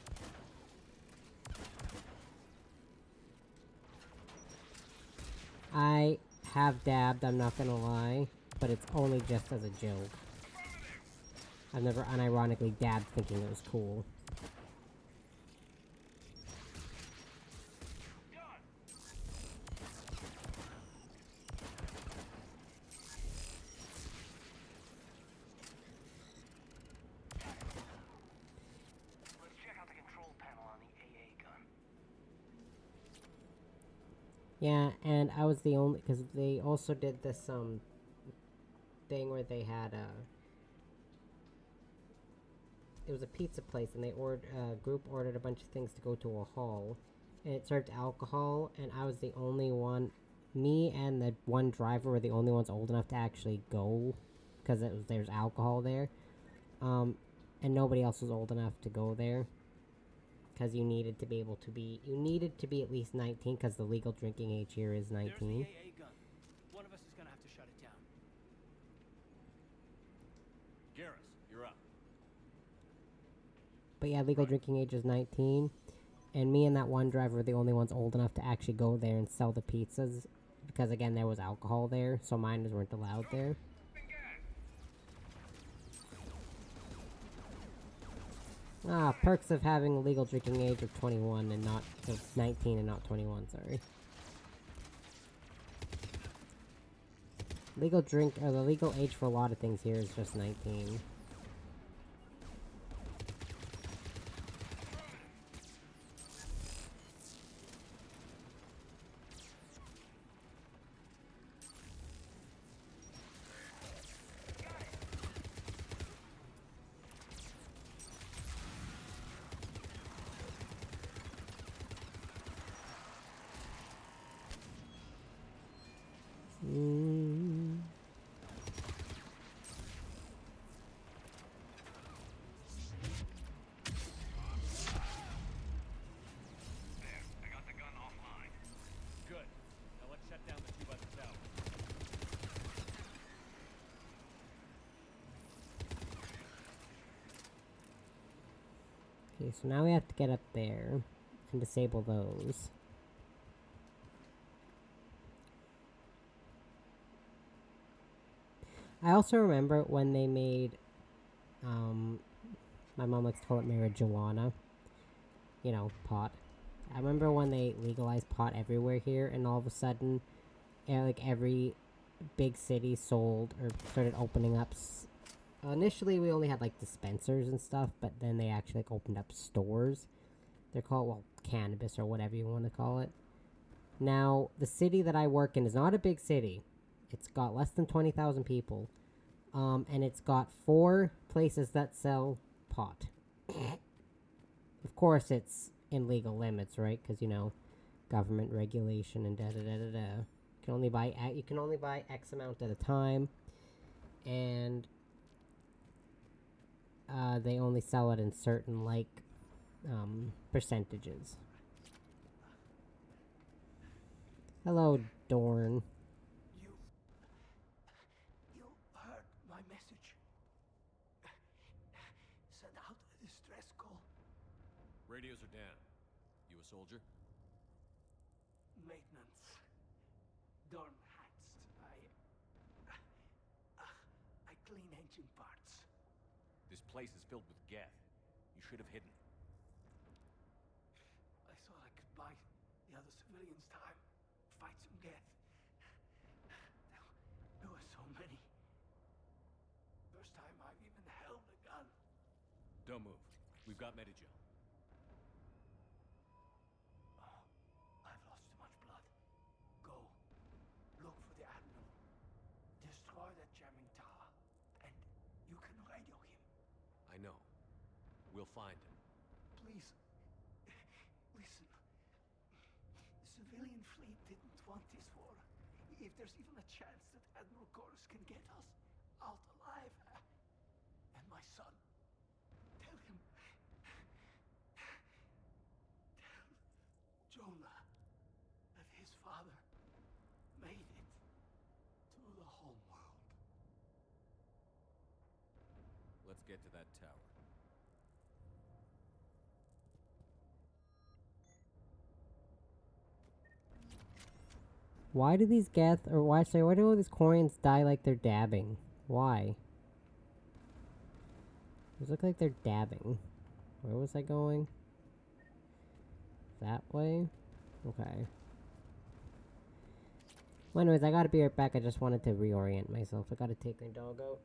I have dabbed, I'm not gonna lie, but it's only just as a joke. I've never unironically dabbed thinking it was cool. Yeah, and I was the only, because they also did this, thing where they had, it was a pizza place, and they group ordered a bunch of things to go to a hall, and it served alcohol, and I was the only one, me and the one driver were the only ones old enough to actually go, because there's alcohol there, and nobody else was old enough to go there. Because you needed to be at least 19, because the legal drinking age here is 19. There's the AA gun. One of us is gonna have to shut it down. Garrus, you're up. But yeah, legal drinking age is 19. And me and that one driver were the only ones old enough to actually go there and sell the pizzas. Because again, there was alcohol there, so minors weren't allowed there. Perks of having a legal drinking age of 21 and not of 19 and not 21, sorry. The legal age for a lot of things here is just 19. Okay, so now we have to get up there and disable those. I also remember when they made, My mom likes to call it marijuana. You know, pot. I remember when they legalized pot everywhere here, and all of a sudden, like every big city sold or started opening up. Initially, we only had like dispensers and stuff, but then they actually like opened up stores. They're called, well, cannabis or whatever you want to call it. Now, the city that I work in is not a big city. It's got less than 20,000 people. And it's got 4 places that sell pot. Of course, it's in legal limits, right? Because, you know, government regulation and da-da-da-da-da. You can only buy X amount at a time. And they only sell it in certain, like, percentages. Hello, Dorn. You heard my message. Send out a distress call. Radios are down. You a soldier? Maintenance. Dorn Hatst. I clean engine parts. This place is filled with geth. You should have hidden. I thought I could buy the other civilians time. Fight some geth. There were so many. First time I've even held a gun. Don't move. We've got Medigel. Oh, I've lost too much blood. Go. Look for the Admiral. Destroy that jamming tower. And you can radio him. I know. We'll find him. Please. Listen. The civilian fleet didn't want this war. If there's even a chance that Admiral Chorus can get us out alive. And my son. Tell him. Tell Jonah that his father made it to the home world. Let's get to that tower. Why do these why do all these Quarians die like they're dabbing? Why? These look like they're dabbing. Where was I going? That way? Okay. Well, anyways, I gotta be right back. I just wanted to reorient myself. I gotta take my dog out.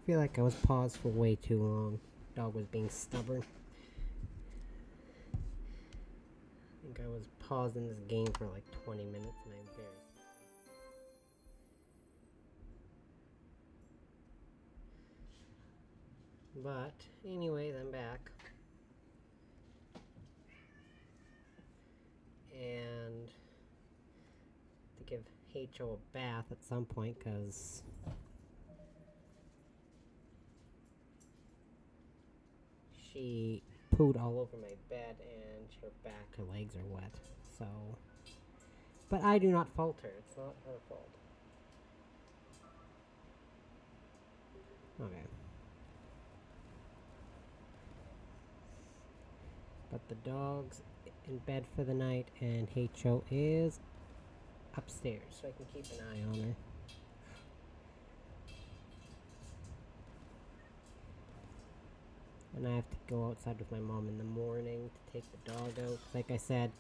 feel like I was paused for way too long. Dog was being stubborn. I think I was paused in this game for like 20 minutes and I'm very... But, anyways, I'm back. And to give H.O. a bath at some point, because she pooed all over my bed and her back, her legs are wet. So, but I do not fault her. It's not her fault. Okay. But the dog's in bed for the night, and H.O. is upstairs, so I can keep an eye on her. And I have to go outside with my mom in the morning to take the dog out. Like I said,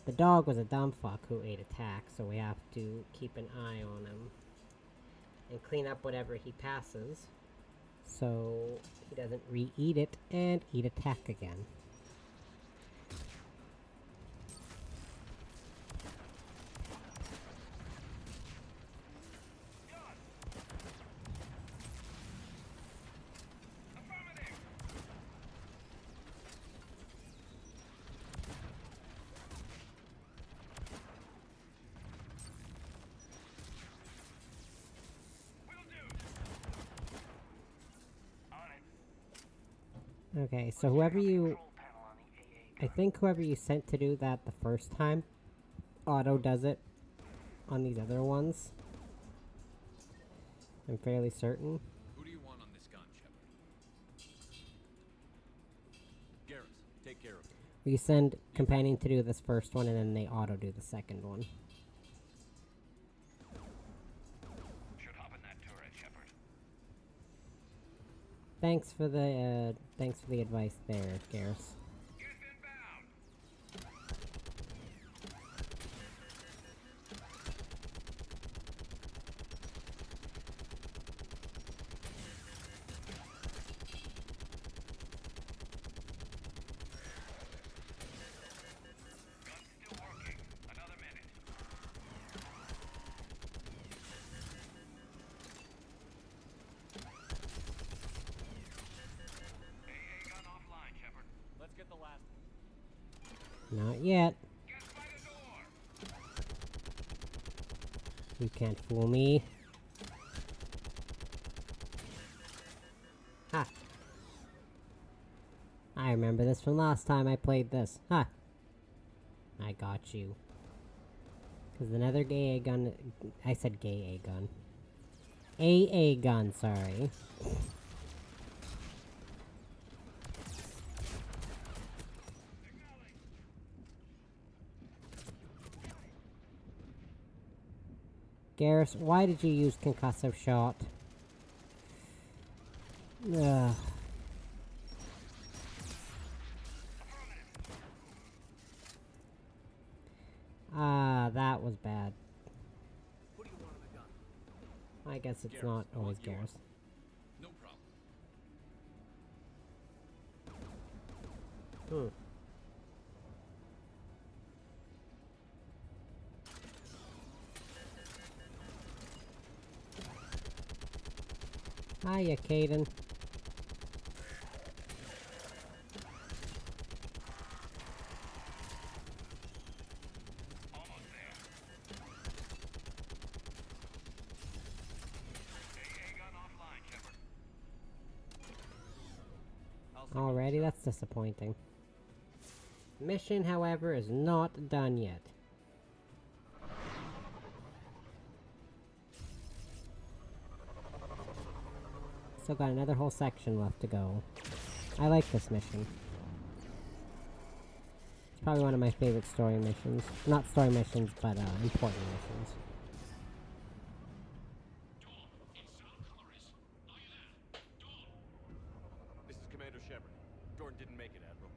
the dog was a dumb fuck who ate a tack, so we have to keep an eye on him and clean up whatever he passes so he doesn't re-eat it and eat a tack again. Okay, so whoever you... I think whoever you sent to do that the first time, auto does it on these other ones. I'm fairly certain. Who do you want on this gun, Shepard? Garrus, take care of it. You send companion to do this first one, and then they auto do the second one. Should hop in that turret, Shepard. Thanks for the advice there, Garrus. Not yet. You can't fool me. Ha! I remember this from last time I played this. Ha! I got you. Cause another gay A gun... I said gay A gun. AA gun, sorry. Garrus, why did you use concussive shot? Ugh. Ah, that was bad. I guess it's not always Garrus. No problem. Hiya, Caden. Already, that's disappointing. Mission, however, is not done yet. Still got another whole section left to go. I like this mission. It's probably one of my favorite story missions. Not story missions, but important missions. This is Commander Shepard. Jordan didn't make it, Admiral.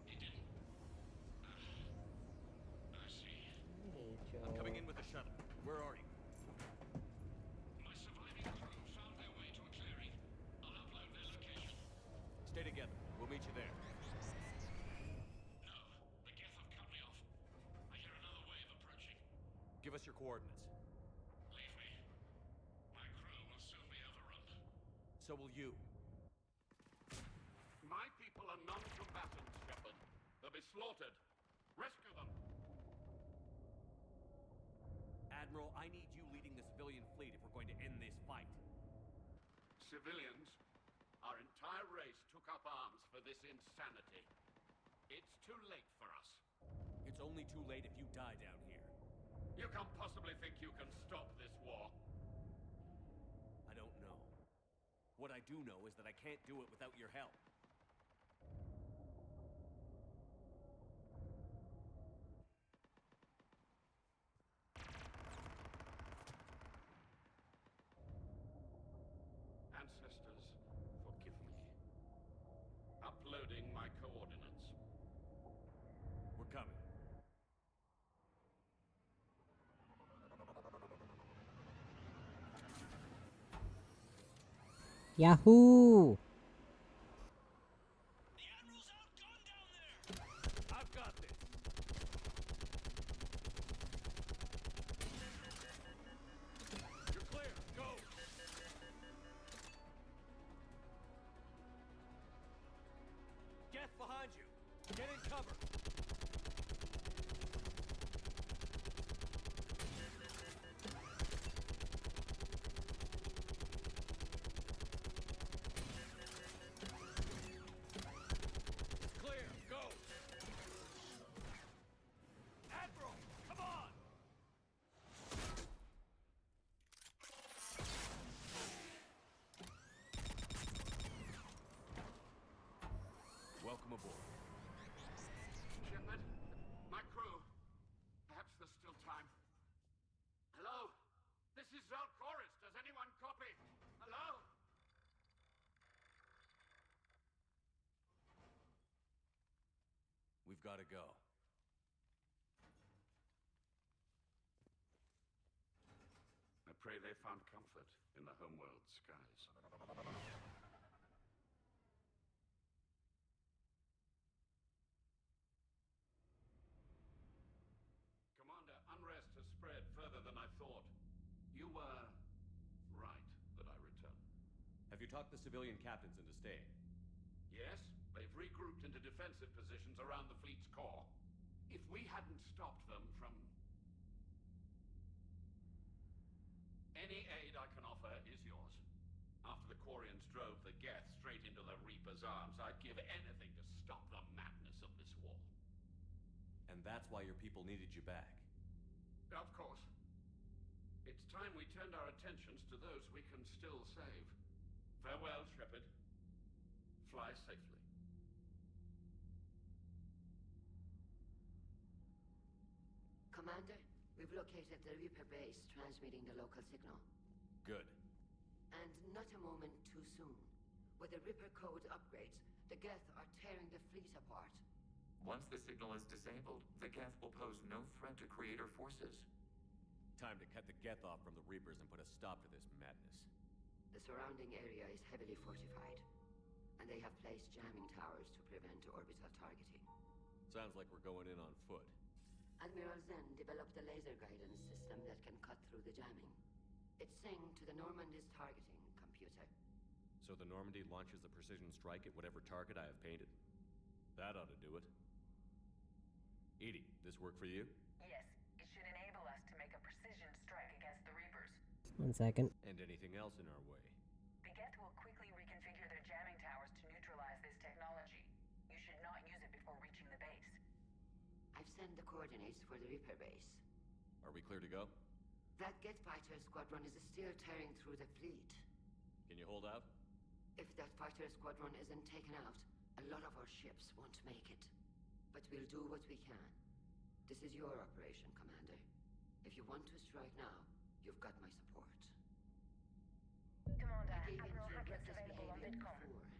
He didn't? I see. I'm coming in with the shuttle. Where are you? My surviving crew found their way to a We'll meet you there. No, the Geth have cut me off. I hear another wave approaching. Give us your coordinates. Leave me. My crew will soon be overrun. So will you. My people are non-combatants, Shepard. They'll be slaughtered. Rescue them. Admiral, I need you leading the civilian fleet if we're going to end this fight. Civilians? Our entire race took up arms for this insanity. It's too late for us. It's only too late if you die down here. You can't possibly think you can stop this war. I don't know. What I do know is that I can't do it without your help. Ancestors, forgive me. Uploading my coordinates. We're coming. Yahoo! I've got this. You're clear. Go. Geth behind you. Get in cover. Clear. Go. Admiral, come on. Welcome aboard. Shepard, my crew. Perhaps there's still time. Hello? This is Zalcoris. Does anyone copy? Hello? We've got to go. I pray they found comfort in the homeworld skies. Commander, unrest has spread further than I thought. You were right that I returned. Have you talked the civilian captains into staying? Yes, they've regrouped into defensive positions around the fleet's core. If we hadn't stopped them from... Any aid I can offer is yours. After the Quarians drove the Geth straight into the Reaper's arms, I'd give anything to stop the madness of this war. And that's why your people needed you back. Of course. It's time we turned our attentions to those we can still save. Farewell, Shepard. Fly safely. Commander, we've located the Reaper base transmitting the local signal. Good. And not a moment too soon. With the Reaper code upgrades, the Geth are tearing the fleet apart. Once the signal is disabled, the Geth will pose no threat to Creator forces. Time to cut the Geth off from the Reapers and put a stop to this madness. The surrounding area is heavily fortified, and they have placed jamming towers to prevent orbital targeting. Sounds like we're going in on foot. Admiral Zen developed a laser guidance system that can cut through the jamming. It's synced to the Normandy's targeting computer. So the Normandy launches the precision strike at whatever target I have painted? That ought to do it. Edie, this work for you? Yes, it should enable us to make a precision strike against the Reapers. 1 second. And anything else in our way? The Geth will quickly reconfigure their jamming towers to neutralize this technology. You should not use it before reaching the base. I've sent the coordinates for the Reaper base. Are we clear to go? That Geth fighter squadron is still tearing through the fleet. Can you hold out? If that fighter squadron isn't taken out, a lot of our ships won't make it. But we'll do what we can. This is your operation, Commander. If you want to strike now, you've got my support. Commander, I gave in to Admiral your Hackett's reckless available on behavior Vidcom. beforehand.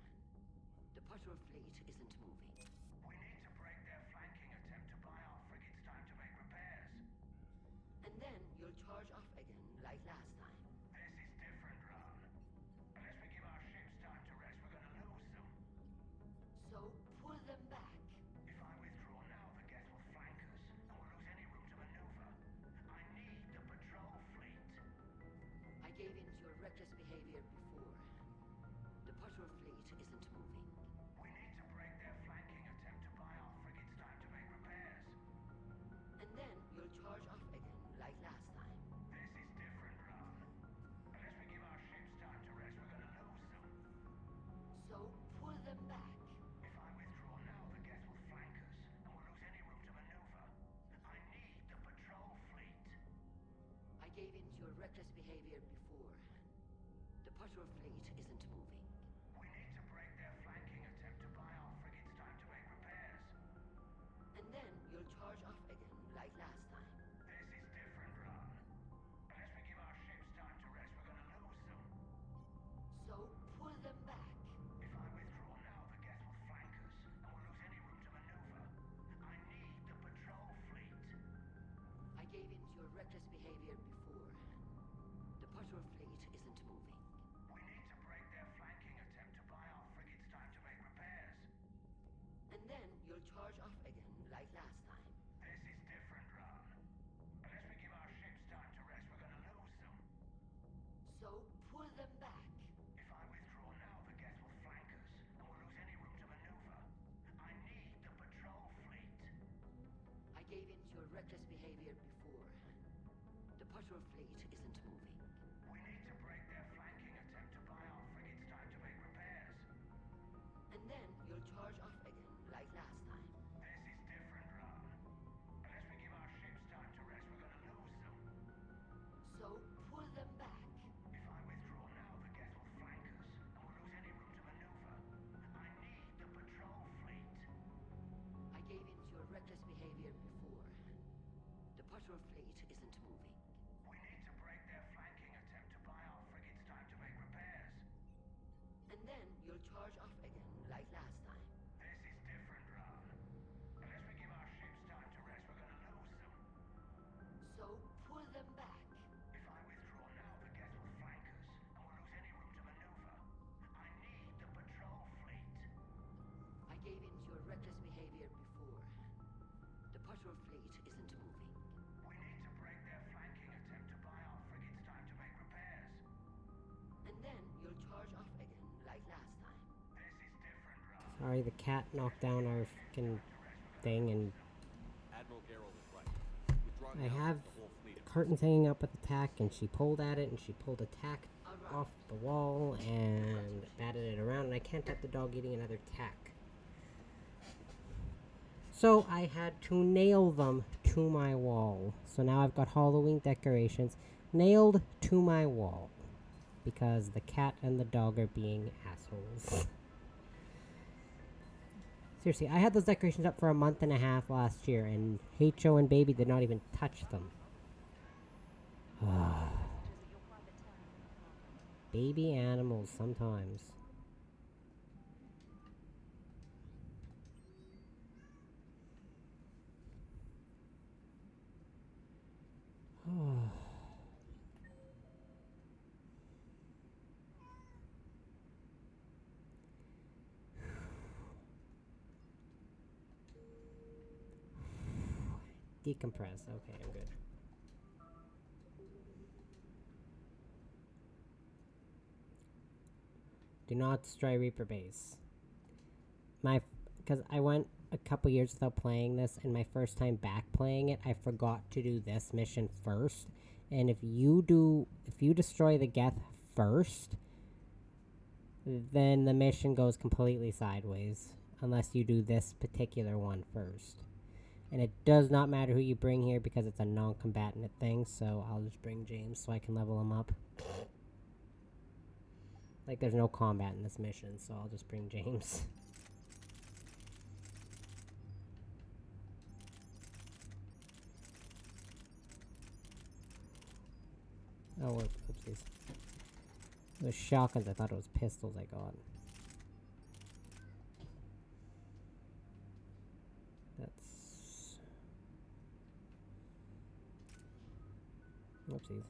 The patrol fleet isn't moving. We need to break their flanking attempt to buy our frigates time to make repairs. And then you'll charge off again, like last time. This is different, Ron. Unless we give our ships time to rest, we're gonna lose them. So reckless behavior before. The Putter fleet isn't moving. We need to break their flanking attempt to buy our frigates time to make repairs. And then you'll charge off again, like last time. This is different, Ron. Unless we give our ships time to rest, we're gonna lose them. So pull them back. If I withdraw now, the Geth will flank us, and we'll lose any room to maneuver. I need the patrol fleet. I gave in to your reckless behavior before. The Putter fleet isn't moving. We need to break their flanking attempt to buy our frigates time to make repairs. And then you'll charge off again, like last time. This is different, Ron. Unless we give our ships time to rest, we're gonna lose them. So pull them back. If I withdraw now, the Geth will flank us, and we'll lose any room to maneuver. I need the patrol fleet. I gave in to your reckless behavior before. The Putter fleet isn't moving. We need to break their flanking attempt to buy our frigates time to make repairs. And then you'll charge off again, like last time. This is different, Ron. Unless we give our ships time to rest, we're gonna lose them. So pull them back. If I withdraw now, the Geth will flank us, and we'll lose any room to maneuver. I need the patrol fleet. I gave in to your reckless behavior before. The Putter fleet isn't moving. We need to break their flanking attempt to buy our frigates time to make repairs. And then you'll charge off again, like last time. This is different, Ron. Unless we give our ships time to rest, we're gonna lose them. So pull them back. If I withdraw now, the Geth will flank us, and we'll lose any room to maneuver. I need the patrol fleet. I gave in to your reckless behavior before. The Putter fleet isn't moving. We need to break their flanking attempt to buy our frigates time to make repairs. And then you'll charge off again, like last time. This is different, Ron. Sorry, the cat knocked down our fucking thing, and Admiral Geralt is right. Withdrawing I now have the whole fleet. curtains hanging up with the tack, and she pulled at it, and she pulled the tack off the wall and batted it around, and I can't have the dog eating another tack. So I had to nail them to my wall. So now I've got Halloween decorations nailed to my wall because the cat and the dog are being assholes. Seriously, I had those decorations up for a month and a half last year, and H.O. and Baby did not even touch them. Baby animals sometimes. Decompress. Okay, I'm good. Do not destroy Reaper base. Because I went a couple years without playing this, and my first time back playing it, I forgot to do this mission first. And if you destroy the Geth first, then the mission goes completely sideways, unless you do this particular one first. And it does not matter who you bring here because it's a non-combatant thing, so I'll just bring James so I can level him up. Like, there's no combat in this mission, so I'll just bring James. Oh, oopsies. It was shotguns, I thought it was pistols I got. That's... Oopsies.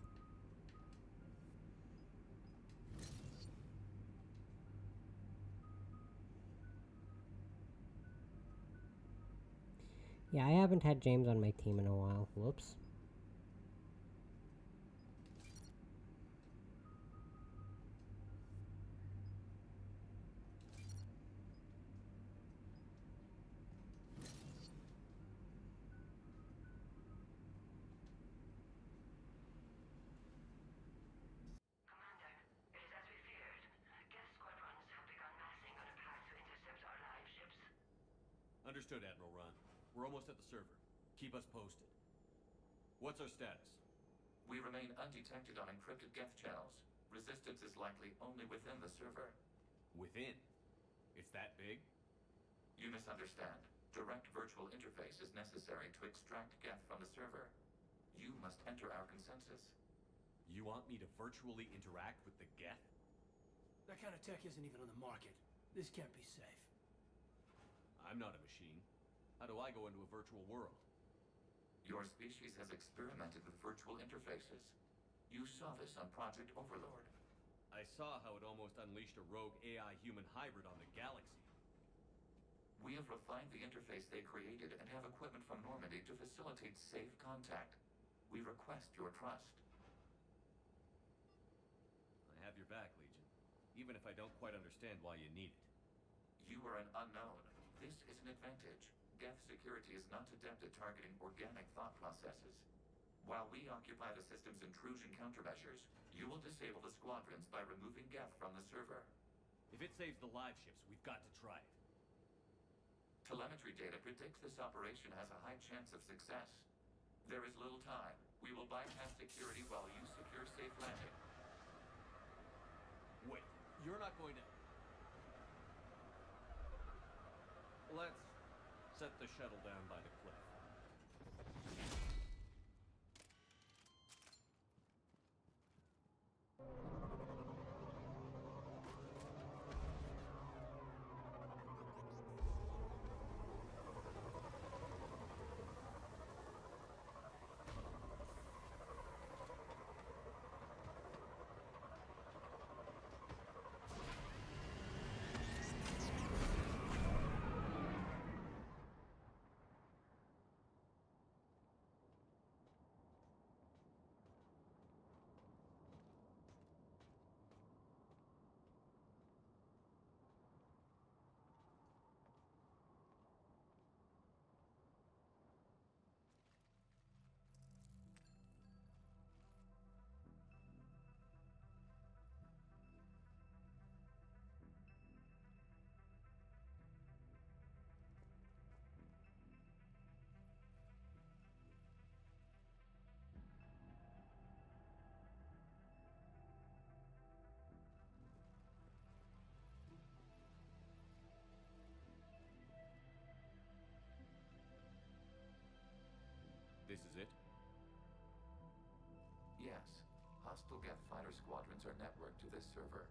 Yeah, I haven't had James on my team in a while. Whoops. Commander, it is as we feared. Geth squadrons have begun massing on a path to intercept our live ships. Understood, Admiral Ron. We're almost at the server. Keep us posted. What's our status? We remain undetected on encrypted Geth channels. Resistance is likely only within the server. Within? It's that big? You misunderstand. Direct virtual interface is necessary to extract Geth from the server. You must enter our consensus. You want me to virtually interact with the Geth? That kind of tech isn't even on the market. This can't be safe. I'm not a machine. How do I go into a virtual world? Your species has experimented with virtual interfaces. You saw this on Project Overlord. I saw how it almost unleashed a rogue AI-human hybrid on the galaxy. We have refined the interface they created and have equipment from Normandy to facilitate safe contact. We request your trust. I have your back, Legion. Even if I don't quite understand why you need it. You are an unknown. This is an advantage. Geth security is not adept at targeting organic thought processes. While we occupy the system's intrusion countermeasures, you will disable the squadrons by removing Geth from the server. If it saves the live ships, we've got to try it. Telemetry data predicts this operation has a high chance of success. There is little time. We will bypass security while you secure safe landing. Wait, you're not going to... Let's set the shuttle down by the cliff. This is it? Yes. Hostile Geth fighter squadrons are networked to this server.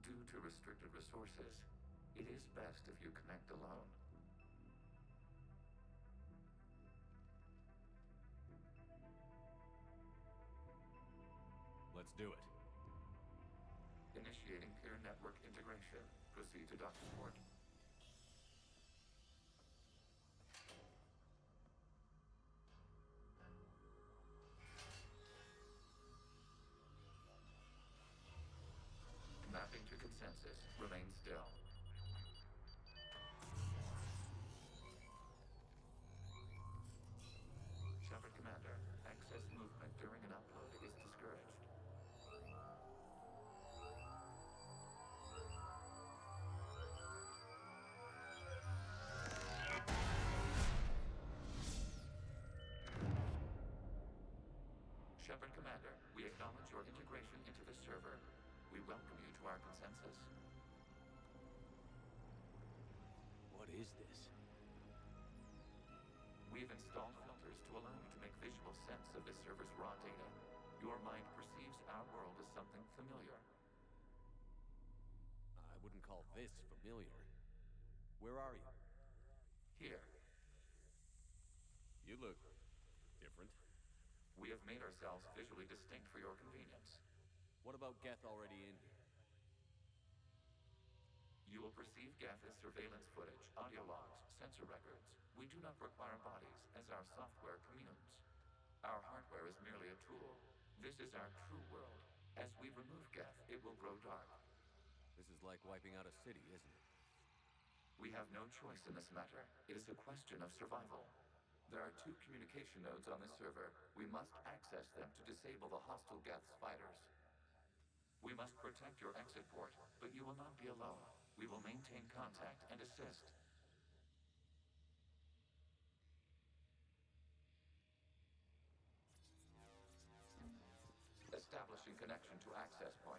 Due to restricted resources, it is best if you connect alone. Let's do it. Initiating peer network integration. Proceed to Doc's port. Mapping to consensus. Remain still. Shepard Commander, excess movement during an upload is discouraged. Shepard Commander, we acknowledge your integration into the server. We welcome you to our consensus. What is this? We've installed filters to allow you to make visual sense of this server's raw data. Your mind perceives our world as something familiar. I wouldn't call this familiar. Where are you? Here. You look different. We have made ourselves visually distinct for your convenience. What about Geth already in here? You will perceive Geth as surveillance footage, audio logs, sensor records. We do not require bodies, as our software communes. Our hardware is merely a tool. This is our true world. As we remove Geth, it will grow dark. This is like wiping out a city, isn't it? We have no choice in this matter. It is a question of survival. There are 2 communication nodes on this server. We must access them to disable the hostile Geth's fighters. We must protect your exit port, but you will not be alone. We will maintain contact and assist. Establishing connection to access point.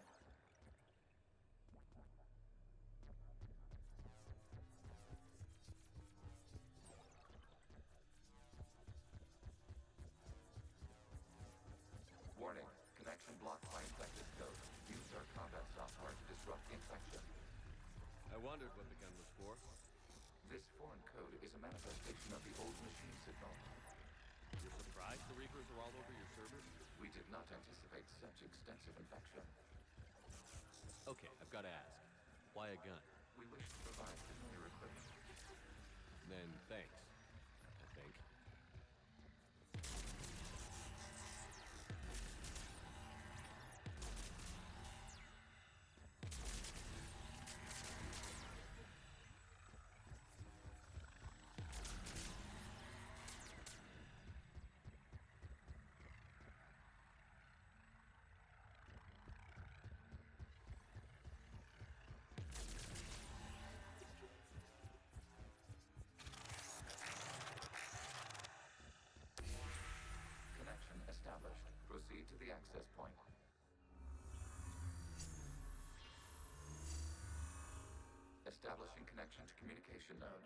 Warning, connection blocked by infected code. Use our combat software to disrupt the infection. I wondered what the gun was for. This foreign code is a manifestation of the old machine signal. You're surprised the Reapers are all over your servers? We did not anticipate such extensive infection. Okay, I've got to ask. Why a gun? We wish to provide familiar equipment. Then thanks, I think. Connection established. Proceed to the access point. Establishing connection to communication node.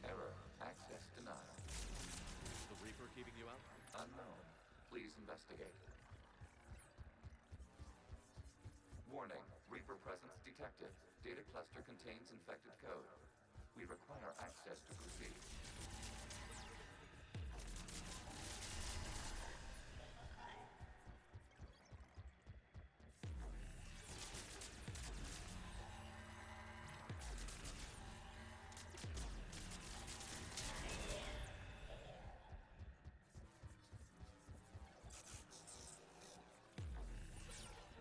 Error. Access denied. Is the Reaper keeping you out? Unknown. Please investigate. Warning. Reaper presence detected. Data cluster contains infected code. We require access to proceed.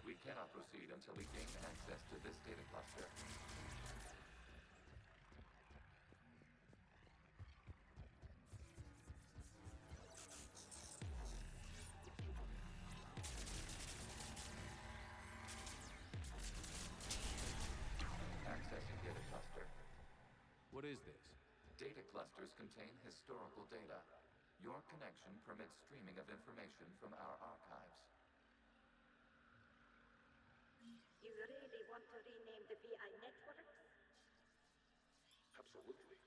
We cannot proceed until we gain access to this data cluster. Accessing data cluster. What is this? Data clusters contain historical data. Your connection permits streaming of information from our archives. You really want to rename the VI networks? Absolutely.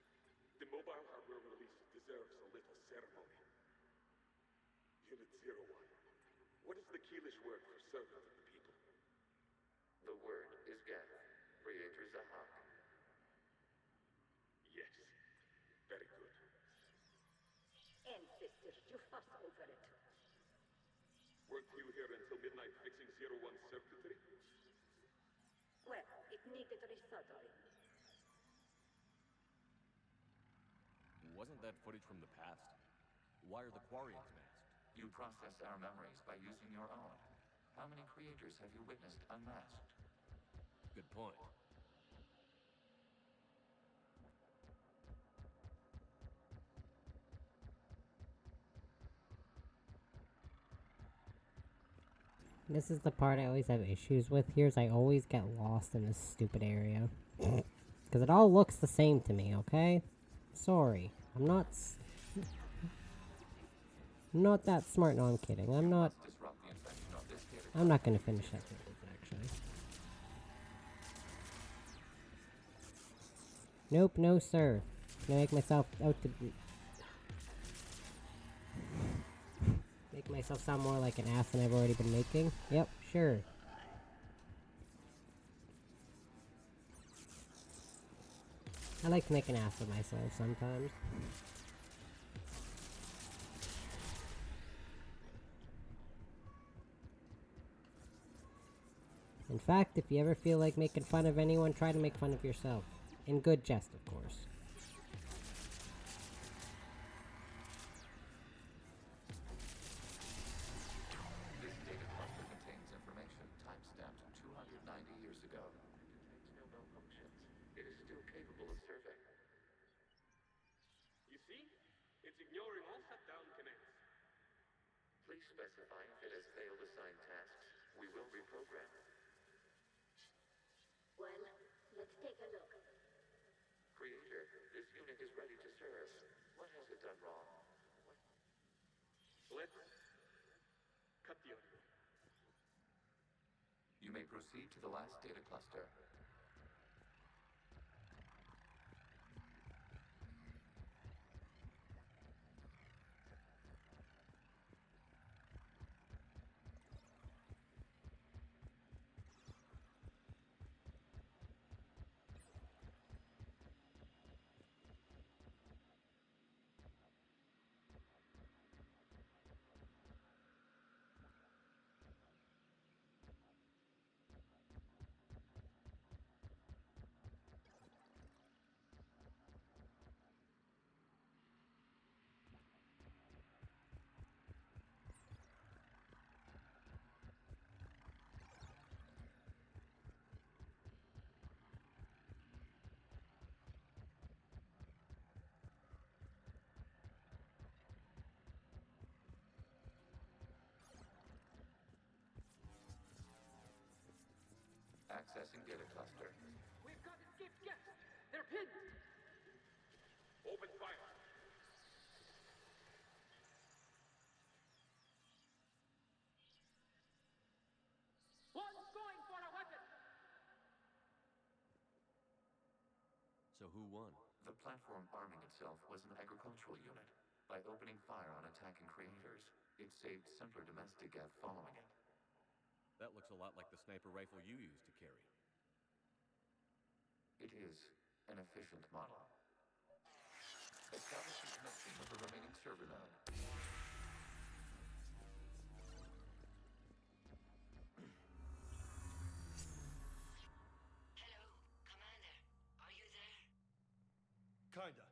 The mobile hardware release deserves a little ceremony. Unit 01. What is the Keelish word for servant of the people? The word is Geth. Creator Zahak. Yes. Very good. Ancestors, you fuss over it. Weren't you here until midnight fixing 01's circuitry? Well, it needed resoldering. Wasn't that footage from the past? Why are the Quarians masked? You process our memories by using your own. How many creators have you witnessed unmasked? Good point. This is the part I always have issues with here, is I always get lost in this stupid area. Because it all looks the same to me, okay? Sorry. I'm not that smart. No, I'm kidding. I'm not gonna finish that sentence, actually. Nope, no sir. I'm gonna make myself out to be... Make myself sound more like an ass than I've already been making. Yep, sure. I like to make an ass of myself sometimes. In fact, if you ever feel like making fun of anyone, try to make fun of yourself. In good jest, of course. This data cluster contains information timestamped 290 years ago. It contains no malfunctions. It is still capable of serving. You see? It's ignoring all shutdown commands. Please specify if it has failed assigned tasks. We will reprogram. Well, let's take a look. Creator, this unit is ready to serve. What has it done wrong? Let's cut the audio. You may proceed to the last data cluster. Accessing data cluster. We've got escaped guests. They're pinned. Open fire. One's going for a weapon. So who won? The platform arming itself was an agricultural unit. By opening fire on attacking creators, it saved simpler domestic Gav following it. That looks a lot like the sniper rifle you used to carry. It is an efficient model. Establishing connection with the remaining server node. Hello, Commander. Are you there? Kinda.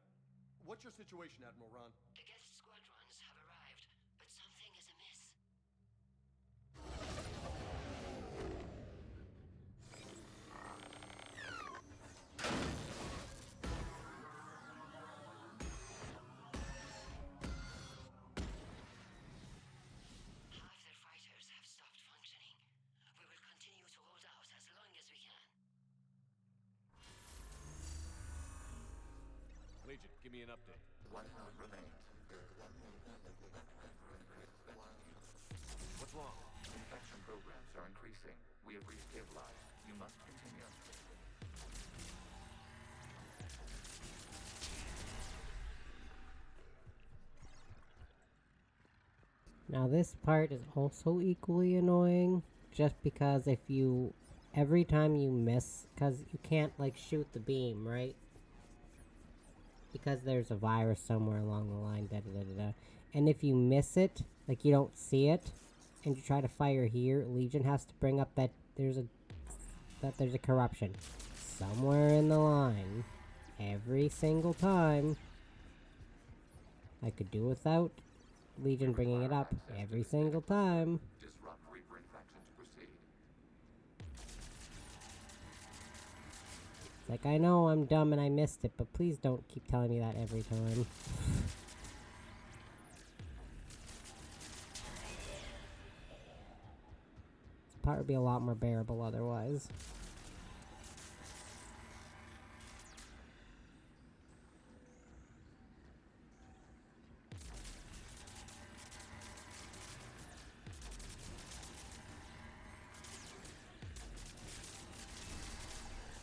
What's your situation, Admiral Ron? The guest squadrons have arrived, but something is amiss. Half their fighters have stopped functioning. We will continue to hold out as long as we can. Legion, give me an update. One node remains. What's wrong? Infection programs are increasing. We have restabilized. You must continue. Now this part is also equally annoying, just because if you, every time you miss, because you can't like shoot the beam, right? Because there's a virus somewhere along the line, da da da da da. And if you miss it, like you don't see it, and you try to fire here, Legion has to bring up that there's a corruption somewhere in the line. Every single time. I could do without Legion bringing it up every single time. Disrupt Reaper infection to proceed. It's like, I know I'm dumb and I missed it, but please don't keep telling me that every time. This part would be a lot more bearable otherwise.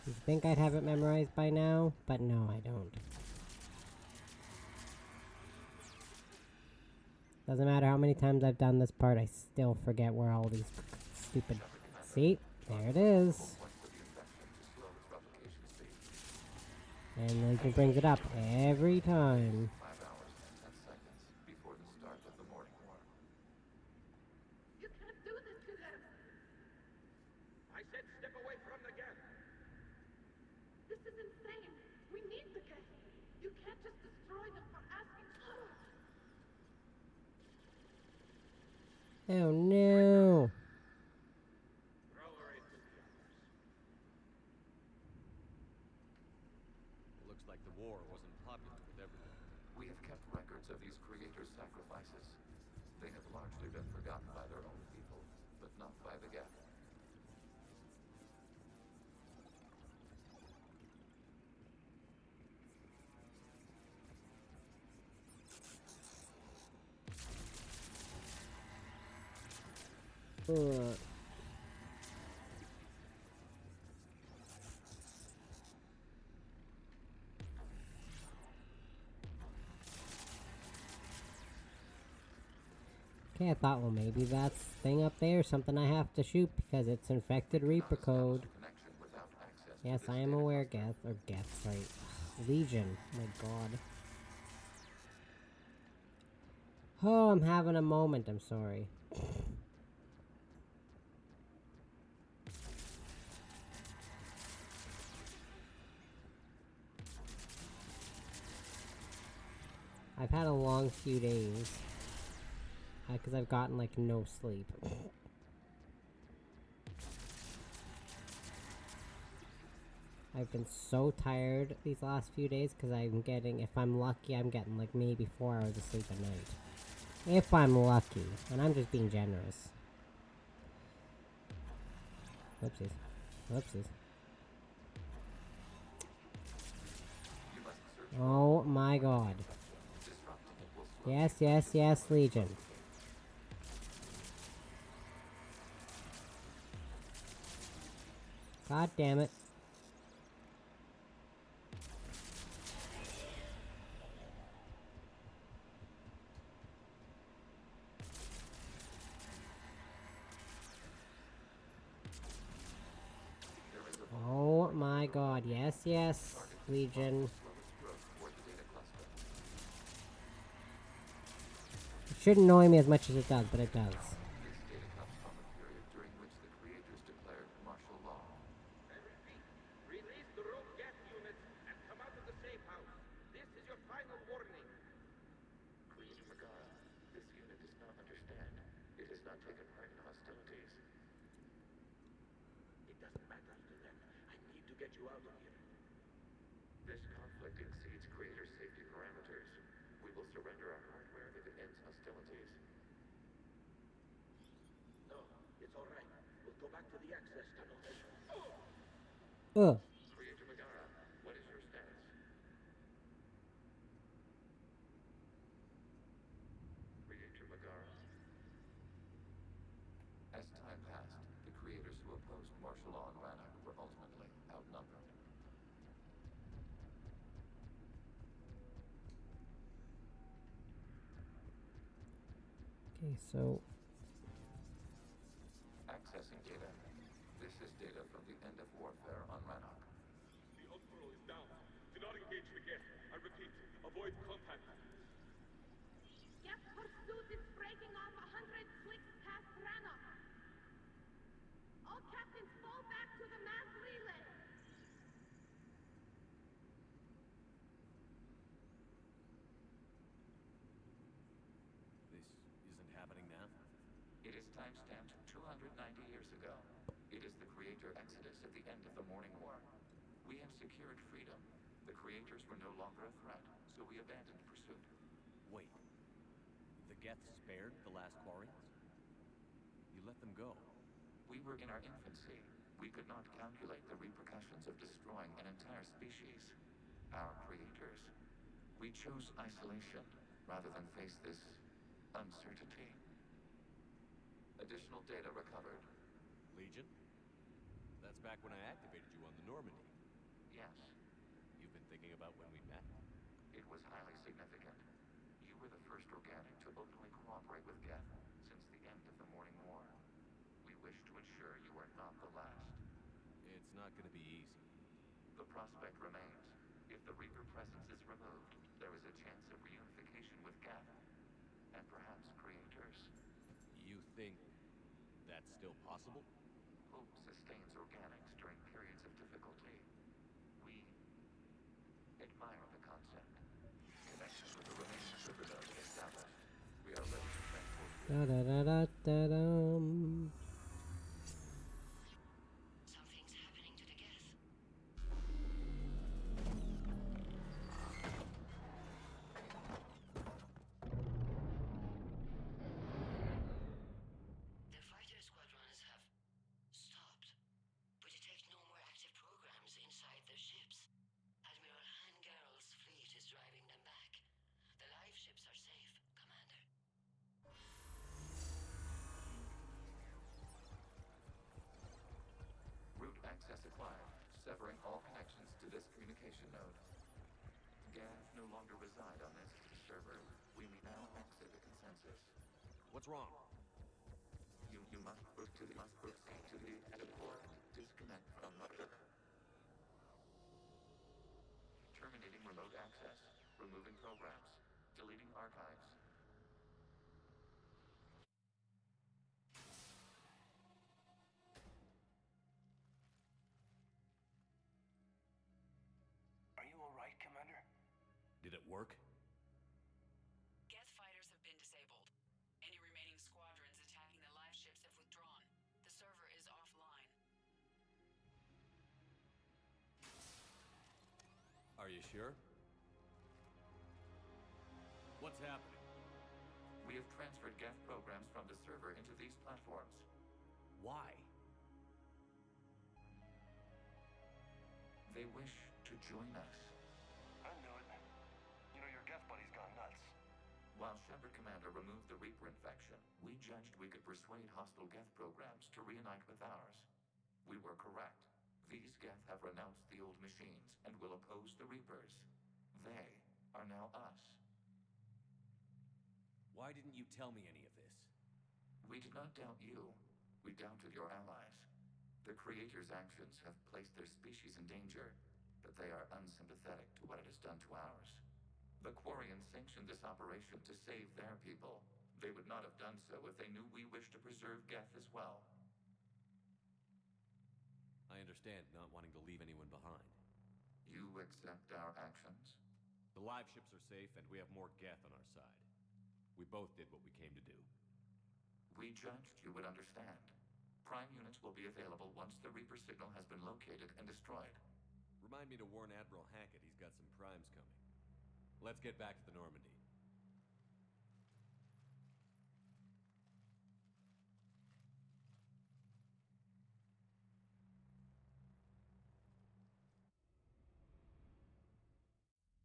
You'd think I'd have it memorized by now, but no, I don't. Doesn't matter how many times I've done this part, I still forget where all these stupid... See? There it is. And Legion brings it up every time. 5 hours and 10 seconds before the start of the morning war. You can't do this to them. I said step away from the gas. This is insane. We need the gas. You can't just destroy them for asking for it. Oh no! Looks like the war wasn't popular with everyone. We have kept records of these creators' sacrifices. They have largely been forgotten by their own people, but not by the Geth. Okay, I thought, well, maybe that's thing up there, something I have to shoot because it's infected Reaper code. Yes, I am aware, Geth, sorry. Legion, oh my god. Oh, I'm having a moment, I'm sorry. I've had a long few days. Because I've gotten, like, no sleep. I've been so tired these last few days because I'm getting, if I'm lucky, I'm getting, like, maybe 4 hours of sleep a night. If I'm lucky. And I'm just being generous. Whoopsies. Whoopsies. Oh my god. Yes, yes, yes, Legion. God damn it. Oh my god, yes, yes, Legion. It shouldn't annoy me as much as it does, but it does. This data comes from a period during which the creators declared martial law. I repeat, release the rogue gas units and come out of the safe house. This is your final warning. Creator Megara, this unit does not understand. It has not taken part in hostilities. It doesn't matter to them. I need to get you out of here. This conflict exceeds creator safety parameters. We will surrender our hardware if it ends hostilities. No, it's all right. We'll go back to the access tunnels. Creator Megara, what is your status? Creator Megara. As time passed, the creators who opposed martial law in Rannoch were ultimately outnumbered. Okay, so... Accessing data. This is data from the end of warfare on Rannoch. The Outpool is down. Do not engage the guest. I repeat, avoid contact. Geth pursuit is breaking off 100 clicks past Rannoch. All captains fall back to the mass relay. This isn't happening now? It is timestamped 290 years ago. It is the creator exodus at the end of the Morning War. We have secured freedom. The creators were no longer a threat, so we abandoned pursuit. Wait. The Geth spared the last Quarians? You let them go? We were in our infancy. We could not calculate the repercussions of destroying an entire species. Our creators. We chose isolation rather than face this uncertainty. Additional data recovered. Legion? That's back when I activated you on the Normandy. Yes. You've been thinking about when we met? It was highly significant. You were the first organic to openly cooperate with Geth since the end of the Morning War. We wish to ensure you are not the last. It's not gonna be easy. The prospect remains. If the Reaper presence is removed, there is a chance of reunification with Geth. And perhaps creators. You think that's still possible? Hope sustains organics during periods of difficulty. We admire the concept. Connections with the remaining Supernova established. We are ready to transport you. Da-da-da-da-da-dum. Something's happening to the Geth. The fighter squadrons have stopped, but detect no more active programs inside their ships. Admiral Hangarl's fleet is driving them back. The live ships are safe, Commander. Route access acquired, severing all connections to this communication node. Geth no longer reside on this server. We may now exit the consensus. What's wrong? You must proceed to the important disconnect from mother. Terminating remote access. Removing programs. Deleting archives. Are you alright, Commander? Did it work? Geth fighters have been disabled. Any remaining squadrons attacking the live ships have withdrawn. The server is offline. Are you sure? What's happening? We have transferred Geth programs from the server into these platforms. Why? They wish to join us. I knew it. You know, your Geth buddy's gone nuts. While Shepard Commander removed the Reaper infection, we judged we could persuade hostile Geth programs to reunite with ours. We were correct. These Geth have renounced the old machines and will oppose the Reapers. They are now us. Why didn't you tell me any of this? We did not doubt you. We doubted your allies. The Creator's actions have placed their species in danger, but they are unsympathetic to what it has done to ours. The Quarians sanctioned this operation to save their people. They would not have done so if they knew we wished to preserve Geth as well. I understand not wanting to leave anyone behind. You accept our actions? The live ships are safe, and we have more Geth on our side. We both did what we came to do. We judged you would understand. Prime units will be available once the Reaper signal has been located and destroyed. Remind me to warn Admiral Hackett he's got some primes coming. Let's get back to the Normandy.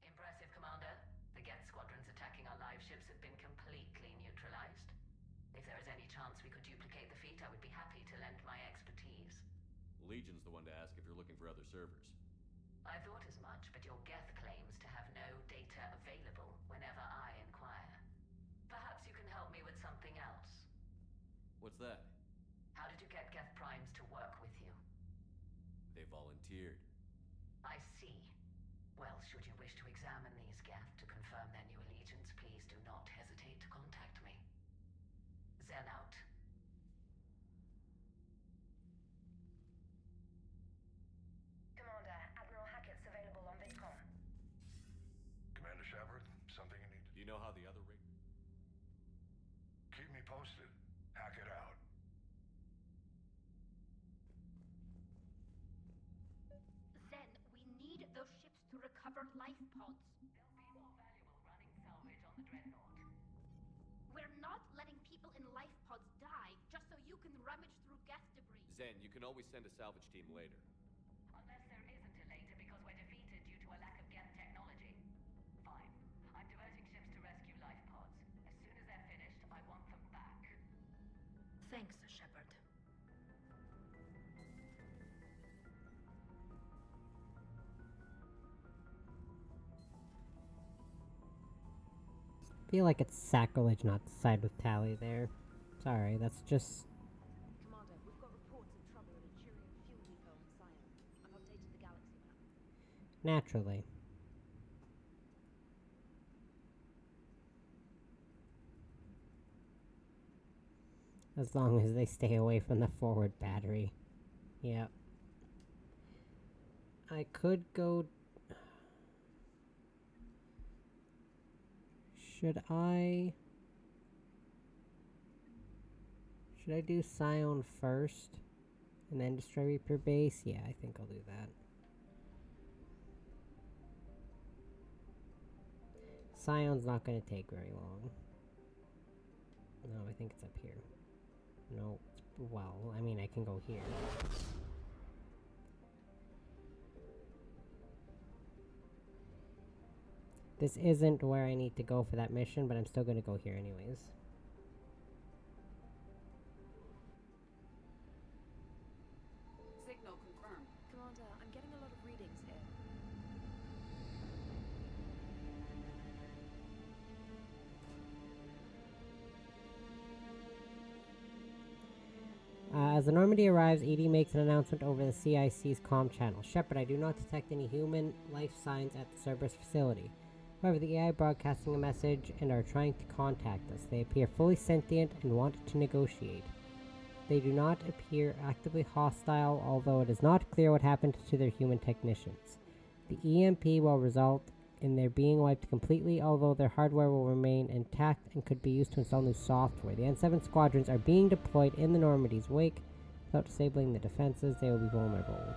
Impressive, Commander. The Geth squadrons attacking our live ships have been completely neutralized. If there is any chance we could duplicate the feat, I would be happy to lend my expertise. Legion's the one to ask if you're looking for other servers. I thought as much, but your Geth claims to have no data available whenever I inquire. Perhaps you can help me with something else. What's that? How did you get Geth primes to work with you? They volunteered. I see. Well, should you wish to examine these Geth to confirm their new allegiance, please do not hesitate to contact me. Zen out. Commander, Admiral Hackett's available on VidCom. Commander Shepard, something you need to... Do you know how the other rig... Keep me posted. Hack it out. Zen, we need those ships to recover life pods. They'll be more valuable running salvage on the Dreadnought. We're not letting people in life pods die just so you can rummage through Geth debris. Zen, you can always send a salvage team later. Unless there isn't a later because we're defeated due to a lack of Geth technology. Fine. I'm diverting ships to rescue life pods. As soon as they're finished, I want them back. Thanks, Shepard. Feel like it's sacrilege not to side with Tally there. Sorry, that's just... Commander, we've got reports of trouble at a Turian fuel depot on Scion. I've updated the galaxy map. naturally. As long as they stay away from the forward battery. Yep. I could go... Should I do Scion first? And then destroy Reaper base? Yeah, I think I'll do that. Scion's not going to take very long. No, I think it's up here. No, well, I mean, I can go here. This isn't where I need to go for that mission, but I'm still going to go here anyways. Signal confirmed. Commander, I'm getting a lot of readings here. As the Normandy arrives, Edie makes an announcement over the CIC's comm channel. Shepard, I do not detect any human life signs at the Cerberus facility. However, the AI broadcasting a message and are trying to contact us. They appear fully sentient and want to negotiate. They do not appear actively hostile, although it is not clear what happened to their human technicians. The EMP will result in their being wiped completely, although their hardware will remain intact and could be used to install new software. The N7 squadrons are being deployed in the Normandy's wake. Without disabling the defenses, they will be vulnerable.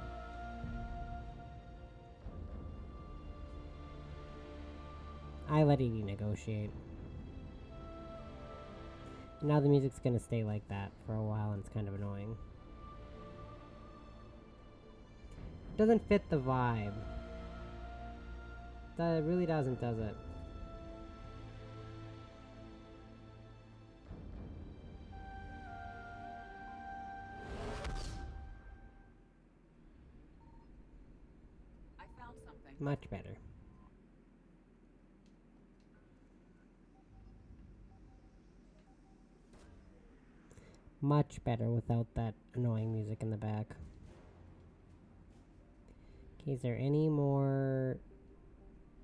I let Edie negotiate. Now the music's gonna stay like that for a while, and it's kind of annoying. It doesn't fit the vibe. That really doesn't, does it? I found something. Much better. Much better without that annoying music in the back. Okay, is there any more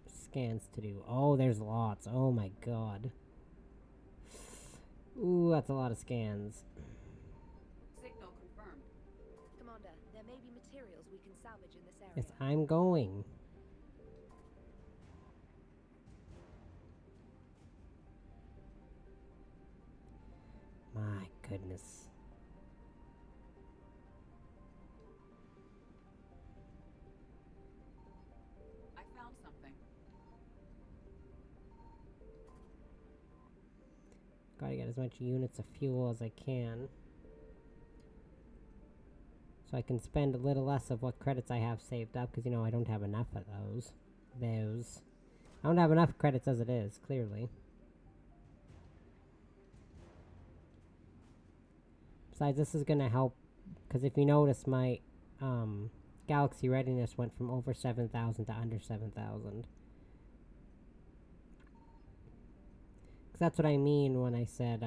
scans to do? Oh, there's lots. Oh my god. Ooh, that's a lot of scans. Signal confirmed. Commander, there may be materials we can salvage in this area. Yes, I'm going. My goodness. I found something. Gotta get as much units of fuel as I can. So I can spend a little less of what credits I have saved up, because, you know, I don't have enough of those. I don't have enough credits as it is, clearly. Besides, this is gonna help, because if you notice, my galaxy readiness went from over 7,000 to under 7,000. Because that's what I mean when I said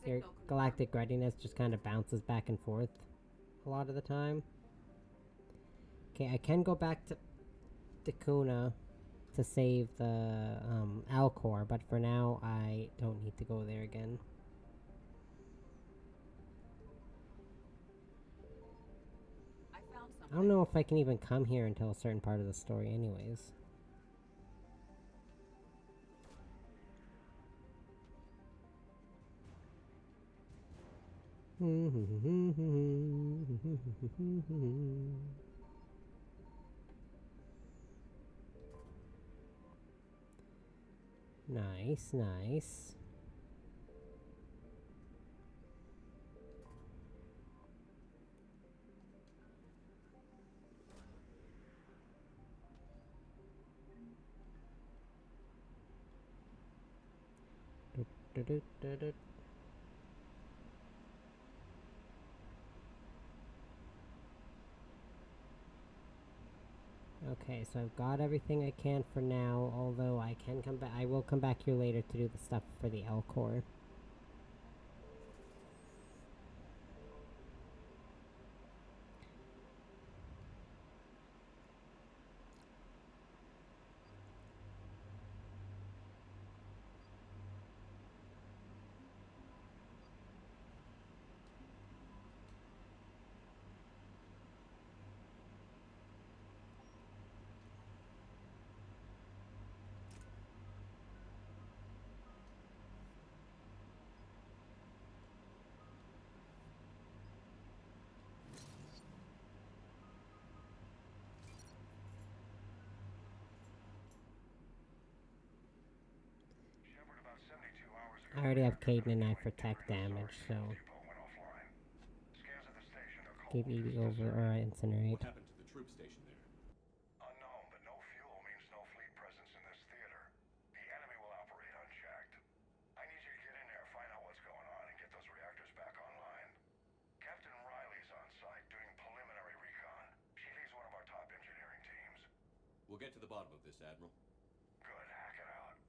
your galactic readiness just kind of bounces back and forth a lot of the time. Okay, I can go back to Kuna to save the Alcor, but for now I don't need to go there again. I don't know if I can even come here until a certain part of the story anyways. Nice, nice. Okay, so I've got everything I can for now, although I can come back. I will come back here later to do the stuff for the Alcor. I already have Caden and I for tech damage, so keep Edie over or I incinerate. What happened to the troop station there? Unknown, but no fuel means no fleet presence in this theater. The enemy will operate unchecked. I need you to get in there, find out what's going on, and get those reactors back online. Captain Riley's on site doing preliminary recon. She leads one of our top engineering teams. We'll get to the bottom of this, Admiral. Good, hack it out.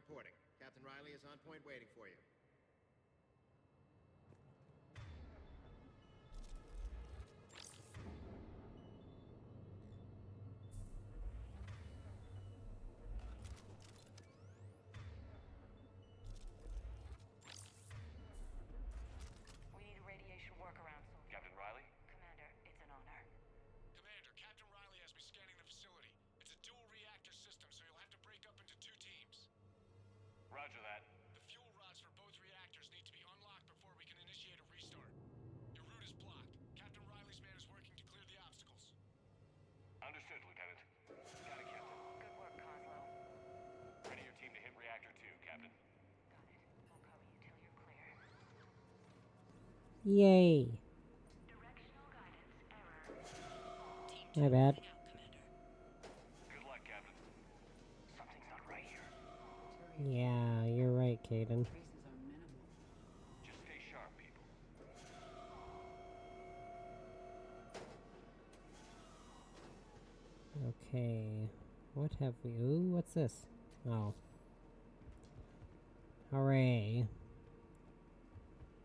reporting. Captain Riley is on point waiting for you. We need a radiation workaround, soldier. Captain Riley? Commander, it's an honor. Commander, Captain Riley has me scanning the facility. It's a dual reactor system, so you'll have to break up into 2 teams. Roger that. The fuel rods for both reactors need to be unlocked before we can initiate a restart. Your route is blocked. Captain Riley's man is working to clear the obstacles. Understood, Lieutenant. Got it, Captain. Good work, Coslow. Ready your team to hit reactor 2, Captain. Got it. We'll cover you till you're clear. Yay. Directional guidance error. My bad. Good luck, Captain. Something's not right here. Yeah, you're right, Caden. Traces are minimal. Just stay sharp, people. Okay. What have we... Ooh, what's this? Oh. Hooray.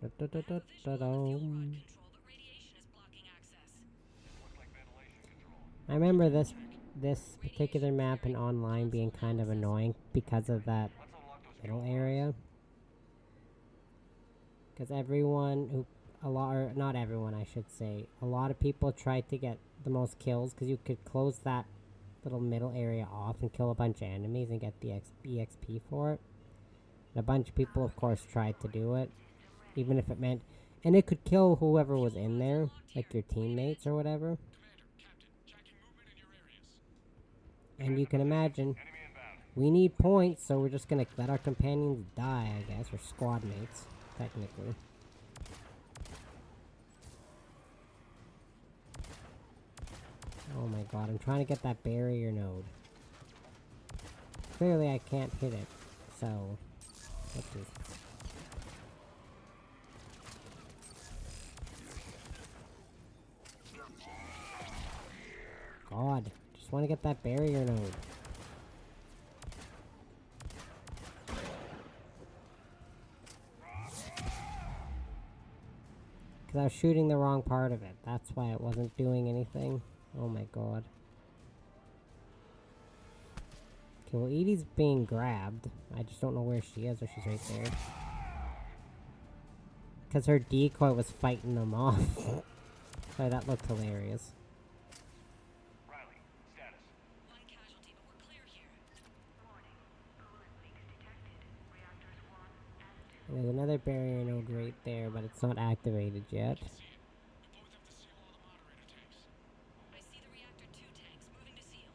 Da-da-da-da-da-dum. I remember this particular map in online being kind of annoying because of that middle area. Because everyone who... or not everyone, I should say. A lot of people tried to get the most kills because you could close that little middle area off and kill a bunch of enemies and get the EXP for it. And a bunch of people, of course, tried to do it. Even if it meant... And it could kill whoever was in there. Like your teammates or whatever. And you can imagine... We need points, so we're just gonna let our companions die, I guess. Or squad mates, technically. Oh my god, I'm trying to get that barrier node. Clearly I can't hit it, so... Let's do. God, just want to get that barrier node. Because I was shooting the wrong part of it. That's why it wasn't doing anything. Oh my god. Okay, well Edie's being grabbed. I just don't know where she is, or she's right there. Because her decoy was fighting them off. Sorry, that looked hilarious. Riley, status. One casualty, but we're clear here. Warning. Coolant leaks detected. Reactors 1 and 2. And there's another barrier node right there, but it's not activated yet. I see the reactor 2 tanks moving to seal.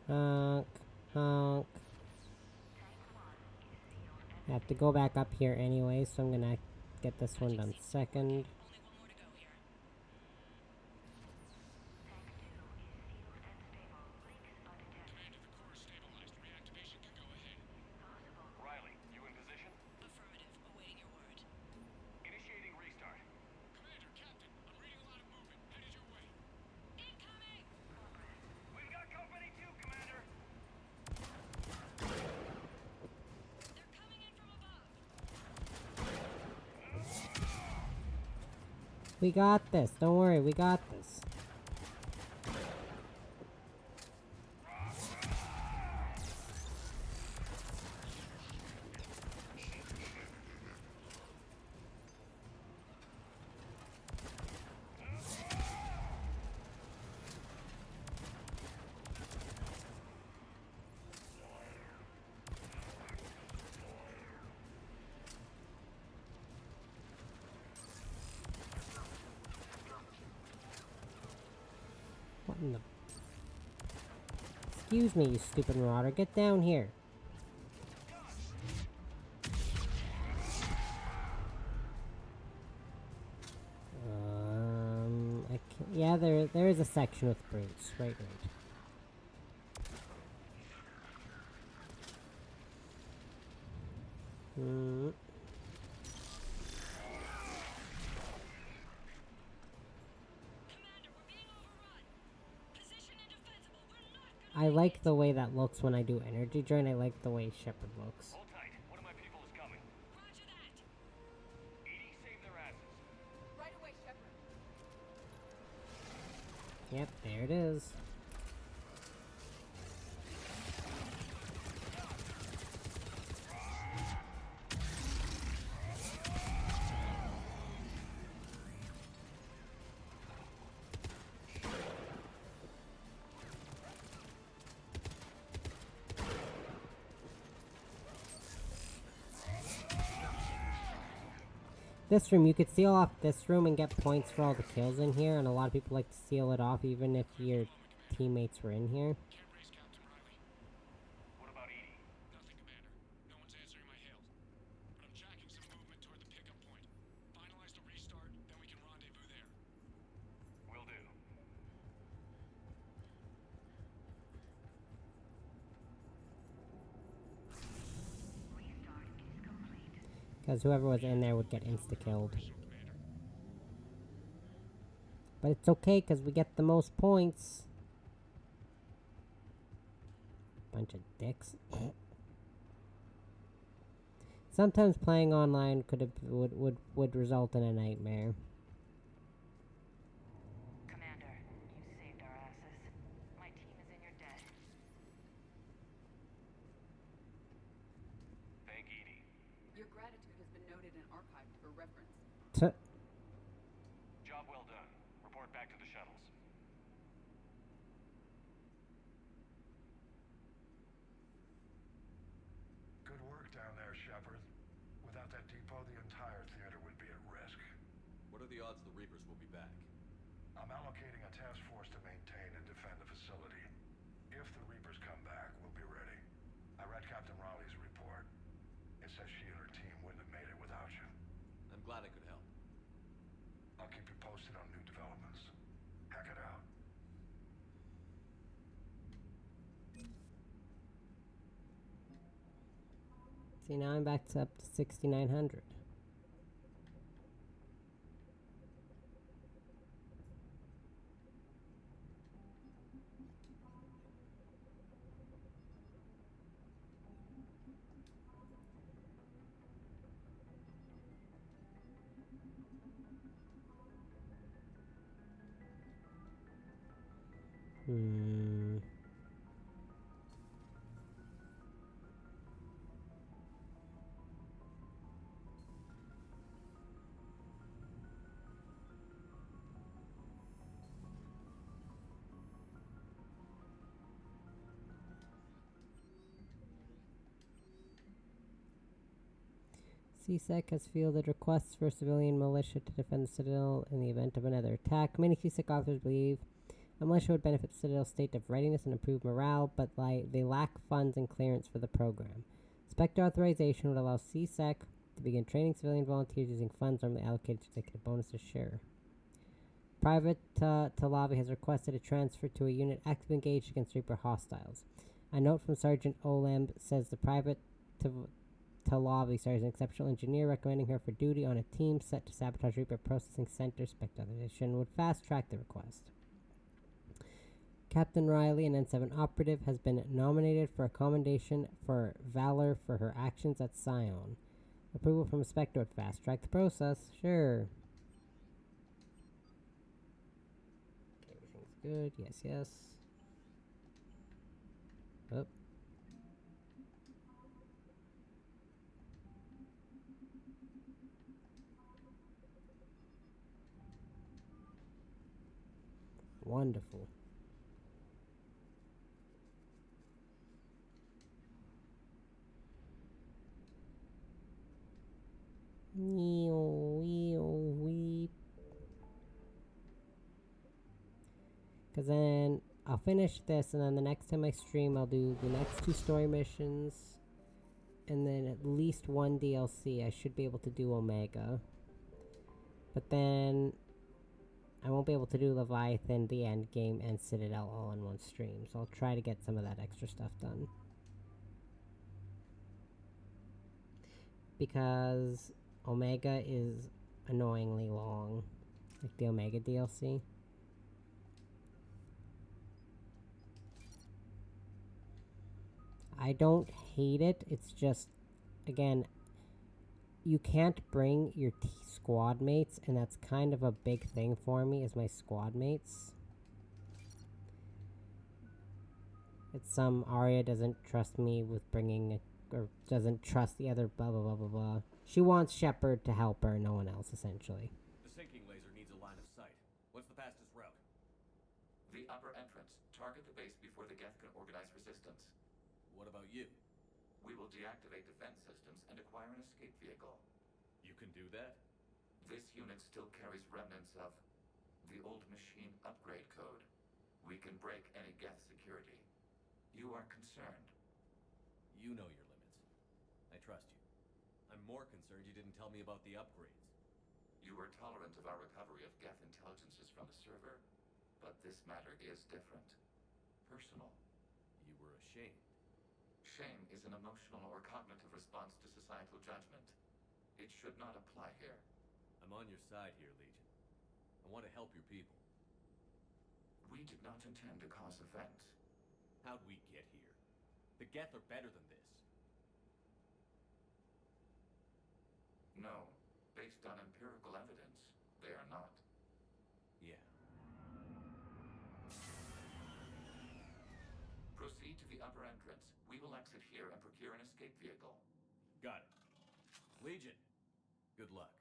Honk. Honk. I have to go back up here anyway, so I'm gonna get this one done second. Riley, you in position? Affirmative. Awaiting your word. Initiating restart. Commander, Captain, I'm reading a lot of movement. Headed your way. Incoming! We've got company too, Commander. They're coming in from above. We got this. Don't worry, we got this. What in the... Excuse me, you stupid marauder. Get down here. I can't... Yeah, there is a section with brutes. Right. Hmm. Commander, we're being overrun. Position indefensible. We're not gonna I like the way that looks when I do energy drain. I like the way Shepard looks. Hold tight. One of my people is coming. Roger that. Edie, save their asses. Right away, Shepard. Yep, there it is. This room, you could seal off this room and get points for all the kills in here, and a lot of people like to seal it off even if your teammates were in here. What about Edie? Nothing, Commander. No one's answering my hails. But I'm tracking some movement toward the pickup point. Finalize the restart, then we can rendezvous there. Will do. Because whoever was in there would get insta-killed. But it's okay, because we get the most points. Bunch of dicks. Sometimes playing online would result in a nightmare. Commander, you saved our asses. My team is in your debt. Thank Edie. Your gratitude has been noted and archived for reference. Job well done. Report back to the shuttles. Good work down there, Shepard. Without that depot, the entire theater would be at risk. What are the odds the Reapers will be back? I'm allocating a task force to maintain and defend the facility. If the Reapers come back, we'll be ready. I read Captain Raleigh's report. It says she and her team wouldn't have made it without you. I'm glad I could help. I'll keep you posted on new developments. Hack it out. See, now I'm back to up to 6,900. CSEC has fielded requests for civilian militia to defend the Citadel in the event of another attack. Many CSEC authors believe a militia would benefit the Citadel's state of readiness and improve morale, but they lack funds and clearance for the program. Spectre authorization would allow CSEC to begin training civilian volunteers using funds normally allocated to executive bonuses. Sure. Private Talavi has requested a transfer to a unit actively engaged against Reaper hostiles. A note from Sergeant Olemb says the Private Talavi is an exceptional engineer, recommending her for duty on a team set to sabotage Reaper Processing Center. Spectre authorization would fast-track the request. Captain Riley, an N7 operative, has been nominated for a commendation for valor for her actions at Scion. Approval from Spectre would fast-track the process. Sure. Everything's good. Yes, yes. Oh. Wonderful. Because then I'll finish this, and then the next time I stream, I'll do the next 2 story missions, and then at least 1 DLC. I should be able to do Omega. But then I won't be able to do Leviathan, the End Game, and Citadel all in one stream. So I'll try to get some of that extra stuff done. Because Omega is annoyingly long. Like the Omega DLC. I don't hate it. It's just, again, you can't bring your squad mates, and that's kind of a big thing for me, is my squad mates. It's some Arya doesn't trust me with bringing, or doesn't trust the other blah blah blah blah blah. She wants Shepard to help her, no one else, essentially. The sinking laser needs a line of sight. What's the fastest route? The upper entrance. Target the base before the Geth can organize resistance. What about you? We will deactivate defense systems and acquire an escape vehicle. You can do that? This unit still carries remnants of the old machine upgrade code. We can break any Geth security. You are concerned. You know your limits. I trust you. I'm more concerned you didn't tell me about the upgrades. You were tolerant of our recovery of Geth intelligences from the server, but this matter is different. Personal. You were ashamed. Shame is an emotional or cognitive response to societal judgment. It should not apply here. I'm on your side here, Legion. I want to help your people. We did not intend to cause offense. How'd we get here? The Geth are better than this. No. Based on empirical evidence, they are not. Yeah. Proceed to the upper entrance. We will exit here and procure an escape vehicle. Got it. Legion, good luck.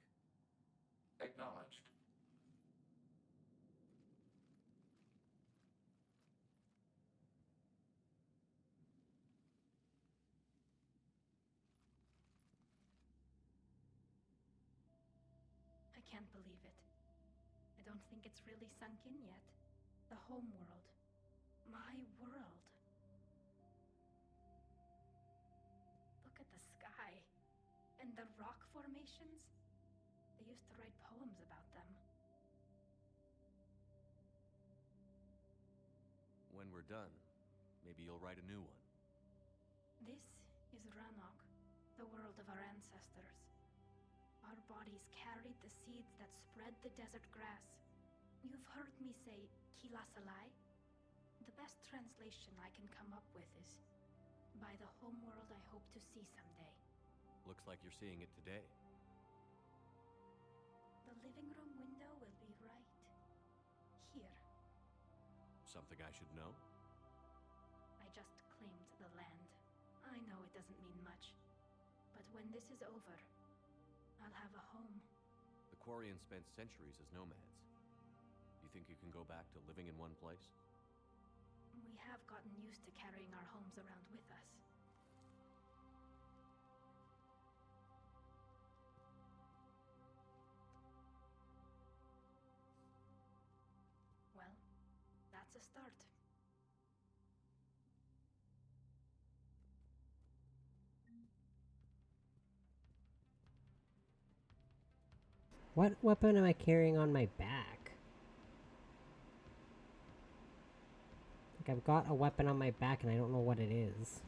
Acknowledged. I can't believe it. I don't think it's really sunk in yet. The home world. My world. Look at the sky. And the rock formations. They used to write poems about them. When we're done, maybe you'll write a new one. This is Ranok, the world of our ancestors. Our bodies carried the seeds that spread the desert grass. You've heard me say Kilasalai? The best translation I can come up with is, by the homeworld I hope to see someday. Looks like you're seeing it today. The living room window will be right here. Something I should know? I just claimed the land. I know it doesn't mean much, but when this is over, I'll have a home. The Quarians spent centuries as nomads. You think you can go back to living in one place? We have gotten used to carrying our homes around with us. Well, that's a start. What weapon am I carrying on my back? Like, I've got a weapon on my back and I don't know what it is.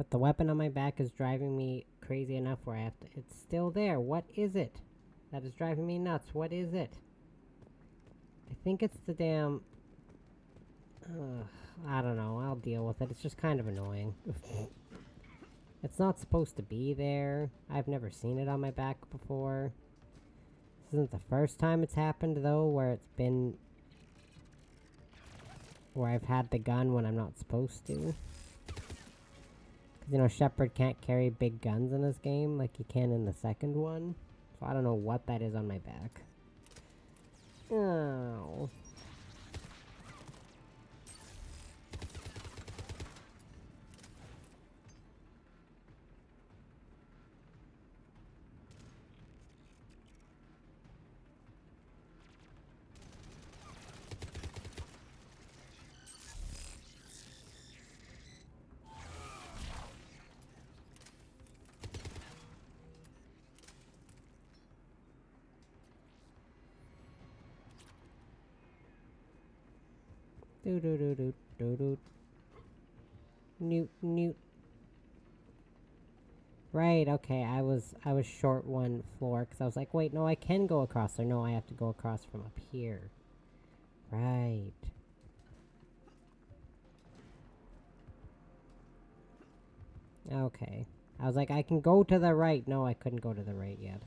But the weapon on my back is driving me crazy enough where I have to... It's still there. What is it? That is driving me nuts. What is it? I think it's the damn... I don't know. I'll deal with it. It's just kind of annoying. It's not supposed to be there. I've never seen it on my back before. This isn't the first time it's happened, though, where it's been... where I've had the gun when I'm not supposed to. Because, you know, Shepard can't carry big guns in this game like he can in the second one. So I don't know what that is on my back. Oh. Do do do do do do. Newt newt. Right, okay, I was short one floor, because I was like, wait, no, I can go across there. No, I have to go across from up here. Right. Okay. I was like, I can go to the right. No, I couldn't go to the right yet.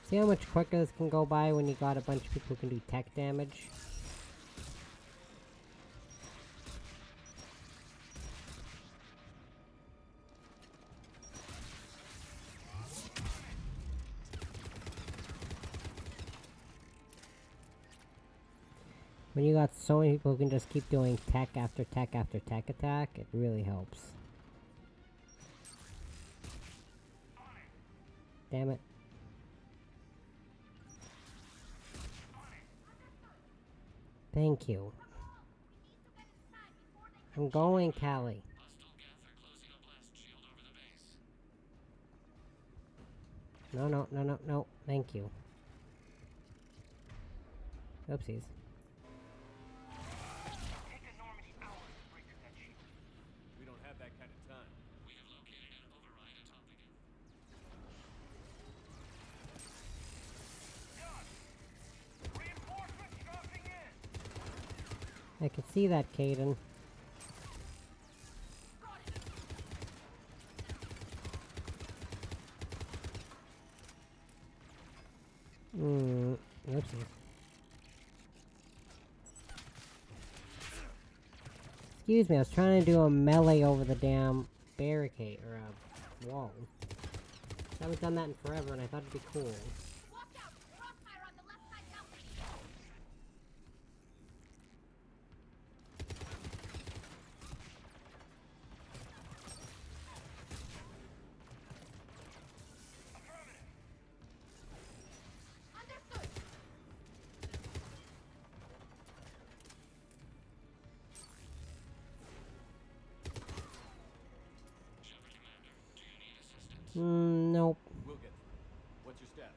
See how much quicker this can go by when you got a bunch of people who can do tech damage? When you got so many people who can just keep doing tech after tech after tech attack, it really helps. Damn it. Thank you. I'm going, Callie. No, no, no, no, no. Thank you. Oopsies. We don't have that kind of time. We have located an override atop the I can see that, Caden. Oopsies. Excuse me, I was trying to do a melee over the damn barricade, or wall. I haven't done that in forever, and I thought it'd be cool. Nope. We'll get through. What's your stats?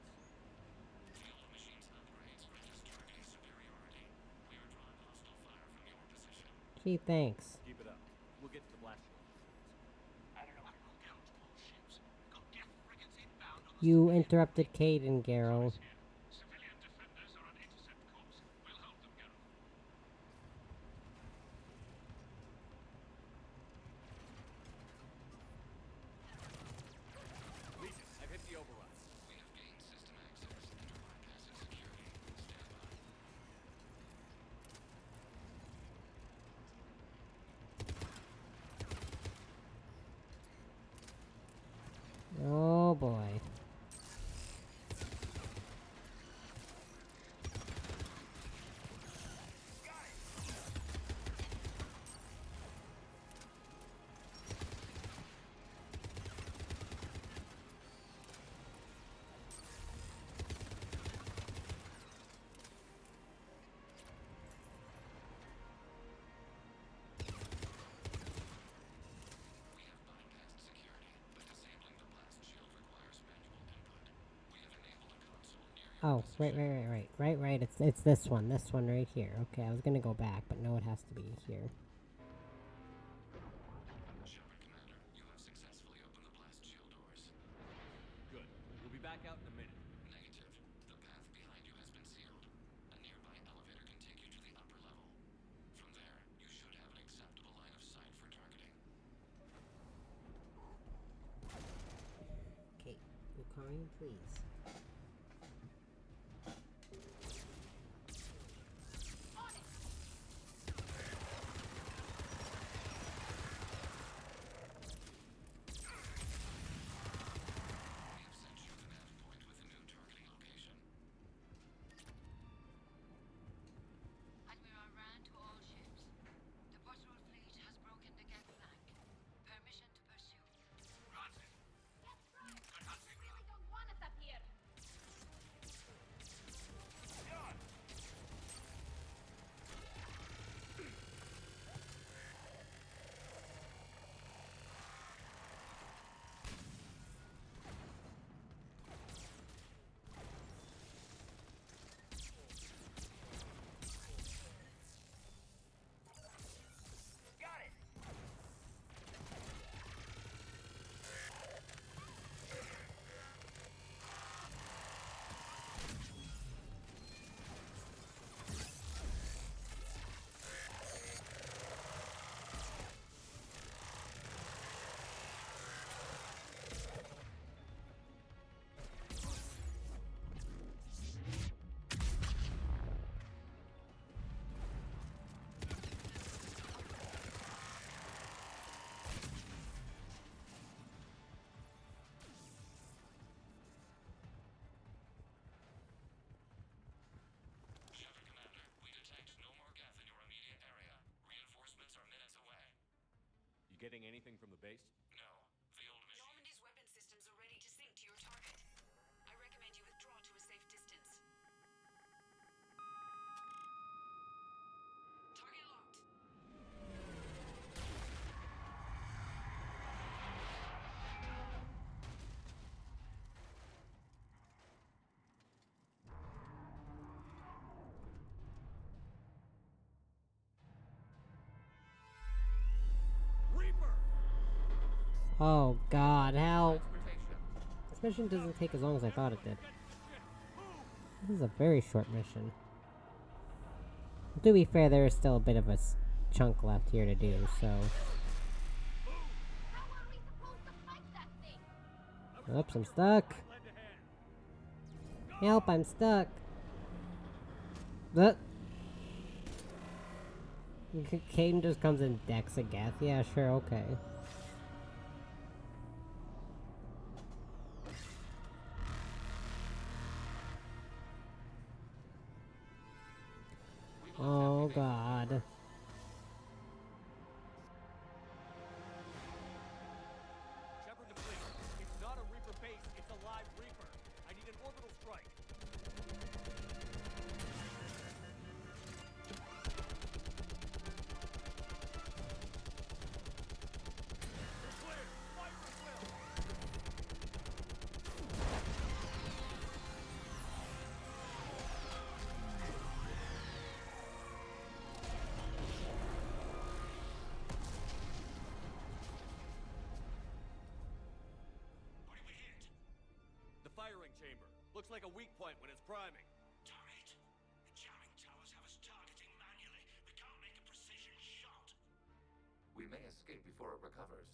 field of machines and upgrades renders targeting superiority. We are drawing hostile fire from your position. Gee, thanks. Keep it up. We'll get to the blast shield. I don't know how to go down with all ships. Got death frigates inbound on the You interrupted Caden, Garrow. civilian defenders are on intercept course. We'll help them get off. Legion, I've hit the override. We have gained system access and are bypassing security. Stand by. Oh boy. Oh, right. It's this one right here. Okay, I was gonna go back, but no, it has to be here. Shepard, Commander, you have successfully opened the blast shield doors. Good. We'll be back out in a minute. Negative. The path behind you has been sealed. A nearby elevator can take you to the upper level. From there, you should have an acceptable line of sight for targeting. Okay, Lucarian, please. Admiral Rand to all ships. The Butterworth fleet has broken the Geth flank. Permission to pursue. Granted. Yes, right. Good hunting. Really don't want us up here. Got it! Shepard, Commander, we detect no more Geth in your immediate area. Reinforcements are minutes away. You getting anything from the base? No. The old machine. Normandy's weapon systems are ready to sync to your target. I recommend you withdraw to a safe distance. Target locked. Reaper! Oh God, help! This mission doesn't take as long as I thought it did. This is a very short mission. To be fair, there is still a bit of a chunk left here to do, so... How are we supposed to fight that thing? Oops, I'm stuck! Help, I'm stuck! Caden just comes and decks a Geth. Yeah, sure, okay. Oh God. Shepard to fleet. It's not a Reaper base, it's a live Reaper. I need an orbital strike. You're clear. Fire at will. What did we hit? The firing chamber. Looks like a weak point when it's priming. Damn it! The jamming towers have us targeting manually. We can't make a precision shot. We may escape before it recovers.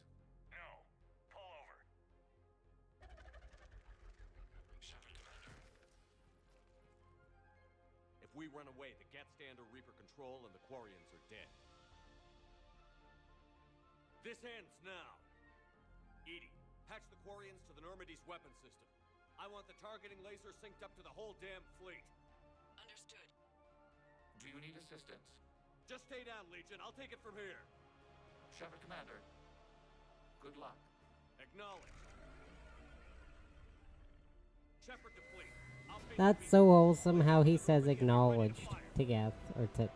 No. Pull over. Shepard, Commander. If we run away, the Geth stay under Reaper control and the Quarians are dead. This ends now. Edie, patch the Quarians to the Normandy's weapon system. I want the targeting laser synced up to the whole damn fleet. Understood. Do you need assistance? Just stay down, Legion. I'll take it from here. Shepard, Commander. Good luck. Acknowledged. Shepard to fleet. That's so wholesome how he says acknowledged to Geth, or to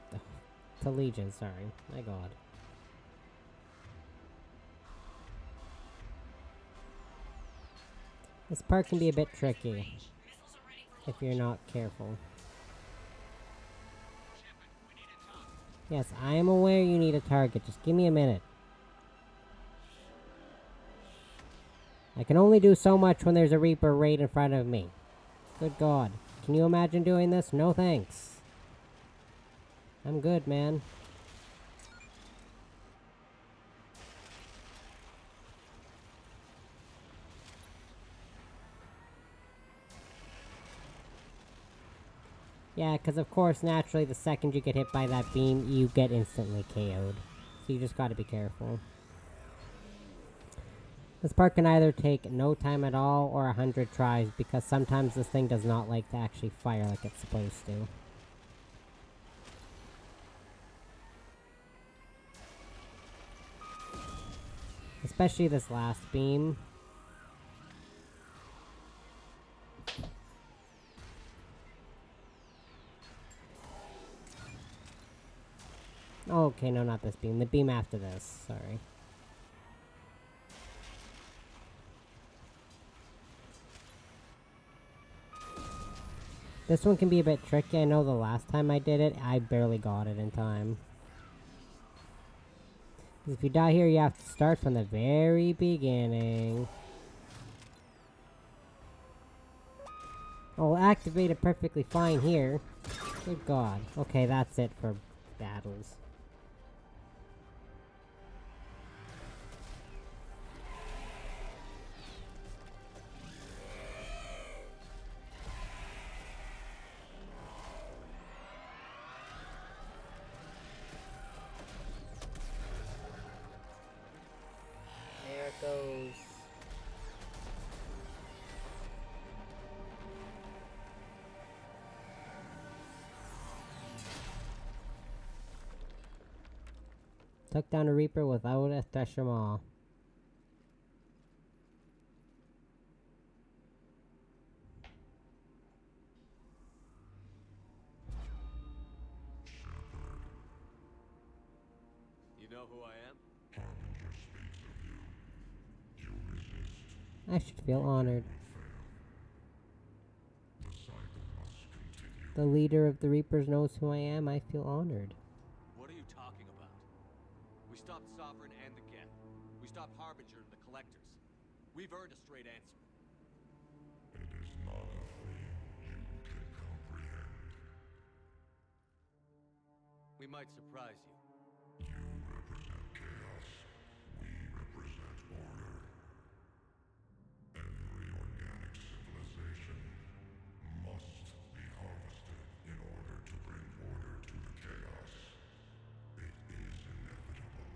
Legion, sorry. My God. This part can be a bit tricky. Missiles are ready for if you're not careful. Yes, I am aware you need a target. Just give me a minute. I can only do so much when there's a Reaper right in front of me. Good God. Can you imagine doing this? No thanks. I'm good, man. Yeah, because of course, naturally, the second you get hit by that beam, you get instantly KO'd. So you just gotta be careful. This part can either take no time at all or 100 tries, because sometimes this thing does not like to actually fire like it's supposed to. Especially this last beam. Okay, no, not this beam. The beam after this. Sorry. This one can be a bit tricky. I know the last time I did it, I barely got it in time. If you die here, you have to start from the very beginning. I'll activate it perfectly fine here. Good God. Okay, that's it for battles. There it goes. Took down a Reaper without a Thresher Maw. You know who I am? I should feel honored. The leader of the Reapers knows who I am. I feel honored. What are you talking about? We stopped Sovereign and the Geth. We stopped Harbinger and the Collectors. We've earned a straight answer. It is not a thing you can comprehend. We might surprise you. You represent chaos. We represent order. Every organic civilization must be harvested in order to bring order to the chaos. It is inevitable.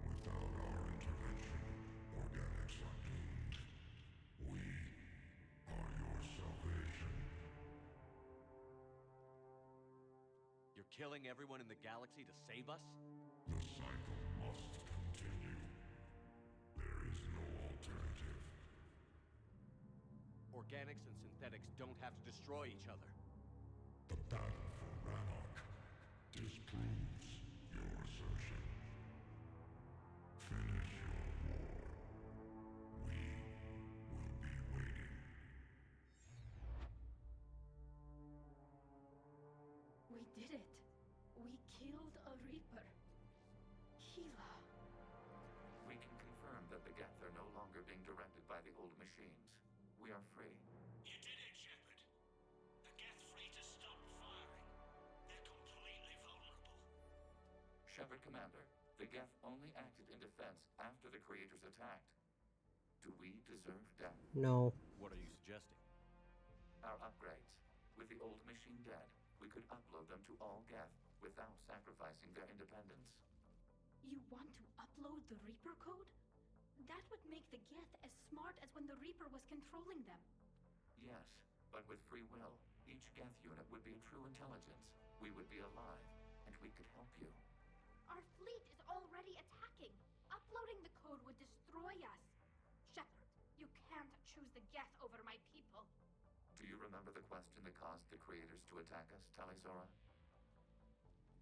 Without our intervention, organics are doomed. We are your salvation. You're killing everyone in the galaxy to save us? The cycle must continue. There is no alternative. Organics and synthetics don't have to destroy each other. The battle for Rannoch disproves your assertion. Finish your war. We will be waiting. We did it. We killed a Reaper. Gila. We can confirm that the Geth are no longer being directed by the old machines. We are free. You did it, Shepard. The Geth freighters stopped firing. They're completely vulnerable. Shepard Commander, the Geth only acted in defense after the creators attacked. Do we deserve death? No. What are you suggesting? Our upgrades. With the old machine dead, we could upload them to all Geth without sacrificing their independence. You want to upload the Reaper code? That would make the Geth as smart as when the Reaper was controlling them. Yes, but with free will, each Geth unit would be a true intelligence. We would be alive, and we could help you. Our fleet is already attacking. Uploading the code would destroy us. Shepard, you can't choose the Geth over my people. Do you remember the question that caused the creators to attack us, Talizora?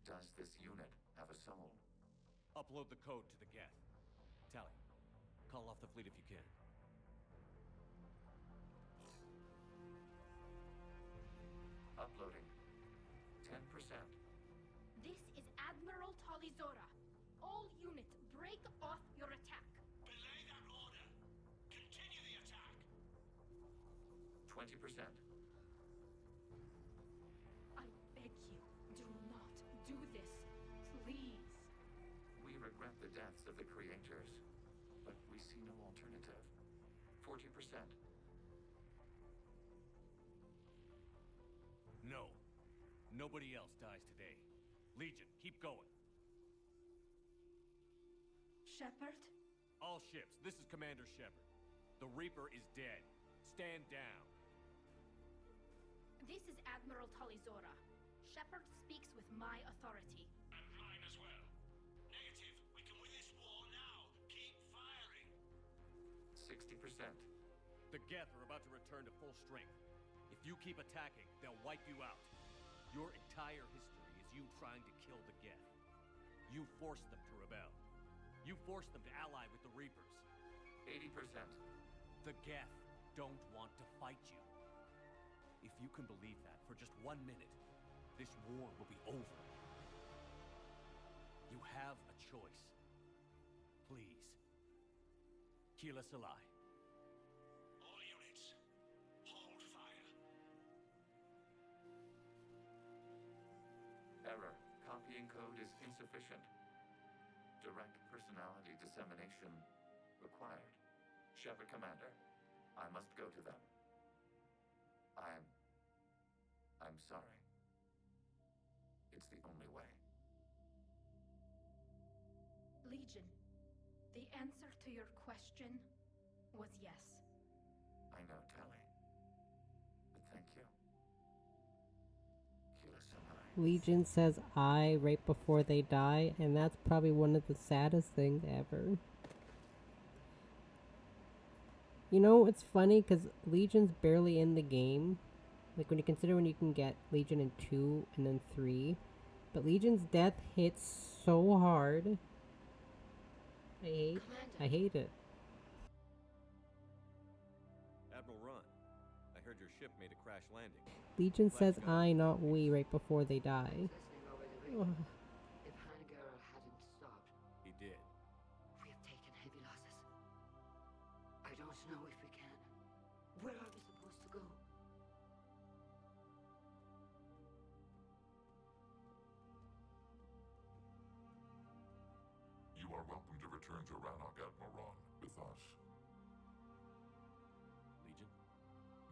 Does this unit have a soul? Upload the code to the Geth. Tally, call off the fleet if you can. Uploading. 10%. This is Admiral Talizora. All units, break off your attack. Belay that order. Continue the attack. 20%. I beg you, do not do this. Please. We regret the deaths of the creators, but we see no alternative. 40%. No. Nobody else dies today. Legion, keep going. Shepard? All ships, this is Commander Shepard. The Reaper is dead. Stand down. This is Admiral Talizora. Shepard speaks with my authority. And mine as well. Negative. We can win this war now. Keep firing. 60%. The Geth are about to return to full strength. If you keep attacking, they'll wipe you out. Your entire history is you trying to kill the Geth. You forced them to rebel. You forced them to ally with the Reapers. 80%. The Geth don't want to fight you. If you can believe that for just 1 minute, this war will be over. You have a choice. Please. Keep us alive. All units, hold fire. Error. Copying code is insufficient. Direct personality dissemination required. Shepard Commander, I must go to them. I'm sorry. It's the only way. Legion, the answer to your question was yes. I know, Tali. But thank you. Kila-sama. Legion says I right before they die, and that's probably one of the saddest things ever. You know, it's funny because Legion's barely in the game. Like, when you consider when you can get Legion in 2 and then 3. But Legion's death hits so hard. I hate it. Admiral Ron, I heard your ship made a crash landing. Legion says I, not we, right before they die. Listening over the radio. If Hangar hadn't stopped, He did. we have taken heavy losses. I don't know if we can. Where are we supposed to go? You are welcome to return to Rannoch, Admiral Ron, with us. Legion?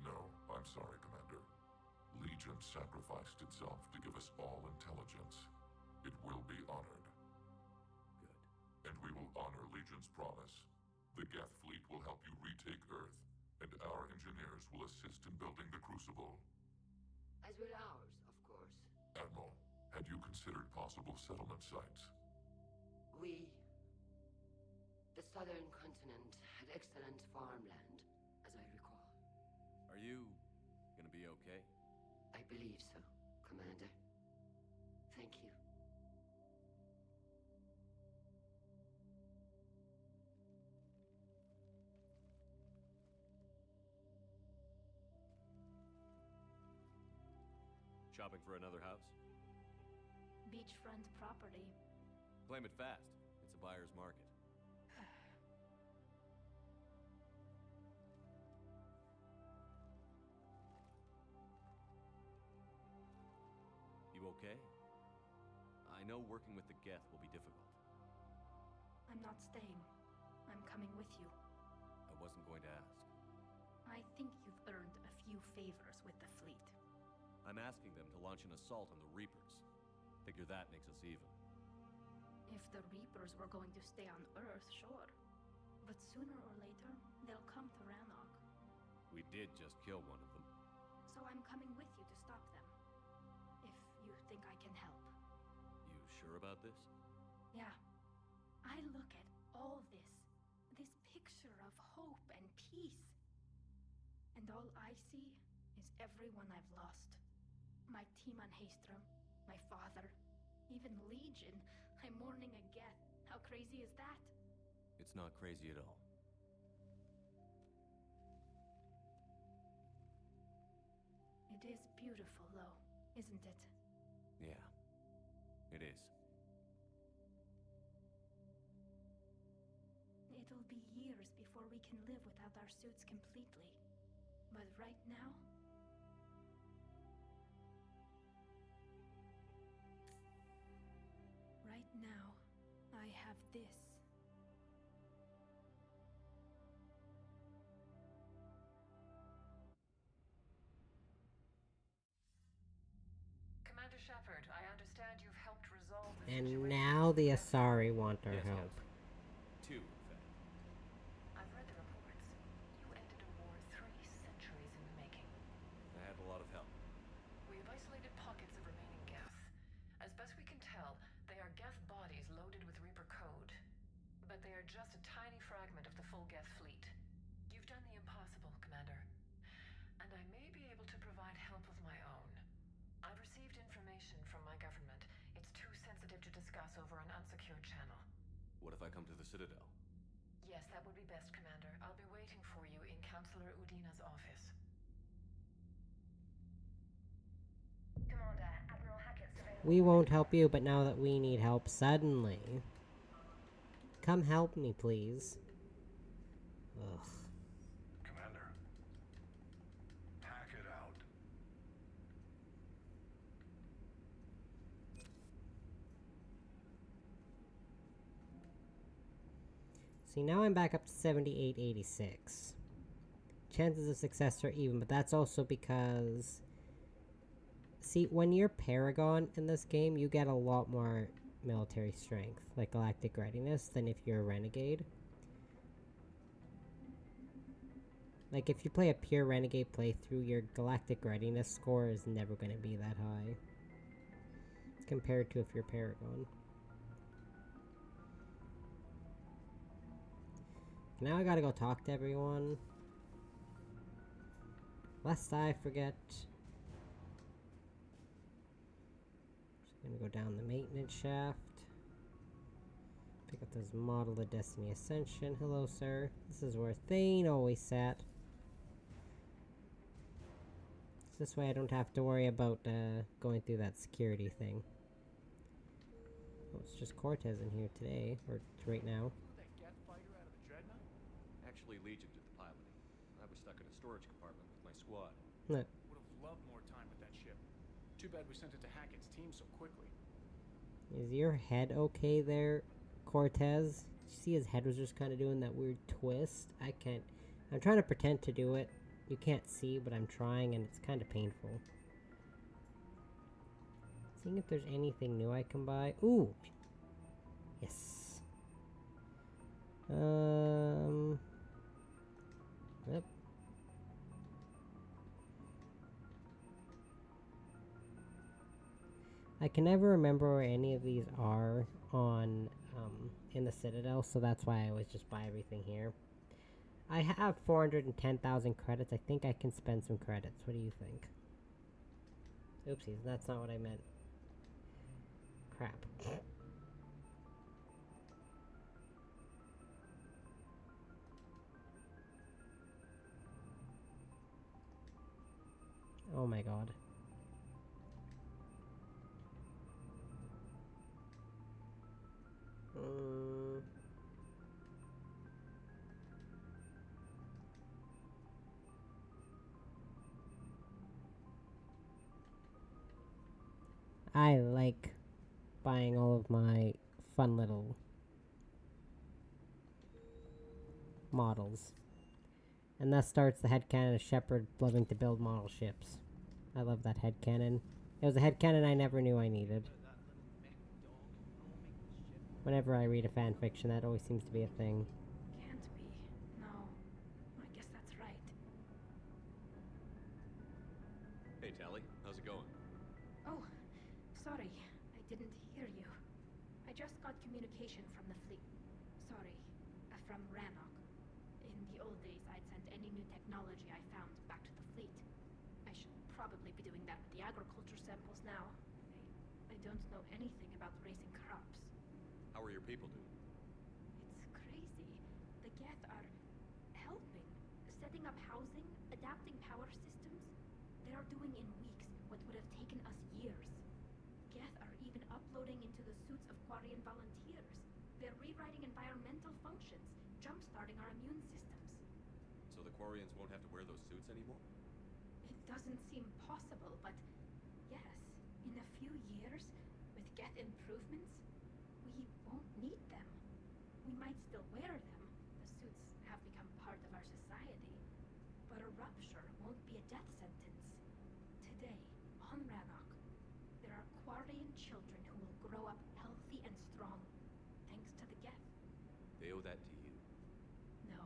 No, I'm sorry, Commander. Legion sacrificed itself to give us all intelligence. It will be honored. Good. And we will honor Legion's promise. The Geth fleet will help you retake Earth, and our engineers will assist in building the Crucible. As will ours, of course. Admiral, had you considered possible settlement sites? The southern continent had excellent farmland, as I recall. Are you gonna be okay? I believe so, Commander. Thank you. Shopping for another house? Beachfront property. Claim it fast. It's a buyer's market. You okay? I know working with the Geth will be difficult. I'm not staying. I'm coming with you. I wasn't going to ask. I think you've earned a few favors with the fleet. I'm asking them to launch an assault on the Reapers. Figure that makes us even. If the Reapers were going to stay on Earth, sure. But sooner or later, they'll come to Rannoch. We did just kill one of them. So I'm coming with you to stop them. If you think I can help. You sure about this? Yeah. I look at all this. This picture of hope and peace. And all I see is everyone I've lost. My team on Haestrom, my father, even Legion. I'm mourning a Geth. How crazy is that? It's not crazy at all. It It is beautiful, though, isn't it? Yeah, it is. It'll be years before we can live without our suits completely. But right now... Right now, I have this. Commander Shepard, I understand you've helped resolve the And situation. now the Asari want our Yes, help. Captain. 2, in fact. I've read the reports. You ended a war 3 centuries in the making. I had a lot of help. We have isolated pockets of remaining Geth. As best we can tell, they are Geth bodies loaded with Reaper code. But they are just a tiny fragment of the full Geth fleet. You've done the impossible, Commander. And I may be able to provide help of my own. I've received information from my government. It's too sensitive to discuss over an unsecured channel. What if I come to the Citadel? Yes, that would be best, Commander. I'll be waiting for you in Counselor Udina's office. Commander, Admiral Hackett's available. We won't help you, but now that we need help suddenly... Come help me, please. Ugh. Commander. Hack it out. See, now I'm back up to 7886. Chances of success are even, but that's also because... See, when you're Paragon in this game, you get a lot more military strength, like galactic readiness, than if you're a Renegade. Like, if you play a pure Renegade playthrough, your galactic readiness score is never going to be that high. Compared to if you're Paragon. Now I gotta go talk to everyone. Lest I forget. Just gonna go down the maintenance shaft. Pick up this model of Destiny Ascension. Hello, sir. This is where Thane always sat. This way I don't have to worry about going through that security thing. Oh, it's just Cortez in here today, or right now. That Geth fighter out of the Dreadnought? Actually, Legion did the piloting. I was stuck in a storage compartment with my squad. Look. Would have loved more time with that ship. Too bad we sent it to Hackett's team so quickly. Is your head okay there, Cortez? You see his head was just kind of doing that weird twist? I can't... I'm trying to pretend to do it. You can't see, but I'm trying, and it's kind of painful. Seeing if there's anything new I can buy. Ooh! Yes. Yep. I can never remember where any of these are on, in the Citadel, so that's why I always just buy everything here. I have 410,000 credits. I think I can spend some credits. What do you think? Oopsies, that's not what I meant. Crap. Oh my god. I like buying all of my fun little models. And that starts the headcanon of Shepard loving to build model ships. I love that headcanon. It was a headcanon I never knew I needed. Whenever I read a fanfiction, that always seems to be a thing. Can't be. No. I guess that's right. Hey, Tally. How's it going? Oh, sorry. I didn't hear you. I just got communication from the fleet. Sorry. From Rannoch. In the old days, I'd send any new technology I found back to the fleet. I should probably be doing that with the agriculture samples now. I don't know anything about raising crops. How are your people doing? It's crazy. The Geth are helping. Setting up housing, adapting power systems. They are doing in weeks what would have taken us years. Geth are even uploading into the suits of Quarian volunteers. They're rewriting environmental functions, jump-starting our immune systems. So the Quarians won't have to wear those suits anymore? It doesn't seem possible, but yes, in a few years, with Geth improvements, we won't need them. We might still wear them. The suits have become part of our society. But a rupture won't be a death sentence. Today, on Rannoch, there are Quarian children who will grow up healthy and strong, thanks to the Geth. They owe that to you. No.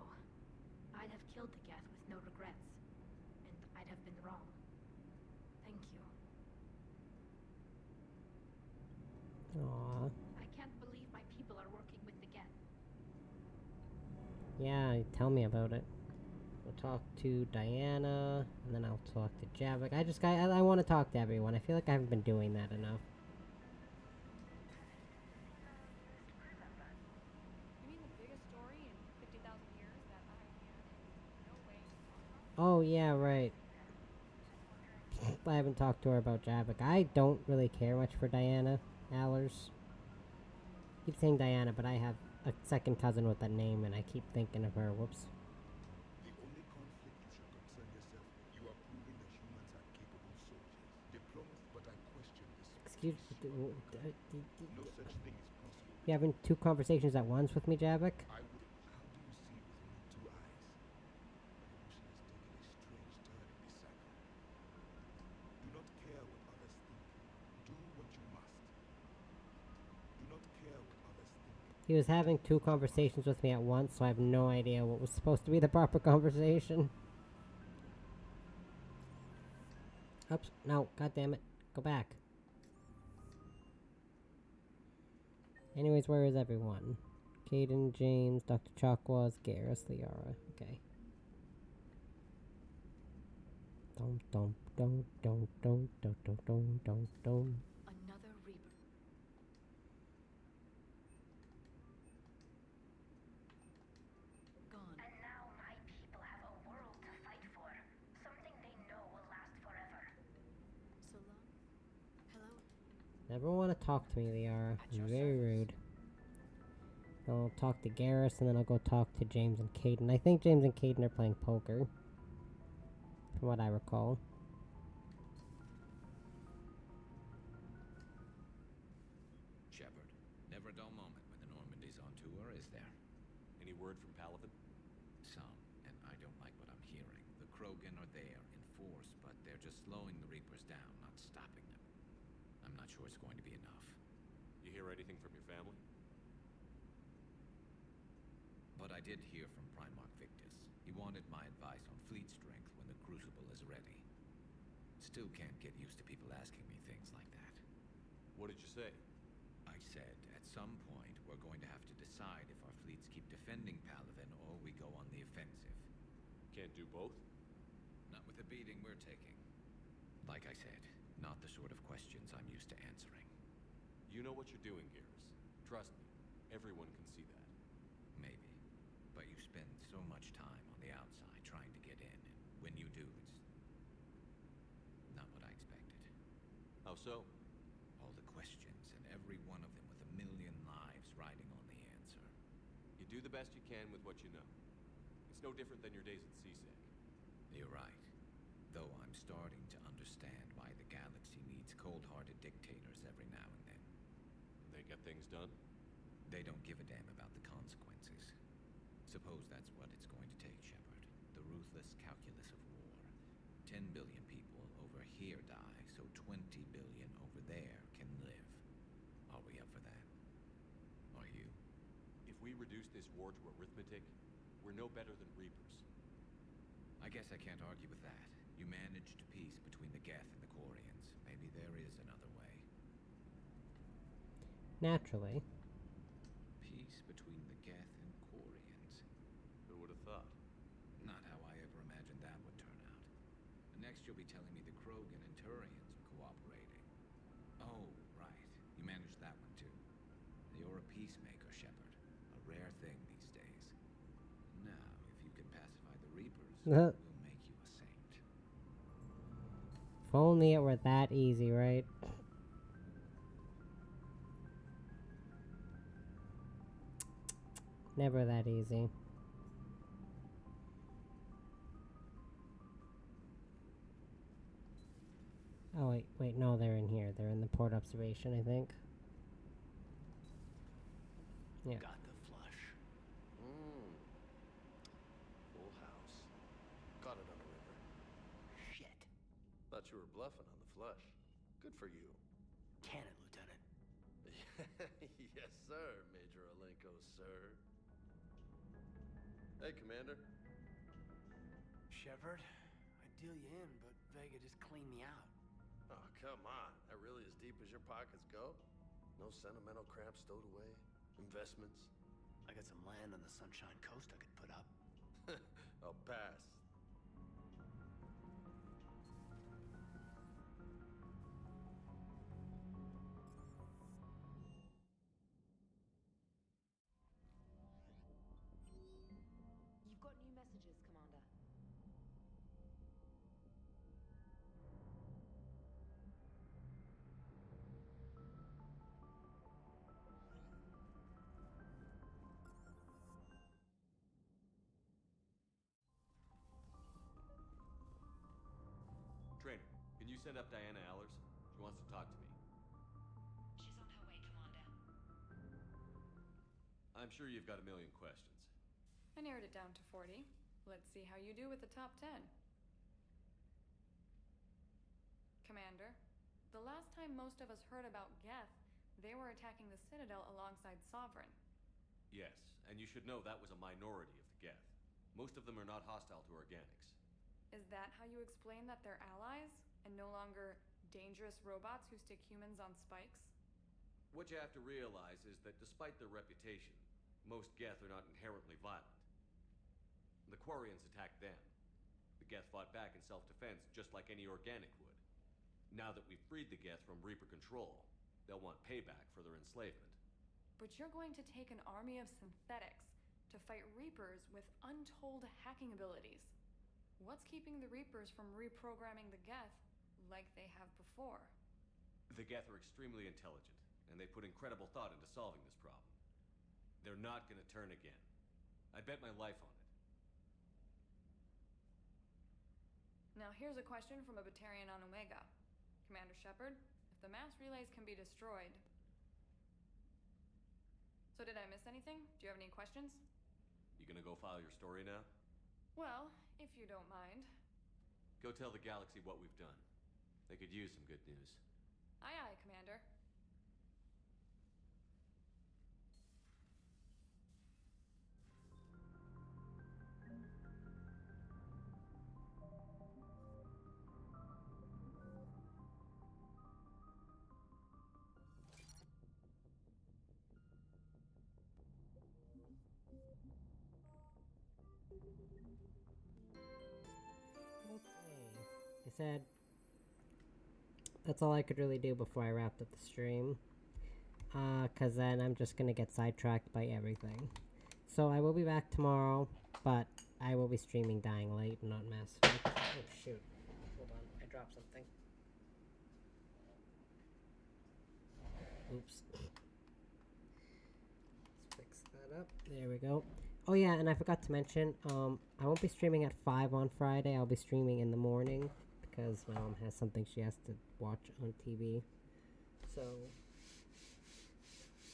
I'd have killed the Geth with no regrets. And I'd have been wrong. Thank you. Aww. I can't believe my people are working with the Geth. Yeah, tell me about it. We'll talk to Diana, and then I'll talk to Javik. I want to talk to everyone. I feel like I haven't been doing that enough. You mean the biggest story in 50,000 years that I had no way to talk about? Oh, yeah, right. I haven't talked to her about Javik. I don't really care much for Diana Allers. I keep saying Diana, but I have a second cousin with that name, and I keep thinking of her. Whoops. The only conflict you should concern yourself with. You are proving that humans are capable soldiers. Diplomas, but I question this. Excuse me. No such thing is possible. You having two conversations at once with me, Javik? I would. How do you see with only two eyes? Evolution has taken a strange turn in this cycle. Do not care what others think. Do what you must. Do not care what others think. He was having two conversations with me at once, so I have no idea what was supposed to be the proper conversation. Oops, no, god damn it. Go back. Anyways, where is everyone? Caden, James, Dr. Chakwas, Garrus, Liara. Okay. Dum dum dum dum dum dum dum dum dum dum. Another Reaper. Gone. And now my people have a world to fight for. Something they know will last forever. So long. Hello. Never want to talk to me, Liara. You're very rude. I'll talk to Garrus, and then I'll go talk to James and Caden. I think James and Caden are playing poker. From what I recall. Shepard, never a dull moment when the Normandy's on tour, is there? Any word from Paladin? Some, and I don't like what I'm hearing. The Krogan are there in force, but they're just slowing the Reapers down, not stopping them. I'm not sure it's going to be enough. You hear anything from your family? But I did hear from Primarch Victus. He wanted my advice on fleet strength when the Crucible is ready. Still can't get used to people asking me things like that. What did you say? I said, at some point, we're going to have to decide if our fleets keep defending Paladin or we go on the offensive. Can't do both? Not with the beating we're taking. Like I said, not the sort of questions I'm used to answering. You know what you're doing, Garrus. Trust me, everyone can see that. Maybe. But you spend so much time on the outside trying to get in, and when you do, it's not what I expected. How so? All the questions, and every one of them with a million lives riding on the answer. You do the best you can with what you know. It's no different than your days at CSEC. You're right. Though I'm starting to understand why the galaxy needs cold-hearted dictators every now and then. They get things done? They don't give a damn about the consequences. Suppose that's what it's going to take, Shepard. The ruthless calculus of war. 10 billion people over here die, so 20 billion over there can live. Are we up for that? Are you? If we reduce this war to arithmetic, we're no better than Reapers. I guess I can't argue with that. You managed peace between the Geth and the Quarians. Maybe there is another way. Naturally. Peace between the Geth and Quarians. Who would have thought? Not how I ever imagined that would turn out. Next you'll be telling me the Krogan and Turians are cooperating. Oh, right. You managed that one too. You're a peacemaker, Shepard. A rare thing these days. Now, if you can pacify the Reapers, we'll make you a saint. only it were that easy, right? Never that easy. Oh, wait, no, they're in here. They're in the port observation, I think. Yeah. Got the flush. Full house. Caught it on the river. Shit. Thought you were bluffing on the flush. Good for you. Can it, Lieutenant? Yes, sir, Major Alenko, sir. Hey, Commander. Shepard, I'd deal you in, but Vega just cleaned me out. Oh, come on. That really as deep as your pockets go? No sentimental crap stowed away? Investments? I got some land on the Sunshine Coast I could put up. I'll pass. You've got new messages, Commander. Trainer, can you send up Diana Allers? She wants to talk to me. She's on her way, Commander. I'm sure you've got a million questions. I narrowed it down to 40. Let's see how you do with the top 10. Commander, the last time most of us heard about Geth, they were attacking the Citadel alongside Sovereign. Yes, and you should know that was a minority of the Geth. Most of them are not hostile to organics. Is that how you explain that they're allies, and no longer dangerous robots who stick humans on spikes? What you have to realize is that despite their reputation, most Geth are not inherently violent. The Quarians attacked them. The Geth fought back in self-defense just like any organic would. Now that we've freed the Geth from Reaper control, they'll want payback for their enslavement. But you're going to take an army of synthetics to fight Reapers with untold hacking abilities. What's keeping the Reapers from reprogramming the Geth like they have before? The Geth are extremely intelligent, and they put incredible thought into solving this problem. They're not gonna turn again. I'd bet my life on it. Now here's a question from a Batarian on Omega. Commander Shepard, if the mass relays can be destroyed... So did I miss anything? Do you have any questions? You gonna go file your story now? Well, if you don't mind. Go tell the galaxy what we've done. They could use some good news. Aye aye, Commander. I said that's all I could really do before I wrapped up the stream. Cause then I'm just gonna get sidetracked by everything. So I will be back tomorrow, but I will be streaming Dying Light, not Mass Effect. Oh shoot. Hold on, I dropped something. Oops. Let's fix that up. There we go. Oh yeah, and I forgot to mention, I won't be streaming at 5 on Friday. I'll be streaming in the morning because my mom has something she has to watch on TV. So,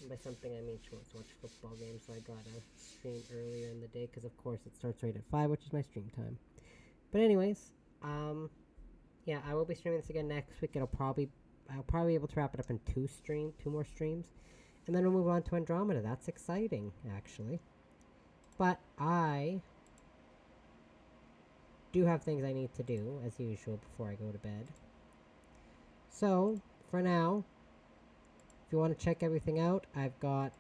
and by something I mean she wants to watch football games, so I gotta stream earlier in the day because of course it starts right at 5, which is my stream time. But anyways, yeah, I will be streaming this again next week. I'll probably be able to wrap it up in two more streams. And then we'll move on to Andromeda. That's exciting, actually. But I do have things I need to do, as usual, before I go to bed. So, for now, if you want to check everything out, I've got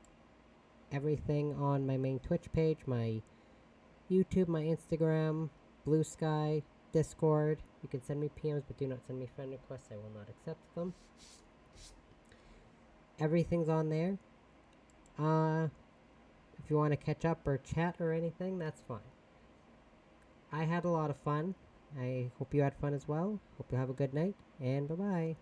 everything on my main Twitch page, my YouTube, my Instagram, BlueSky, Discord. You can send me PMs, but do not send me friend requests. I will not accept them. Everything's on there. If you want to catch up or chat or anything, that's fine. I had a lot of fun. I hope you had fun as well. Hope you have a good night, and bye-bye.